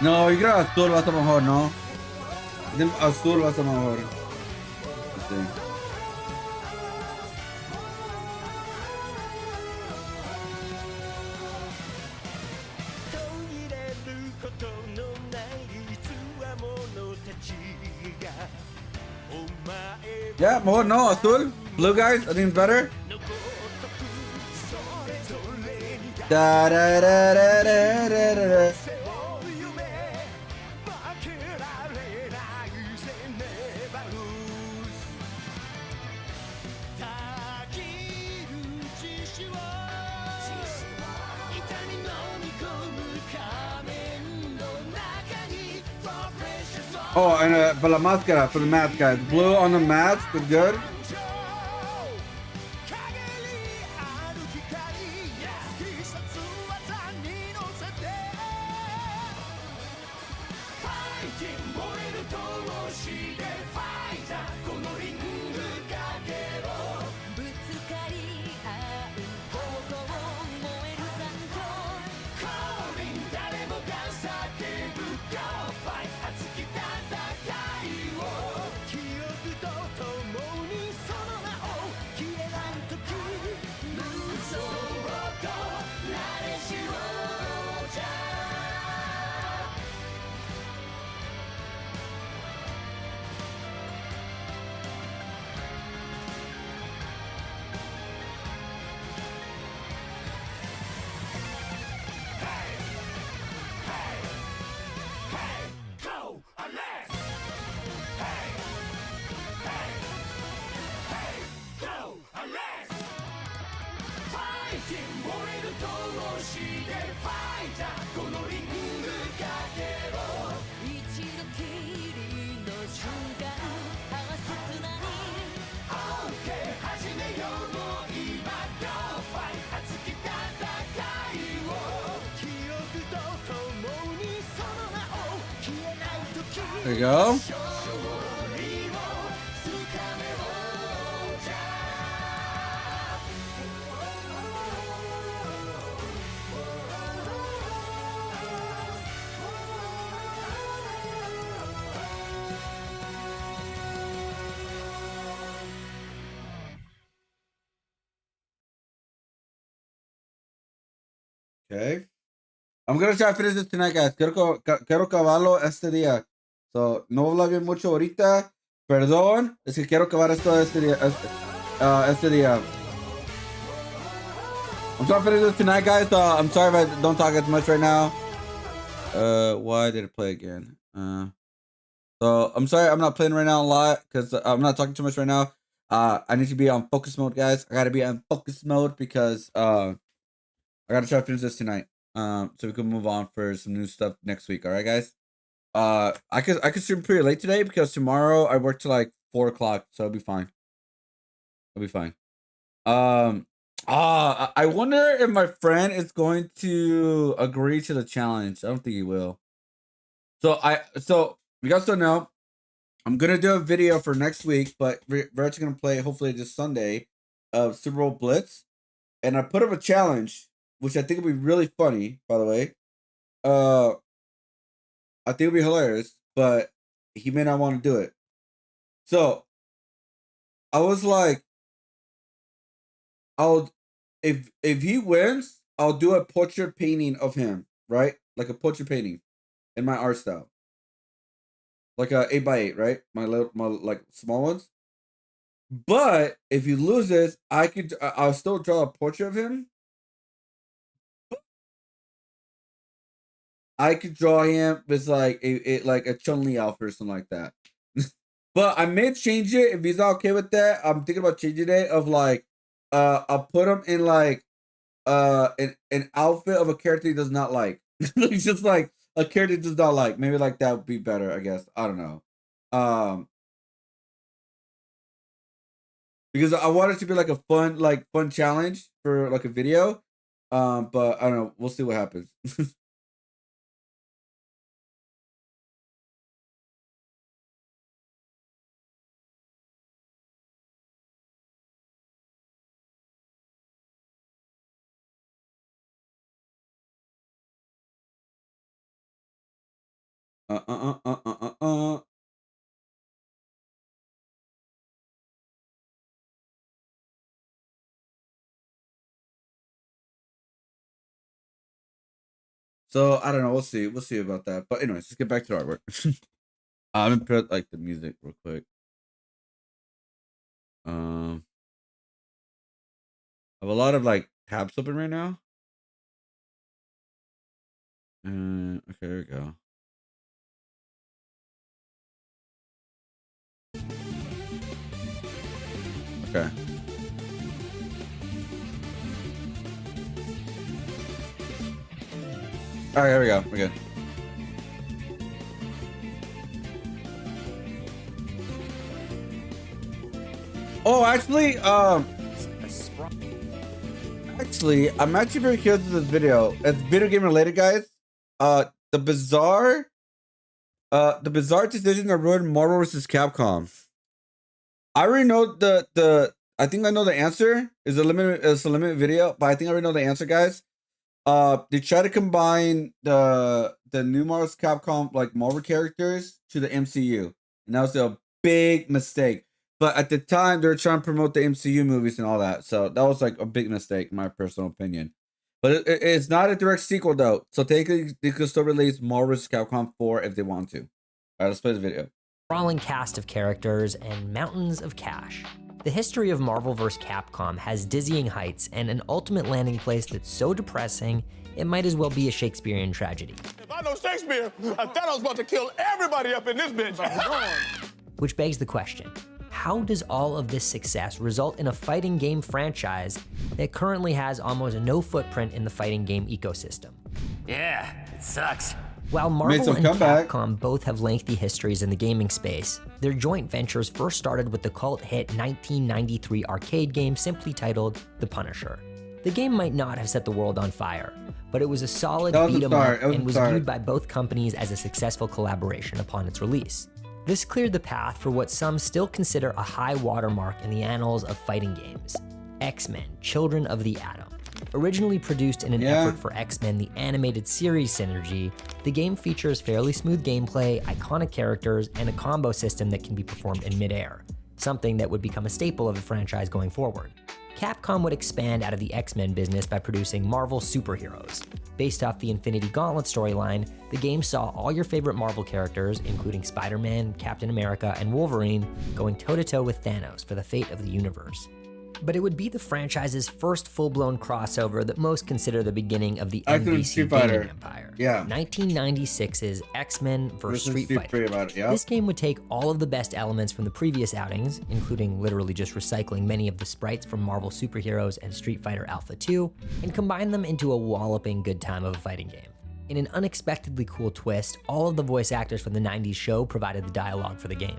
No, yo creo que azul va a estar mejor, ¿no? Azul va a estar mejor. Sí. Yeah, mejor no, azul. Blue guys, I think it's better. Da da da da da da da. Oh, and for la máscara, for the mask, guys. Blue on the mask is good. There you go. Okay. I'm gonna try to finish this tonight, guys. Quiero acabarlo este día. So, no habla bien mucho ahorita. Perdón. Es que quiero acabar esto este día. Este día. I'm trying to finish this tonight, guys. I'm sorry if I don't talk as much right now. Why did it play again? So, I'm sorry I'm not playing right now a lot because I'm not talking too much right now. I need to be on focus mode, guys. I gotta be on focus mode because I gotta try to finish this tonight. So we can move on for some new stuff next week. All right, guys. I could stream pretty late today because tomorrow I work till like 4 o'clock, so it'll be fine. It'll be fine. I wonder if my friend is going to agree to the challenge. I don't think he will. So you guys don't know, I'm gonna do a video for next week, but we're actually gonna play hopefully this Sunday of Super Bowl Blitz, and I put up a challenge, which I think will be really funny, by the way. I think it'll be hilarious, but he may not want to do it. So I was like, if he wins, I'll do a portrait painting of him, right? Like a portrait painting in my art style. Like a 8x8, right? My like small ones. But if he loses, I'll still draw a portrait of him. I could draw him with like a Chun-Li outfit or something like that. But I may change it if he's not okay with that. I'm thinking about changing it of like I'll put him in like an outfit of a character he does not like. It's just like a character he does not like. Maybe like that would be better, I guess. I don't know. Because I want it to be like a fun challenge for like a video. But I don't know. We'll see what happens. So I don't know. We'll see. We'll see about that. But anyways, let's get back to the artwork. I'm gonna put like the music real quick. I have a lot of like tabs open right now. Okay, there we go. Okay. All right, here we go. We're good. Oh, actually, I'm actually very curious to this video. It's video game related, guys. The bizarre decision that ruined Marvel vs. Capcom. I already know I think I know the answer. It's a limited video, but I think I already know the answer, guys. They try to combine the new Marvel vs. Capcom like Marvel characters to the MCU, and that was a big mistake. But at the time, they were trying to promote the MCU movies and all that, so that was like a big mistake, in my personal opinion. But it's not a direct sequel though, so technically they could still release Marvel vs. Capcom 4 if they want to. All right, let's play the video. Sprawling cast of characters and mountains of cash. The history of Marvel vs. Capcom has dizzying heights and an ultimate landing place that's so depressing, it might as well be a Shakespearean tragedy. If I know Shakespeare, I thought I was about to kill everybody up in this bitch. Which begs the question, how does all of this success result in a fighting game franchise that currently has almost no footprint in the fighting game ecosystem? Yeah, it sucks. While Marvel and Capcom both have lengthy histories in the gaming space, their joint ventures first started with the cult hit 1993 arcade game simply titled The Punisher. The game might not have set the world on fire, but it was a solid That was a beat 'em start. up It was and a was start. viewed by both companies as a successful collaboration upon its release. This cleared the path for what some still consider a high watermark in the annals of fighting games, X-Men: Children of the Atom. Originally produced in an effort for X-Men the Animated Series synergy, the game features fairly smooth gameplay, iconic characters, and a combo system that can be performed in midair, something that would become a staple of the franchise going forward. Capcom would expand out of the X-Men business by producing Marvel superheroes. Based off the Infinity Gauntlet storyline, the game saw all your favorite Marvel characters, including Spider-Man, Captain America, and Wolverine, going toe-to-toe with Thanos for the fate of the universe. But it would be the franchise's first full-blown crossover that most consider the beginning of the MVC gaming empire. 1996's X-Men vs. Street Fighter. This game would take all of the best elements from the previous outings, including literally just recycling many of the sprites from Marvel superheroes and Street Fighter Alpha 2, and combine them into a walloping good time of a fighting game. In an unexpectedly cool twist, all of the voice actors from the 90s show provided the dialogue for the game.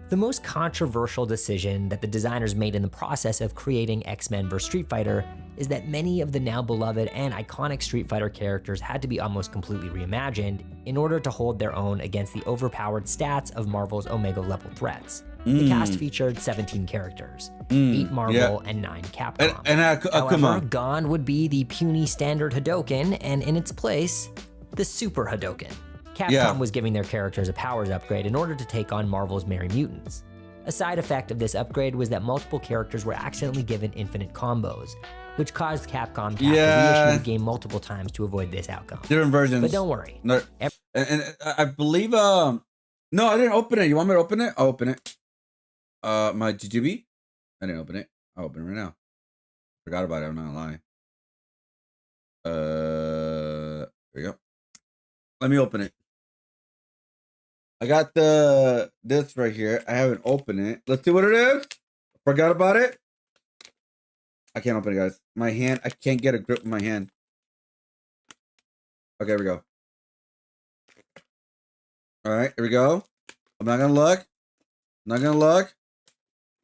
The most controversial decision that the designers made in the process of creating X-Men vs. Street Fighter is that many of the now beloved and iconic Street Fighter characters had to be almost completely reimagined in order to hold their own against the overpowered stats of Marvel's Omega-level threats. The cast featured 17 characters, 8 Marvel and 9 Capcom. However, gone would be the puny standard Hadoken, and in its place, the Super Hadoken. Capcom was giving their characters a powers upgrade in order to take on Marvel's Merry Mutants. A side effect of this upgrade was that multiple characters were accidentally given infinite combos, which caused Capcom to have to reissue the game multiple times to avoid this outcome. Different versions. But don't worry. No, and I believe, no, I didn't open it. You want me to open it? I'll open it. My GGB? I didn't open it. I'll open it right now. Forgot about it. I'm not lying. There we go. Let me open it. I got this right here. I haven't opened it. Let's see what it is. Forgot about it. I can't open it, guys. My hand, I can't get a grip with my hand. Okay, here we go. All right, here we go. I'm not gonna look. Not gonna look.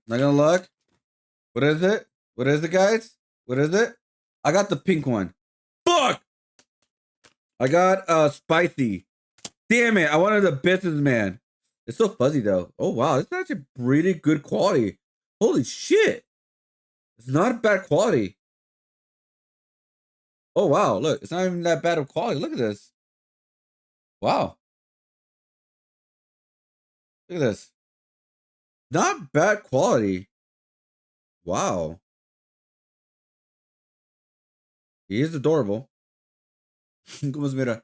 Not gonna look. What is it? What is it, guys? What is it? I got the pink one. Fuck! I got spicy. Damn it, I wanted the businessman. It's so fuzzy though. Oh wow, it's actually pretty good quality. Holy shit. It's not bad quality. Oh wow, look, it's not even that bad of quality. Look at this. Wow. Look at this. Not bad quality. Wow. He is adorable. Como se mira?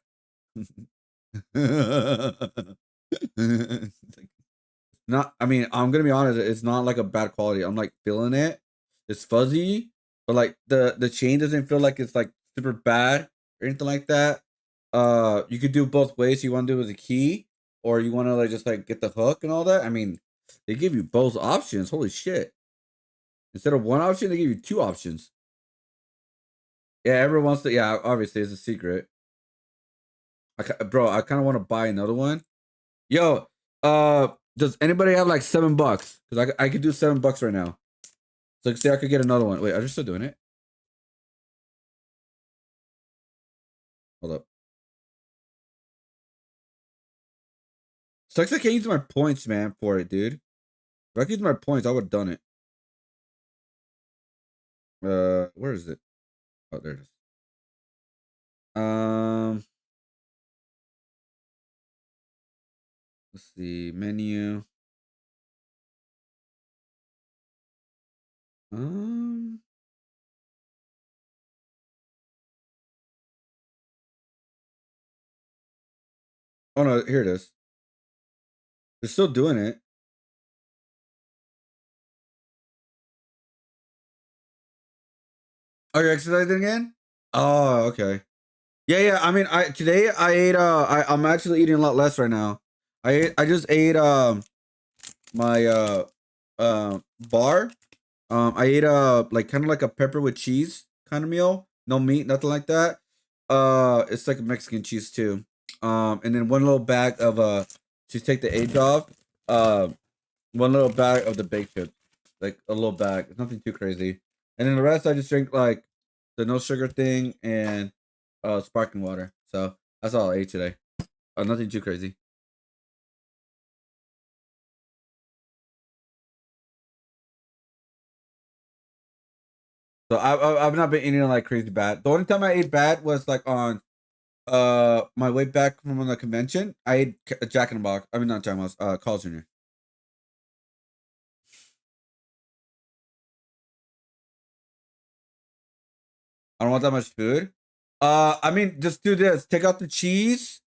Not, I mean, I'm gonna be honest, it's not like a bad quality. I'm like feeling it. It's fuzzy, but like the chain doesn't feel like it's like super bad or anything like that. You could do both ways. You want to do it with a key, or you want to like just like get the hook and all that. I mean, they give you both options. Holy shit. Instead of one option, they give you 2 options. Yeah, everyone wants to, yeah, obviously it's a secret. Bro, I kind of want to buy another one. Yo, does anybody have like $7? Because I could do $7 right now. So say I could get another one. Wait, are you still doing it? Hold up. Sucks I can't use my points, man, for it, dude. If I could use my points, I would have done it. Where is it? Oh, there it is. Let's see, menu. Oh no, here it is. They're still doing it. Oh, you're exercising again? Oh, okay. Yeah. I mean, today I ate. I'm actually eating a lot less right now. I just ate my bar. I ate like kind of like a pepper with cheese kind of meal. No meat, nothing like that. It's like a Mexican cheese too. And then one little bag of just take the egg off. One little bag of the baked chips, like a little bag. It's nothing too crazy. And then the rest I just drink like the no sugar thing, and sparkling water. So that's all I ate today. Nothing too crazy. So I've not been eating like crazy bad. The only time I ate bad was like on my way back from the convention. I ate Jack in the Box. I mean not Jack in the Box, Carl's Jr. I don't want that much food. I mean just do this. Take out the cheese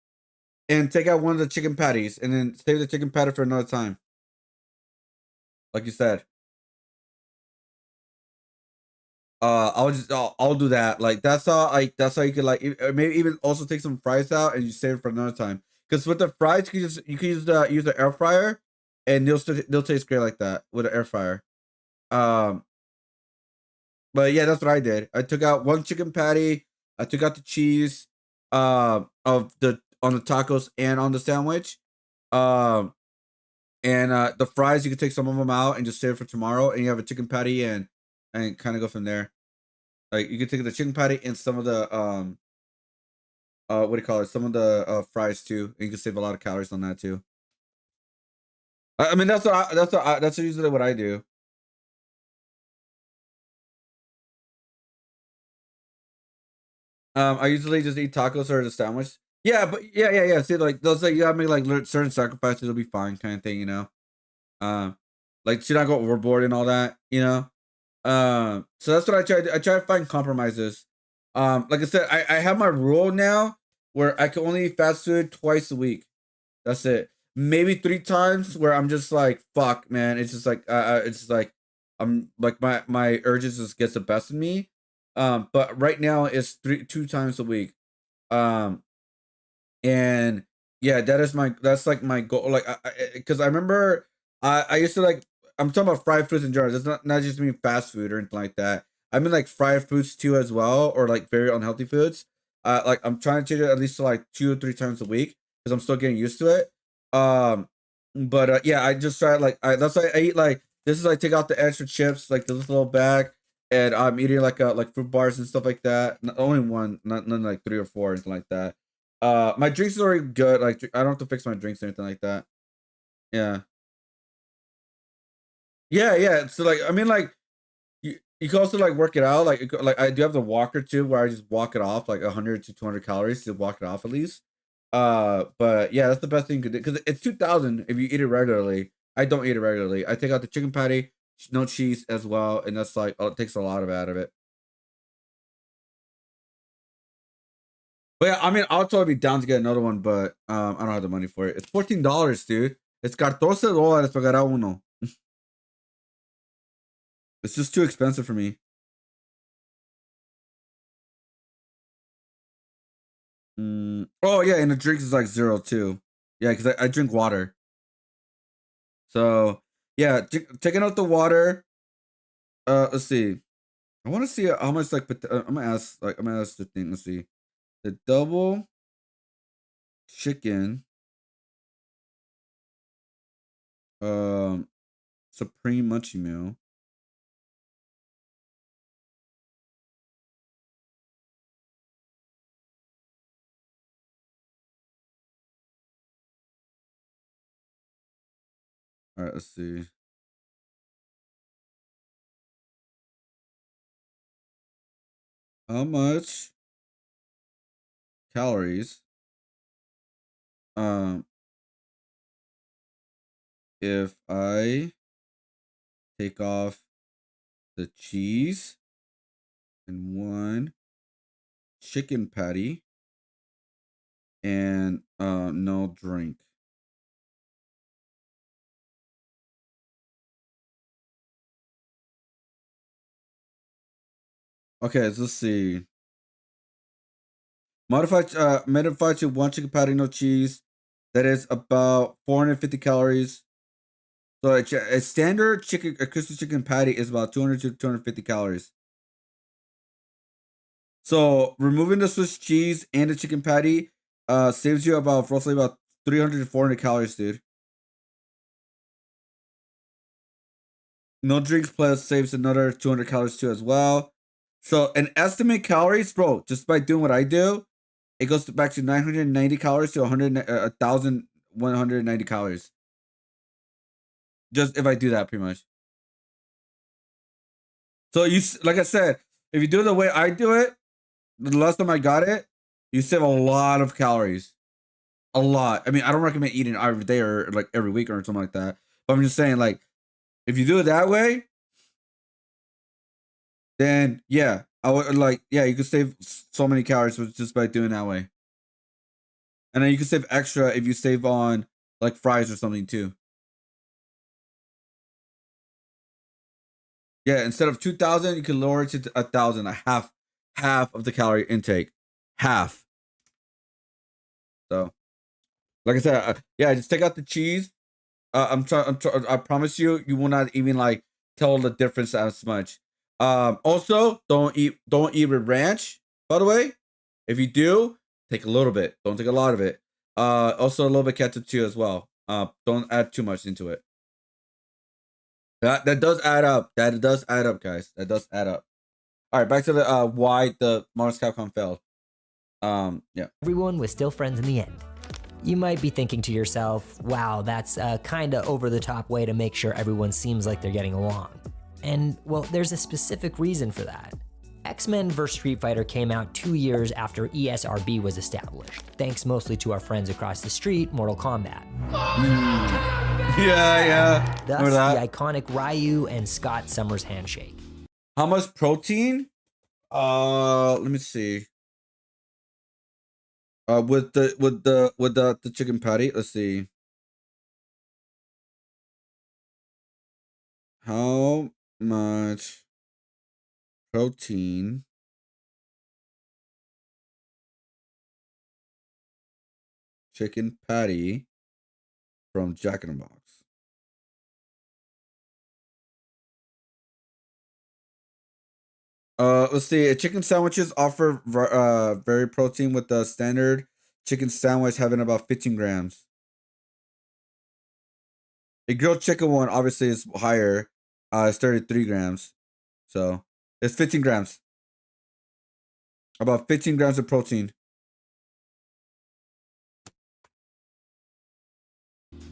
and take out one of the chicken patties and then save the chicken patty for another time. Like you said. I'll do that. Like that's how you could like maybe even also take some fries out and you save it for another time. Because with the fries, you can use the air fryer, and they'll taste great like that with an air fryer. Um, but yeah, that's what I did. I took out one chicken patty. I took out the cheese, of the on the tacos and on the sandwich. Um, and the fries you can take some of them out and just save it for tomorrow, and you have a chicken patty and kind of go from there. Like you can take the chicken patty and some of the what do you call it? Some of the fries too, and you can save a lot of calories on that too. I mean that's usually what I do. I usually just eat tacos or the sandwich. Yeah, but yeah. See, like those like you gotta make like certain sacrifices. It'll be fine, kind of thing, you know. Like should not go overboard and all that, you know. So that's what I try to. I try to find compromises. Like I said, I have my rule now where I can only eat fast food twice a week. That's it. Maybe 3 times where I'm just like, fuck, man. It's just like, it's just like, I'm like my urges just gets the best of me. But right now it's 2 times a week. Um, and yeah, that's like my goal. Like, because I remember I used to like, I'm talking about fried foods in general. It's not just mean fast food or anything like that. I mean like fried foods too as well, or like very unhealthy foods. Like I'm trying to change it at least to like 2 or 3 times a week because I'm still getting used to it. Um, but yeah, I just try like that's why I eat like this is like take out the extra chips like this little bag, and I'm eating like fruit bars and stuff like that. Not only one, not none like 3 or 4 or anything like that. My drinks are already good. Like I don't have to fix my drinks or anything like that. Yeah. Yeah. So like, I mean, like you can also like work it out. Like I do have the walker too, where I just walk it off like 100 to 200 calories to walk it off at least. But yeah, that's the best thing you could do because it's 2,000 if you eat it regularly. I don't eat it regularly. I take out the chicken patty, no cheese as well, and that's like it takes a lot of out of it. But yeah, I mean, I'll totally be down to get another one, but I don't have the money for it. It's $14, dude. It's $14 pagará uno. It's just too expensive for me. Oh yeah, and the drinks is like 0 too. Yeah, because I drink water. So yeah, taking out the water. Let's see. I want to see how much like I'm gonna ask the thing. Let's see. The double chicken supreme munchie meal. All right, let's see. How much calories um if I take off the cheese and one chicken patty and no drink? Okay, let's see. Modified to one chicken patty, no cheese. That is about 450 calories. So a standard chicken, a crispy chicken patty is about 200 to 250 calories. So removing the Swiss cheese and the chicken patty saves you about roughly about 300 to 400 calories, dude. No drinks plus saves another 200 calories too as well. So an estimate calories, bro, just by doing what I do, it goes back to 990 calories to 1,190 calories. Just if I do that, pretty much. So you, like I said, if you do it the way I do it, the last time I got it, you save a lot of calories. A lot. I mean, I don't recommend eating every day or like every week or something like that. But I'm just saying, like, if you do it that way, then yeah, I would like, yeah, you could save so many calories just by doing that way. And then you can save extra if you save on like fries or something too. Yeah, instead of 2,000, you can lower it to 1,000, half of the calorie intake, half. So, like I said, yeah, just take out the cheese. I promise you, you will not even like tell the difference as much. Also, don't eat with ranch. By the way, if you do, take a little bit. Don't take a lot of it. Also a little bit ketchup too as well. Don't add too much into it. That does add up. That does add up, guys. That does add up. All right, back to the why the Marvel vs. Capcom failed. Yeah. Everyone was still friends in the end. You might be thinking to yourself, wow, that's a kinda over-the-top way to make sure everyone seems like they're getting along. And, well, there's a specific reason for that. X-Men vs. Street Fighter came out 2 years after ESRB was established, thanks mostly to our friends across the street, Mortal Kombat. Yeah. Thus, the iconic Ryu and Scott Summers handshake. How much protein? Let me see. With the chicken patty, let's see. How much protein chicken patty from Jack in the Box? Let's see. Chicken sandwiches offer very protein, with the standard chicken sandwich having about 15 grams. A grilled chicken one obviously is higher. It's 33 grams. So it's 15 grams. About 15 grams of protein.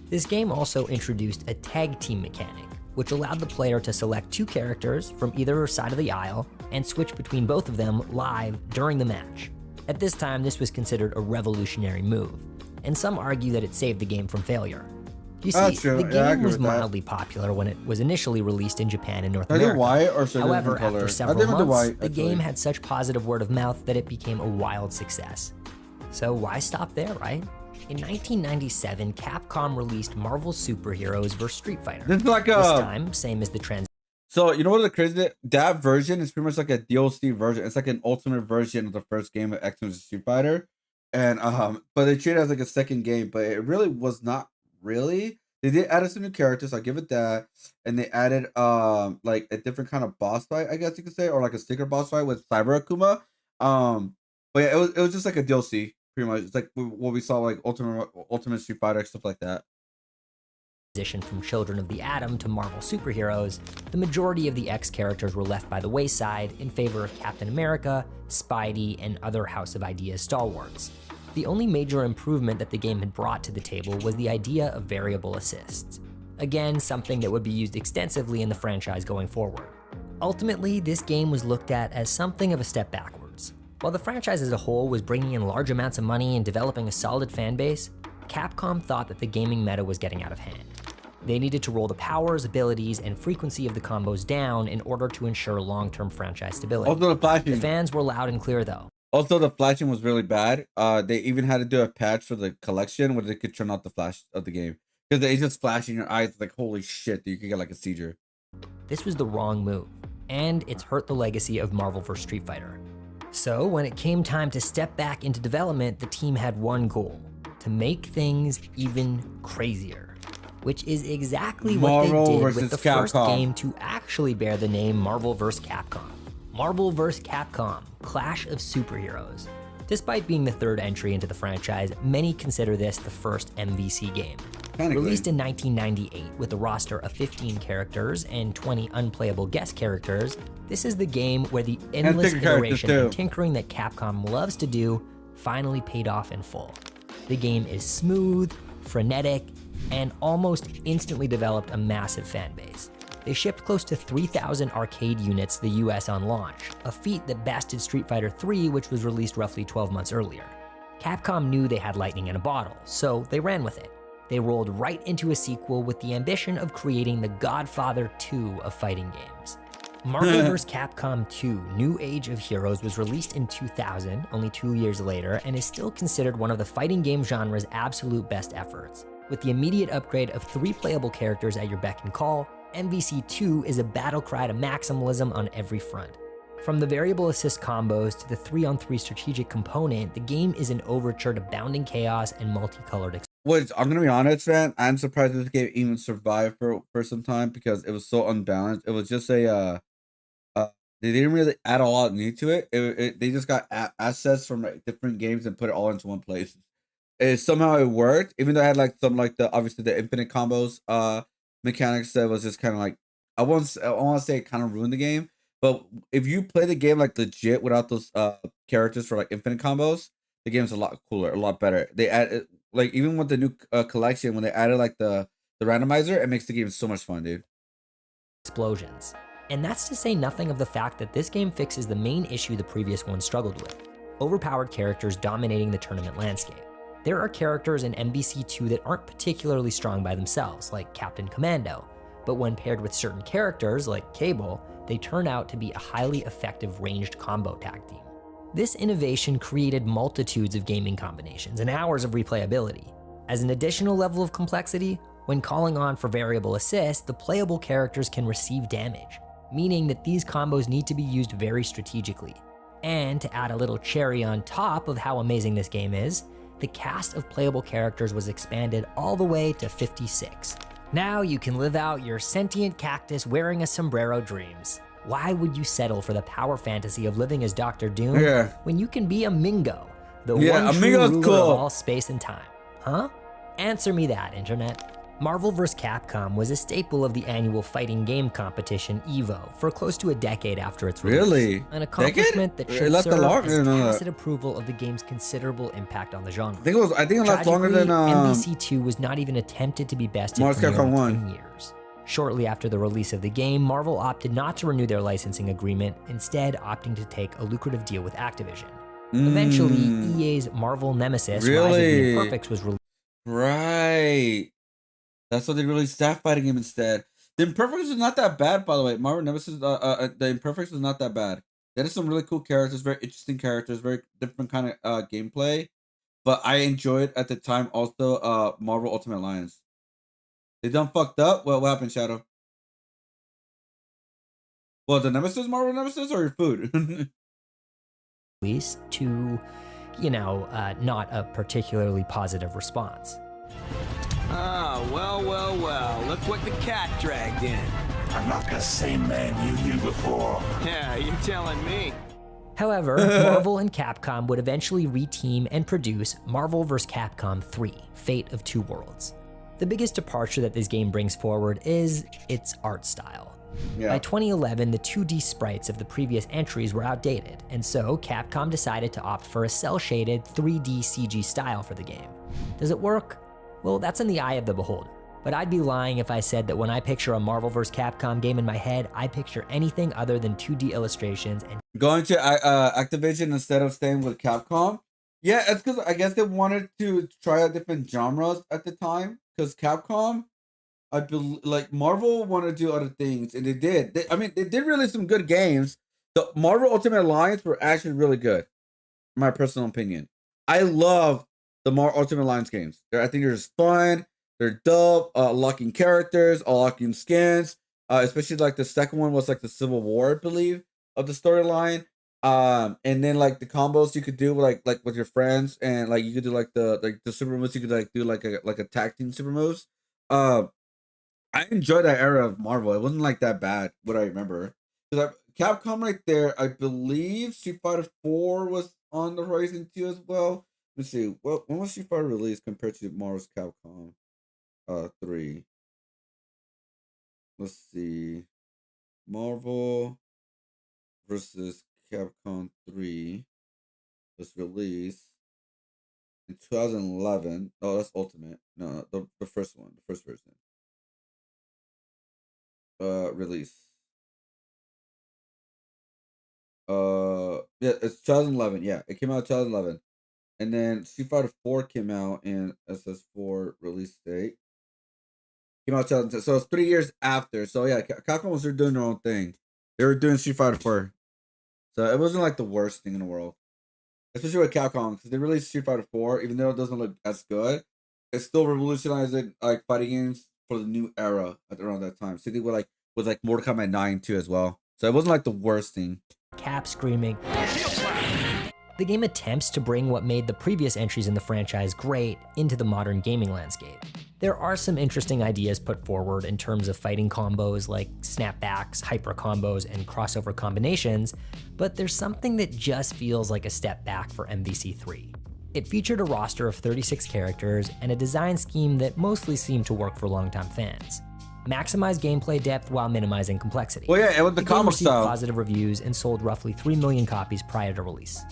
This game also introduced a tag team mechanic, which allowed the player to select 2 characters from either side of the aisle and switch between both of them live during the match. At this time, this was considered a revolutionary move, and some argue that it saved the game from failure. You see, the game was mildly popular when it was initially released in Japan and North America. However, after several months, the game had such positive word of mouth that it became a wild success. So why stop there, right? In 1997, Capcom released Marvel Superheroes vs. Street Fighter. This is like this time, same as the trans. So you know what the crazy? That version is pretty much like a DLC version. It's like an ultimate version of the first game of X-Men Street Fighter, and but they treat it as like a second game. But it really was not really. They did add some new characters. I'll give it that, and they added like a different kind of boss fight, I guess you could say, or like a sticker boss fight with Cyber Akuma. But yeah, it was just like a DLC. Pretty much, it's like what we saw, like Ultimate Street Fighter, stuff like that. Transition from Children of the Atom to Marvel Superheroes, the majority of the X characters were left by the wayside in favor of Captain America, Spidey, and other House of Ideas stalwarts. The only major improvement that the game had brought to the table was the idea of variable assists. Again, something that would be used extensively in the franchise going forward. Ultimately, this game was looked at as something of a step backwards. While the franchise as a whole was bringing in large amounts of money and developing a solid fan base, Capcom thought that the gaming meta was getting out of hand. They needed to roll the powers, abilities, and frequency of the combos down in order to ensure long-term franchise stability. Also, the flashing. The fans were loud and clear though. Also, the flashing was really bad. They even had to do a patch for the collection where they could turn off the flash of the game. Because they just flash in your eyes like, holy shit, you could get like a seizure. This was the wrong move, and it's hurt the legacy of Marvel vs. Street Fighter. So when it came time to step back into development, the team had one goal: to make things even crazier. Which is exactly what they did with the first game to actually bear the name Marvel vs. Capcom. Marvel vs. Capcom, Clash of Superheroes. Despite being the third entry into the franchise, many consider this the first MVC game. Released in 1998 with a roster of 15 characters and 20 unplayable guest characters, this is the game where the endless iteration and tinkering that Capcom loves to do finally paid off in full. The game is smooth, frenetic, and almost instantly developed a massive fan base. They shipped close to 3,000 arcade units to the US on launch, a feat that bested Street Fighter III, which was released roughly 12 months earlier. Capcom knew they had lightning in a bottle, so they ran with it. They rolled right into a sequel with the ambition of creating the Godfather 2 of fighting games. Marvel vs. Capcom 2 New Age of Heroes was released in 2000, only 2 years later, and is still considered one of the fighting game genre's absolute best efforts. With the immediate upgrade of 3 playable characters at your beck and call, MVC 2 is a battle cry to maximalism on every front. From the variable assist combos to the 3-on-3 strategic component, the game is an overture to bounding chaos and multicolored experience. Which, I'm gonna be honest, man, I'm surprised this game even survived for some time because it was so unbalanced. It was just a they didn't really add a lot new to it. They just got assets from like, different games and put it all into one place. Somehow it worked, even though I had like some like the obviously the infinite combos mechanics that was just kind of like I want to say it kind of ruined the game. But if you play the game like legit without those characters for like infinite combos, the game's a lot cooler, a lot better. They add like even with the new collection when they added like the randomizer, it makes the game so much fun, dude. Explosions. And that's to say nothing of the fact that this game fixes the main issue the previous one struggled with: overpowered characters dominating the tournament landscape. There are characters in MVC 2 that aren't particularly strong by themselves, like Captain Commando, but when paired with certain characters, like Cable, they turn out to be a highly effective ranged combo tag team. This innovation created multitudes of gaming combinations and hours of replayability. As an additional level of complexity, when calling on for variable assist, the playable characters can receive damage, meaning that these combos need to be used very strategically. And to add a little cherry on top of how amazing this game is, the cast of playable characters was expanded all the way to 56. Now you can live out your sentient cactus wearing a sombrero dreams. Why would you settle for the power fantasy of living as Dr. Doom when you can be a Mingo, the one true ruler of all space and time? Huh? Answer me that, internet. Marvel vs. Capcom was a staple of the annual fighting game competition EVO for close to a decade after its release. Really? An accomplishment that should serve as tacit approval of the game's considerable impact on the genre. I think it lasted longer than MVC 2 was not even attempted to be bested for nearly 10 years. Shortly after the release of the game, Marvel opted not to renew their licensing agreement, instead opting to take a lucrative deal with Activision. Eventually, EA's Marvel Nemesis Rise of the Imperfects was released. Right. That's what they released that fighting game instead. The Imperfects is not that bad, by the way. Marvel Nemesis, the Imperfects is not that bad. There is some really cool characters, very interesting characters, very different kind of gameplay. But I enjoyed at the time also Marvel Ultimate Alliance. They done fucked up. Well, what happened, Shadow? Well, the Nemesis, Marvel Nemesis, or your food? Least to, not a particularly positive response. Ah, well. Look what the cat dragged in. I'm not the same man you knew before. Yeah, you're telling me. However, Marvel and Capcom would eventually reteam and produce Marvel vs. Capcom 3, Fate of Two Worlds. The biggest departure that this game brings forward is its art style. By 2011, the 2D sprites of the previous entries were outdated, and so Capcom decided to opt for a cel-shaded 3D CG style for the game. Does it work? Well, that's in the eye of the beholder. But I'd be lying if I said that when I picture a Marvel vs. Capcom game in my head, I picture anything other than 2D illustrations and going to Activision instead of staying with Capcom. Yeah, it's because I guess they wanted to try out different genres at the time. Because Capcom, I believe, like Marvel wanted to do other things, and they did. They did release some good games. The Marvel Ultimate Alliance were actually really good, in my personal opinion. I love the Marvel Ultimate Alliance games. I think they're just fun. They're dope. Unlocking characters, unlocking skins. Especially like the second one was like the Civil War, I believe, of the storyline. And then like the combos you could do like with your friends, and like you could do like the super moves. You could like do like a tag team super moves. I enjoyed that era of Marvel. It wasn't like that bad, what I remember. Because Capcom right there, I believe Street Fighter 4 was on the horizon too as well. Let's see. Well, when was Street Fighter released compared to Marvel's Capcom 3? Let's see. Marvel versus Capcom 3 was released in 2011. Oh, that's Ultimate. No, the first one, the first version. Release. Yeah, it's 2011. Yeah, it came out 2011, and then Street Fighter 4 came out in SS4 release date. Came out 2010, so it's 3 years after. So yeah, Capcom was doing their own thing. They were doing Street Fighter 4, so it wasn't like the worst thing in the world, especially with Capcom, because they released Street Fighter 4, even though it doesn't look as good. It's still revolutionizing like fighting games for the new era at around that time. So they were like with like Mortal Kombat 9 too as well. So it wasn't like the worst thing. Cap screaming. The game attempts to bring what made the previous entries in the franchise great into the modern gaming landscape. There are some interesting ideas put forward in terms of fighting combos like snapbacks, hyper combos, and crossover combinations, but there's something that just feels like a step back for MVC3. It featured a roster of 36 characters and a design scheme that mostly seemed to work for longtime fans. Maximize gameplay depth while minimizing complexity. Well, yeah, it was the game combo received style. Positive reviews and sold roughly 3 million copies prior to release.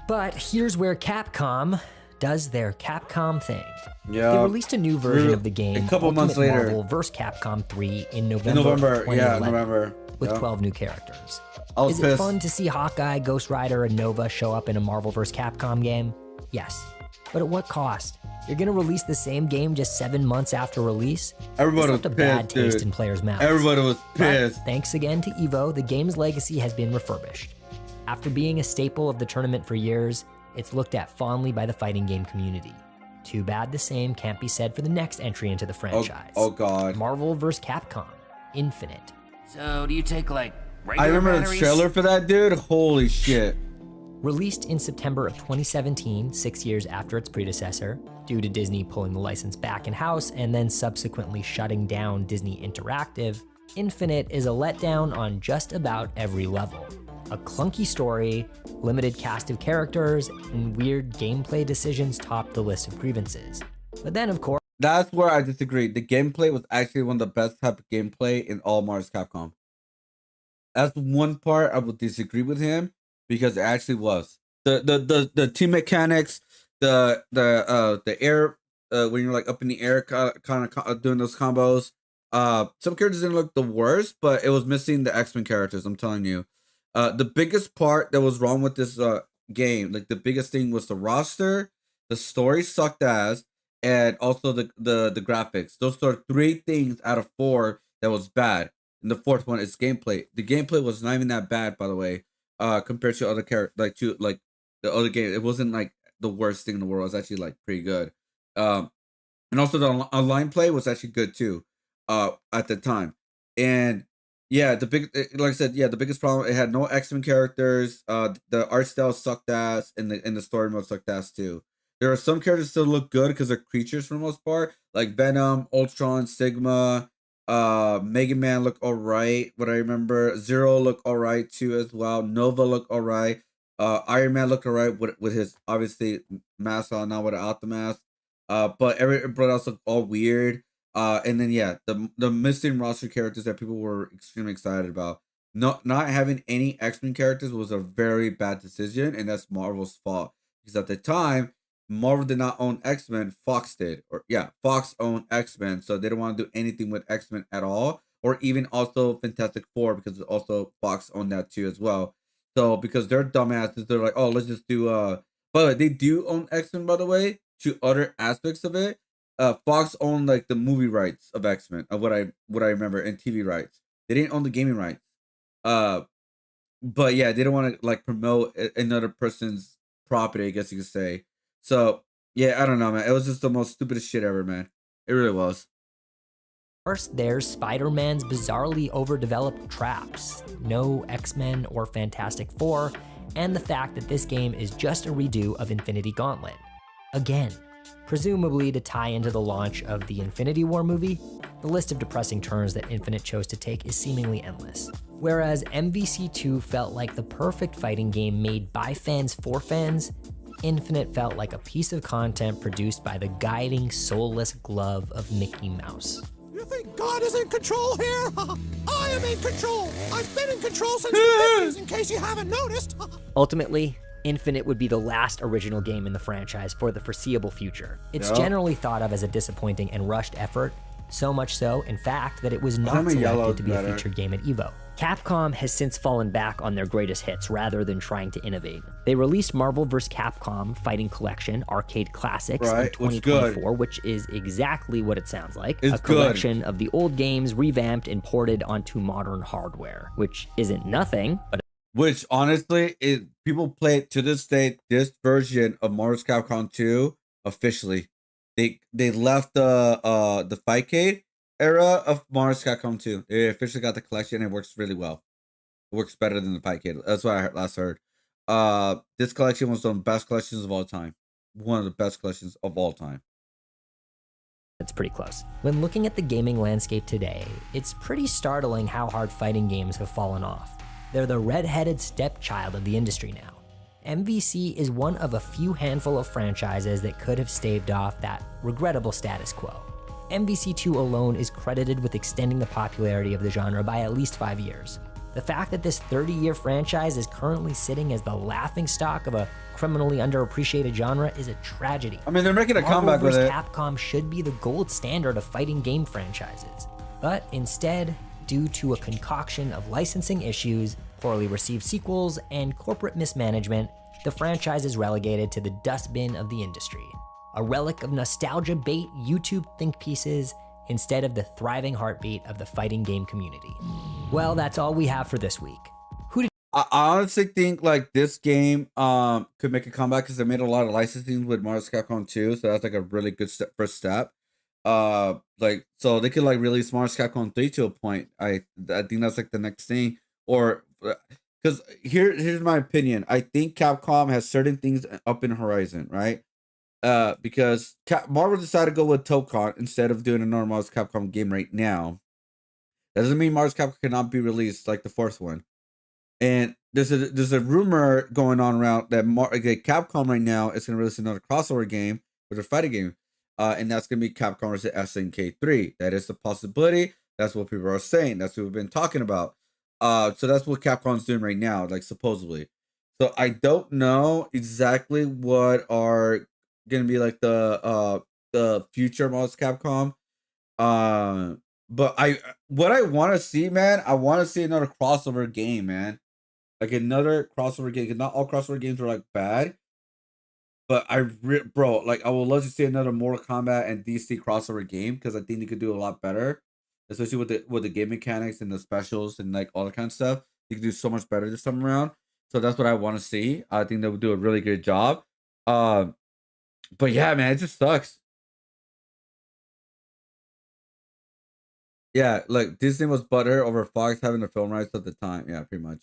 But here's where Capcom does their Capcom thing. Yeah. They released a new version of the game, a couple months Ultimate later. Marvel vs. Capcom 3 in November 2011, with 12 new characters. Is it fun to see Hawkeye, Ghost Rider, and Nova show up in a Marvel vs. Capcom game? Yes. But at what cost? You're gonna release the same game just 7 months after release? Everybody was It's left a bad pissed, taste dude. in players' mouths. Everybody was pissed. But thanks again to Evo, the game's legacy has been refurbished. After being a staple of the tournament for years, it's looked at fondly by the fighting game community. Too bad the same can't be said for the next entry into the franchise. Oh God. Marvel vs. Capcom Infinite. So do you take like regular I remember batteries? the trailer for that, dude. Holy shit. Released in September of 2017, 6 years after its predecessor, due to Disney pulling the license back in-house and then subsequently shutting down Disney Interactive, Infinite is a letdown on just about every level. A clunky story, limited cast of characters, and weird gameplay decisions top the list of grievances. But then, of course, That's where I disagree. The gameplay was actually one of the best type of gameplay in all Marvel's Capcom. That's one part I would disagree with him, because it actually was. The team mechanics, the air when you're like up in the air, kind of doing those combos. Some characters didn't look the worst, but it was missing the X-Men characters. I'm telling you. The biggest part that was wrong with this game, like the biggest thing, was the roster, the story sucked ass, and also the graphics. Those are 3 things out of 4 that was bad. And the 4th one is gameplay. The gameplay was not even that bad, by the way, compared to other characters, like the other game. It wasn't like the worst thing in the world. It was actually like pretty good. And also the online play was actually good too, at the time. And yeah, like I said, yeah, the biggest problem, it had no X-Men characters. The art style sucked ass, and the story mode sucked ass too. There are some characters still look good because they're creatures for the most part, like Venom, Ultron, Sigma, Mega Man look alright. What I remember, Zero look alright too as well. Nova look alright. Iron Man looked alright with his obviously mask on, not with without the mask. But everybody else looked all weird. And then yeah, the missing roster characters that people were extremely excited about. Not having any X-Men characters was a very bad decision, and that's Marvel's fault. Because at the time, Marvel did not own X-Men, Fox did. Or yeah, Fox owned X-Men, so they didn't want to do anything with X-Men at all, or even also Fantastic Four, because also Fox owned that too as well. So because they're dumbasses, they're like, oh, let's just do but they do own X-Men, by the way, to other aspects of it. Fox owned like the movie rights of X-Men, of what I remember, and TV rights. They didn't own the gaming rights. But yeah, they don't want to like promote another person's property, I guess you could say. So yeah, I don't know, man. It was just the most stupidest shit ever, man. It really was. First, there's Spider-Man's bizarrely overdeveloped traps, no X-Men or Fantastic Four, and the fact that this game is just a redo of Infinity Gauntlet. Again, presumably to tie into the launch of the Infinity War movie. The list of depressing turns that Infinite chose to take is seemingly endless. Whereas MVC2 felt like the perfect fighting game made by fans for fans, Infinite felt like a piece of content produced by the guiding, soulless glove of Mickey Mouse. You think God is in control here? I am in control. I've been in control since the 50s, in case you haven't noticed. Ultimately, Infinite would be the last original game in the franchise for the foreseeable future. It's generally thought of as a disappointing and rushed effort, so much so, in fact, that it was not selected to be a featured game at EVO. Capcom has since fallen back on their greatest hits rather than trying to innovate. They released Marvel vs. Capcom Fighting Collection Arcade Classics in 2024, which is exactly what it sounds like. A collection of the old games revamped and ported onto modern hardware, which isn't nothing, but which honestly, people play it to this day, this version of Marvel vs. Capcom 2 officially. They left the Fightcade era of Marvel vs. Capcom 2. They officially got the collection and it works really well. It works better than the Fightcade. That's what I last heard. This collection was one of the best collections of all time. One of the best collections of all time. it's pretty close. When looking at the gaming landscape today, it's pretty startling how hard fighting games have fallen off. They're the red-headed stepchild of the industry now. MVC is one of a few handful of franchises that could have staved off that regrettable status quo. MVC2 alone is credited with extending the popularity of the genre by at least 5 years. The fact that this 30-year franchise is currently sitting as the laughingstock of a criminally underappreciated genre is a tragedy. I mean, they're making a comeback with it. Capcom should be the gold standard of fighting game franchises. But instead, due to a concoction of licensing issues, poorly received sequels, and corporate mismanagement, the franchise is relegated to the dustbin of the industry. A relic of nostalgia-bait YouTube think pieces instead of the thriving heartbeat of the fighting game community. Well, that's all we have for this week. I honestly think like this game could make a comeback because they made a lot of licensing with Marvel vs. Capcom 2, so that's like a really good first step. Like so they could like release Marvel vs. Capcom 3 to a point. I think that's like the next thing, or because here's my opinion. I think Capcom has certain things up in horizon, right? Because Marvel decided to go with Tokon instead of doing a normal Capcom game right now. That doesn't mean Marvel vs. Capcom cannot be released like the fourth one. And there's a rumor going on around that Capcom right now is going to release another crossover game with a fighting game, and that's going to be Capcom vs. SNK 3. That is a possibility. That's what people are saying. That's what we've been talking about. So that's what Capcom's doing right now, like supposedly. So I don't know exactly what are going to be like the future Marvel vs. Capcom. But what I want to see, man, I want to see another crossover game, man. Like another crossover game. Not all crossover games are like bad, but bro, like I would love to see another Mortal Kombat and DC crossover game because I think they could do a lot better, especially with the game mechanics and the specials and like all that kind of stuff. You could do so much better this time around. So that's what I want to see. I think they would do a really good job. But yeah, man, it just sucks. Yeah, like Disney was butthurt over Fox having the film rights at the time. Yeah, pretty much.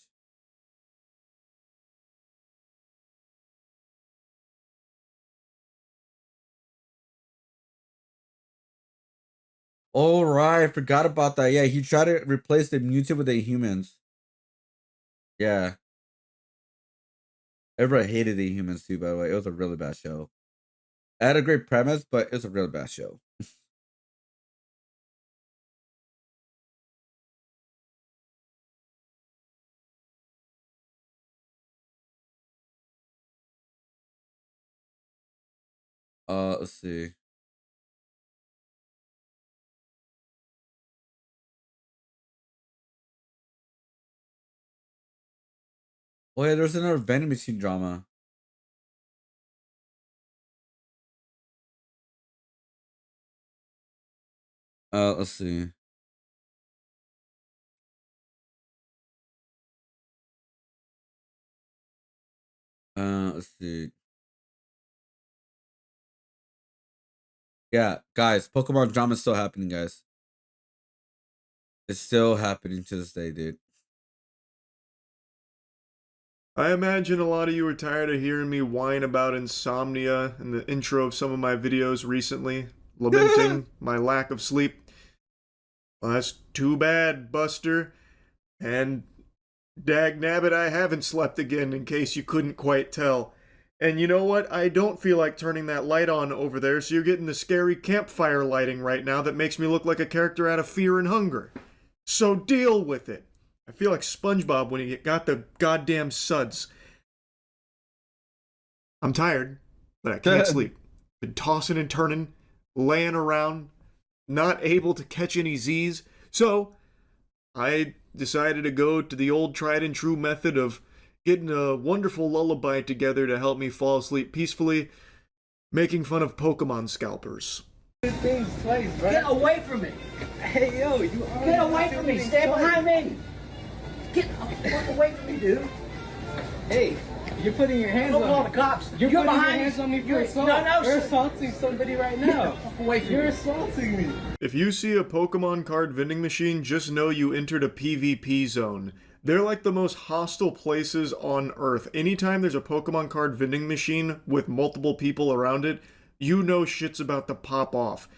Oh, right. I forgot about that. Yeah, he tried to replace the mutant with the humans. Yeah. Everybody hated the humans too, by the way. It was a really bad show. It had a great premise, but it was a really bad show. Let's see. Oh yeah, there's another vending machine drama. Let's see. Let's see. Yeah, guys, Pokemon drama is still happening, guys. It's still happening to this day, dude. I imagine a lot of you are tired of hearing me whine about insomnia in the intro of some of my videos recently, lamenting my lack of sleep. Well, that's too bad, Buster. And dag nabbit, I haven't slept again, in case you couldn't quite tell. And you know what? I don't feel like turning that light on over there, so you're getting the scary campfire lighting right now that makes me look like a character out of Fear and Hunger. So deal with it. I feel like SpongeBob when he got the goddamn suds. I'm tired, but I can't sleep. Been tossing and turning, laying around, not able to catch any Z's. So I decided to go to the old tried and true method of getting a wonderful lullaby together to help me fall asleep peacefully, making fun of Pokemon scalpers. Get away from me! Hey, yo, you Get away from me! Stay behind me! Get away from me, dude! Hey, you're putting your hands Don't on call me. the cops! You're You're putting behind your hands on me for You're- assault. No, You're assaulting somebody right now. Away from You're me. assaulting me. If you see a Pokemon card vending machine, just know you entered a PvP zone. They're like the most hostile places on Earth. Anytime there's a Pokemon card vending machine with multiple people around it, you know shit's about to pop off.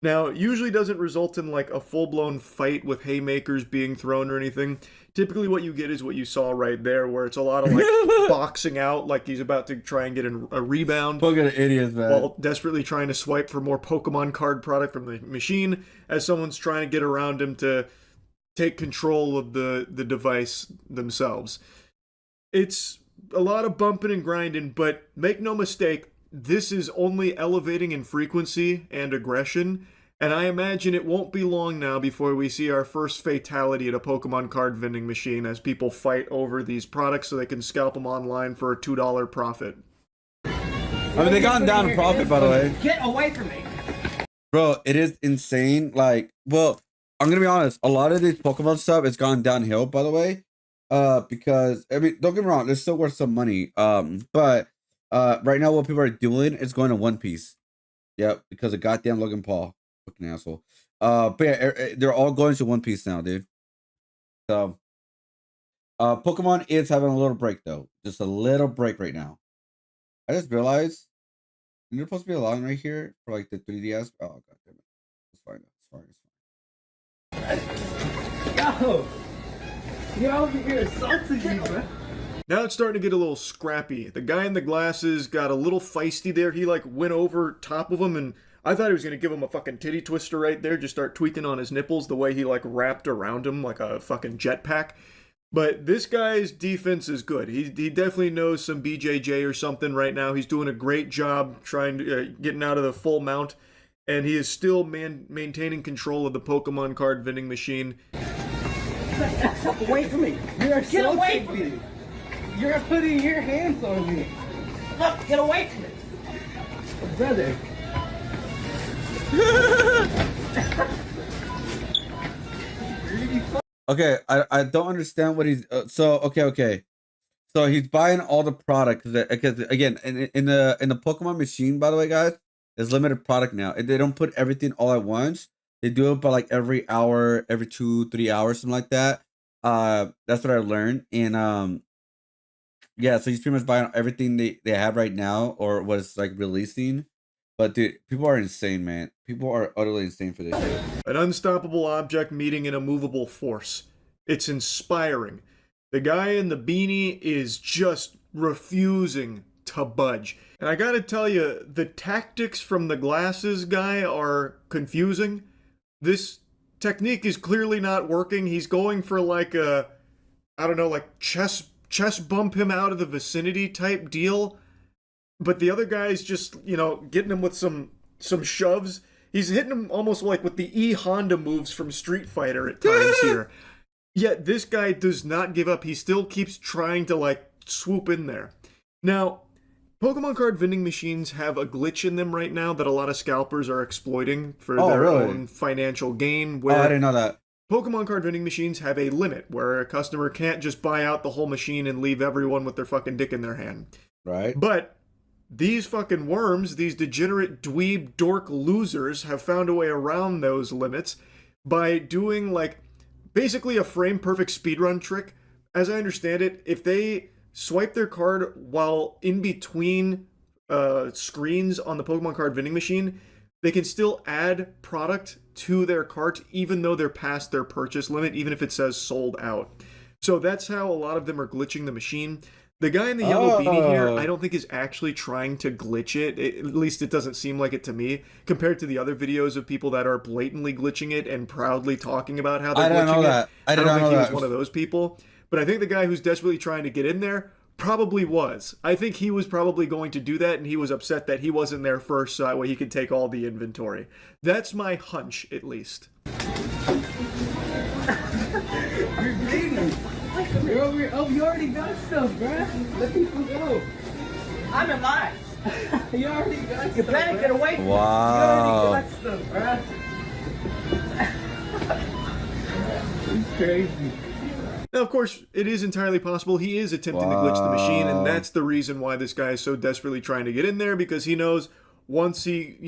Now, it usually doesn't result in like a full-blown fight with haymakers being thrown or anything. Typically what you get is what you saw right there, where it's a lot of like boxing out, like he's about to try and get a rebound. Fucking idiots, man. While desperately trying to swipe for more Pokemon card product from the machine, as someone's trying to get around him to take control of the device themselves. It's a lot of bumping and grinding, but make no mistake, this is only elevating in frequency and aggression, and I imagine it won't be long now before we see our first fatality at a Pokemon card vending machine as people fight over these products so they can scalp them online for a $2 profit. I mean, they gone down in profit, by the way. Get away from me! Bro, it is insane. Like, well, I'm gonna be honest, a lot of these Pokemon stuff has gone downhill, by the way. Because I mean, don't get me wrong, they're still worth some money. But right now what people are doing is going to One Piece. Yep, because of goddamn Logan Paul. Fucking asshole. But yeah, they're all going to One Piece now, dude. So Pokemon is having a little break though. Just a little break right now. I just realized you're supposed to be a line right here for like the 3DS. Oh god damn it. It's fine. It's fine. Yo, you're over here assaulting me, bro. Now it's starting to get a little scrappy. The guy in the glasses got a little feisty there. He like went over top of him, and I thought he was gonna give him a fucking titty twister right there, just start tweaking on his nipples the way he like wrapped around him like a fucking jetpack. But this guy's defense is good. He definitely knows some BJJ or something right now. He's doing a great job trying to getting out of the full mount, and he is still maintaining control of the Pokemon card vending machine. Get away from me! You're Get away assaulting from me. me! You're putting your hands on me. Look, get away from me! Brother. Okay, I don't understand what he's okay. So he's buying all the product because again in the Pokemon machine, by the way, guys, there's limited product now. And they don't put everything all at once. They do it by like every hour, every 2-3 hours, something like that. That's what I learned. And yeah, so he's pretty much buying everything they have right now or what's like releasing. But dude, people are insane, man. People are utterly insane for this shit. An unstoppable object meeting an immovable force. It's inspiring. The guy in the beanie is just refusing to budge. And I gotta tell you, the tactics from the glasses guy are confusing. This technique is clearly not working. He's going for like a, I don't know, like chest bump him out of the vicinity type deal. But the other guy's just, you know, getting him with some shoves. He's hitting him almost like with the E-Honda moves from Street Fighter at times here. Yet this guy does not give up. He still keeps trying to, like, swoop in there. Now, Pokemon card vending machines have a glitch in them right now that a lot of scalpers are exploiting for their own financial gain. Where I didn't know that. Pokemon card vending machines have a limit where a customer can't just buy out the whole machine and leave everyone with their fucking dick in their hand. Right. But these fucking worms, these degenerate dweeb dork losers, have found a way around those limits by doing, like, basically a frame-perfect speedrun trick. As I understand it, if they swipe their card while in between screens on the Pokemon card vending machine, they can still add product to their cart even though they're past their purchase limit, even if it says sold out. So that's how a lot of them are glitching the machine. The guy in the yellow beanie here, I don't think is actually trying to glitch it. At least it doesn't seem like it to me, compared to the other videos of people that are blatantly glitching it and proudly talking about how they're glitching it. I don't think he was one of those people. But I think the guy who's desperately trying to get in there probably was. I think he was probably going to do that, and he was upset that he wasn't there first, so that way he could take all the inventory. That's my hunch, at least. You're bleeding. Oh, you already got stuff, bruh. Let people go. I'm in line. You already got stuff. You better get away from me. Wow. You already got stuff, bruh. It's crazy. Now, of course, it is entirely possible he is attempting to glitch the machine, and that's the reason why this guy is so desperately trying to get in there, because he knows once he,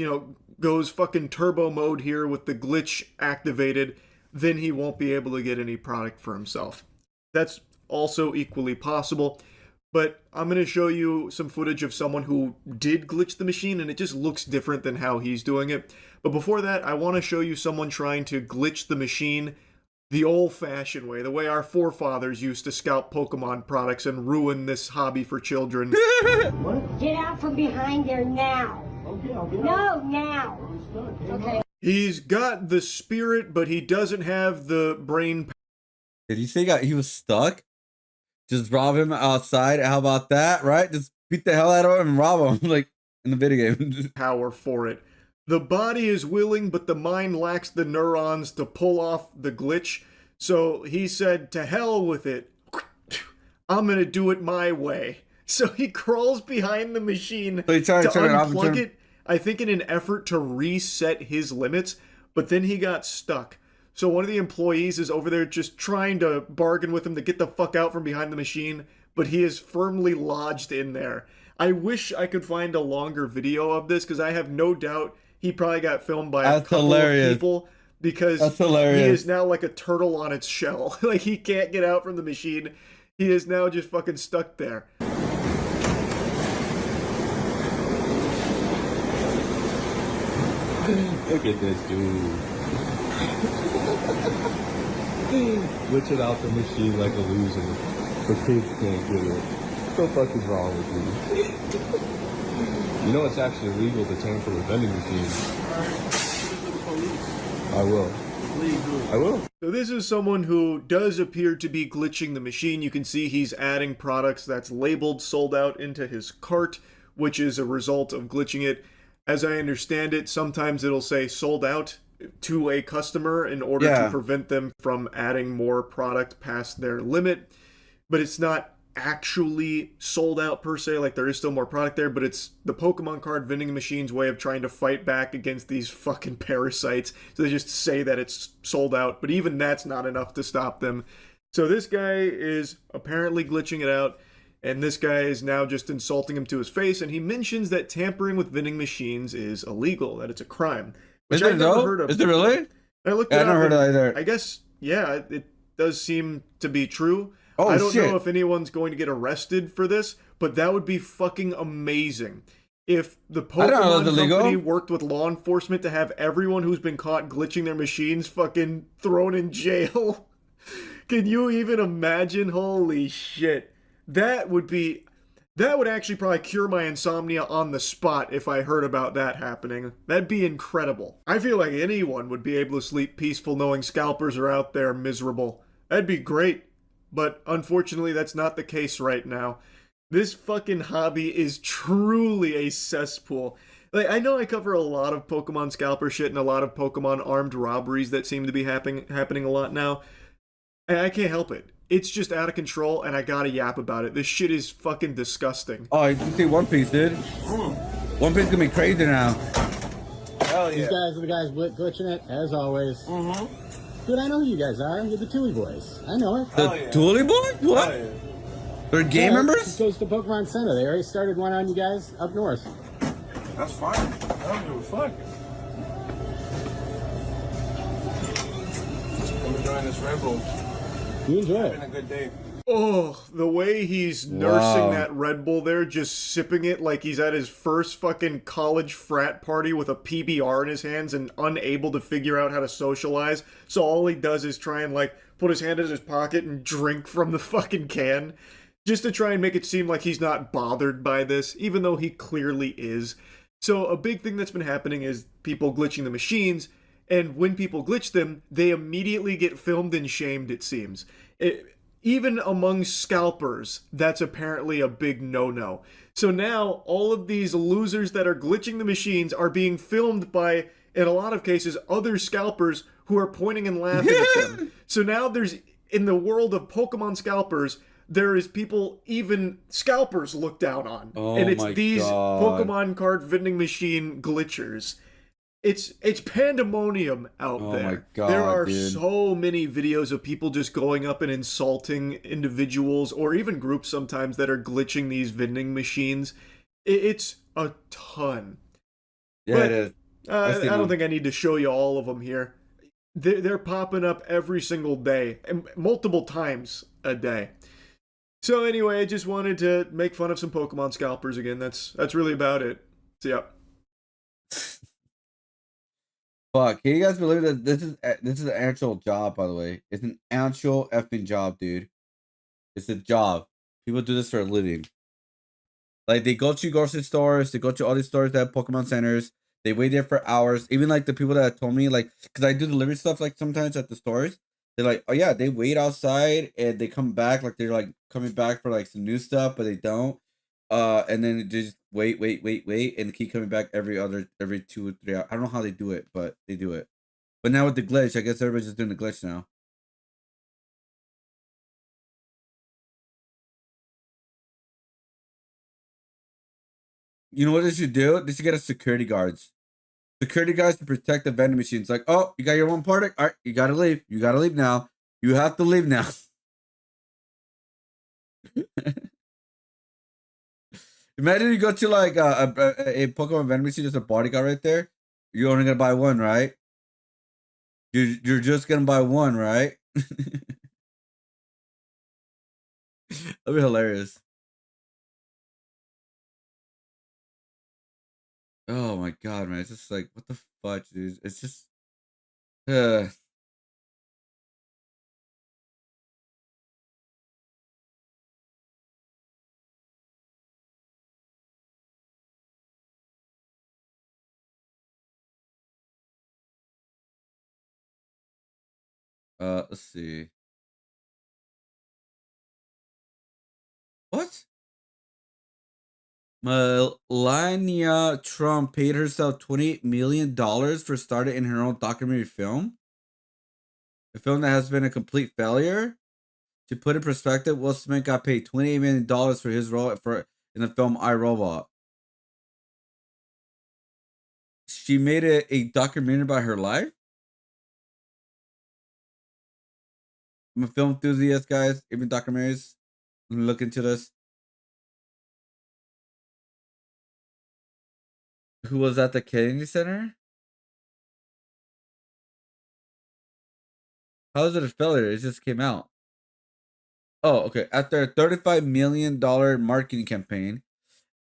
goes fucking turbo mode here with the glitch activated, then he won't be able to get any product for himself. That's also equally possible, but I'm going to show you some footage of someone who did glitch the machine, and it just looks different than how he's doing it. But before that, I want to show you someone trying to glitch the machine the old-fashioned way, the way our forefathers used to scalp Pokemon products and ruin this hobby for children. Get out from behind there now. Okay, I'll get out. No, now. Okay. He's got the spirit, but he doesn't have the brain. Did you say he was stuck? Just rob him outside. How about that, right? Just beat the hell out of him and rob him, like in the video game. Power for it. The body is willing, but the mind lacks the neurons to pull off the glitch. So he said, to hell with it. I'm going to do it my way. So he crawls behind the machine to unplug it, I think in an effort to reset his limits, but then he got stuck. So one of the employees is over there just trying to bargain with him to get the fuck out from behind the machine, but he is firmly lodged in there. I wish I could find a longer video of this, because I have no doubt he probably got filmed by a couple of people, because he is now like a turtle on its shell. Like, he can't get out from the machine. He is now just fucking stuck there. Look at this dude. Glitching out the machine like a loser. The kids can't get it. What the fuck is wrong with you? You know it's actually illegal to tamper with vending machines. I will. I will. So this is someone who does appear to be glitching the machine. You can see he's adding products that's labeled sold out into his cart, which is a result of glitching it. As I understand it, sometimes it'll say sold out to a customer in order to prevent them from adding more product past their limit. But it's not actually sold out per se, like there is still more product there, but it's the Pokemon card vending machine's way of trying to fight back against these fucking parasites. So they just say that it's sold out, but even that's not enough to stop them. So this guy is apparently glitching it out, and this guy is now just insulting him to his face, and he mentions that tampering with vending machines is illegal, that it's a crime. Which I've never heard of. Is it really? I looked I never heard of either. I guess, yeah, it does seem to be true. I don't know if anyone's going to get arrested for this, but that would be fucking amazing. If the Pokemon company worked with law enforcement to have everyone who's been caught glitching their machines fucking thrown in jail. Can you even imagine? Holy shit. That would actually probably cure my insomnia on the spot if I heard about that happening. That'd be incredible. I feel like anyone would be able to sleep peaceful knowing scalpers are out there miserable. That'd be great. But unfortunately, that's not the case right now. This fucking hobby is truly a cesspool. Like, I know I cover a lot of Pokemon scalper shit and a lot of Pokemon armed robberies that seem to be happening a lot now. And I can't help it. It's just out of control, and I gotta yap about it. This shit is fucking disgusting. Oh, you can see One Piece, dude. One Piece gonna be crazy now. Hell yeah. These guys are the guys glitching it, as always. Dude, I know who you guys are. You're the Toolie Boys. I know it. The Toolie Boys? What? They're game members? It goes to Pokemon Center. They already started one on you guys up north. That's fine. I don't give a fuck. I'm enjoying this Red Bull. You enjoy it. It's been a good day. Oh, the way he's nursing that Red Bull there, just sipping it like he's at his first fucking college frat party with a PBR in his hands and unable to figure out how to socialize. So all he does is try and like put his hand in his pocket and drink from the fucking can. Just to try and make it seem like he's not bothered by this, even though he clearly is. So a big thing that's been happening is people glitching the machines, and when people glitch them, they immediately get filmed and shamed, it seems. Even among scalpers, that's apparently a big no-no. So now, all of these losers that are glitching the machines are being filmed by, in a lot of cases, other scalpers who are pointing and laughing at them. So now there's, in the world of Pokemon scalpers, there is people even scalpers look down on. And it's these Pokemon card vending machine glitchers. It's pandemonium out there. Oh my god, there are dude. so many videos of people just going up and insulting individuals or even groups sometimes that are glitching these vending machines. It's a ton. Yeah, but, it is. I don't think I need to show you all of them here. They're popping up every single day, and multiple times a day. So anyway, I just wanted to make fun of some Pokemon scalpers again. That's really about it. So yeah. Fuck, can you guys believe that this is an actual job, by the way? It's an actual effing job, dude. It's a job. People do this for a living. Like, they go to grocery stores, they go to all these stores that have Pokemon centers, they wait there for hours. Even, like, the people that told me, like, because I do delivery stuff, like, sometimes at the stores, they're like, oh, yeah, they wait outside, and they come back, like, they're, like, coming back for, like, some new stuff, but they don't. And then they just wait, and keep coming back every 2 or 3 hours. I don't know how they do it, but they do it. But now with the glitch, I guess everybody's just doing the glitch now. You know what they should do? They should get a security guards. Security guards to protect the vending machines. Like, oh, you got your one product? All right, you gotta leave. You gotta leave now. You have to leave now. Imagine you go to like a Pokemon vending machine, there's a bodyguard right there. You're only gonna buy one, right? You're just gonna buy one, right? That'd be hilarious. Oh my god, man! It's just like, what the fuck, dude? It's just, let's see. What? Melania Trump paid herself $28 million for starting in her own documentary film. A film that has been a complete failure. To put in perspective, Will Smith got paid $28 million for his role in the film I, Robot. She made a documentary about her life. I'm a film enthusiast, guys. Even documentaries. Look into this. Who was at the Kennedy Center? How is it a failure? It just came out. Oh, okay. After a $35 million marketing campaign,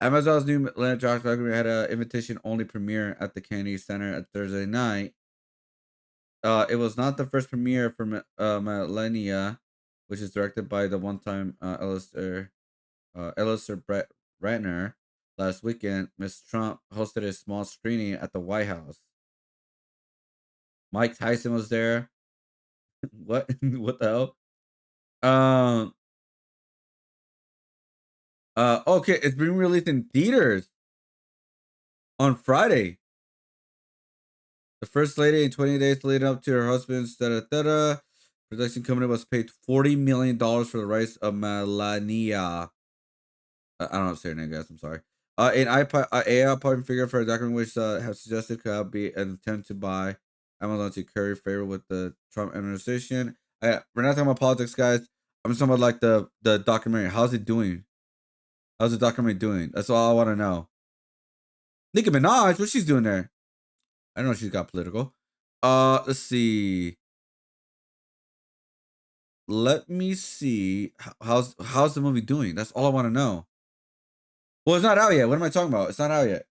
Amazon's new Atlanta Josh documentary had an invitation-only premiere at the Kennedy Center at Thursday night. It was not the first premiere for Melania, which is directed by the one-time Alistair Brett Ratner. Last weekend, Miss Trump hosted a small screening at the White House. Mike Tyson was there. What? What the hell? Okay, it's being released in theaters on Friday. The first lady in 20 days leading up to her husband's production company was paid $40 million for the rights of Melania. I don't know how to say her name, guys. I'm sorry. An AI point figure for a document which have suggested could be an attempt to buy Amazon to curry favor with the Trump administration. We're not talking about politics, guys. I'm just talking about like the documentary. How's it doing? How's the documentary doing? That's all I want to know. Nicki Minaj, what she's doing there? I know she's got political. Let's see. let me see. How's the movie doing? That's all I want to know. Well, it's not out yet. What am I talking about? It's not out yet.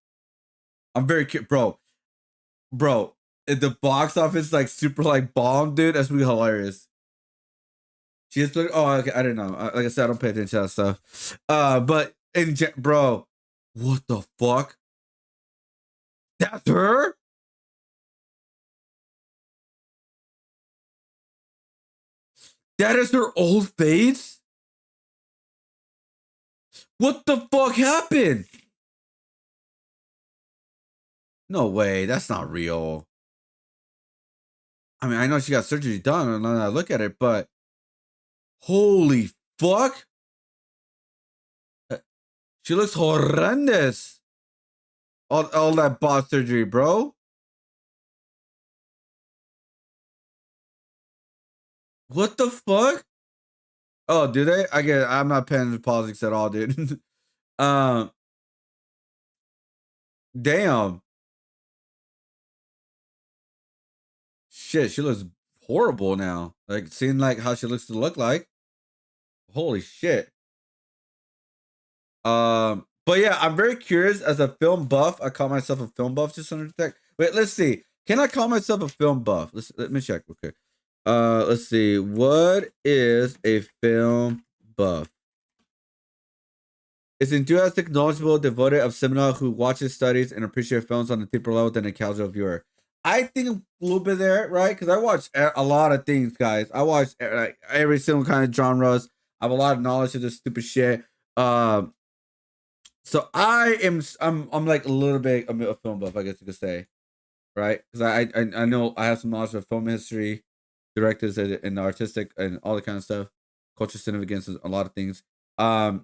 I'm very curious, bro. If the box office like super like bomb, dude, that's gonna be hilarious. She just look. Oh, okay. I didn't know. Like I said, I don't pay attention to that stuff. But bro, what the fuck? That's her. That is her old face. What the fuck happened? No way. That's not real. I mean, I know she got surgery done, and then I look at it, but holy fuck. She looks horrendous. All that bot surgery, bro. What the fuck? Oh, do they? I'm not paying the politics at all, dude. um, damn. Shit, she looks horrible now. Like seeing like how she looks to look like. Holy shit. But yeah, I'm very curious as a film buff. I call myself a film buff just under tech. Wait, let's see. Can I call myself a film buff? Let me check. Okay. Let's see. What is a film buff? It's enthusiastic, knowledgeable, devoted of cinema who watches, studies, and appreciates films on a deeper level than a casual viewer. I think a little bit there, right? Because I watch a lot of things, guys. I watch like every single kind of genres. I have a lot of knowledge of this stupid shit. So I'm like a little bit of a film buff, I guess you could say, right? Because I know I have some knowledge of film history, directors, and artistic, and all that kind of stuff, culture significance, a lot of things. But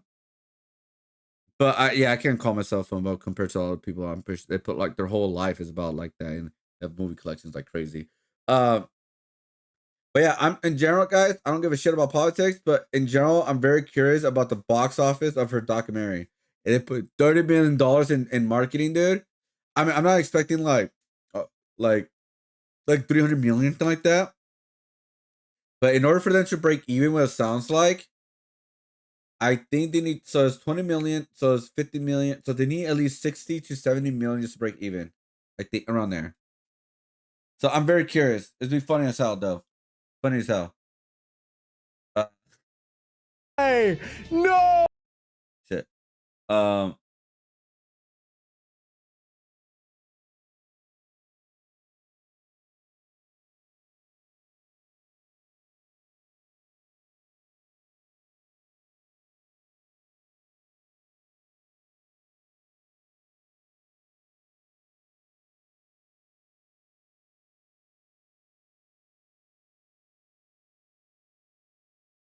I can't call myself a film buff compared to other people. I'm pretty sure they put like their whole life is about like that, and they have movie collections like crazy. But yeah, I'm in general, guys. I don't give a shit about politics, but in general, I'm very curious about the box office of her documentary. And they put $30 million in marketing, dude. I mean, I'm not expecting uh, like 300 million, something like that. But in order for them to break even, what it sounds like, I think they need, so it's 20 million, so it's 50 million. So they need at least 60 to 70 million just to break even. I think around there. So I'm very curious. It'd be funny as hell, though. Funny as hell. Hey, no! Shit.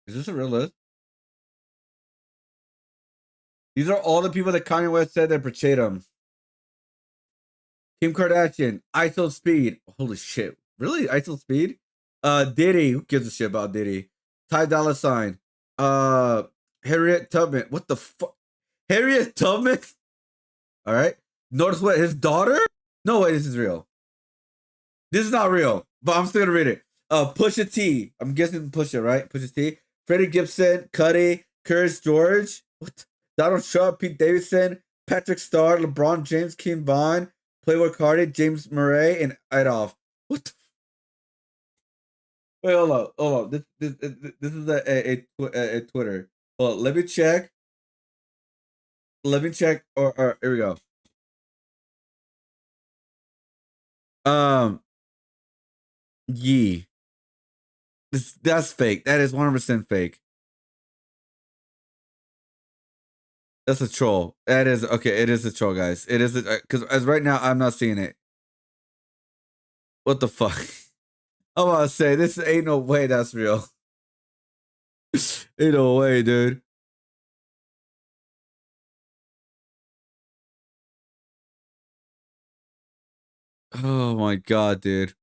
Is this a real list? These are all the people that Kanye West said that portrayed him. Kim Kardashian, ISO Speed. Holy shit. Really? ISO Speed? Diddy. Who gives a shit about Diddy? Ty Dolla Sign. Harriet Tubman. What the fuck? Harriet Tubman? All right. Notice what? His daughter? No way, this is real. This is not real, but I'm still gonna read it. Pusha T. I'm guessing Pusha, right? Pusha T. Freddie Gibson, Cuddy, Curious George, what? Donald Trump, Pete Davidson, Patrick Starr, LeBron James, Kim Vaughn, Playboy Cardi, James Murray, and Adolf. What the Wait, hold on. This is a Twitter. Well, let me check. Or here we go. Yee. That's fake. That is 100% fake. That's a troll. That is okay. It is a troll, guys. It is because as right now I'm not seeing it. What the fuck? I'm about to say this ain't no way that's real. Ain't no way, dude. Oh my god, dude.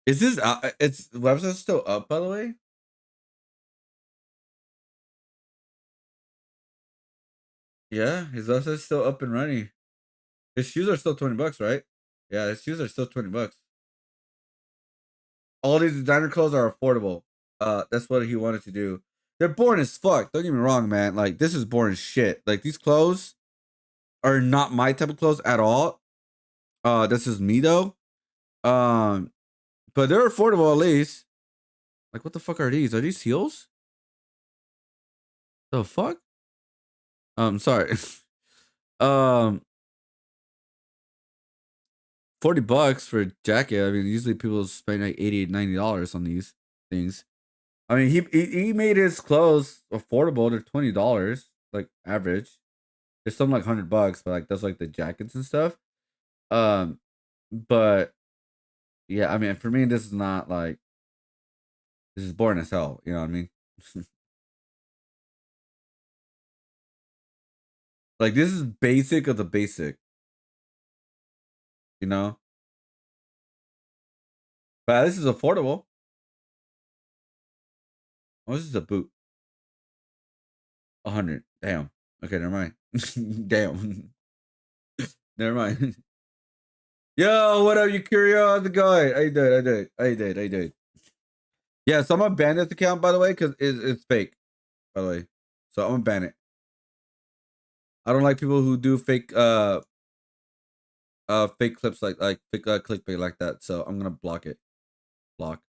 Is this it's website still up, by the way? Yeah, his website's still up and running. His shoes are still $20, right? Yeah, his shoes are still $20. all these designer clothes are affordable. That's what he wanted to do. They're boring as fuck. Don't get me wrong, man. Like, this is boring as shit. Like, these clothes are not my type of clothes at all. This is me though. But they're affordable at least. Like, what the fuck are these? Are these heels? The fuck? Sorry. 40 bucks for a jacket. I mean, usually people spend like $80, $90 on these things. I mean, he made his clothes affordable. They're $20, like average. There's some like $100, but like that's like the jackets and stuff. But yeah, I mean, for me, this is not like, this is boring as hell. You know what I mean? Like, this is basic of the basic. You know? But this is affordable. Oh, this is a boot. 100. Damn. Okay, never mind. Damn. Never mind. Yo, what up, you curious? How's it going? I did. Yeah, so I'm gonna ban this account, by the way, because it's fake, by the way. So I'm gonna ban it. I don't like people who do fake fake clips like fake clickbait like that. So I'm gonna block it. Block.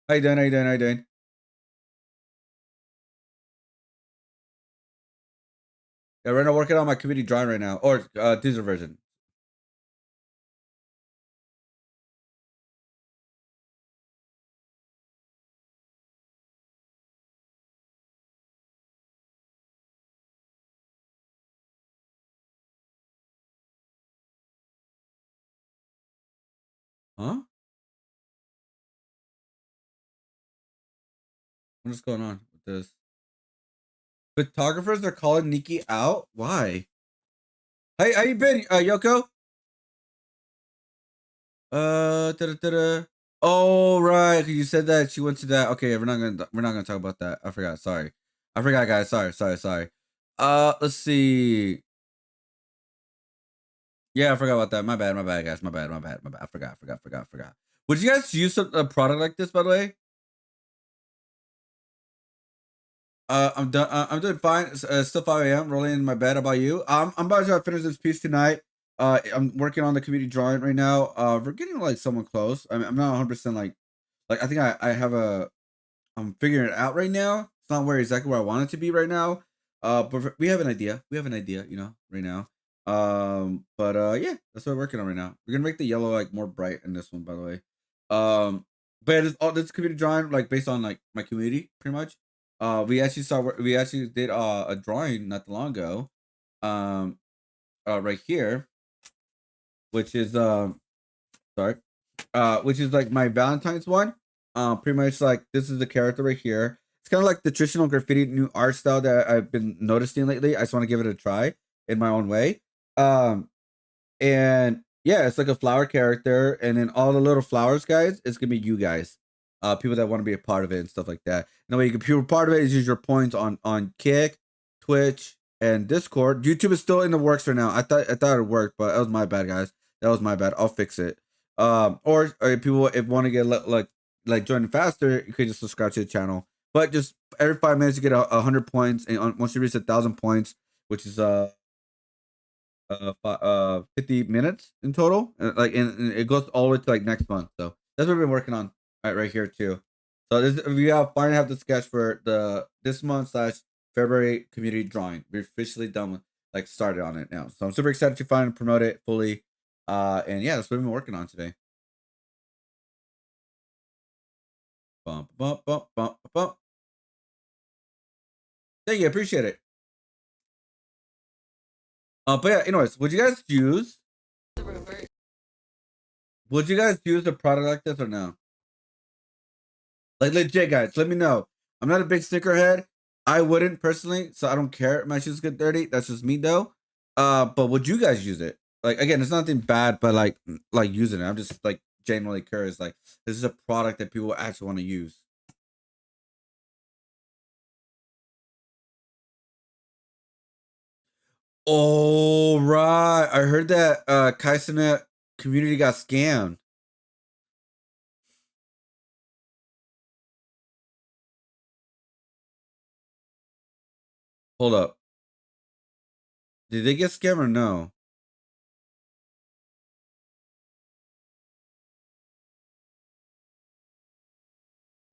How you doing? Yeah, right now working on my community drawing right now, or digital version. Huh? What is going on with this? Photographers are calling Nikki out? Why? Hey, how you been, Yoko? Oh, right. 'Cause you said that she went to that. Okay, we're not gonna talk about that. I forgot. Sorry. I forgot, guys. Sorry. Let's see. Yeah, I forgot about that. My bad, guys. My bad. I forgot. Would you guys use a product like this, by the way? I'm done. I'm doing fine. It's still 5 a.m. Rolling in my bed. How about you? I'm about to finish this piece tonight. I'm working on the community drawing right now. We're getting like somewhat close. I mean, I'm not 100% like I think I have a. I'm figuring it out right now. It's not where exactly where I want it to be right now. But we have an idea. You know, right now. But yeah, that's what we're working on right now. We're gonna make the yellow like more bright in this one, by the way. But it's all this community drawing like based on like my community, pretty much. We actually did a drawing not too long ago, right here, which is sorry, which is like my Valentine's one. Pretty much like this is the character right here. It's kind of like the traditional graffiti new art style that I've been noticing lately. I just want to give it a try in my own way. And yeah, it's like a flower character, and then all the little flowers, guys, it's gonna be you guys, people that want to be a part of it and stuff like that. And the way you can be a part of it is use your points on Kick, Twitch, and Discord. YouTube is still in the works right now. I thought it worked, but that was my bad, guys. That was my bad. I'll fix it. Or if people want to get like join faster, you could just subscribe to the channel. But just every 5 minutes you get 100 points, and once you reach 1,000 points, which is 50 minutes in total, and it goes all the way to like next month. So that's what we've been working on right here too. So we finally have the sketch for this month / February community drawing. We're officially done with started on it now. So I'm super excited to finally promote it fully. And yeah, that's what we've been working on today. Bump. Thank you, appreciate it. But yeah, anyways, would you guys use a product like this or no? Like legit, guys, let me know. I'm not a big sneakerhead. I wouldn't personally, so I don't care if my shoes get dirty. That's just me though. But would you guys use it? Like again, it's nothing bad, but like using it. I'm just like genuinely curious. Like, this is a product that people actually want to use. Oh, right. I heard that Kaisenet community got scammed. Hold up. Did they get scammed or no?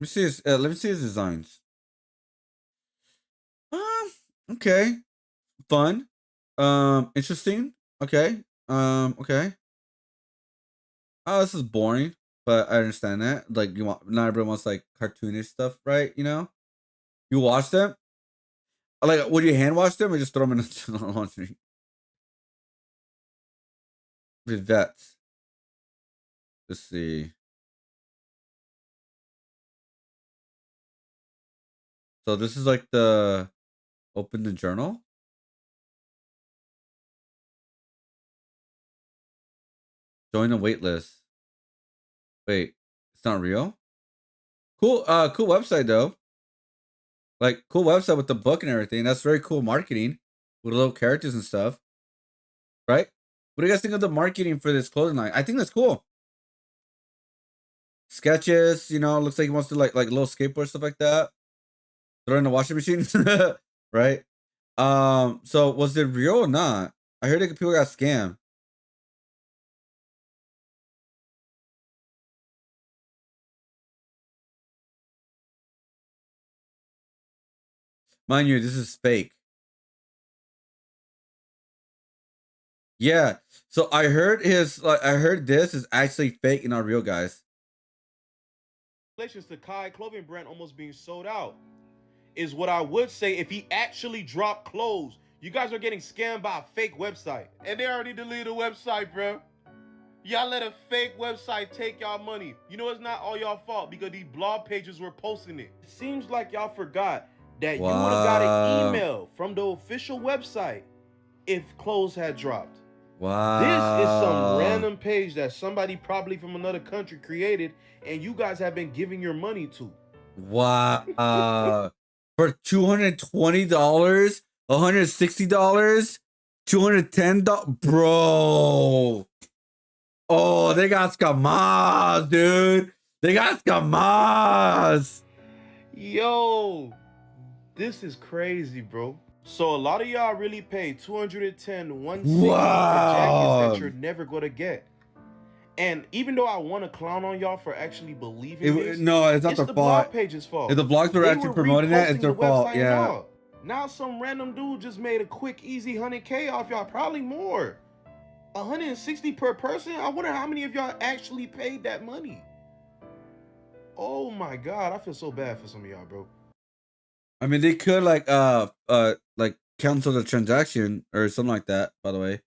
Let me see his. Let me see his designs. Okay, fun. Interesting. Okay. Okay. Oh, this is boring, but I understand that. Like, you want not everyone wants like cartoonish stuff, right? You know. You watch them. Like, would you hand wash them or just throw them in the laundry? With vets. Let's see. So this is like the open the journal. Join the wait list. Wait, it's not real? Cool, cool website though. Like, cool website with the book and everything. That's very cool marketing with little characters and stuff. Right? What do you guys think of the marketing for this clothing line? I think that's cool. Sketches, you know, looks like he wants to like little skateboard stuff like that. Throw in the washing machine. Right? So was it real or not? I heard that people got scammed. Mind you, this is fake. Yeah. So I heard I heard this is actually fake and not real, guys. Congratulations to Kai clothing brand almost being sold out. Is what I would say if he actually dropped clothes. You guys are getting scammed by a fake website. And they already deleted the website, bro. Y'all let a fake website take y'all money. You know it's not all y'all fault because these blog pages were posting it. It seems like y'all forgot that you would have got an email from the official website if clothes had dropped. Wow. This is some random page that somebody probably from another country created and you guys have been giving your money to. Wow. For $220, $160, $210, bro. Oh, they got scamas, dude. They got scamas. Yo, this is crazy, bro. So a lot of y'all really paid $210, $160 for jackets that you're never gonna get. And even though I want to clown on y'all for actually believing this, no, it's not the their blog fault. page's fault. If the blogs were They actually promoting that, it's reposting their the fault. website Yeah. and all. Now some random dude just made a quick, easy 100K off y'all, probably more. 160 per person? I wonder how many of y'all actually paid that money. Oh my God, I feel so bad for some of y'all, bro. I mean, they could like cancel the transaction or something like that, by the way.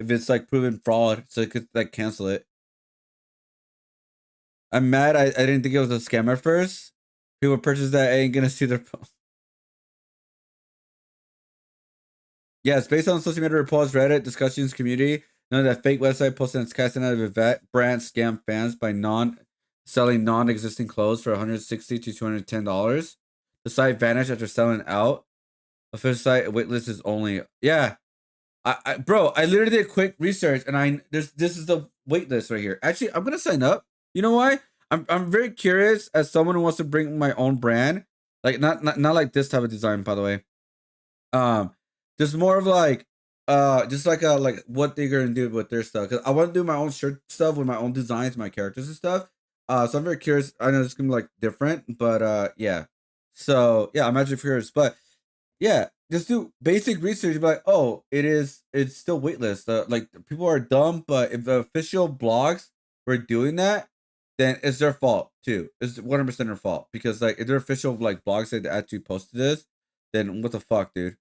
If it's like proven fraud, so it could like cancel it. I'm mad I didn't think it was a scam at first. People purchase that ain't gonna see their phone. Yeah, it's based on social media reports, Reddit discussions, community. None of that fake website posted its casting out of event brand scam fans by selling non-existing clothes for $160 to $210. The site vanished after selling out. Official site waitlist is only bro, I literally did quick research and this is the waitlist right here. Actually, I'm gonna sign up. You know why? I'm very curious as someone who wants to bring my own brand. Like not like this type of design, by the way. Just more of like just like what they're gonna do with their stuff. Cause I want to do my own shirt stuff with my own designs, my characters and stuff. So I'm very curious. I know it's gonna be like different, but yeah. So yeah, I'm actually curious. But yeah, just do basic research. Be like, oh, it's still waitlist. Like people are dumb, but if the official blogs were doing that, then it's their fault too. It's 100% their fault because like if their official like blogs that actually posted this, then what the fuck, dude?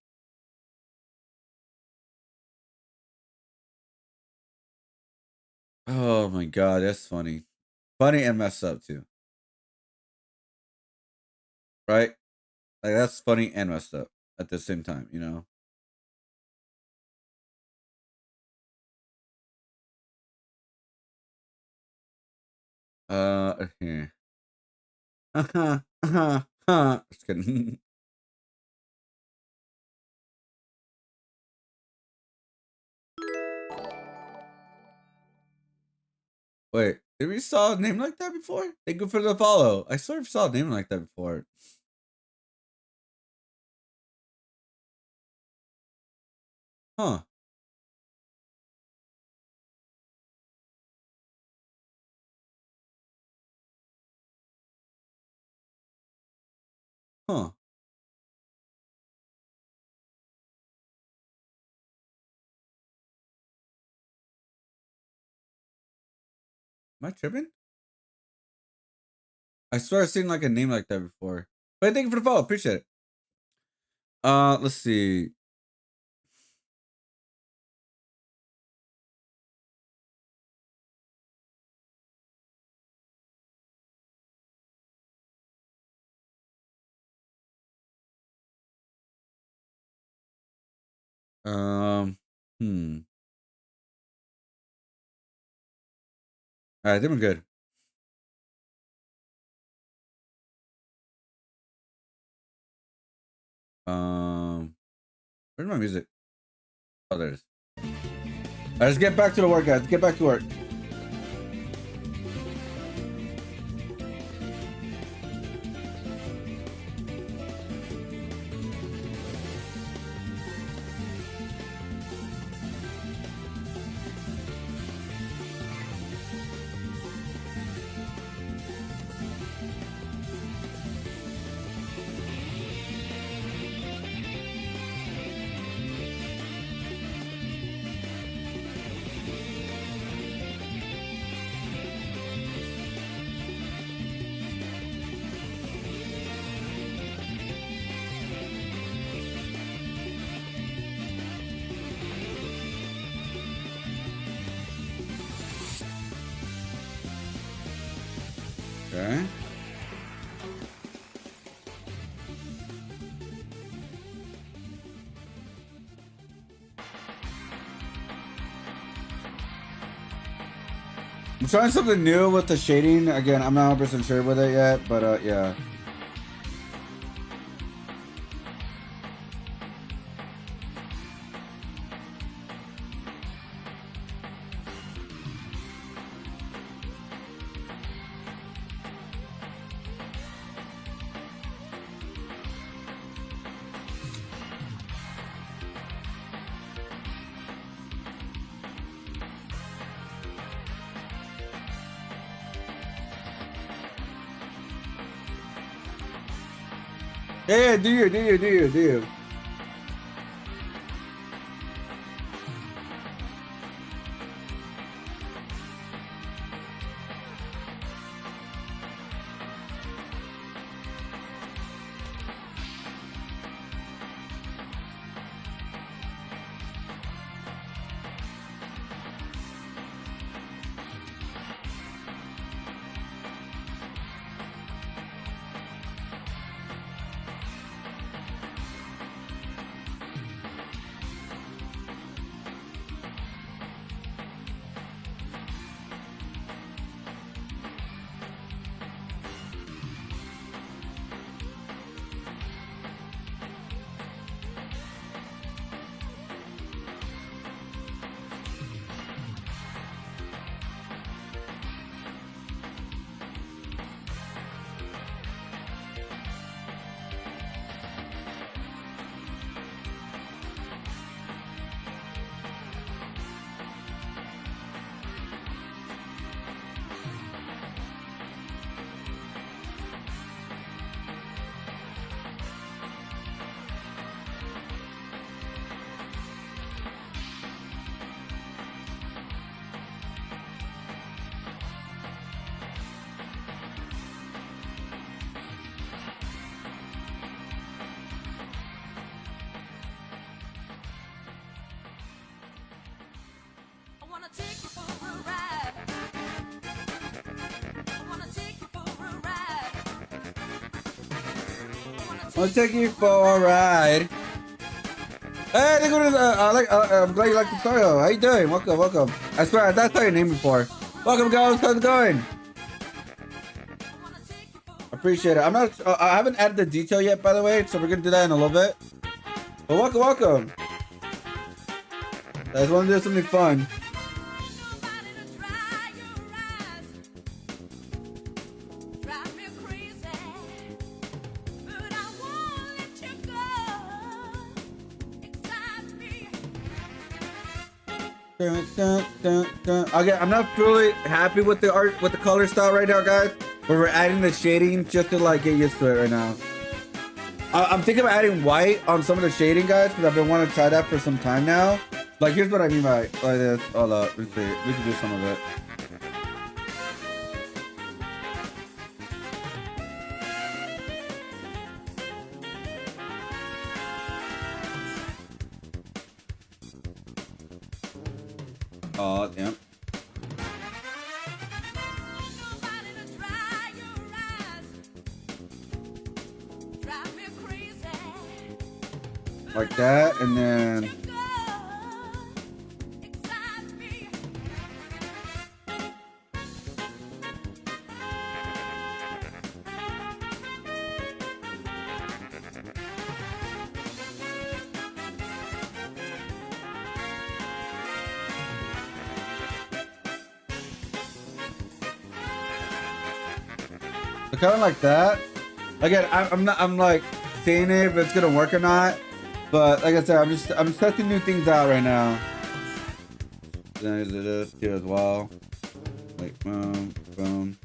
Oh my god, that's funny. Funny and messed up too. Right? Like that's funny and messed up at the same time, you know? Here. Just kidding. Wait, did we saw a name like that before? Thank you for the follow. I sort of saw a name like that before. Huh. Huh. Am I tripping? I swear I've seen like a name like that before. But thank you for the follow. Appreciate it. Let's see. Hmm. All right, I think we're good. Where's my music? Oh, there it is. All right, let's get back to the work, guys. Let's get back to work. Okay. I'm trying something new with the shading. Again, I'm not 100% sure with it yet, but yeah. Yeah, do you. I'll take you for a ride. Hey, I'm glad you like the tutorial. How you doing? Welcome. I swear, that's how your name before. Welcome, guys. How's it going? Appreciate it. I'm not. I haven't added the detail yet, by the way, so we're gonna do that in a little bit. But welcome, welcome. I just want to do something fun. Okay, I'm not really happy with the art, with the color style right now, guys. But we're adding the shading just to like get used to it right now. I'm thinking of adding white on some of the shading, guys, because I've been wanting to try that for some time now. Like, here's what I mean by this. Hold up, let's see. We can do some of it. Oh, damn. Like that, and then kind of like that. Again, I'm like seeing if it's gonna work or not. But like I said, I'm testing new things out right now. Then I do this here as well. Like boom, boom.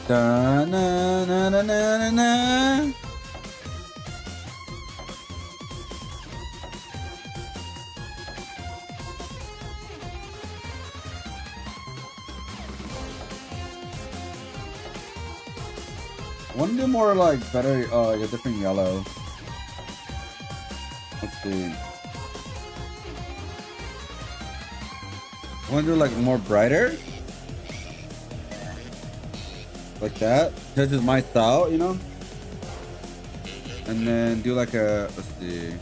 Da na na na na na. I want to do more like better, like a different yellow. Let's see. I want to do like more brighter. Like that. This is my style, you know? And then do like a, let's see.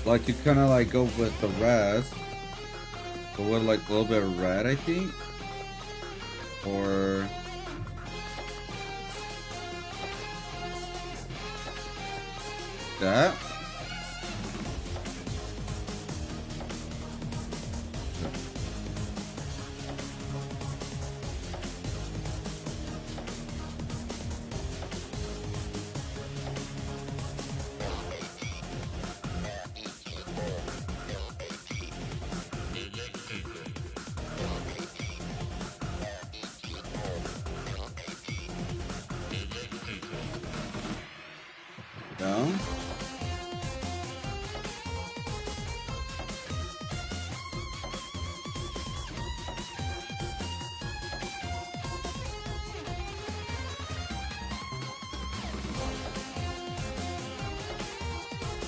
Like you kind of like go with the rest. Go with like a little bit of red, I think. Or... that. Down.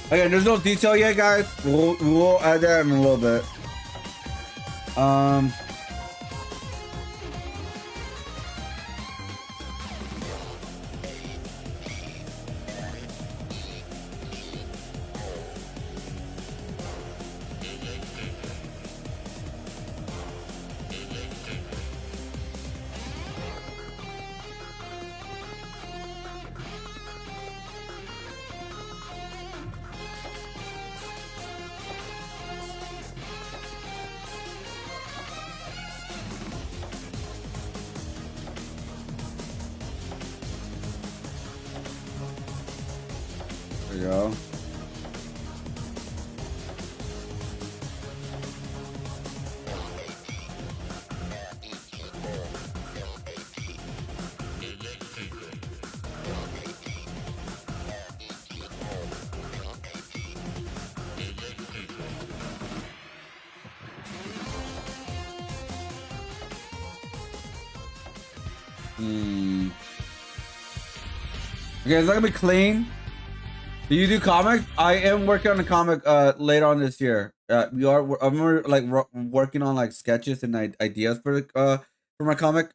Okay, there's no detail yet, guys. We'll add that in a little bit. There you go. Okay, is that gonna be clean? Do you do comics? I am working on a comic later on this year. I'm like working on like sketches and ideas for my comic.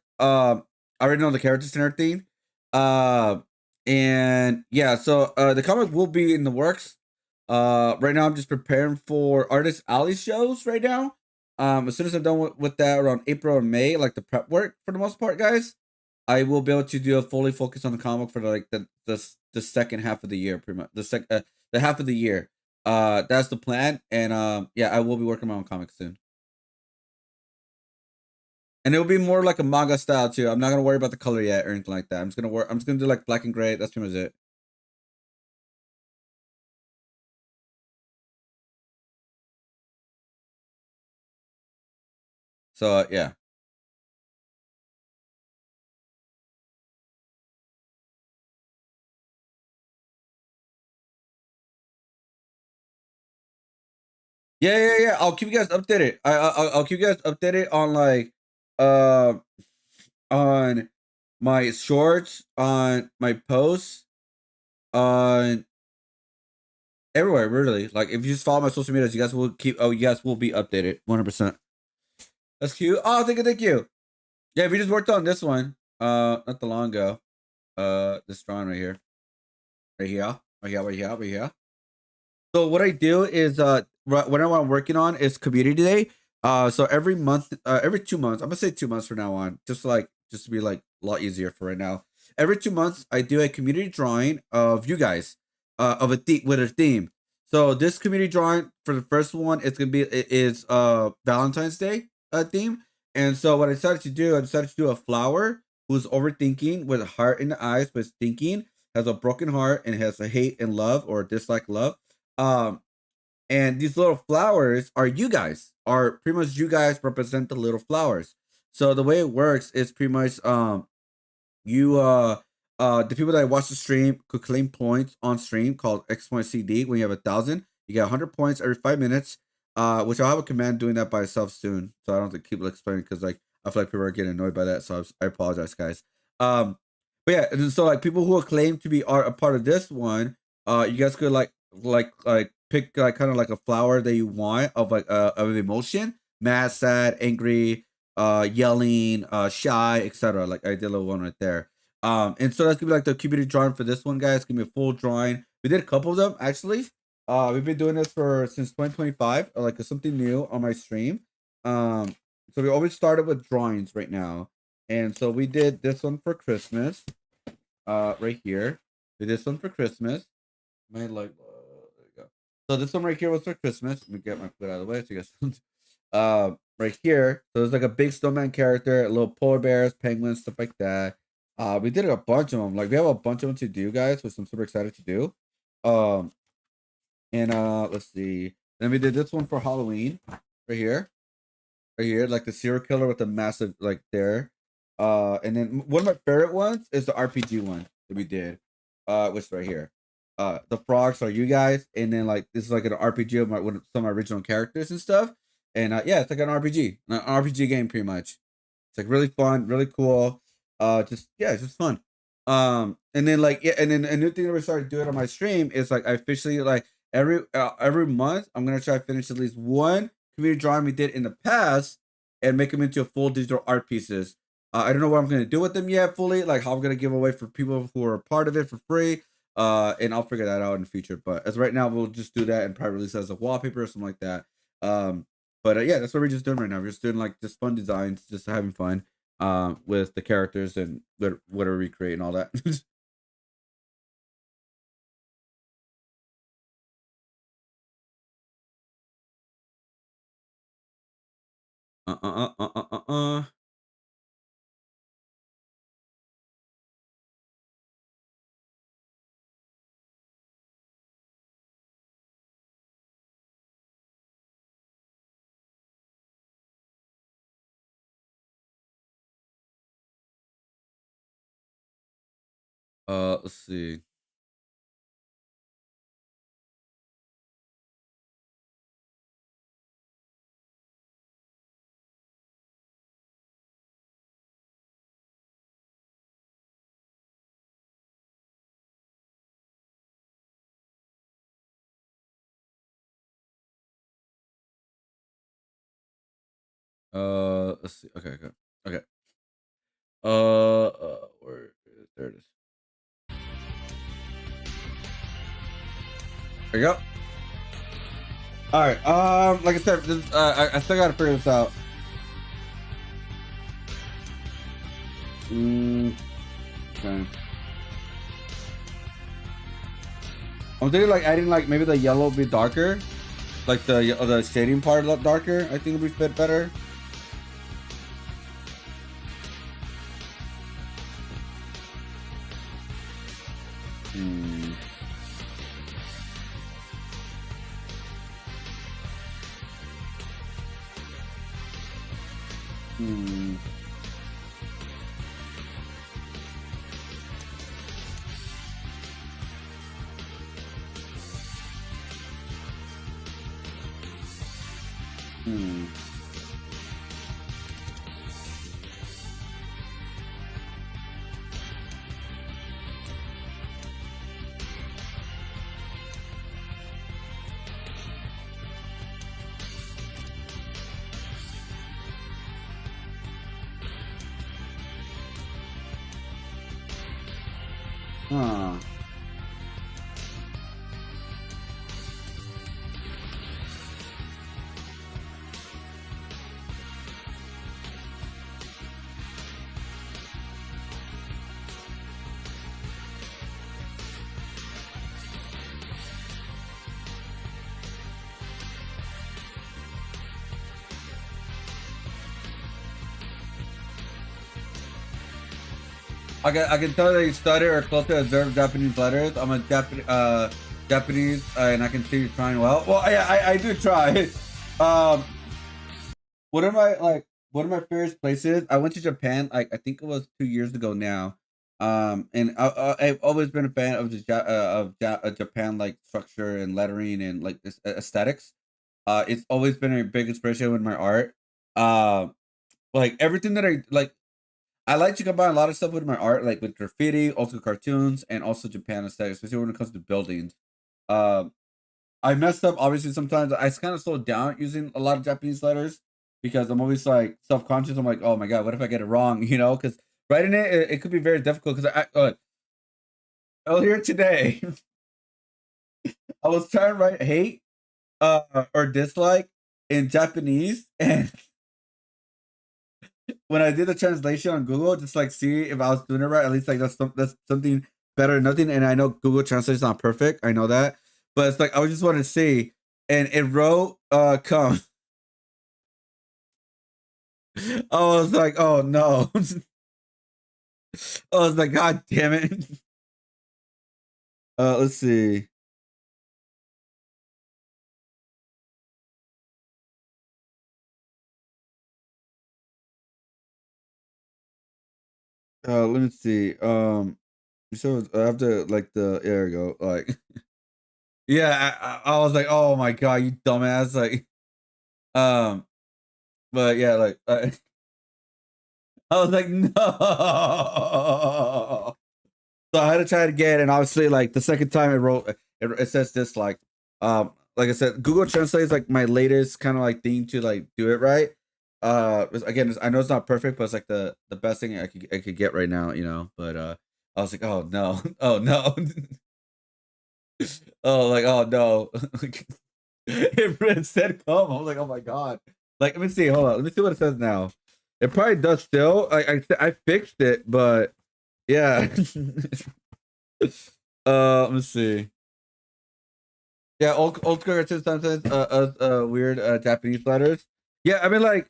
I already know the characters and everything. Uh, and yeah, so the comic will be in the works. Right now I'm just preparing for Artist Alley shows right now. As soon as I'm done with that around April or May, like the prep work for the most part, guys, I will be able to do a fully focus on the comic for the second half of the year, pretty much the half of the year. That's the plan, and yeah, I will be working on my own comic soon. And it'll be more like a manga style too. I'm not gonna worry about the color yet or anything like that. I'm just gonna do like black and gray. That's pretty much it. So yeah. Yeah. I'll keep you guys updated. I'll keep you guys updated on like uh on my shorts, on my posts, on everywhere really. Like if you just follow my social medias, you guys will be updated 100%. That's cute. Oh, thank you. Yeah, we just worked on this one not too long ago. This drawing right here. Right here. So what I do is whenever I'm working on is community day. So every month, every 2 months, I'm gonna say 2 months from now on, just to be like a lot easier for right now. Every 2 months, I do a community drawing of you guys, of with a theme. So this community drawing for the first one, it is Valentine's Day theme. And so what I decided to do a flower who's overthinking with a heart in the eyes, but is thinking, has a broken heart and has a hate and love or dislike love. um and these little flowers are you guys, are pretty much you guys represent the little flowers. So the way it works is pretty much you the people that watch the stream could claim points on stream called X Point CD. When you have 1,000, you get 100 points every 5 minutes. Which I'll have a command doing that by itself soon, so I don't have to keep explaining because like I feel like people are getting annoyed by that. So I apologize, guys. But yeah, and so like people who claim to be are a part of this one, you guys could like pick like kind of like a flower that you want of like of an emotion, mad, sad, angry, yelling, shy, etc. Like I did a little one right there. And so that's gonna be like the community drawing for this one, guys. It's gonna be a full drawing. We did a couple of them actually. We've been doing this for since 2025, like something new on my stream. So we always started with drawings right now, and so we did this one for Christmas. Right here, we did this one for Christmas. My like, there you go. So this one right here was for Christmas. Let me get my foot out of the way so you guys. Right here, so there's like a big snowman character, little polar bears, penguins, stuff like that. We did a bunch of them. Like we have a bunch of them to do, guys, which I'm super excited to do. Um, and let's see. Then we did this one for Halloween, right here, like the serial killer with the massive like there. And then one of my favorite ones is the RPG one that we did, which is right here. The frogs are you guys, and then like this is like an RPG of some of my original characters and stuff. And yeah, it's like an RPG game pretty much. It's like really fun, really cool. Just yeah, it's just fun. And then like yeah, and then a new thing that we started doing on my stream is like I officially like every month I'm gonna try to finish at least one community drawing we did in the past and make them into full digital art pieces. I don't know what I'm gonna do with them yet fully, like how I'm gonna give away for people who are a part of it for free. And I'll figure that out in the future. But as right now, we'll just do that and probably release it as a wallpaper or something like that. But yeah, that's what we're just doing right now. We're just doing like just fun designs, just having fun with the characters and whatever we create and all that. uh uh uh uh uh uh. Let's see. Let's see. Okay. Where? There it is. There you go. All right. Like I said, this, I still gotta figure this out. Okay. I'm thinking like adding like maybe the yellow be darker, like the shading part a lot darker. I think would be fit better. Huh. I can tell that you study or close to observe Japanese letters. I'm a Japanese, and I can see you trying well. Well, I do try. One of my favorite places. I went to Japan. Like I think it was 2 years ago now. And I've always been a fan of Japan like structure and lettering and like this aesthetics. It's always been a big inspiration with my art. Like everything that I like. I like to combine a lot of stuff with my art, like with graffiti, also cartoons, and also Japan aesthetics, especially when it comes to buildings. Um, I messed up obviously sometimes. I kind of slowed down using a lot of Japanese letters because I'm always like self-conscious. I'm like, oh my god, what if I get it wrong? You know, because writing it could be very difficult. Because earlier today, I was trying to write hate or dislike in Japanese, and when I did the translation on Google, just like see if I was doing it right, at least like that's something better than nothing. And I know Google Translate is not perfect, I know that, but it's like I was just wanted to see, and it wrote come. I was like, oh no. I was like, god damn it. Let's see. Let me see. So I have to like there we go. Like, yeah, I was like, oh my god, you dumbass. Like, um, but yeah, like, I was like, no. So I had to try it again, and obviously, like the second time it wrote, it says this like I said, Google Translate is like my latest kind of like thing to like do it right. Again, I know it's not perfect, but it's like the best thing I could get right now, you know. But I was like, oh no, oh no, oh like oh no. It said come. I was like, oh my god. Like, let me see. Hold on. Let me see what it says now. It probably does still. I fixed it, but yeah. Let me see. Yeah, old school cartoons sometimes weird Japanese letters. Yeah, I mean like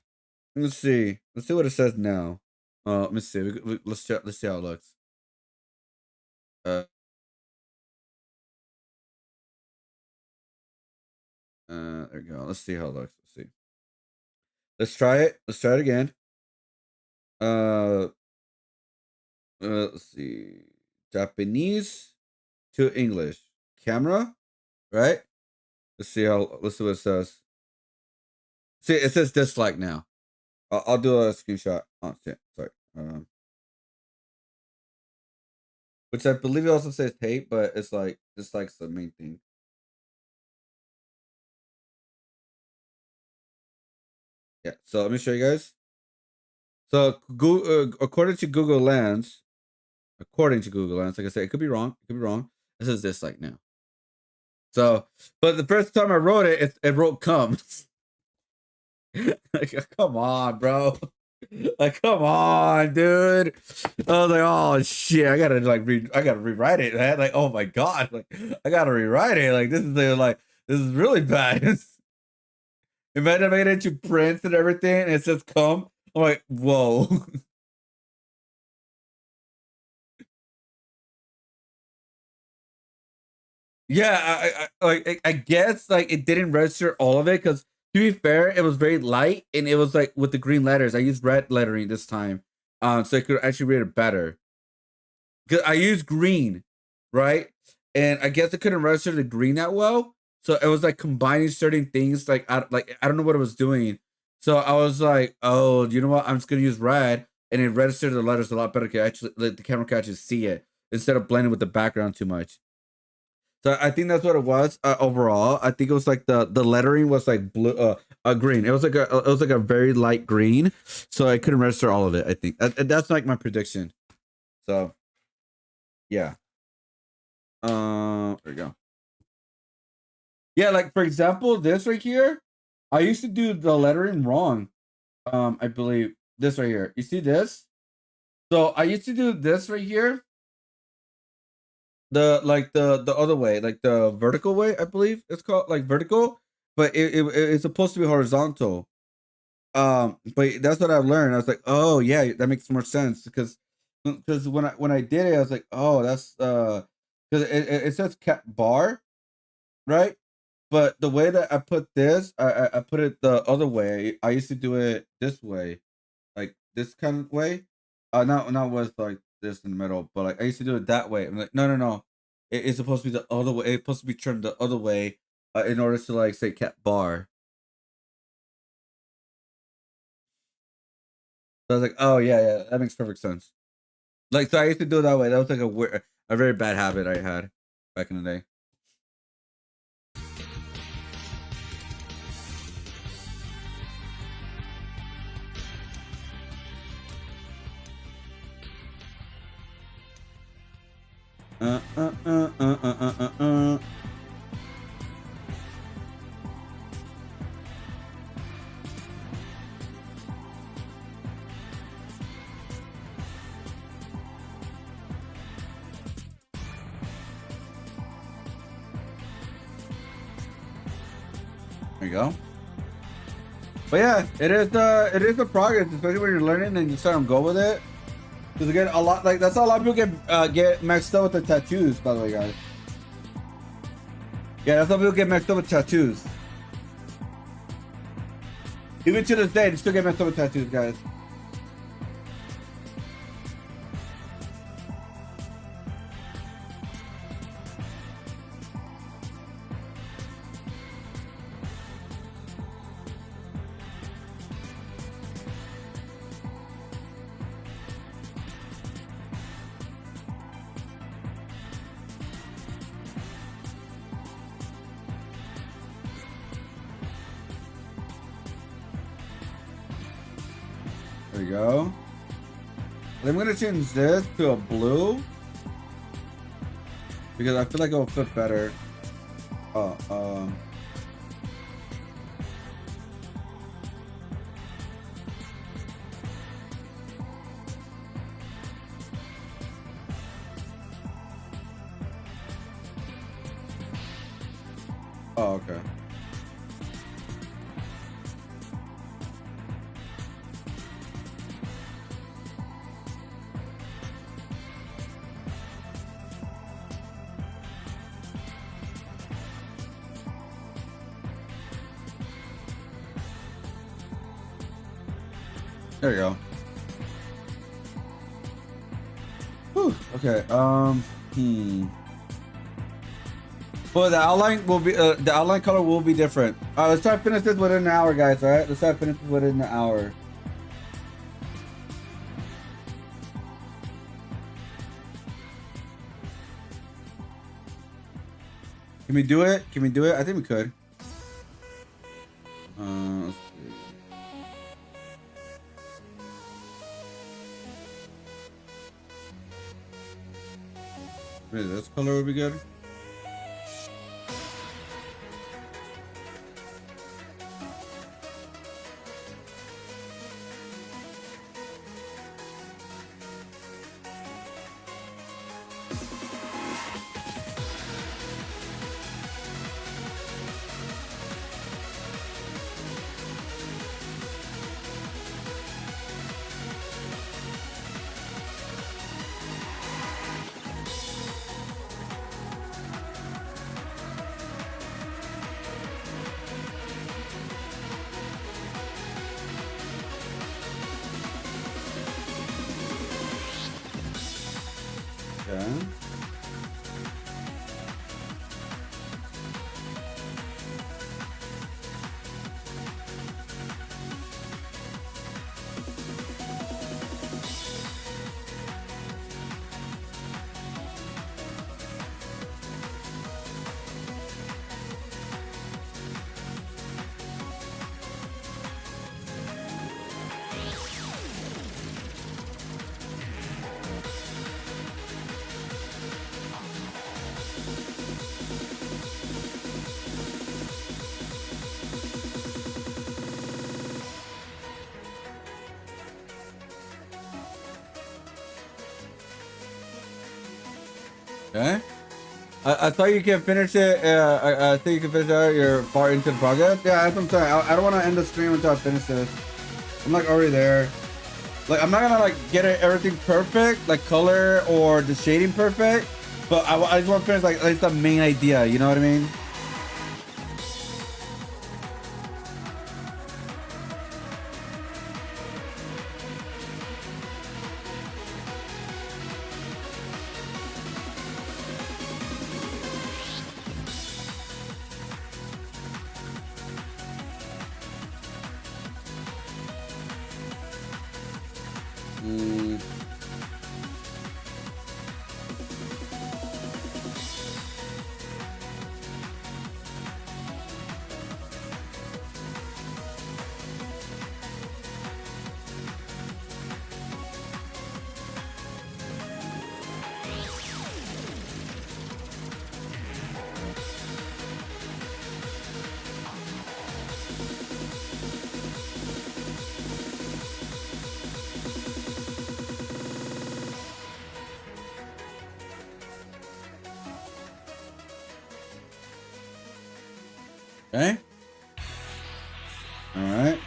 let's see. Let's see what it says now. Let me see. Let's see how it looks. Uh there we go. Let's see how it looks. Let's see. Let's try it. Let's try it again. Uh, let's see. Japanese to English. Camera, right? Let's see what it says. See, it says dislike now. I'll do a screenshot. Oh shit, sorry. Which I believe it also says hate, but it's like dislike's the main thing. Yeah, so let me show you guys. So according to Google Lens, like I said, it could be wrong. It says dislike now. So, but the first time I wrote it, it wrote come. Like, come on, bro. Like, come on, dude. I was like, oh shit, I gotta rewrite it, man. Like, oh my god, like I gotta rewrite it. Like, this is really bad. Imagine I made it to print and everything, and it says come. I'm like, whoa. Yeah, I guess like it didn't register all of it because to be fair, it was very light and it was like with the green letters. I used red lettering this time, so I could actually read it better. Cause I used green, right? And I guess I couldn't register the green that well, so it was like combining certain things. Like I don't know what it was doing. So I was like, oh, you know what? I'm just gonna use red, and it registered the letters a lot better. Cause actually, like the camera can actually see it instead of blending with the background too much. So I think that's what it was overall. I think it was like the lettering was like blue, green. It was like a very light green, so I couldn't register all of it. I think that's like my prediction. So, yeah. There we go. Yeah, like for example, this right here, I used to do the lettering wrong. I believe this right here. You see this? So I used to do this right here. The other way, like the vertical way, I believe it's called, like vertical, but it's supposed to be horizontal. But that's what I've learned. I was like, oh yeah, that makes more sense because when I did it, I was like, oh, that's because it says cap bar, right? But the way that I put this, I put it the other way. I used to do it this way, like this kind of way. Not with like this in the middle, but like I used to do it that way. I'm like, no. It's supposed to be the other way. It's supposed to be turned the other way in order to like say cat bar. So I was like, oh yeah, that makes perfect sense. Like, so I used to do it that way. That was like a very bad habit I had back in the day. There you go. But yeah, it is the progress, especially when you're learning and you start to go with it. Because again, a lot like that's how a lot of people get mixed up with the tattoos. By the way, guys. Yeah, that's how people get mixed up with tattoos. Even to this day, they still get mixed up with tattoos, guys. There we go. I'm gonna change this to a blue because I feel like it will fit better. Oh, okay. There you go. Whew, okay. Well, the outline will be the outline color will be different. Let's try to finish this within an hour, guys. All right, let's try to finish this within an hour. Can we do it? Can we do it? I think we could. Let's see. Maybe this color would be good. Okay. Okay. I thought you can finish it. I think you can finish out your far into the progress. Yeah, that's what I'm saying. I don't want to end the stream until I finish this. I'm like already there. Like I'm not gonna like get everything perfect, like color or the shading perfect, but I just want to finish like at least the main idea. You know what I mean? Okay. All right.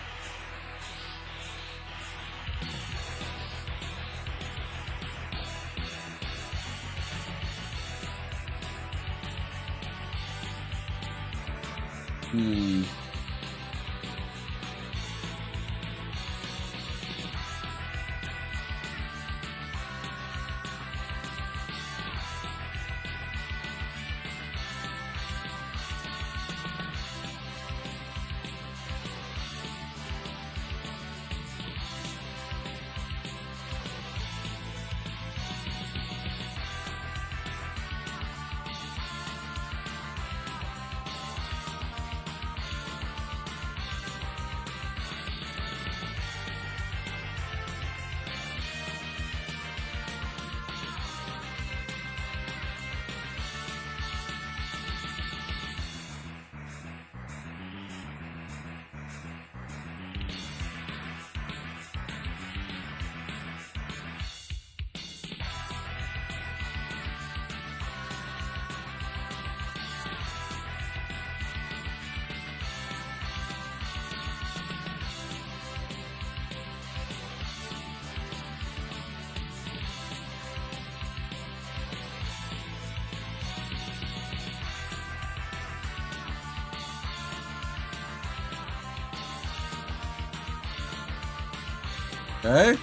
Okay.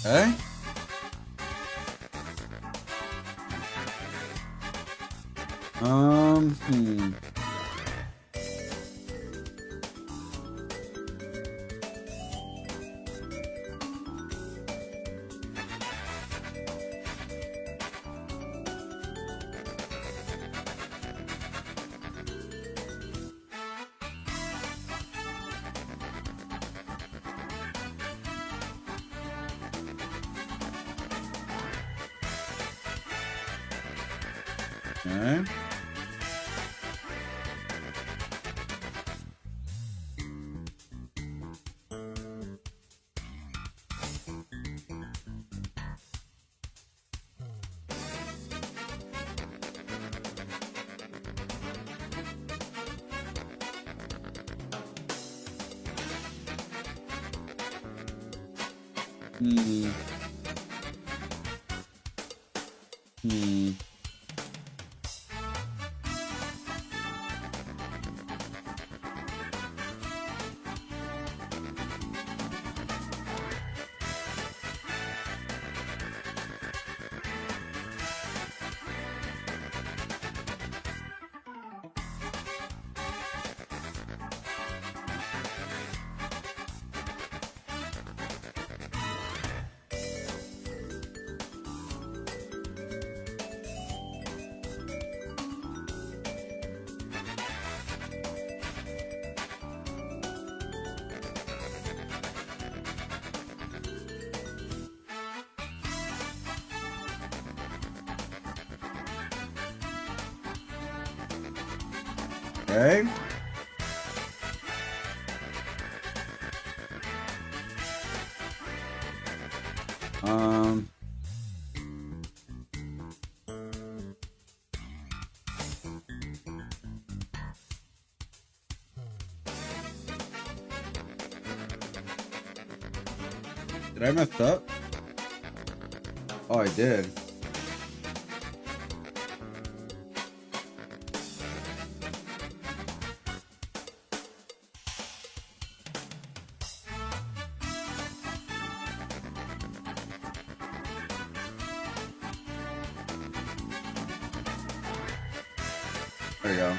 Okay. Hmm. Okay. Hmm. Hmm. Okay. Did I mess up? Oh, I did. There you go.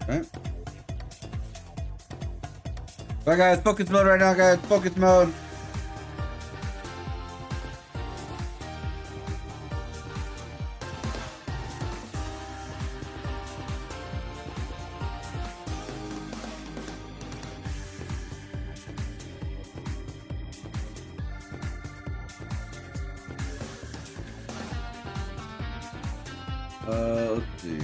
Right. Alright guys, focus mode right now, guys. Focus mode. Let's see.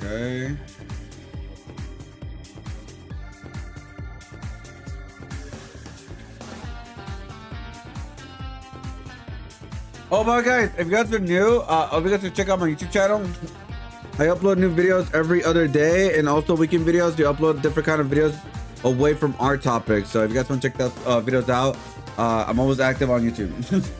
Okay. Oh my guys, if you guys are new, if you guys can check out my YouTube channel. I upload new videos every other day, and also weekend videos. You upload different kind of videos away from our topics. So if you guys want to check those videos out, I'm always active on YouTube.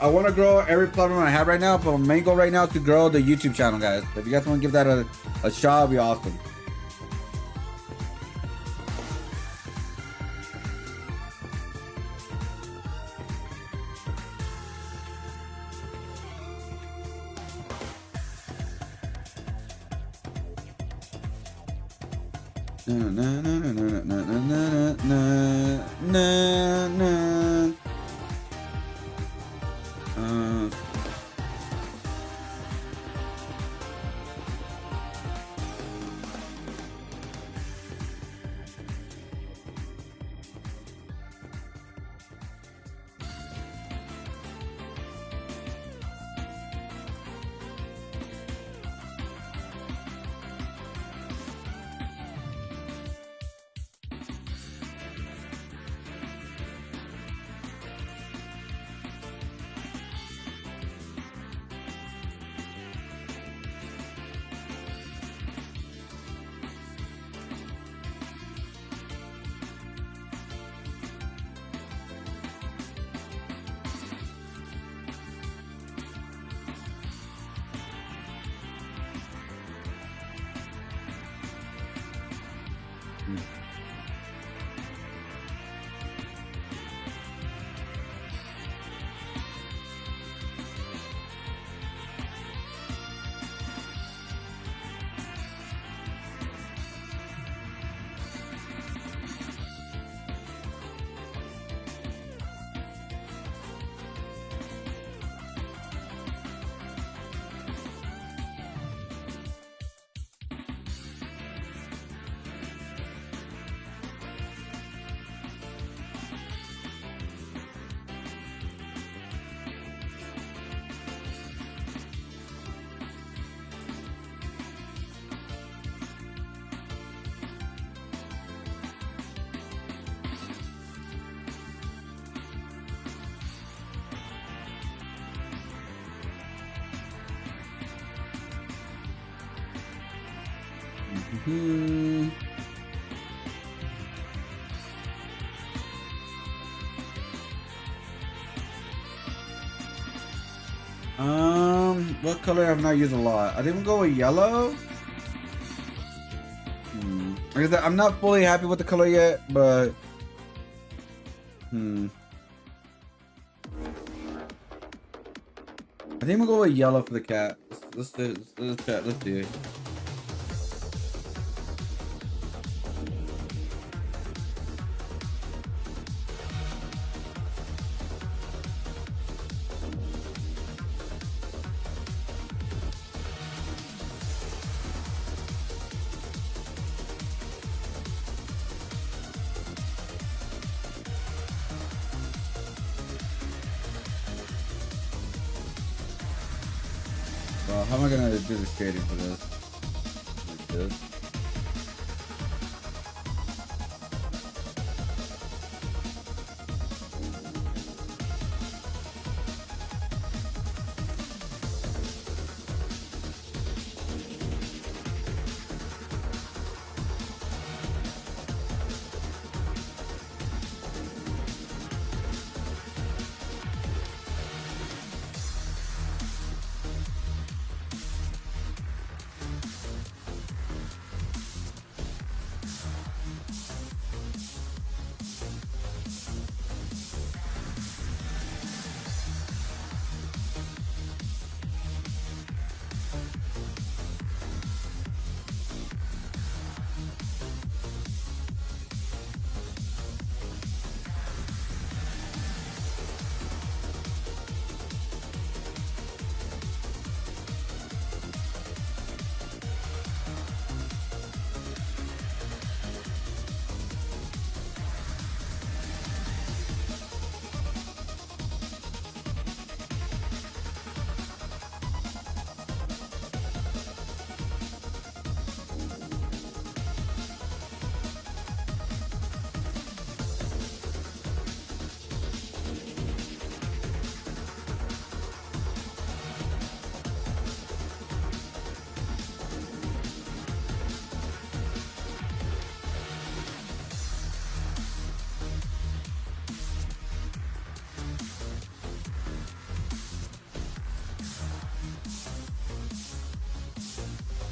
I want to grow every platform I have right now, but my main goal right now is to grow the YouTube channel, guys. If you guys want to give that a shot, it'd be awesome. Na, na, na, na, na, na, na, na, na, na. What color have I not used a lot? I think we'll go with yellow. Like I said, I'm not fully happy with the color yet, but I think we'll go with yellow for the cat. Let's do it. Well, how am I gonna do the shading for this? Like this.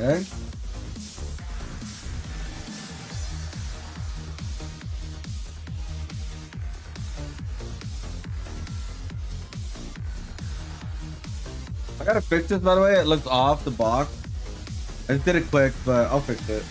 Okay. I gotta fix this, by the way. It looks off the box. I just did it quick, but I'll fix it.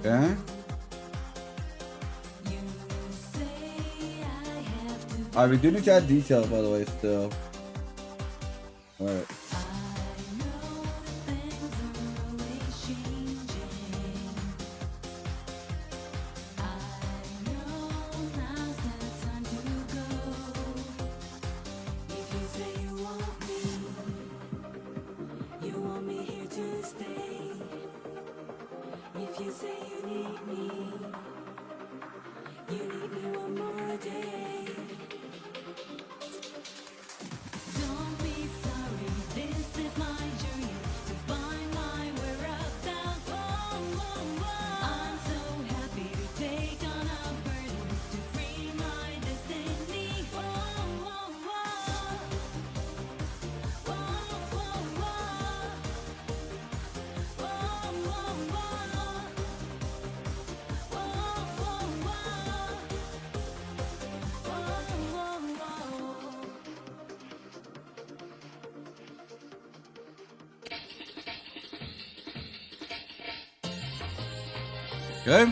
Okay. Alright, we do need to add details, by the way, still. Alright. Okay.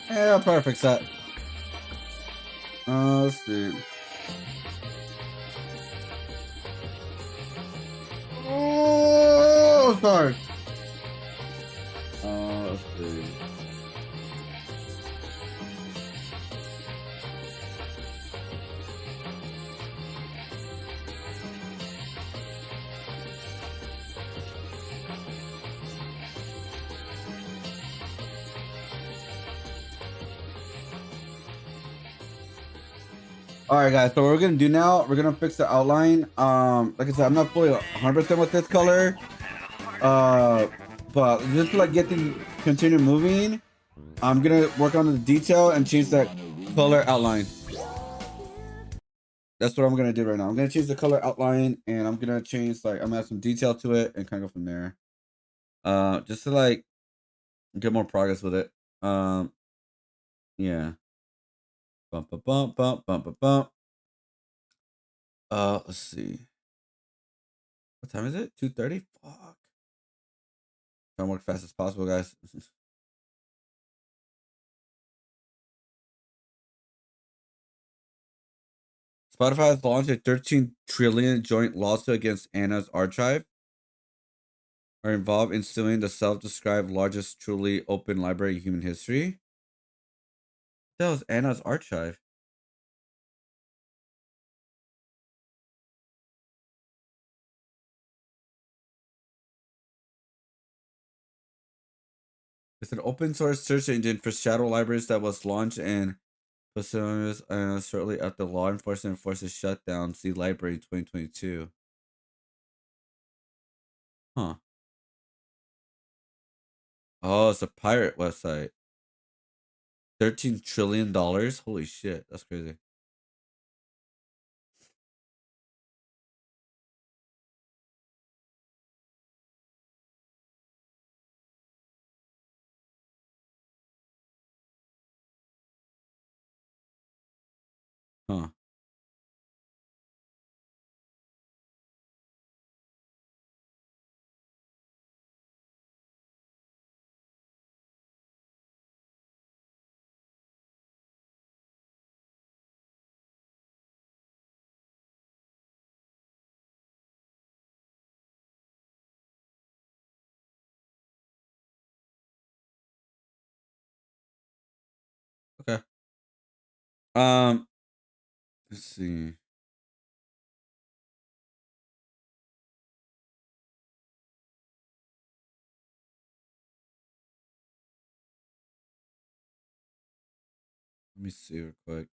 Yeah, perfect set. Let's see. Oh, sorry. Let's see. All right, guys. So what we're gonna do now, we're gonna fix the outline. Like I said, I'm not fully 100% with this color. But just to like get things continue moving, I'm gonna work on the detail and change that color outline. That's what I'm gonna do right now. I'm gonna change the color outline and I'm gonna change like I'm gonna add some detail to it and kind of go from there. Just to like get more progress with it. Yeah. Bump, bump, bump, bump, bump, bump, bump. Let's see. What time is it? 2:30? Fuck. Trying to work fast as possible, guys. Spotify has launched a 13 trillion joint lawsuit against Anna's archive. Are involved in suing the self-described largest truly open library in human history. That was Anna's archive. It's an open source search engine for shadow libraries that was launched and shortly after law enforcement forces shut down C Library in 2022. Huh. Oh, it's a pirate website. $13 trillion? Holy shit, that's crazy. Huh. Okay. Let's see. Let me see real quick.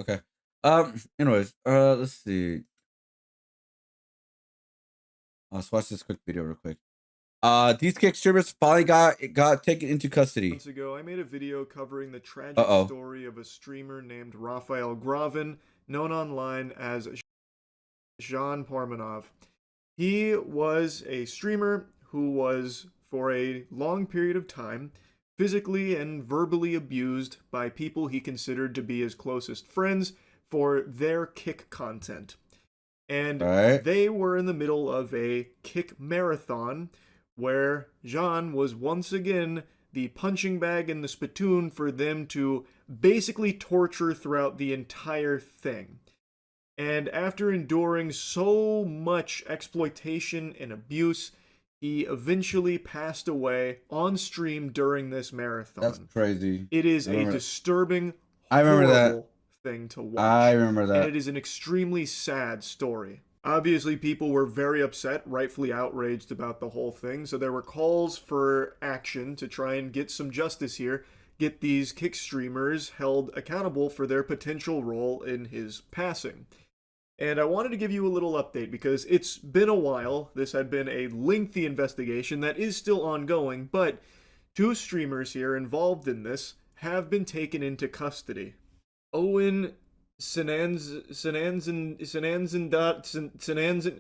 Okay. Anyways, let's see. Let's watch this quick video real quick. These kick streamers finally got taken into custody. Months ago, I made a video covering the tragic story of a streamer named Raphael Gravin, known online as Jean Parmenov. He was a streamer who was, for a long period of time, physically and verbally abused by people he considered to be his closest friends for their kick content. And they were in the middle of a kick marathon where Jean was once again the punching bag and the spittoon for them to basically torture throughout the entire thing. And after enduring so much exploitation and abuse, he eventually passed away on stream during this marathon. That's crazy. It is a disturbing, horrible thing to watch. I remember that. And it is an extremely sad story. Obviously, people were very upset, rightfully outraged about the whole thing, so there were calls for action to try and get some justice here, get these kick streamers held accountable for their potential role in his passing. And I wanted to give you a little update because it's been a while. This had been a lengthy investigation that is still ongoing, but 2 streamers here involved in this have been taken into custody. Owen Sananzin.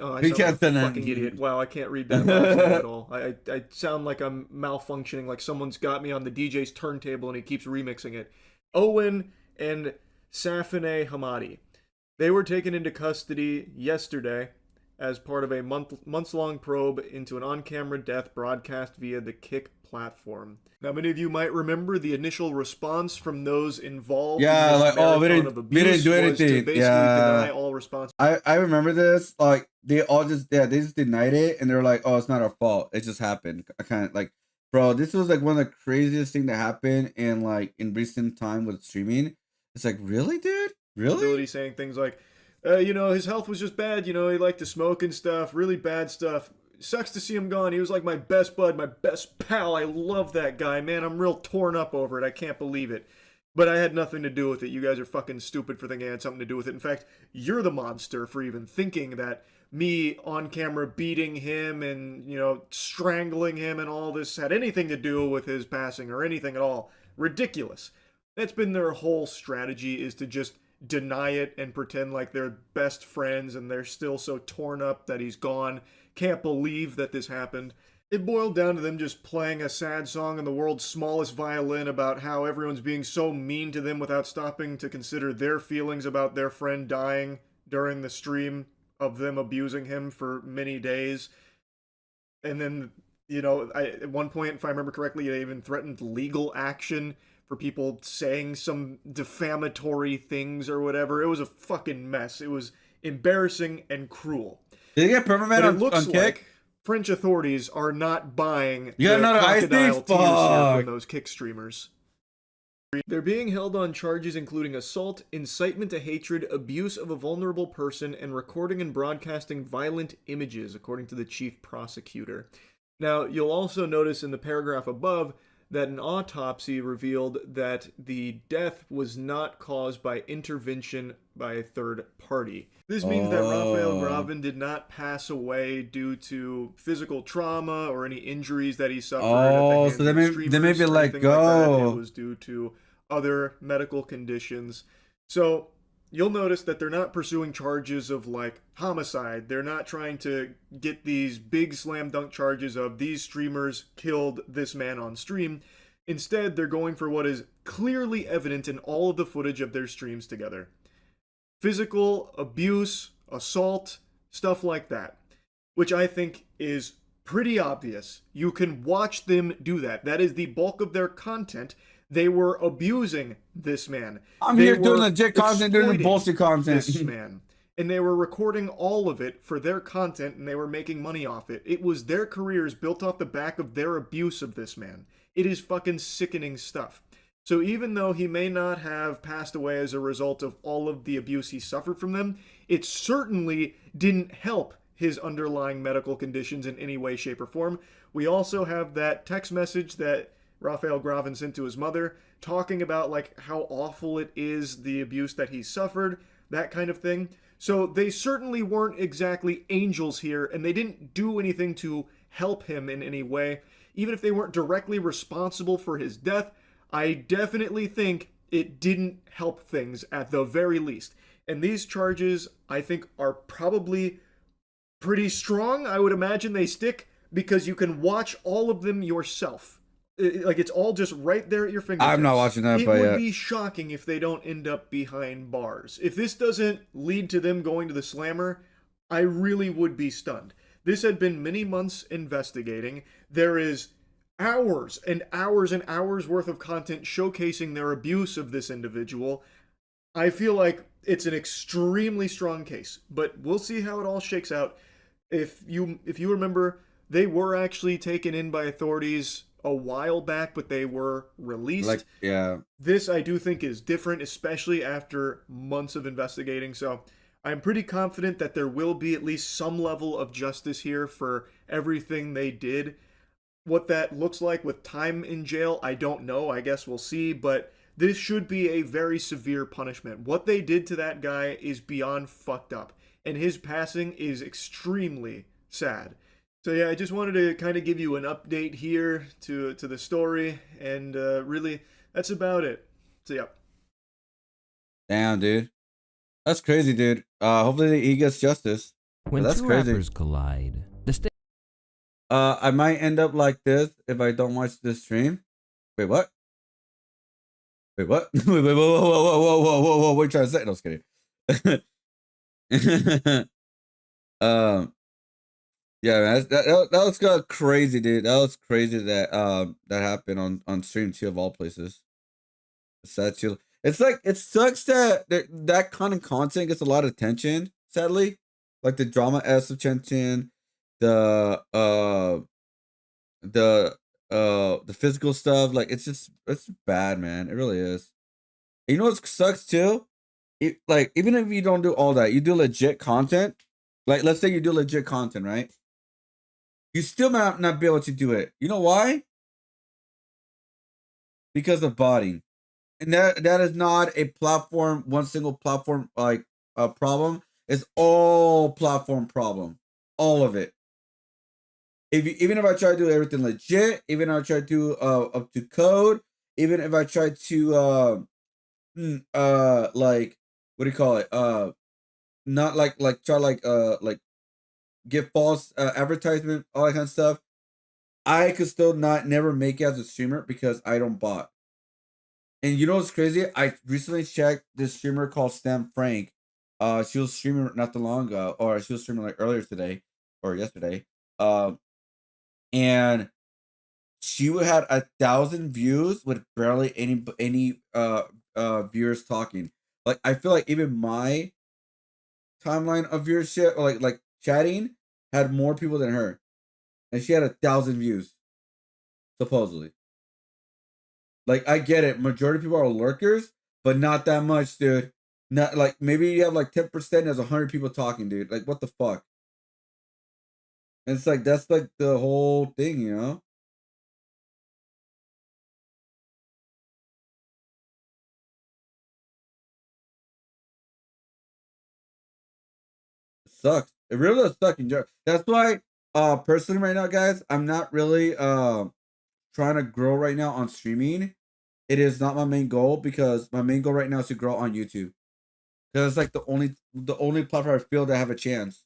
Oh, I sound like a fucking idiot. Wow, I can't read that last name at all. I sound like I'm malfunctioning, like someone's got me on the DJ's turntable and he keeps remixing it. Owen and Safine Hamadi. They were taken into custody yesterday as part of a months-long probe into an on-camera death broadcast via the Kick platform. Now, many of you might remember the initial response from those involved. Yeah, in this like, we marathon didn't do was to anything. basically Yeah, deny all responsibility. I remember this. Like they just denied it, and they're like, "Oh, it's not our fault. It just happened." I kind of like, bro, this was like one of the craziest things that happened in recent time with streaming. It's like, really, dude, really? Saying things like, his health was just bad. He liked to smoke and stuff, really bad stuff. Sucks to see him gone. He was like my best bud, my best pal. I love that guy, man. I'm real torn up over it. I can't believe it. But I had nothing to do with it. You guys are fucking stupid for thinking I had something to do with it. In fact, you're the monster for even thinking that me on camera beating him and, strangling him and all this had anything to do with his passing or anything at all. Ridiculous. That's been their whole strategy, is to just deny it and pretend like they're best friends and they're still so torn up that he's gone. Can't believe that this happened. It boiled down to them just playing a sad song on the world's smallest violin about how everyone's being so mean to them without stopping to consider their feelings about their friend dying during the stream of them abusing him for many days. And then, at one point, if I remember correctly, they even threatened legal action for people saying some defamatory things or whatever. It was a fucking mess. It was embarrassing and cruel. Did they get permanent on Kick? Like French authorities are not buying the crocodile tears here from those Kick streamers. They're being held on charges including assault, incitement to hatred, abuse of a vulnerable person, and recording and broadcasting violent images, according to the chief prosecutor. Now, you'll also notice in the paragraph above that an autopsy revealed that the death was not caused by intervention by a third party. This means that Raphael Gravin did not pass away due to physical trauma or any injuries that he suffered. So they may be let go. It was due to other medical conditions. So you'll notice that they're not pursuing charges of homicide. They're not trying to get these big slam dunk charges of these streamers killed this man on stream. Instead, they're going for what is clearly evident in all of the footage of their streams together. Physical abuse, assault, stuff like that. which I think is pretty obvious. You can watch them do that. That is the bulk of their content. They were abusing this man. I'm They here doing were legit content, doing the exploiting bullshit content. this man. And they were recording all of it for their content, and they were making money off it. It was their careers built off the back of their abuse of this man. It is fucking sickening stuff. So even though he may not have passed away as a result of all of the abuse he suffered from them, it certainly didn't help his underlying medical conditions in any way, shape, or form. We also have that text message that Raphael Gravin sent to his mother, talking about like how awful it is, the abuse that he suffered, that kind of thing. So they certainly weren't exactly angels here, and they didn't do anything to help him in any way. Even if they weren't directly responsible for his death, I definitely think it didn't help things at the very least. And these charges, I think, are probably pretty strong. I would imagine they stick because you can watch all of them yourself. Like, it's all just right there at your fingertips. I'm not watching that, It but would yeah. be shocking if they don't end up behind bars. If this doesn't lead to them going to the slammer, I really would be stunned. This had been many months investigating. There is hours and hours and hours worth of content showcasing their abuse of this individual. I feel like it's an extremely strong case, but we'll see how it all shakes out. If you remember, they were actually taken in by authorities a while back, but they were released. Like, yeah. This I do think is different, especially after months of investigating. So I'm pretty confident that there will be at least some level of justice here for everything they did. What that looks like with time in jail, I don't know. I guess we'll see, but this should be a very severe punishment. What they did to that guy is beyond fucked up, and his passing is extremely sad. So yeah, I just wanted to kind of give you an update here to the story, and really, that's about it. So yeah. Damn, dude. That's crazy, dude. Hopefully he gets justice. When That's two crazy. rappers collide, the stakes I might end up like this if I don't watch this stream. Wait, what? Wait, what? Wait, whoa, whoa, whoa, whoa, whoa, whoa, whoa, whoa, what are you trying to say? No, just kidding. Yeah, man, that was crazy, dude. That was crazy that that happened on stream too, of all places. It's like, it sucks that that kind of content gets a lot of attention. Sadly, like the drama s of attention, the the physical stuff. Like it's bad, man. It really is. And you know what sucks too? Like, even if you don't do all that, you do legit content. Like, let's say you do legit content, right? You still might not be able to do it. You know why? Because of botting. And that is not a platform, one single platform like a problem. It's all platform problem. All of it. Even if I try to do everything legit, even if I try to do up to code, even if I try to like, what do you call it? Not like try like give false advertisement, all that kind of stuff. I could still never make it as a streamer because I don't bot. And you know what's crazy? I recently checked this streamer called Stam Frank. She was streaming not too long ago, or she was streaming like earlier today or yesterday. And she had 1,000 views with barely any viewers talking. Like, I feel like even my timeline of viewership, or like chatting, had more people than her, and she had 1,000 views supposedly. Like, I get it, majority of people are lurkers, but not that much, dude. Not like, maybe you have like 10%, there's 100 people talking, dude. Like, what the fuck? And it's like, that's like the whole thing, you know? It sucks. It really does suck in general. That's why, personally right now, guys, I'm not really trying to grow right now on streaming. It is not my main goal, because my main goal right now is to grow on YouTube. Because it's like the only platform I feel that I have a chance.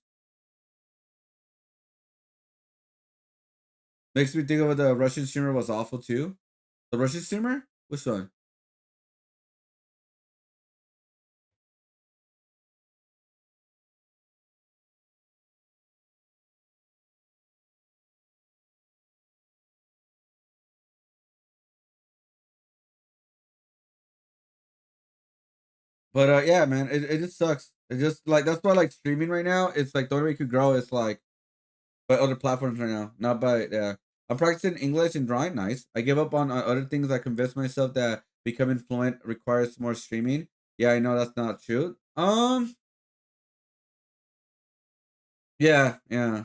Makes me think of the Russian streamer was awful too. The Russian streamer? Which one? But yeah, man, it just sucks. It just like that's why like streaming right now. It's like the only way you could grow is like by other platforms right now, not by yeah. I'm practicing English and drawing. Nice. I give up on other things. I convince myself that becoming fluent requires more streaming. Yeah, I know that's not true. Yeah, yeah,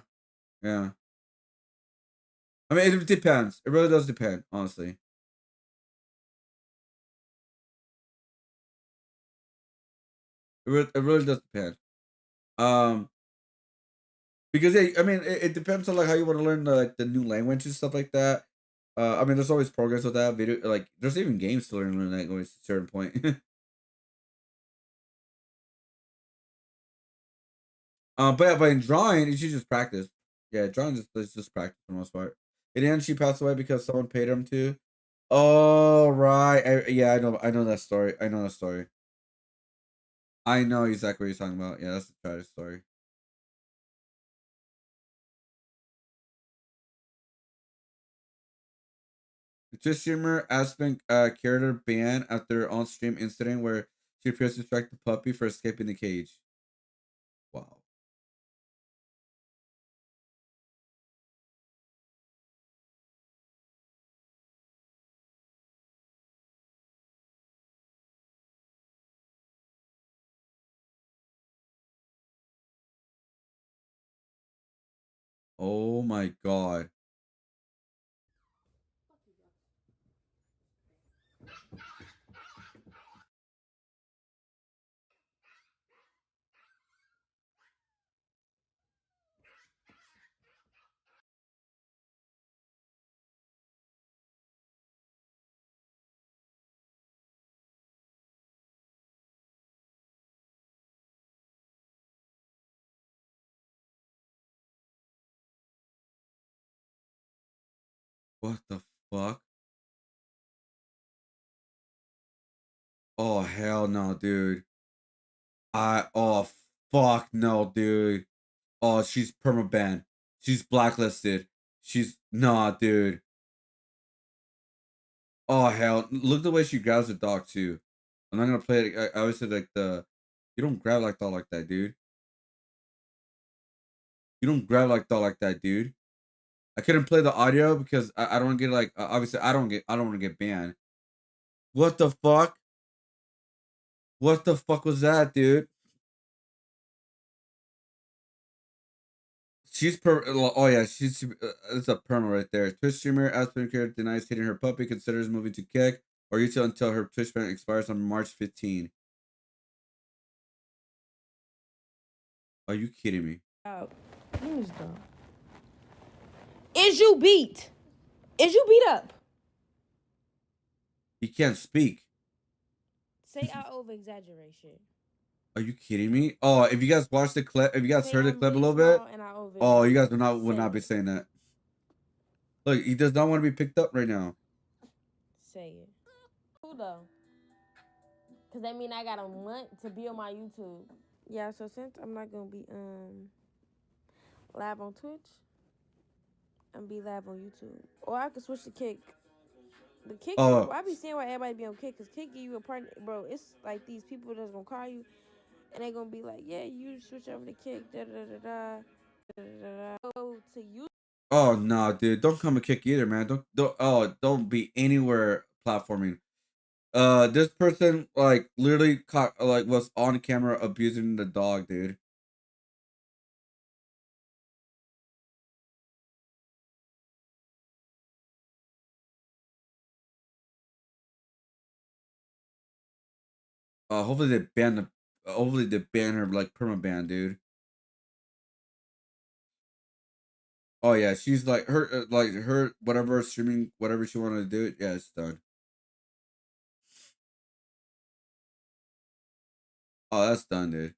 yeah. I mean, it depends. It really does depend, honestly. It really does depend. Um, because yeah, I mean, it depends on like how you want to learn like the new language and stuff like that. I mean, there's always progress with that. Video, like, there's even games to learn new language at a certain point. But yeah, but in drawing, you should just practice. Yeah, drawing is just practice for the most part. In the end, she passed away because someone paid him to. Oh right, yeah, I know that story. I know that story. I know exactly what you're talking about. Yeah, that's a tragic story. The Twitch streamer Aspen carried her ban after her on-stream incident where she appears to strike the puppy for escaping the cage. Wow. Oh my god. What the fuck? Oh hell no, dude. Oh fuck no, dude. Oh, she's permaban. She's blacklisted. She's nah, dude. Oh hell! Look the way she grabs the dog too. I'm not gonna play it. I always said like you don't grab like dog like that, dude. You don't grab like dog like that, dude. I couldn't play the audio because I don't get like obviously I don't want to get banned. What the fuck? What the fuck was that, dude? She's oh yeah, she's it's a perma right there. Twitch streamer Aspen Care denies hitting her puppy, considers moving to kick or retail until her Twitch ban expires on March 15. Are you kidding me? Is you beat? Is you beat up? He can't speak. Say I over exaggerate shit. Are you kidding me? Oh, if you guys watched the clip, if you guys heard the clip a little bit, oh, you guys would not be saying that. Look, he does not want to be picked up right now. Say it. Who though? Cause that mean I got a month to be on my YouTube. Yeah, so since I'm not gonna be live on Twitch, I'm gonna be live on YouTube. Or I could switch to Kick. The Kick, I be seeing why everybody be on Kick, cause Kick give you a partner, bro. It's like these people that's gonna call you, and they gonna be like, yeah, you switch over to Kick, da da da da da da da. Go to you. Oh no, dude, don't come and kick either, man. Don't be anywhere platforming. This person like literally caught like was on camera abusing the dog, dude. Hopefully they ban hopefully they ban her like permaban, dude. Oh yeah, she's like her whatever streaming whatever she wanted to do. Yeah, it's done. Oh, that's done, dude.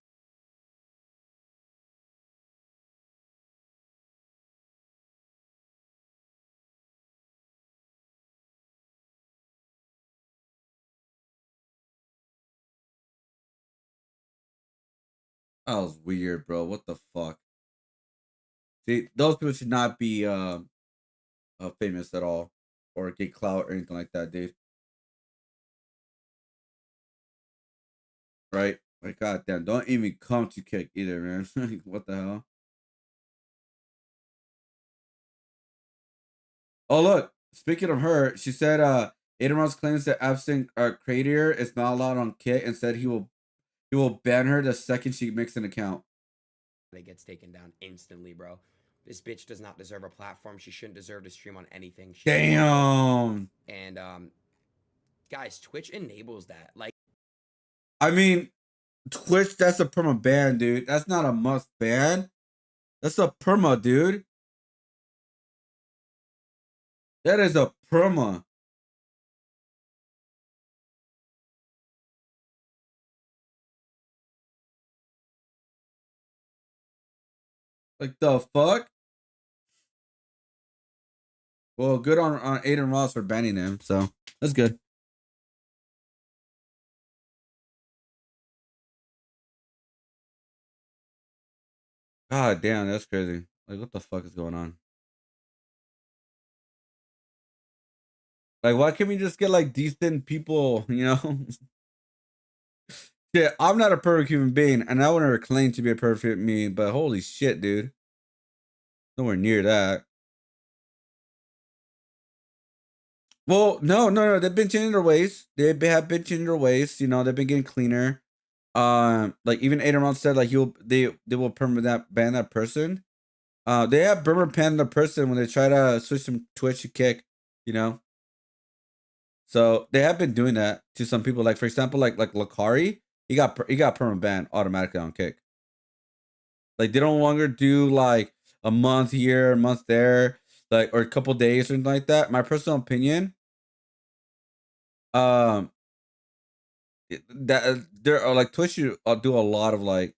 That was weird, bro. What the fuck? See, those people should not be famous at all or get clout or anything like that, dude. right? Like, goddamn, don't even come to kick either, man. What the hell? Oh, look. Speaking of her, she said, Aiden Ross claims that absent creator is not allowed on Kit. Instead, he will ban her the second she makes an account. It gets taken down instantly, bro. This bitch does not deserve a platform. She shouldn't deserve to stream on anything. Damn. And guys, Twitch enables that. Like, I mean, Twitch, that's a perma ban, dude. That's not a must ban. That's a perma, dude. That is a perma. Like the fuck? Well, good on Aiden Ross for banning him, so that's good. God damn, that's crazy. Like, what the fuck is going on? Like, why can't we just get like decent people, you know? Yeah, I'm not a perfect human being, and I wouldn't claim to be a perfect me, but holy shit, dude. Nowhere near that. Well, no. They've been changing their ways. They have been changing their ways. You know, they've been getting cleaner. Like even Aiden Ross said, like they will permanent ban that person. They have permanent ban the person when they try to switch from Twitch to Kick. You know, so they have been doing that to some people. Like for example, like Lakari, he got permanent ban automatically on Kick. Like they don't longer do like a month here, a month there, like or a couple days or something like that. My personal opinion, um, that there are like Twitch you do a lot of like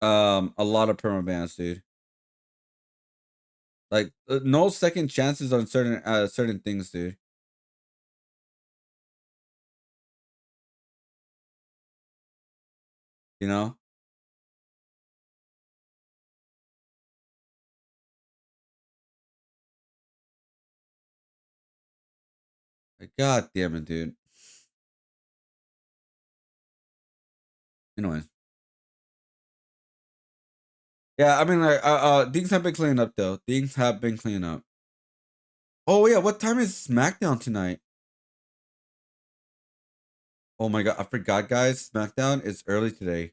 a lot of permabans, dude. Like no second chances on certain things, dude. You know? Like, God damn it, dude. Anyways. Yeah, I mean like things have been cleaned up though. Things have been cleaned up. Oh yeah, what time is SmackDown tonight? Oh my god, I forgot guys. SmackDown is early today.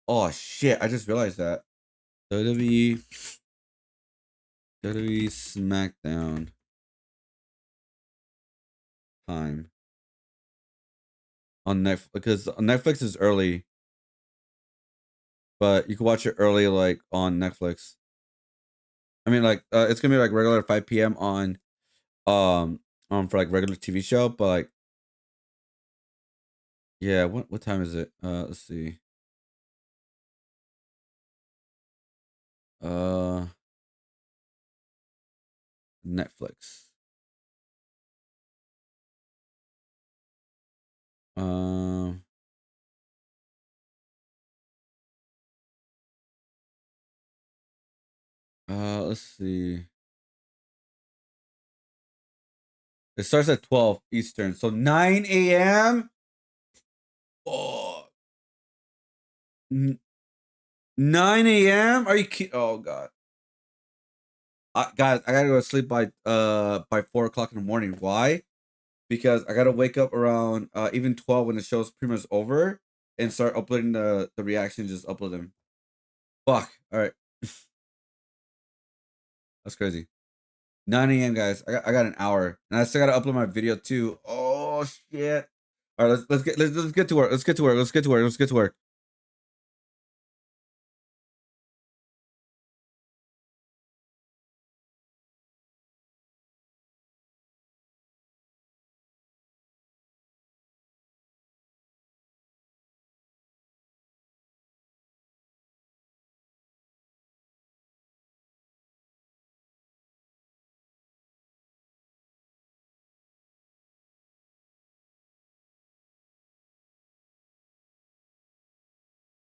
Oh shit, I just realized that. WWE SmackDown time on Netflix because Netflix is early, but you can watch it early like on Netflix. I mean like it's gonna be like regular 5 p.m. on for like regular TV show, but like yeah, what time is it? Let's see. Uh Netflix. Um let's see. It starts at 12 Eastern. So 9 a.m. Oh, 9 a.m. Are you kidding? Oh god. Guys, I gotta go to sleep by 4 o'clock in the morning. Why? Because I gotta wake up around even 12 when the show's pretty much over and start uploading the reactions, just upload them. Fuck. Alright. That's crazy. 9 a.m. guys. I got an hour. And I still gotta upload my video too. Oh shit. Alright, let's get to work. Let's get to work. Let's get to work. Let's get to work.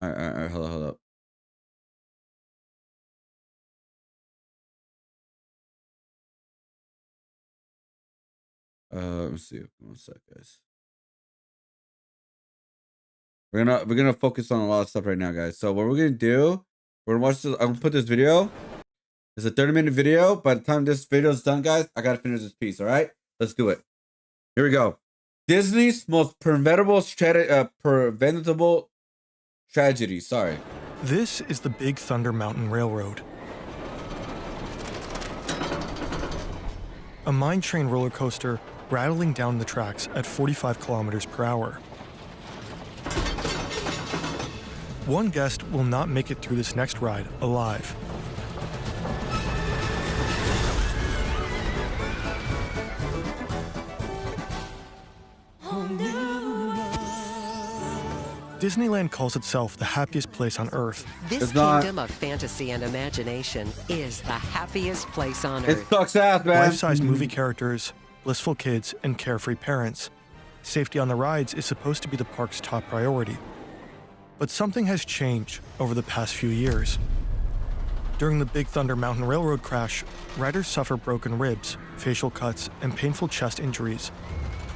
Alright, hold up. Let's see. One sec, guys. We're gonna focus on a lot of stuff right now, guys. So what we're gonna do, we're gonna watch this. I'm gonna put this video. It's a 30-minute video. By the time this video is done, guys, I gotta finish this piece. All right, let's do it. Here we go. Disney's most preventable tragedy. Sorry. This is the Big Thunder Mountain Railroad. A mine train roller coaster rattling down the tracks at 45 kilometers per hour. One guest will not make it through this next ride alive. Disneyland calls itself the happiest place on Earth. This kingdom of fantasy and imagination is the happiest place on Earth. It sucks ass, man. Life-size movie characters, blissful kids, and carefree parents. Safety on the rides is supposed to be the park's top priority. But something has changed over the past few years. During the Big Thunder Mountain Railroad crash, riders suffer broken ribs, facial cuts, and painful chest injuries.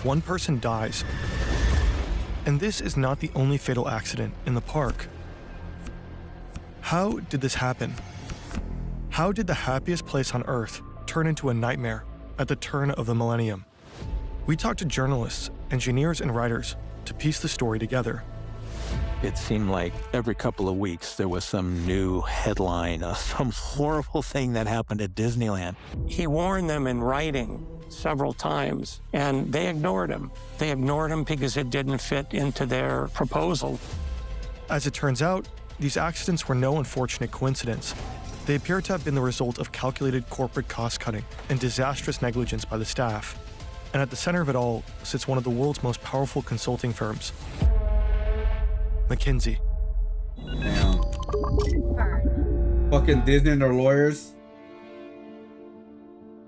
One person dies. And this is not the only fatal accident in the park. How did this happen? How did the happiest place on Earth turn into a nightmare at the turn of the millennium? We talked to journalists, engineers, and writers to piece the story together. It seemed like every couple of weeks there was some new headline of some horrible thing that happened at Disneyland. He warned them in writing several times, and they ignored him. They ignored him because it didn't fit into their proposal. As it turns out, these accidents were no unfortunate coincidence. They appear to have been the result of calculated corporate cost-cutting and disastrous negligence by the staff. And at the center of it all sits one of the world's most powerful consulting firms, McKinsey. Damn. Fucking Disney and their lawyers.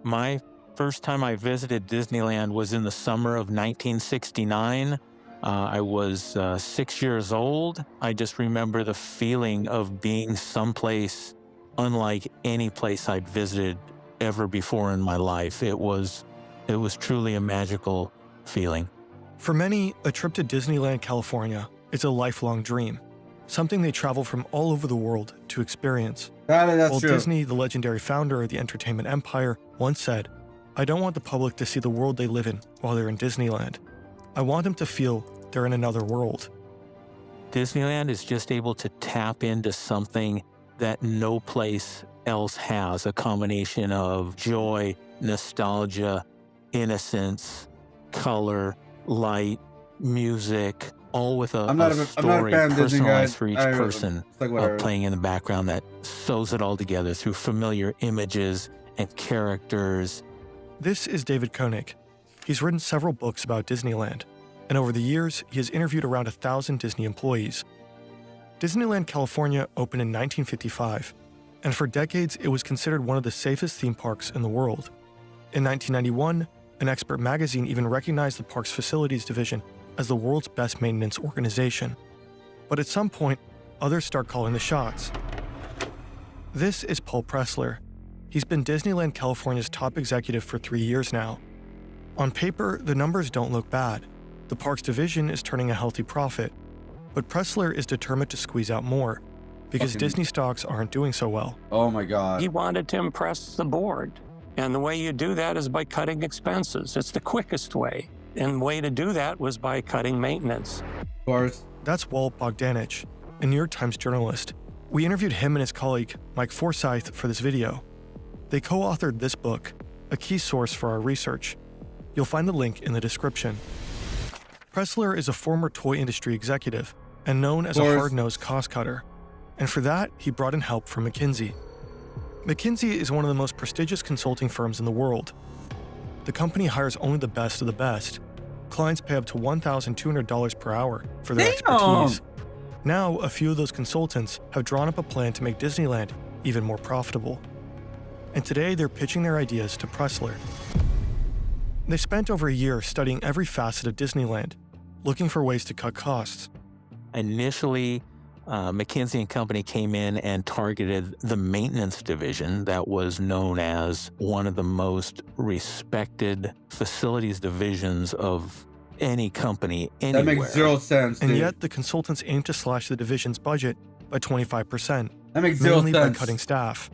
My first time I visited Disneyland was in the summer of 1969. I was 6 years old. I just remember the feeling of being someplace unlike any place I'd visited ever before in my life. It was truly a magical feeling. For many, a trip to Disneyland, California is a lifelong dream, something they travel from all over the world to experience. That's Walt true. Disney, the legendary founder of the entertainment empire, once said, "I don't want the public to see the world they live in while they're in Disneyland. I want them to feel they're in another world." Disneyland is just able to tap into something that no place else has, a combination of joy, nostalgia, innocence, color, light, music, all with a story personalized for each person playing in the background that sews it all together through familiar images and characters. This is David Koenig. He's written several books about Disneyland, and over the years, he has interviewed around 1,000 Disney employees. Disneyland California opened in 1955, and for decades it was considered one of the safest theme parks in the world. In 1991, an expert magazine even recognized the park's facilities division as the world's best maintenance organization. But at some point, others start calling the shots. This is Paul Pressler. He's been Disneyland California's top executive for 3 years now. On paper, the numbers don't look bad. The park's division is turning a healthy profit. But Pressler is determined to squeeze out more, because Disney stocks aren't doing so well. Oh my God. He wanted to impress the board. And the way you do that is by cutting expenses. It's the quickest way. And the way to do that was by cutting maintenance. Of course. That's Walt Bogdanich, a New York Times journalist. We interviewed him and his colleague, Mike Forsyth, for this video. They co-authored this book, a key source for our research. You'll find the link in the description. Pressler is a former toy industry executive and known as a hard-nosed cost cutter. And for that, he brought in help from McKinsey. McKinsey is one of the most prestigious consulting firms in the world. The company hires only the best of the best. Clients pay up to $1,200 per hour for their expertise. Now, a few of those consultants have drawn up a plan to make Disneyland even more profitable. And today, they're pitching their ideas to Pressler. They spent over a year studying every facet of Disneyland, looking for ways to cut costs. Initially, McKinsey and Company came in and targeted the maintenance division that was known as one of the most respected facilities divisions of any company anywhere. That makes zero sense, dude. And yet, the consultants aim to slash the division's budget by 25%. That makes zero mainly by sense. cutting staff.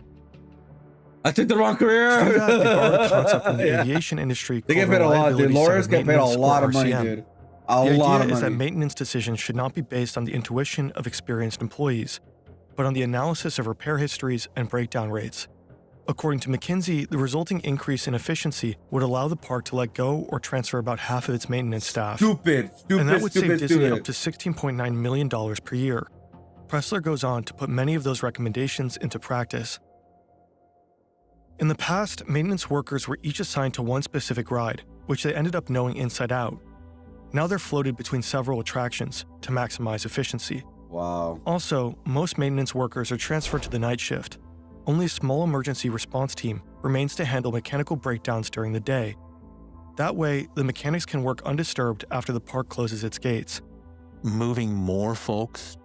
I took the wrong career. Through that, they borrowed a concept from the Yeah. aviation industry. They get called paid a lot, dude. reliability Lawyers centered get paid a maintenance, lot or of money, RCM. dude. The A lot of idea is that money. maintenance decisions should not be based on the intuition of experienced employees, but on the analysis of repair histories and breakdown rates. According to McKinsey, the resulting increase in efficiency would allow the park to let go or transfer about half of its maintenance staff. Stupid, And that would save Disney stupid. up to $16.9 million per year. Pressler goes on to put many of those recommendations into practice. In the past, maintenance workers were each assigned to one specific ride, which they ended up knowing inside out. Now they're floated between several attractions to maximize efficiency. Wow. Also, most maintenance workers are transferred to the night shift. Only a small emergency response team remains to handle mechanical breakdowns during the day. That way, the mechanics can work undisturbed after the park closes its gates. Moving more folks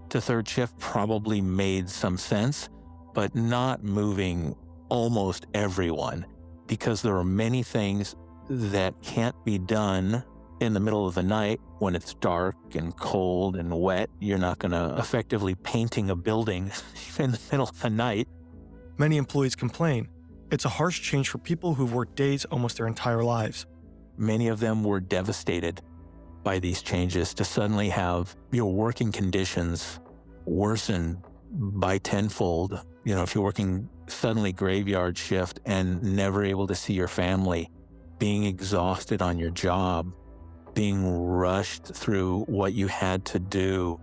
to third shift probably made some sense, but not moving almost everyone, because there are many things that can't be done in the middle of the night when it's dark and cold and wet. You're not going to effectively painting a building in the middle of the night. Many employees complain. It's a harsh change for people who've worked days almost their entire lives. Many of them were devastated by these changes to suddenly have your working conditions worsen by tenfold. You know, if you're working suddenly graveyard shift and never able to see your family, being exhausted on your job, being rushed through what you had to do.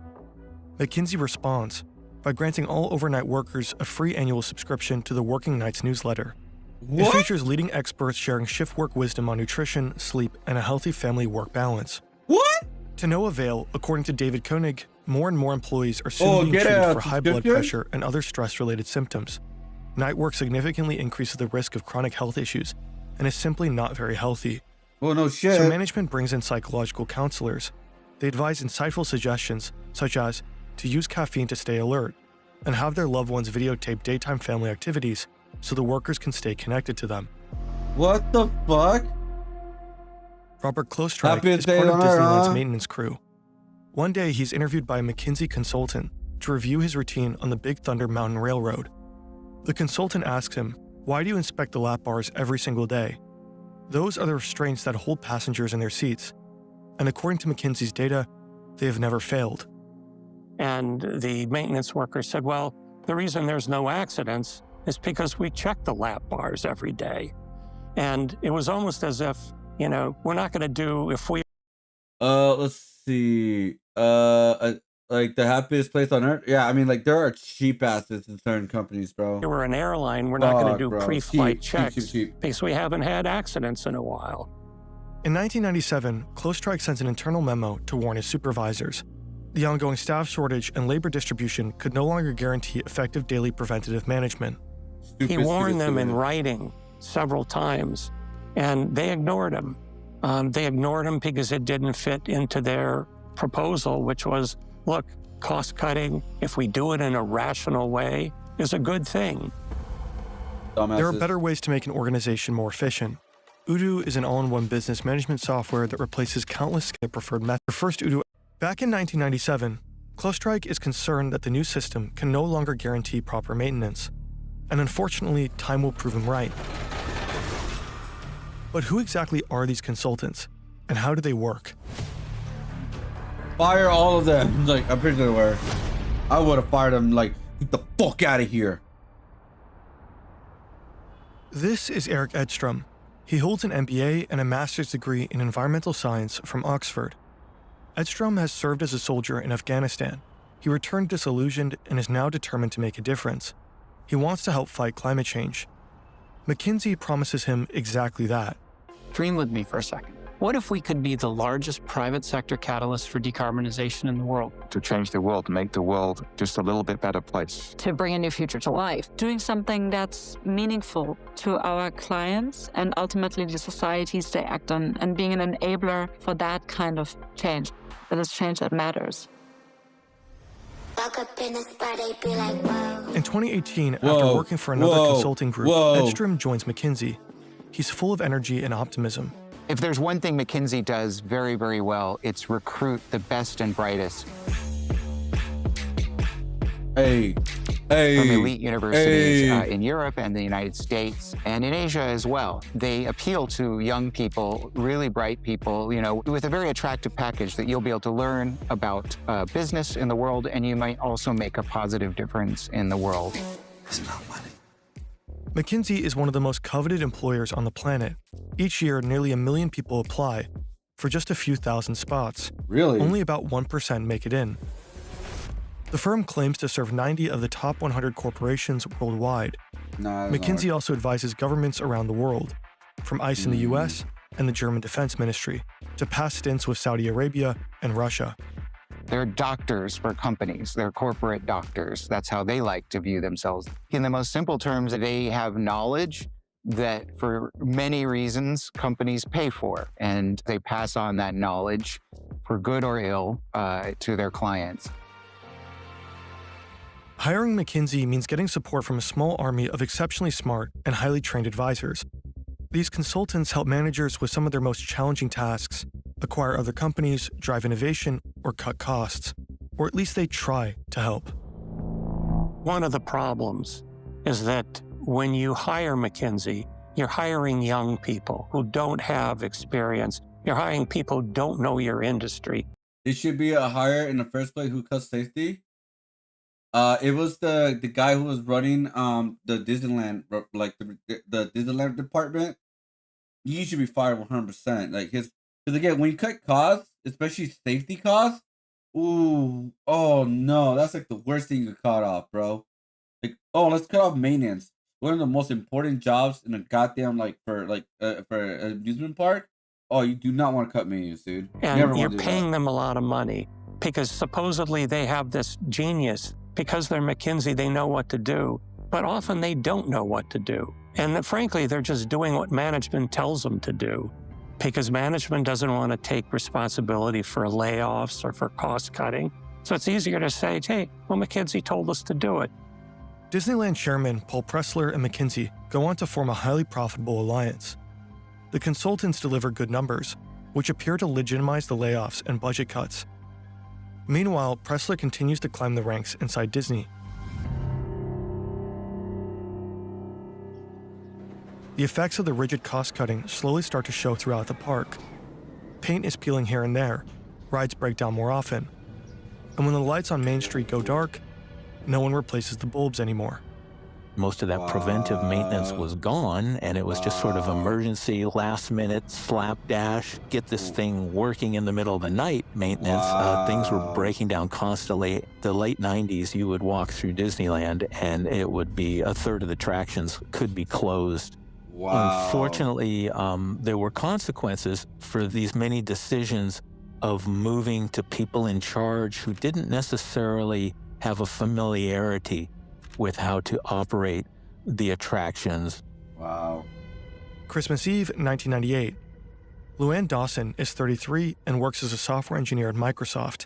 McKinsey responds by granting all overnight workers a free annual subscription to the Working Nights newsletter. What? It features leading experts sharing shift work wisdom on nutrition, sleep, and a healthy family-work balance. What? To no avail, according to David Koenig, more and more employees are soon being treated for high blood pressure and other stress-related symptoms. Night work significantly increases the risk of chronic health issues and is simply not very healthy. Well, no shit. So management brings in psychological counselors. They advise insightful suggestions, such as to use caffeine to stay alert, and have their loved ones videotape daytime family activities so the workers can stay connected to them. What the fuck? Robert Klostrike is part of Disneyland's maintenance crew. One day, he's interviewed by a McKinsey consultant to review his routine on the Big Thunder Mountain Railroad. The consultant asks him, "Why do you inspect the lap bars every single day?" Those are the restraints that hold passengers in their seats. And according to McKinsey's data, they have never failed. And the maintenance worker said, well, the reason there's no accidents is because we check the lap bars every day. And it was almost as if, you know, we're not going to do if we... Let's see. Like the happiest place on earth? Yeah, I mean, like there are cheap asses in certain companies, bro. We're an airline, we're not going to do bro. pre-flight Cheap, checks cheap. because we haven't had accidents in a while. In 1997, Klostrike sends an internal memo to warn his supervisors. The ongoing staff shortage and labor distribution could no longer guarantee effective daily preventative management. He warned them in writing several times, and they ignored him. They ignored him because it didn't fit into their proposal, which was, look, cost cutting, if we do it in a rational way, is a good thing. There are better ways to make an organization more efficient. Odoo is an all-in-one business management software that replaces countless preferred methods. First Odoo. Back in 1997, Klostrike is concerned that the new system can no longer guarantee proper maintenance. And unfortunately, time will prove him right. But who exactly are these consultants, and how do they work? Fire all of them. Like, I'm pretty sure they were. I would have fired them, like, get the fuck out of here. This is Eric Edstrom. He holds an MBA and a master's degree in environmental science from Oxford. Edstrom has served as a soldier in Afghanistan. He returned disillusioned and is now determined to make a difference. He wants to help fight climate change. McKinsey promises him exactly that. Dream with me for a second. What if we could be the largest private sector catalyst for decarbonization in the world? To change the world, make the world just a little bit better place. To bring a new future to life. Doing something that's meaningful to our clients and ultimately the societies they act on, and being an enabler for that kind of change. That is change that matters. In 2018, after working for another consulting group, Edstrom joins McKinsey. He's full of energy and optimism. If there's one thing McKinsey does very, very well, it's recruit the best and brightest. From elite universities in Europe and the United States and in Asia as well. They appeal to young people, really bright people, you know, with a very attractive package that you'll be able to learn about business in the world, and you might also make a positive difference in the world. It's not money. McKinsey is one of the most coveted employers on the planet. Each year, nearly 1 million people apply for just a few thousand spots. Really? Only about 1% make it in. The firm claims to serve 90 of the top 100 corporations worldwide. McKinsey also advises governments around the world, from ICE in the US and the German Defense Ministry, to past stints with Saudi Arabia and Russia. They're doctors for companies. They're corporate doctors. That's how they like to view themselves. In the most simple terms, they have knowledge that for many reasons companies pay for, and they pass on that knowledge for good or ill to their clients. Hiring McKinsey means getting support from a small army of exceptionally smart and highly trained advisors. These consultants help managers with some of their most challenging tasks, acquire other companies, drive innovation, or cut costs. Or at least they try to help. One of the problems is that when you hire McKinsey, you're hiring young people who don't have experience. You're hiring people who don't know your industry. It should be a hire in the first place who cuts safety. It was the guy who was running the Disneyland, like the Disneyland department. He should be fired 100%. Like because again, when you cut costs, especially safety costs, oh no, that's like the worst thing you could cut off, bro. Like, let's cut off maintenance. One of the most important jobs in a goddamn for an amusement park. Oh, you do not want to cut maintenance, dude. And you're paying them a lot of money because supposedly they have this genius. Because they're McKinsey, they know what to do, but often they don't know what to do. And frankly, they're just doing what management tells them to do because management doesn't want to take responsibility for layoffs or for cost cutting. So it's easier to say, hey, well, McKinsey told us to do it. Disneyland chairman Paul Pressler and McKinsey go on to form a highly profitable alliance. The consultants deliver good numbers, which appear to legitimize the layoffs and budget cuts. Meanwhile, Pressler continues to climb the ranks inside Disney. The effects of the rigid cost-cutting slowly start to show throughout the park. Paint is peeling here and there, rides break down more often, and when the lights on Main Street go dark, no one replaces the bulbs anymore. Most of that preventive maintenance was gone, and it was just sort of emergency, last-minute, slapdash, get this thing working in the middle of the night maintenance. Things were breaking down constantly. The late 90s, you would walk through Disneyland, and it would be a third of the attractions could be closed. Unfortunately, there were consequences for these many decisions of moving to people in charge who didn't necessarily have a familiarity with how to operate the attractions. Wow. Christmas Eve, 1998. Luann Dawson is 33 and works as a software engineer at Microsoft.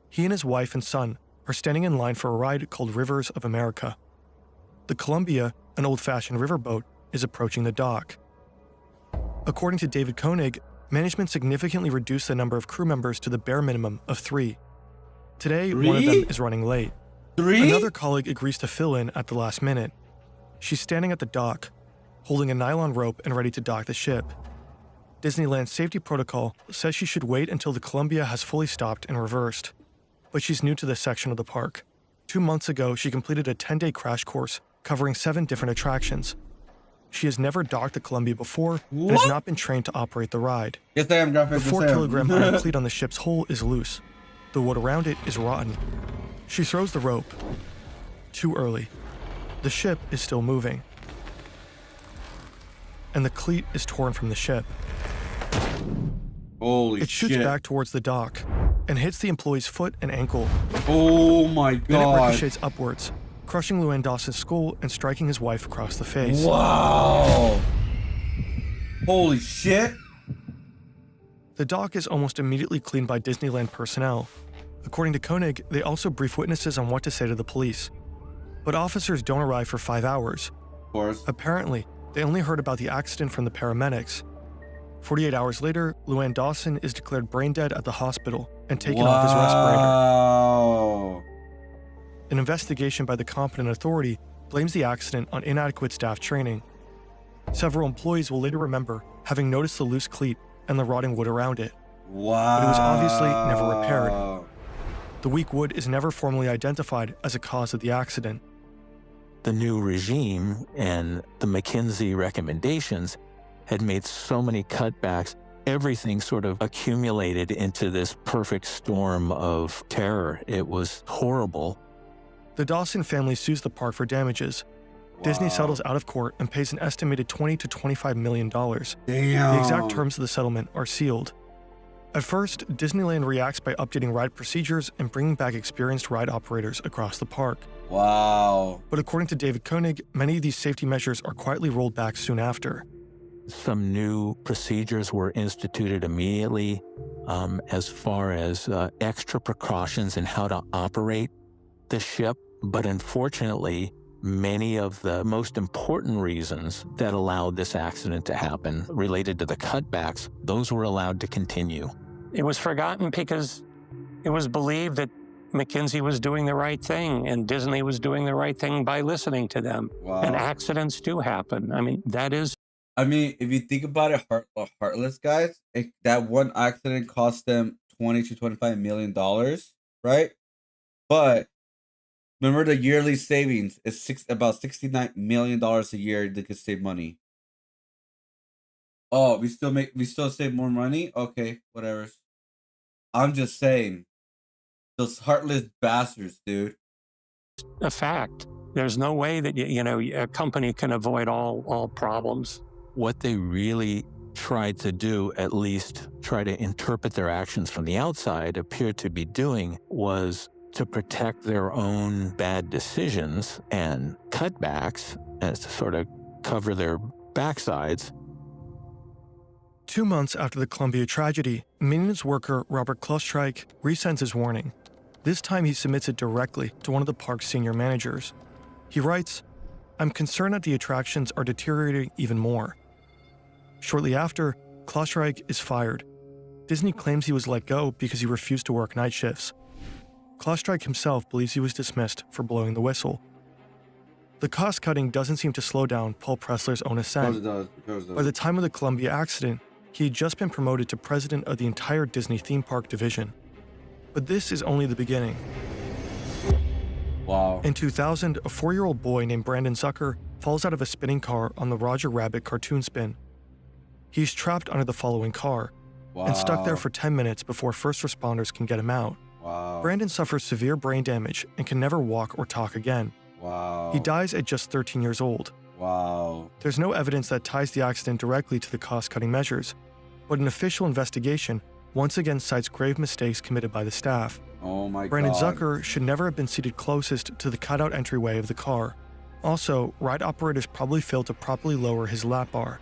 He and his wife and son are standing in line for a ride called Rivers of America. The Columbia, an old-fashioned riverboat, is approaching the dock. According to David Koenig, management significantly reduced the number of crew members to the bare minimum of 3. Today, one of them is running late. 3? Another colleague agrees to fill in at the last minute. She's standing at the dock, holding a nylon rope and ready to dock the ship. Disneyland's safety protocol says she should wait until the Columbia has fully stopped and reversed. But she's new to this section of the park. 2 months ago, she completed a 10-day crash course covering 7 different attractions. She has never docked the Columbia before and has not been trained to operate the ride. Yes, I am, Graphic. The 4-kilogram iron cleat on the ship's hull is loose. The wood around it is rotten. She throws the rope. Too early. The ship is still moving. And the cleat is torn from the ship. Holy shit. It shoots back towards the dock and hits the employee's foot and ankle. Oh my god. Then it ricochets upwards, crushing Luann Dawson's skull and striking his wife across the face. Wow. Holy shit. The dock is almost immediately cleaned by Disneyland personnel. According to Koenig, they also brief witnesses on what to say to the police. But officers don't arrive for 5 hours. Of course. Apparently, they only heard about the accident from the paramedics. 48 hours later, Luann Dawson is declared brain dead at the hospital and taken off his respirator. Wow. An investigation by the competent authority blames the accident on inadequate staff training. Several employees will later remember having noticed the loose cleat and the rotting wood around it. Wow. But it was obviously never repaired. The weak wood is never formally identified as a cause of the accident. The new regime and the McKinsey recommendations had made so many cutbacks, everything sort of accumulated into this perfect storm of terror. It was horrible. The Dawson family sues the park for damages. Disney settles out of court and pays an estimated $20 to $25 million. Damn. The exact terms of the settlement are sealed. At first, Disneyland reacts by updating ride procedures and bringing back experienced ride operators across the park. Wow. But according to David Koenig, many of these safety measures are quietly rolled back soon after. Some new procedures were instituted immediately as far as extra precautions in how to operate the ship. But unfortunately, many of the most important reasons that allowed this accident to happen related to the cutbacks, those were allowed to continue. It was forgotten because it was believed that McKinsey was doing the right thing and Disney was doing the right thing by listening to them. Wow. And accidents do happen. I mean, that is... I mean, if you think about it, heartless guys, that one accident cost them $20 to $25 million, right? But remember, the yearly savings is about $69 million a year. They could save money. Oh, we still save more money? Okay, whatever. I'm just saying, those heartless bastards, dude. A fact. There's no way that a company can avoid all problems. What they really tried to do, at least try to interpret their actions from the outside, appeared to be doing was to protect their own bad decisions and cutbacks as to sort of cover their backsides. 2 months after the Columbia tragedy, maintenance worker Robert Klostreich resends his warning. This time he submits it directly to one of the park's senior managers. He writes, "I'm concerned that the attractions are deteriorating even more." Shortly after, Klostreich is fired. Disney claims he was let go because he refused to work night shifts. Klostreich himself believes he was dismissed for blowing the whistle. The cost-cutting doesn't seem to slow down Paul Pressler's own ascent. By the time of the Columbia accident, he had just been promoted to president of the entire Disney theme park division. But this is only the beginning. Wow. In 2000, a 4-year-old boy named Brandon Zucker falls out of a spinning car on the Roger Rabbit cartoon spin. He's trapped under the following car and stuck there for 10 minutes before first responders can get him out. Wow. Brandon suffers severe brain damage and can never walk or talk again. Wow. He dies at just 13 years old. Wow. There's no evidence that ties the accident directly to the cost-cutting measures, but an official investigation once again cites grave mistakes committed by the staff. Oh my God. Brandon Zucker should never have been seated closest to the cutout entryway of the car. Also, ride operators probably failed to properly lower his lap bar.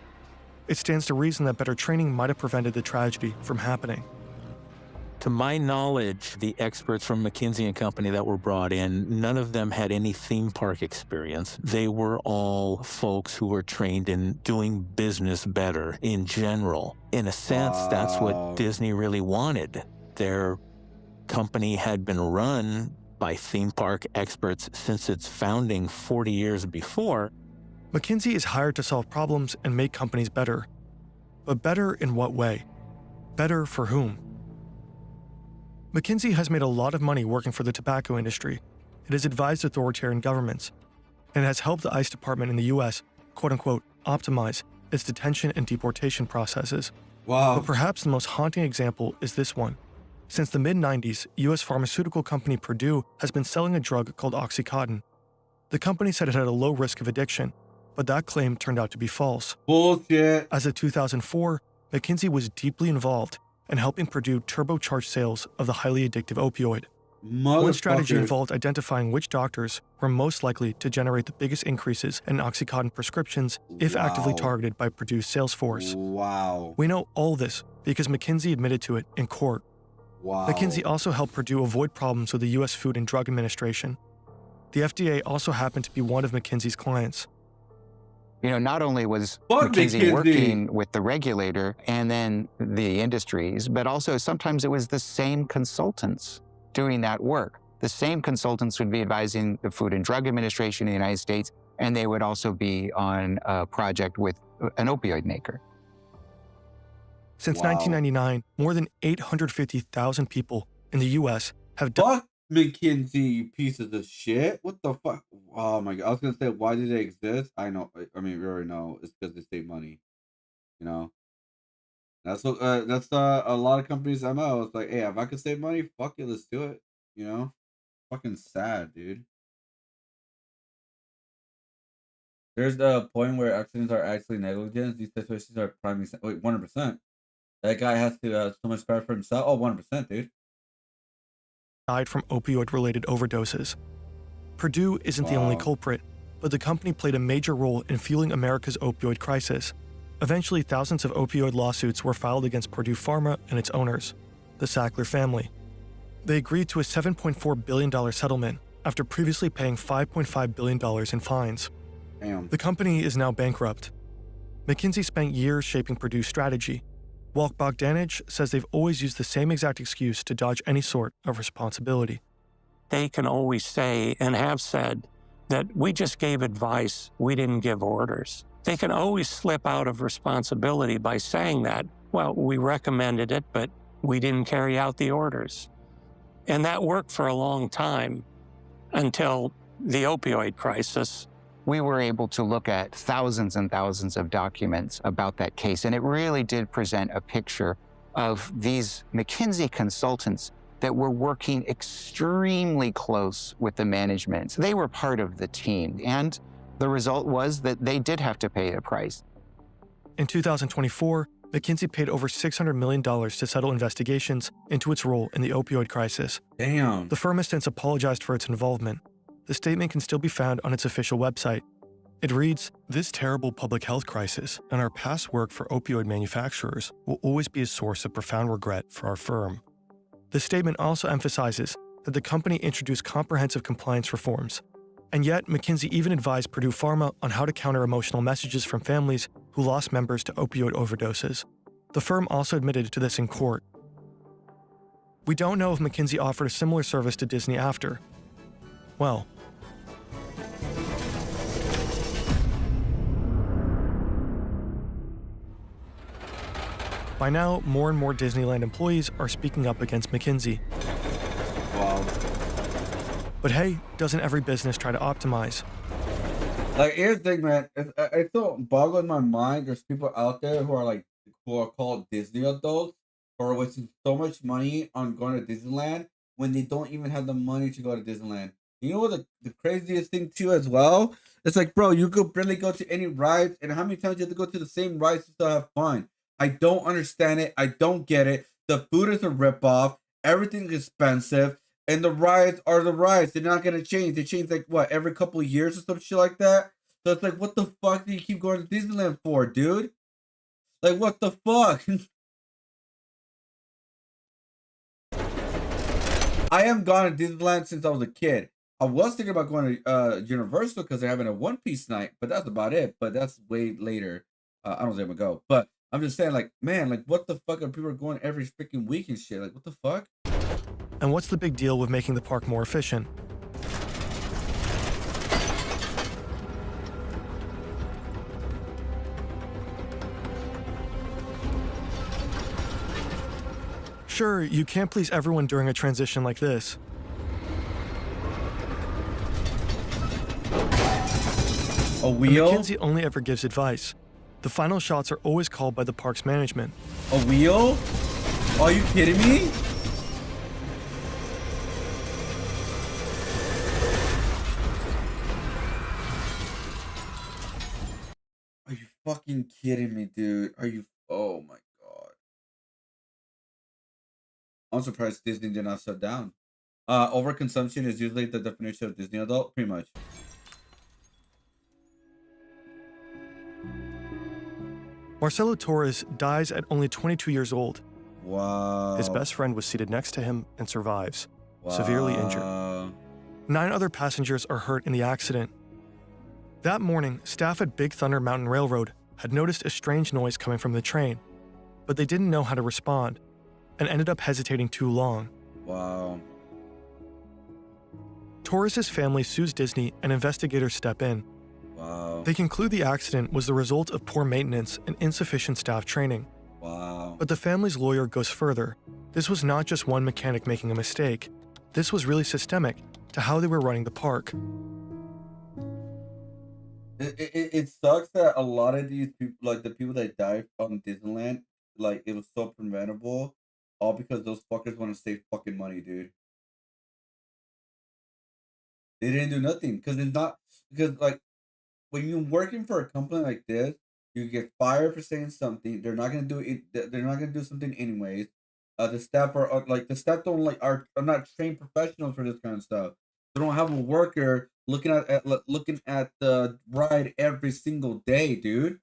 It stands to reason that better training might have prevented the tragedy from happening. To my knowledge, the experts from McKinsey & Company that were brought in, none of them had any theme park experience. They were all folks who were trained in doing business better in general. In a sense, that's what Disney really wanted. Their company had been run by theme park experts since its founding 40 years before. McKinsey is hired to solve problems and make companies better. But better in what way? Better for whom? McKinsey has made a lot of money working for the tobacco industry. It has advised authoritarian governments, and has helped the ICE department in the US, quote-unquote, optimize its detention and deportation processes. Wow. But perhaps the most haunting example is this one. Since the mid-90s, US pharmaceutical company Purdue has been selling a drug called Oxycontin. The company said it had a low risk of addiction, but that claim turned out to be false. Bullshit. As of 2004, McKinsey was deeply involved in helping Purdue turbocharge sales of the highly addictive opioid. One strategy involved identifying which doctors were most likely to generate the biggest increases in Oxycontin prescriptions if actively targeted by Purdue's sales force. Wow. We know all this because McKinsey admitted to it in court. Wow. McKinsey also helped Purdue avoid problems with the U.S. Food and Drug Administration. The FDA also happened to be one of McKinsey's clients. You know, not only was Fuck McKinsey working with the regulator and then the industries, but also sometimes it was the same consultants doing that work. The same consultants would be advising the Food and Drug Administration in the United States, and they would also be on a project with an opioid maker. Since 1999, more than 850,000 people in the U.S. have died. Fuck McKinsey, you pieces of shit. What the fuck? Oh my god. I was gonna say, why do they exist? I know. I mean, we already know. It's because they save money. You know. That's what. That's a lot of companies' MO. It's like, hey, if I could save money, fuck it, let's do it. You know. Fucking sad, dude. There's the point where accidents are actually negligence. These situations are prime. Wait, 100%. That guy has to so much spare for himself. Oh, 100%, dude. Died from opioid-related overdoses. Purdue isn't the only culprit, but the company played a major role in fueling America's opioid crisis. Eventually, thousands of opioid lawsuits were filed against Purdue Pharma and its owners, the Sackler family. They agreed to a $7.4 billion settlement after previously paying $5.5 billion in fines. Damn. The company is now bankrupt. McKinsey spent years shaping Purdue's strategy. Walt Bogdanich says they've always used the same exact excuse to dodge any sort of responsibility. They can always say, and have said, that we just gave advice, we didn't give orders. They can always slip out of responsibility by saying that, well, we recommended it, but we didn't carry out the orders. And that worked for a long time until the opioid crisis. We were able to look at thousands and thousands of documents about that case, and it really did present a picture of these McKinsey consultants that were working extremely close with the management. They were part of the team, and the result was that they did have to pay a price. In 2024, McKinsey paid over $600 million to settle investigations into its role in the opioid crisis. Damn. The firm has since apologized for its involvement. The statement can still be found on its official website. It reads, "This terrible public health crisis and our past work for opioid manufacturers will always be a source of profound regret for our firm." The statement also emphasizes that the company introduced comprehensive compliance reforms. And yet, McKinsey even advised Purdue Pharma on how to counter emotional messages from families who lost members to opioid overdoses. The firm also admitted to this in court. We don't know if McKinsey offered a similar service to Disney after. Well, by now, more and more Disneyland employees are speaking up against McKinsey. Wow. But hey, doesn't every business try to optimize? Like, here's the thing, man. It still boggles my mind. There's people out there who are called Disney adults, who are wasting so much money on going to Disneyland when they don't even have the money to go to Disneyland. You know what the craziest thing too as well? It's like, bro, you could barely go to any rides, and how many times you have to go to the same rides to still have fun? I don't understand it. I don't get it. The food is a ripoff. Everything is expensive. And the rides are the rides. They're not going to change. They change, like, what, every couple of years or some shit like that? So it's like, what the fuck do you keep going to Disneyland for, dude? Like, what the fuck? I haven't gone to Disneyland since I was a kid. I was thinking about going to Universal because they're having a One Piece night, but that's about it. But that's way later. I don't think I'm going to go. But I'm just saying, like, man, like, what the fuck are people going every freaking week and shit? Like, what the fuck? And what's the big deal with making the park more efficient? Sure, you can't please everyone during a transition like this. A wheel? McKinsey only ever gives advice. The final shots are always called by the park's management. A wheel? Are you kidding me? Are you fucking kidding me, dude? Are you? Oh my god. I'm surprised Disney did not shut down. Overconsumption is usually the definition of Disney adult, pretty much. Marcelo Torres dies at only 22 years old. Wow. His best friend was seated next to him and survives, severely injured. 9 other passengers are hurt in the accident. That morning, staff at Big Thunder Mountain Railroad had noticed a strange noise coming from the train, but they didn't know how to respond and ended up hesitating too long. Wow. Torres's family sues Disney and investigators step in. Wow. They conclude the accident was the result of poor maintenance and insufficient staff training. Wow. But the family's lawyer goes further. This was not just one mechanic making a mistake. This was really systemic to how they were running the park. It sucks that a lot of these people, like the people that died on Disneyland, like it was so preventable, all because those fuckers want to save fucking money, dude. They didn't do nothing because it's not because like when you're working for a company like this, you get fired for saying something. They're not gonna do it. They're not gonna do something anyways. The staff are like the staff don't like are not trained professionals for this kind of stuff. They don't have a worker looking at the ride every single day, dude.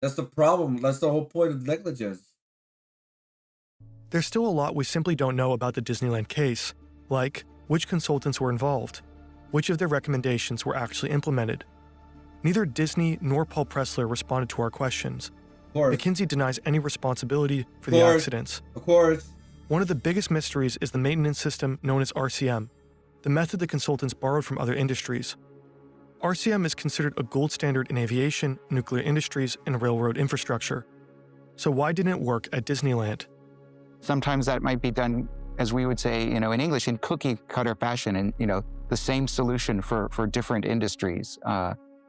That's the problem. That's the whole point of negligence. There's still a lot we simply don't know about the Disneyland case, like which consultants were involved, which of their recommendations were actually implemented. Neither Disney nor Paul Pressler responded to our questions. McKinsey denies any responsibility for the accidents. Of course. One of the biggest mysteries is the maintenance system known as RCM, the method the consultants borrowed from other industries. RCM is considered a gold standard in aviation, nuclear industries, and railroad infrastructure. So why didn't it work at Disneyland? Sometimes that might be done, as we would say, in English, in cookie cutter fashion, and, the same solution for different industries.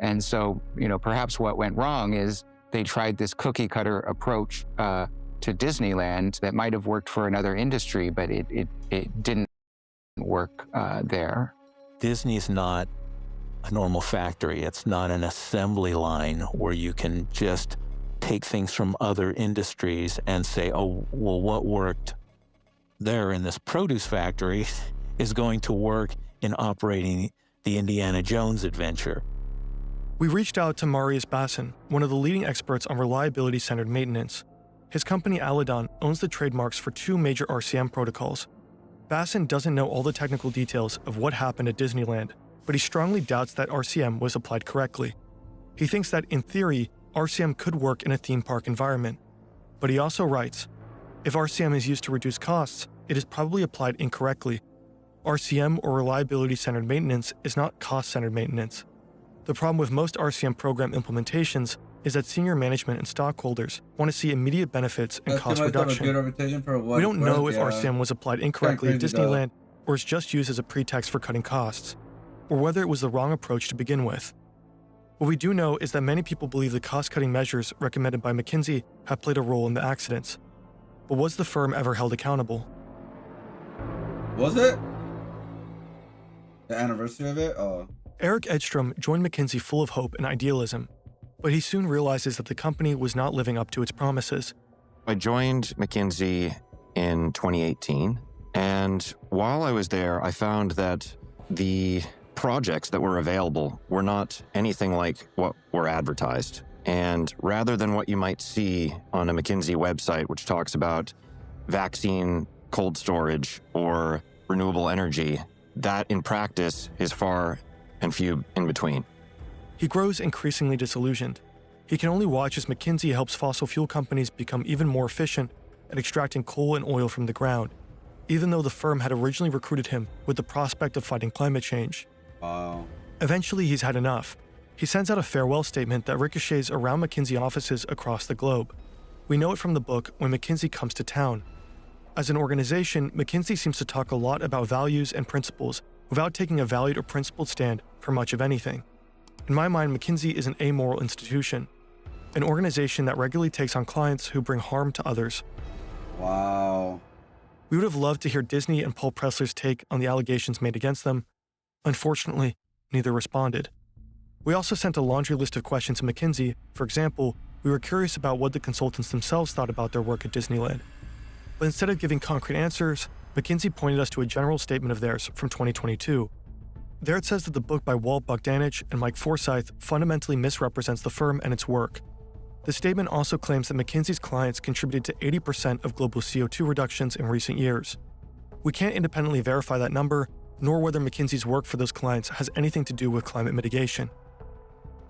And so, perhaps what went wrong is they tried this cookie cutter approach to Disneyland that might have worked for another industry, but it didn't work there. Disney's not a normal factory. It's not an assembly line where you can just take things from other industries and say, oh, well, what worked there in this produce factory is going to work in operating the Indiana Jones adventure. We reached out to Marius Bassin, one of the leading experts on reliability-centered maintenance. His company Aladon owns the trademarks for 2 major RCM protocols. Bassin doesn't know all the technical details of what happened at Disneyland, but he strongly doubts that RCM was applied correctly. He thinks that, in theory, RCM could work in a theme park environment. But he also writes, if RCM is used to reduce costs, it is probably applied incorrectly. RCM, or reliability-centered maintenance, is not cost-centered maintenance. The problem with most RCM program implementations is that senior management and stockholders want to see immediate benefits and cost reduction. We don't know if RCM was applied incorrectly at Disneyland or is just used as a pretext for cutting costs, or whether it was the wrong approach to begin with. What we do know is that many people believe the cost-cutting measures recommended by McKinsey have played a role in the accidents. But was the firm ever held accountable? Was it? The anniversary of it? Oh. Eric Edstrom joined McKinsey full of hope and idealism, but he soon realizes that the company was not living up to its promises. I joined McKinsey in 2018, and while I was there, I found that the projects that were available were not anything like what were advertised. And rather than what you might see on a McKinsey website, which talks about vaccine cold storage or renewable energy, that in practice is far and few in between. He grows increasingly disillusioned. He can only watch as McKinsey helps fossil fuel companies become even more efficient at extracting coal and oil from the ground, even though the firm had originally recruited him with the prospect of fighting climate change. Wow. Eventually, he's had enough. He sends out a farewell statement that ricochets around McKinsey offices across the globe. We know it from the book When McKinsey Comes to Town. As an organization, McKinsey seems to talk a lot about values and principles without taking a valued or principled stand for much of anything. In my mind, McKinsey is an amoral institution, an organization that regularly takes on clients who bring harm to others. Wow. We would have loved to hear Disney and Paul Pressler's take on the allegations made against them. Unfortunately, neither responded. We also sent a laundry list of questions to McKinsey. For example, we were curious about what the consultants themselves thought about their work at Disneyland. But instead of giving concrete answers, McKinsey pointed us to a general statement of theirs from 2022. There it says that the book by Walt Bogdanich and Mike Forsyth fundamentally misrepresents the firm and its work. The statement also claims that McKinsey's clients contributed to 80% of global CO2 reductions in recent years. We can't independently verify that number, nor whether McKinsey's work for those clients has anything to do with climate mitigation.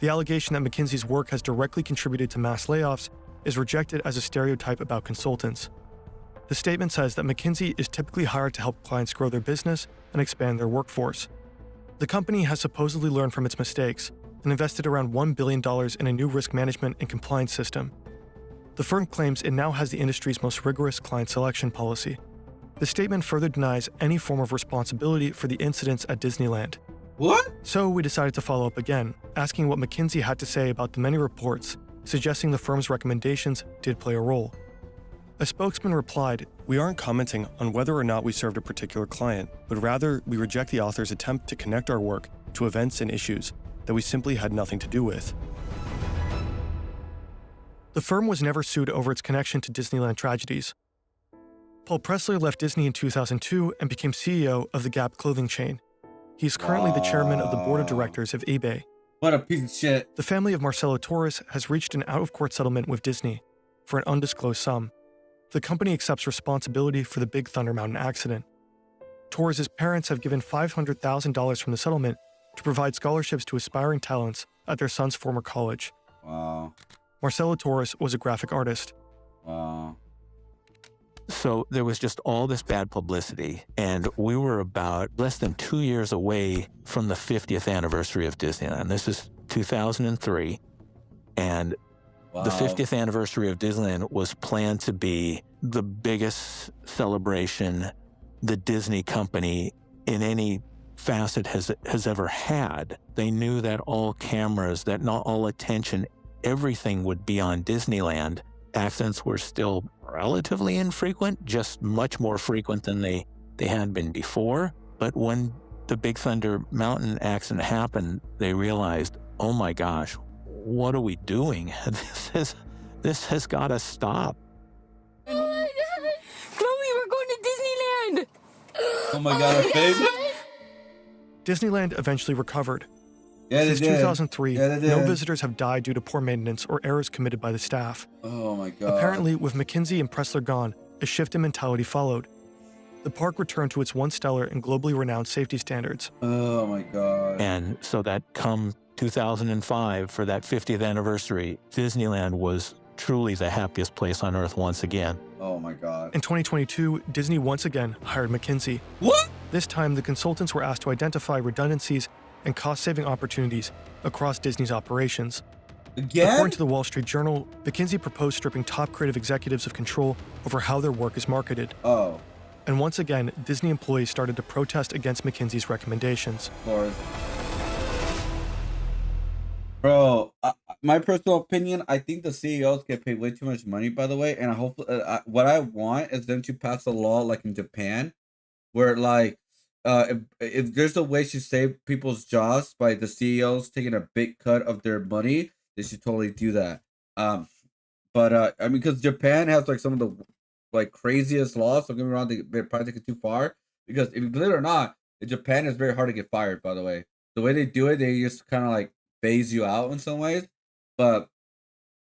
The allegation that McKinsey's work has directly contributed to mass layoffs is rejected as a stereotype about consultants. The statement says that McKinsey is typically hired to help clients grow their business and expand their workforce. The company has supposedly learned from its mistakes and invested around $1 billion in a new risk management and compliance system. The firm claims it now has the industry's most rigorous client selection policy. The statement further denies any form of responsibility for the incidents at Disneyland. What? So we decided to follow up again, asking what McKinsey had to say about the many reports suggesting the firm's recommendations did play a role. A spokesman replied, "We aren't commenting on whether or not we served a particular client, but rather we reject the author's attempt to connect our work to events and issues that we simply had nothing to do with." The firm was never sued over its connection to Disneyland tragedies. Paul Pressler left Disney in 2002 and became CEO of the Gap clothing chain. He's currently the chairman of the board of directors of eBay. What a piece of shit. The family of Marcelo Torres has reached an out-of-court settlement with Disney for an undisclosed sum. The company accepts responsibility for the Big Thunder Mountain accident. Torres' parents have given $500,000 from the settlement to provide scholarships to aspiring talents at their son's former college. Wow. Marcelo Torres was a graphic artist. Wow. So there was just all this bad publicity, and we were about less than 2 years away from the 50th anniversary of Disneyland. This is 2003, and the 50th anniversary of Disneyland was planned to be the biggest celebration the Disney company in any facet has ever had. They knew that all cameras, that not all attention, everything would be on Disneyland. Accidents were still relatively infrequent, just much more frequent than they had been before. But when the Big Thunder Mountain accident happened, they realized, oh my gosh, what are we doing? This has got to stop. Oh my God! Chloe, we're going to Disneyland! Oh my God, baby. Disneyland eventually recovered. Yeah, Since they did. 2003, Yeah, they did. no visitors have died due to poor maintenance or errors committed by the staff. Oh my God. Apparently, with McKinsey and Pressler gone, a shift in mentality followed. The park returned to its once stellar and globally renowned safety standards. Oh my God. And so that come 2005, for that 50th anniversary, Disneyland was truly the happiest place on earth once again. Oh my God. In 2022, Disney once again hired McKinsey. What? This time, the consultants were asked to identify redundancies and cost-saving opportunities across Disney's operations. Again? According to the Wall Street Journal, McKinsey proposed stripping top creative executives of control over how their work is marketed. Oh. And once again, Disney employees started to protest against McKinsey's recommendations. Of course. Bro, my personal opinion, I think the CEOs get paid way too much money, by the way, and I hope what I want is them to pass a law like in Japan, where like if there's a way to save people's jobs by the CEOs taking a big cut of their money, they should totally do that. But I mean, because Japan has like some of the like craziest laws. Don't get me wrong, they probably take it too far. Because if you believe it or not, in Japan is very hard to get fired. By the way, the way they do it, they just kind of like phase you out in some ways. But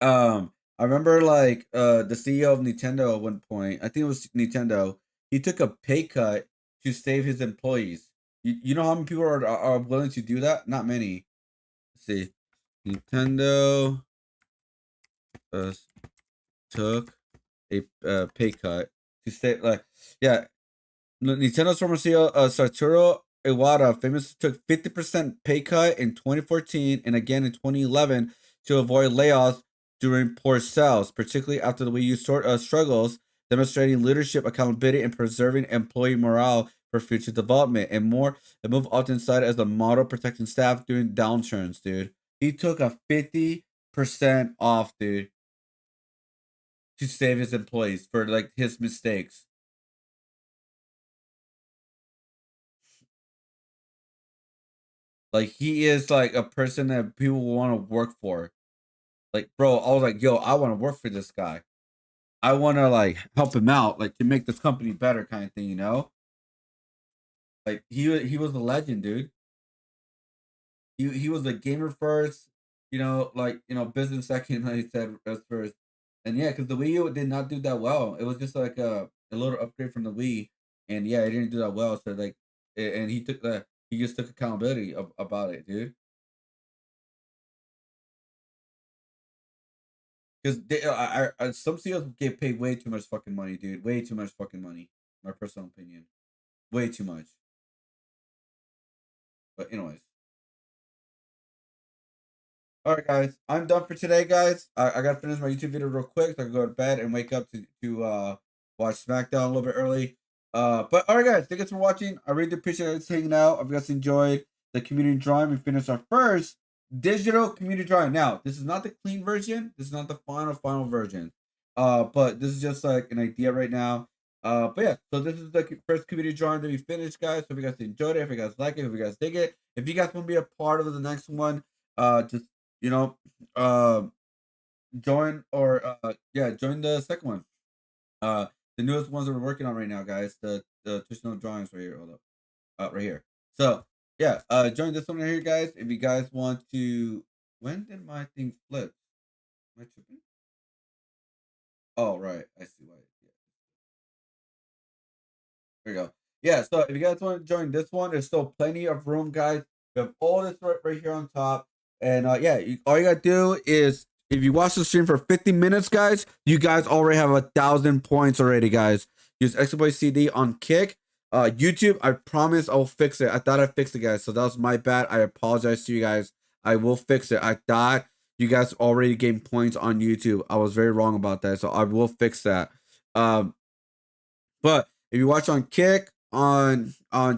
I remember like the CEO of Nintendo at one point, I think it was Nintendo, he took a pay cut to save his employees. You know how many people are willing to do that? Not many. Let's see. Nintendo took a pay cut to stay like, yeah. Nintendo's former CEO Satoru Iwata famously took 50% pay cut in 2014 and again in 2011 to avoid layoffs during poor sales, particularly after the Wii U struggles, demonstrating leadership, accountability, and preserving employee morale for future development. And more, the move often cited as a model protecting staff during downturns, dude. He took a 50% off, dude, to save his employees for like his mistakes. Like, he is like a person that people want to work for. Like, bro, I was like, yo, I want to work for this guy. I want to like help him out, like to make this company better, kind of thing, you know? Like, he was a legend, dude. He was a gamer first, you know, like, you know, business second, like he said, as first. And yeah, because the Wii U did not do that well. It was just like a little upgrade from the Wii, and yeah, it didn't do that well. So like, and he just took accountability about it, dude. Because some CEOs get paid way too much fucking money, dude. Way too much fucking money. My personal opinion. Way too much. But anyways. All right, guys. I'm done for today, guys. I gotta finish my YouTube video real quick so I can go to bed and wake up to watch SmackDown a little bit early. But all right, guys. Thank you for watching. I really appreciate you guys hanging out. I hope you guys enjoyed the community drawing. We finished our first digital community drawing. Now, this is not the clean version. This is not the final version. But this is just like an idea right now. But yeah, so this is the first community drawing that we finished, guys. Hope you guys enjoyed it. If you guys like it, if you guys dig it, if you guys want to be a part of the next one, just join join the second one. The newest ones that we're working on right now, guys. The traditional drawings right here. Hold up, right here. So yeah, join this one right here, guys. If you guys want to, when did my thing flip? Am I tripping? Oh right, I see why. Yeah. There you go. Yeah, so if you guys want to join this one, there's still plenty of room, guys. We have all this right here on top. And yeah, all you gotta do is if you watch the stream for 50 minutes, guys, you guys already have 1,000 points already, guys. Use exploit CD on Kick. YouTube, I promise I'll fix it. I thought I fixed it, guys. So that was my bad. I apologize to you guys. I will fix it. I thought you guys already gained points on YouTube. I was very wrong about that. So I will fix that. But if you watch on Kick, on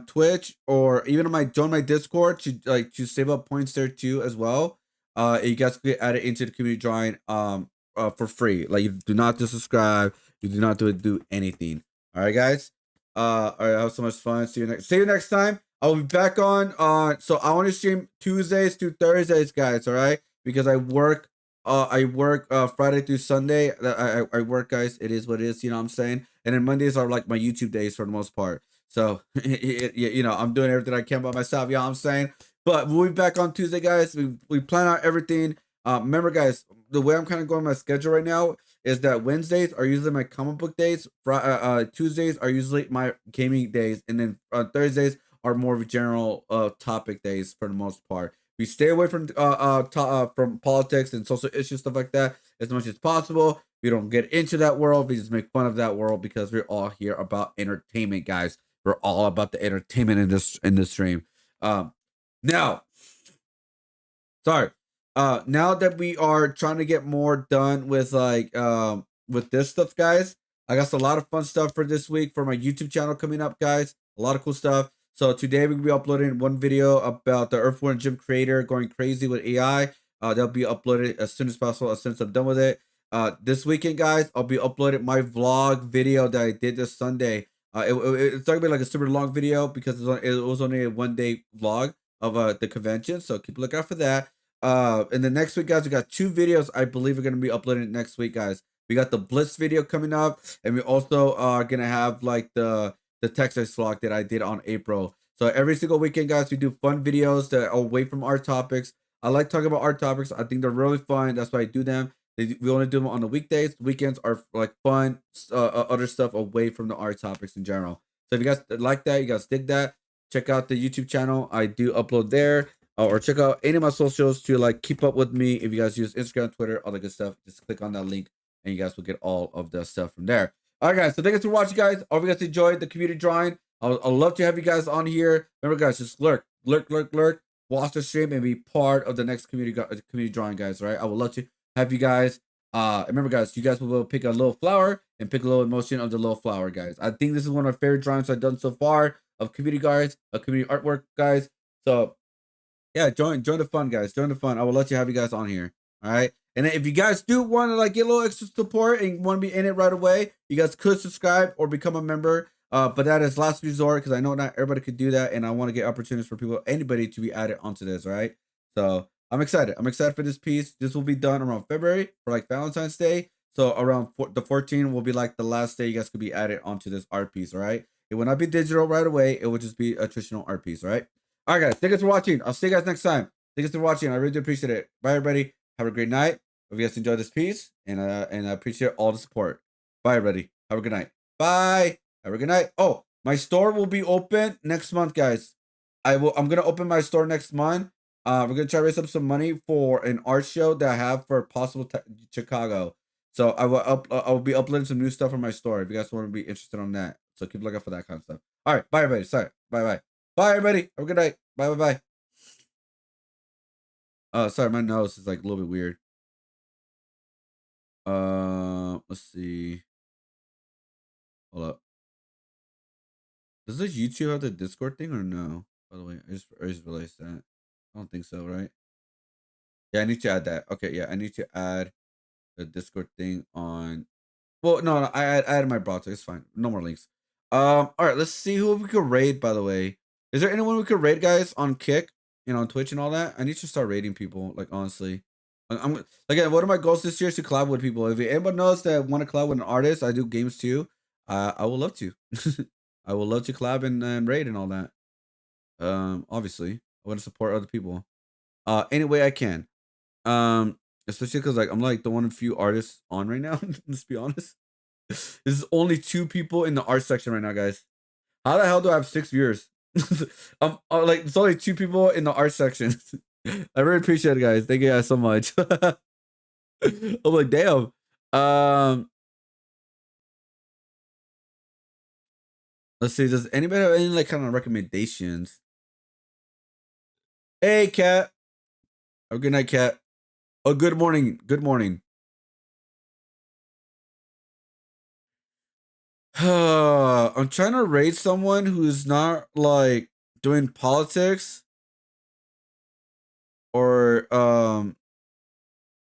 Twitch, or even on join my Discord to save up points there too as well. You guys can get added into the community drawing for free. Like, you do not have to subscribe, you do not do anything. All right, guys. All right, have so much fun. See you next time. I'll be back on so I want to stream Tuesdays through Thursdays, guys. All right, because I work Friday through Sunday. I work, guys. It is what it is, you know what I'm saying? And then Mondays are like my YouTube days for the most part. So, I'm doing everything I can by myself, you know what I'm saying? But we'll be back on Tuesday, guys. We plan out everything. Remember, guys, the way I'm kind of going my schedule right now is that Wednesdays are usually my comic book days. Tuesdays are usually my gaming days. And then Thursdays are more of general topic days for the most part. We stay away from politics and social issues, stuff like that, as much as possible. We don't get into that world. We just make fun of that world because we're all here about entertainment, guys. We're all about the entertainment in this stream. Now that we are trying to get more done with with this stuff, guys, I got a lot of fun stuff for this week for my YouTube channel coming up, guys. A lot of cool stuff. So today we'll be uploading one video about the Earthworm Jim creator going crazy with AI. That'll be uploaded as soon as possible, as soon as I'm done with it. This weekend, guys, I'll be uploading my vlog video that I did this Sunday. It's not gonna be like a super long video because it was only a 1-day vlog of the convention. So keep a lookout for that. And the next week, guys, we got 2 videos I believe are gonna be uploaded next week, guys. We got the Blitz video coming up, and we also are gonna have like the Texas vlog that I did on April. So every single weekend, guys, we do fun videos that are away from art topics. I like talking about art topics. I think they're really fun. That's why I do them. We only do them on the weekdays. Weekends are like fun, other stuff away from the art topics in general. So if you guys like that, you guys dig that, check out the YouTube channel. I do upload there, or check out any of my socials to like keep up with me. If you guys use Instagram, Twitter, all the good stuff, just click on that link and you guys will get all of the stuff from there. All right, guys. So thank you for watching, guys. I hope you guys enjoyed the community drawing. I'd love to have you guys on here. Remember, guys, just lurk, watch the stream, and be part of the next community drawing, guys. Right? I would love to have you guys. Remember, guys, you guys will pick a little flower and pick a little emotion of the little flower, guys. I think this is one of my favorite drawings I've done so far of community guys, of community artwork, guys. So yeah, join the fun, guys. Join the fun. I would love to have you guys on here. All right. And if you guys do want to like get a little extra support and want to be in it right away, you guys could subscribe or become a member. But that is last resort because I know not everybody could do that, and I want to get opportunities for anybody to be added onto this. Right. So I'm excited. I'm excited for this piece. This will be done around February for like Valentine's Day. So around the 14th will be like the last day you guys could be added onto this art piece. All right. It will not be digital right away. It will just be a traditional art piece. All right. All right, guys. Thank you for watching. I'll see you guys next time. Thank you for watching. I really do appreciate it. Bye, everybody. Have a great night. Hope you guys enjoyed this piece, and I appreciate all the support. Bye, everybody. Have a good night. Bye. Have a good night. Oh, My store will be open next month, guys. I'm gonna open my store next month. We're gonna try to raise up some money for an art show that I have for possible Chicago. So I will be uploading some new stuff on my store if you guys want to be interested on that. So keep looking for that kind of stuff. All right, bye everybody. Sorry, bye. Bye everybody. Have a good night. Bye. Sorry, my nose is like a little bit weird. Let's see. Hold up. Does this YouTube have the Discord thing or no? By the way, I just realized that. I don't think so, right? Yeah, I need to add that. Okay, yeah, I need to add the Discord thing on. Well, no, I added my browser. It's fine. No more links. All right, let's see who we could raid. By the way, is there anyone we could raid, guys, on Kick, on Twitch and all that? I need to start raiding people. Like honestly, I'm again. One of my goals this year is to collab with people. If anybody knows that want to collab with an artist, I do games too. I would love to. I would love to collab and raid and all that. Obviously, I want to support other people. Any way I can. Especially because like I'm like the one of few artists on right now. Let's be honest. This is only 2 people in the art section right now, guys. How the hell do I have 6 viewers? Like it's only 2 people in the art section. I really appreciate it, guys. Thank you guys so much. I'm like, damn. Let's see. Does anybody have any like kind of recommendations? Hey, Cat. Oh, good night, Cat. Oh, good morning. Good morning. I'm trying to rate someone who's not like doing politics or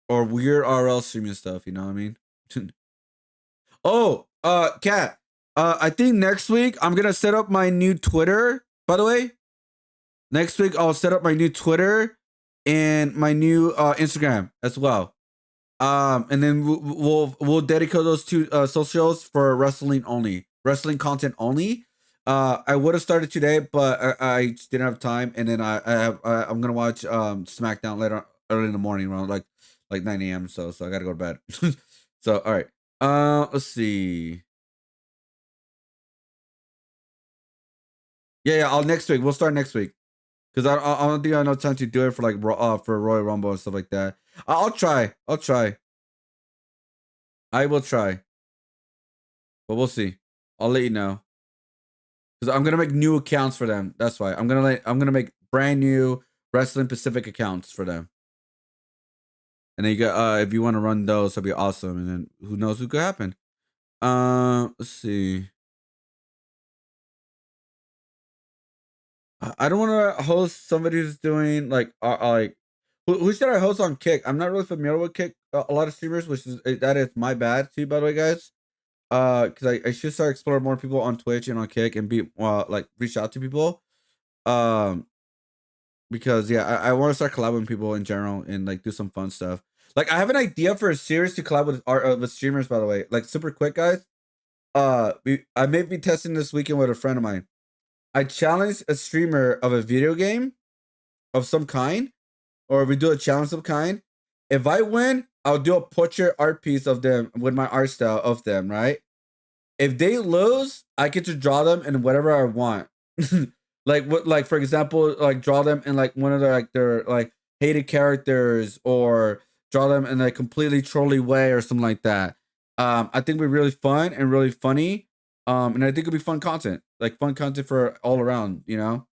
weird RL streaming stuff, you know what I mean? Oh, Cat. I think next week I'm gonna set up my new Twitter, by the way. Next week I'll set up my new Twitter and my new Instagram as well. And then we'll dedicate those 2 socials for wrestling wrestling content only. I would have started today, but I just didn't have time. And then I'm gonna watch SmackDown later early in the morning around like 9 a.m. So I gotta go to bed. So all right. Let's see. Yeah. I'll next week. We'll start next week because I don't think I have enough time to do it for like for Royal Rumble and stuff like that. I'll try. I will try. But we'll see. I'll let you know. Because I'm gonna make new accounts for them. That's why. I'm gonna make brand new Wrestling Pacific accounts for them. And then you got if you want to run those, that'd be awesome. And then who knows what could happen. Let's see. I don't want to host somebody who's doing like who should I host on Kick? I'm not really familiar with Kick. A lot of streamers, which is that is my bad too, by the way, guys. Because I should start exploring more people on Twitch and on Kick and be like reach out to people. Because yeah, I want to start collabing with people in general and like do some fun stuff. Like I have an idea for a series to collab with streamers, by the way. Like super quick, guys. I may be testing this weekend with a friend of mine. I challenge a streamer of a video game of some kind, or we do a challenge of kind. If I win, I'll do a portrait art piece of them with my art style of them, right? If they lose, I get to draw them in whatever I want. Like for example, like draw them in like one of their like hated characters, or draw them in a completely trolly way or something like that. I think it'd be really fun and really funny. And I think it'd be fun content, like fun content for all around, you know.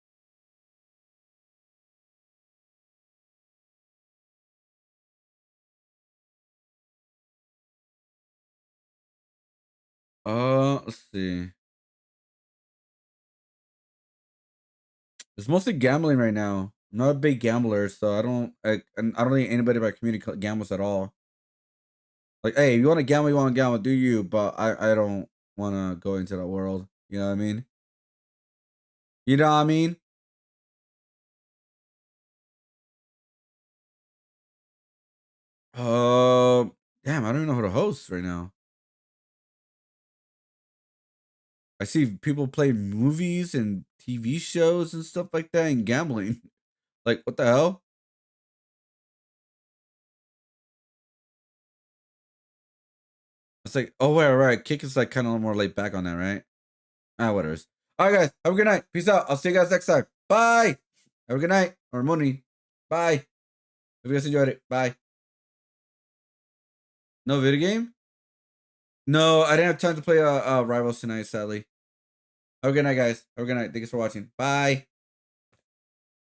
Let's see. It's mostly gambling right now. I'm not a big gambler, so and I don't think anybody in my community gambles at all. Like, hey, if you want to gamble, do you? But I don't want to go into that world. You know what I mean? You know what I mean? Damn, I don't even know how to host right now. I see people play movies and TV shows and stuff like that and gambling. Like, what the hell? It's like, oh, wait, right. Kick is like kind of more laid back on that, right? Whatever. All right, guys. Have a good night. Peace out. I'll see you guys next time. Bye. Have a good night or morning. Bye. Hope you guys enjoyed it. Bye. No video game? No, I didn't have time to play Rivals tonight, sadly. Have a good night, guys. Have a good night. Thanks for watching. Bye.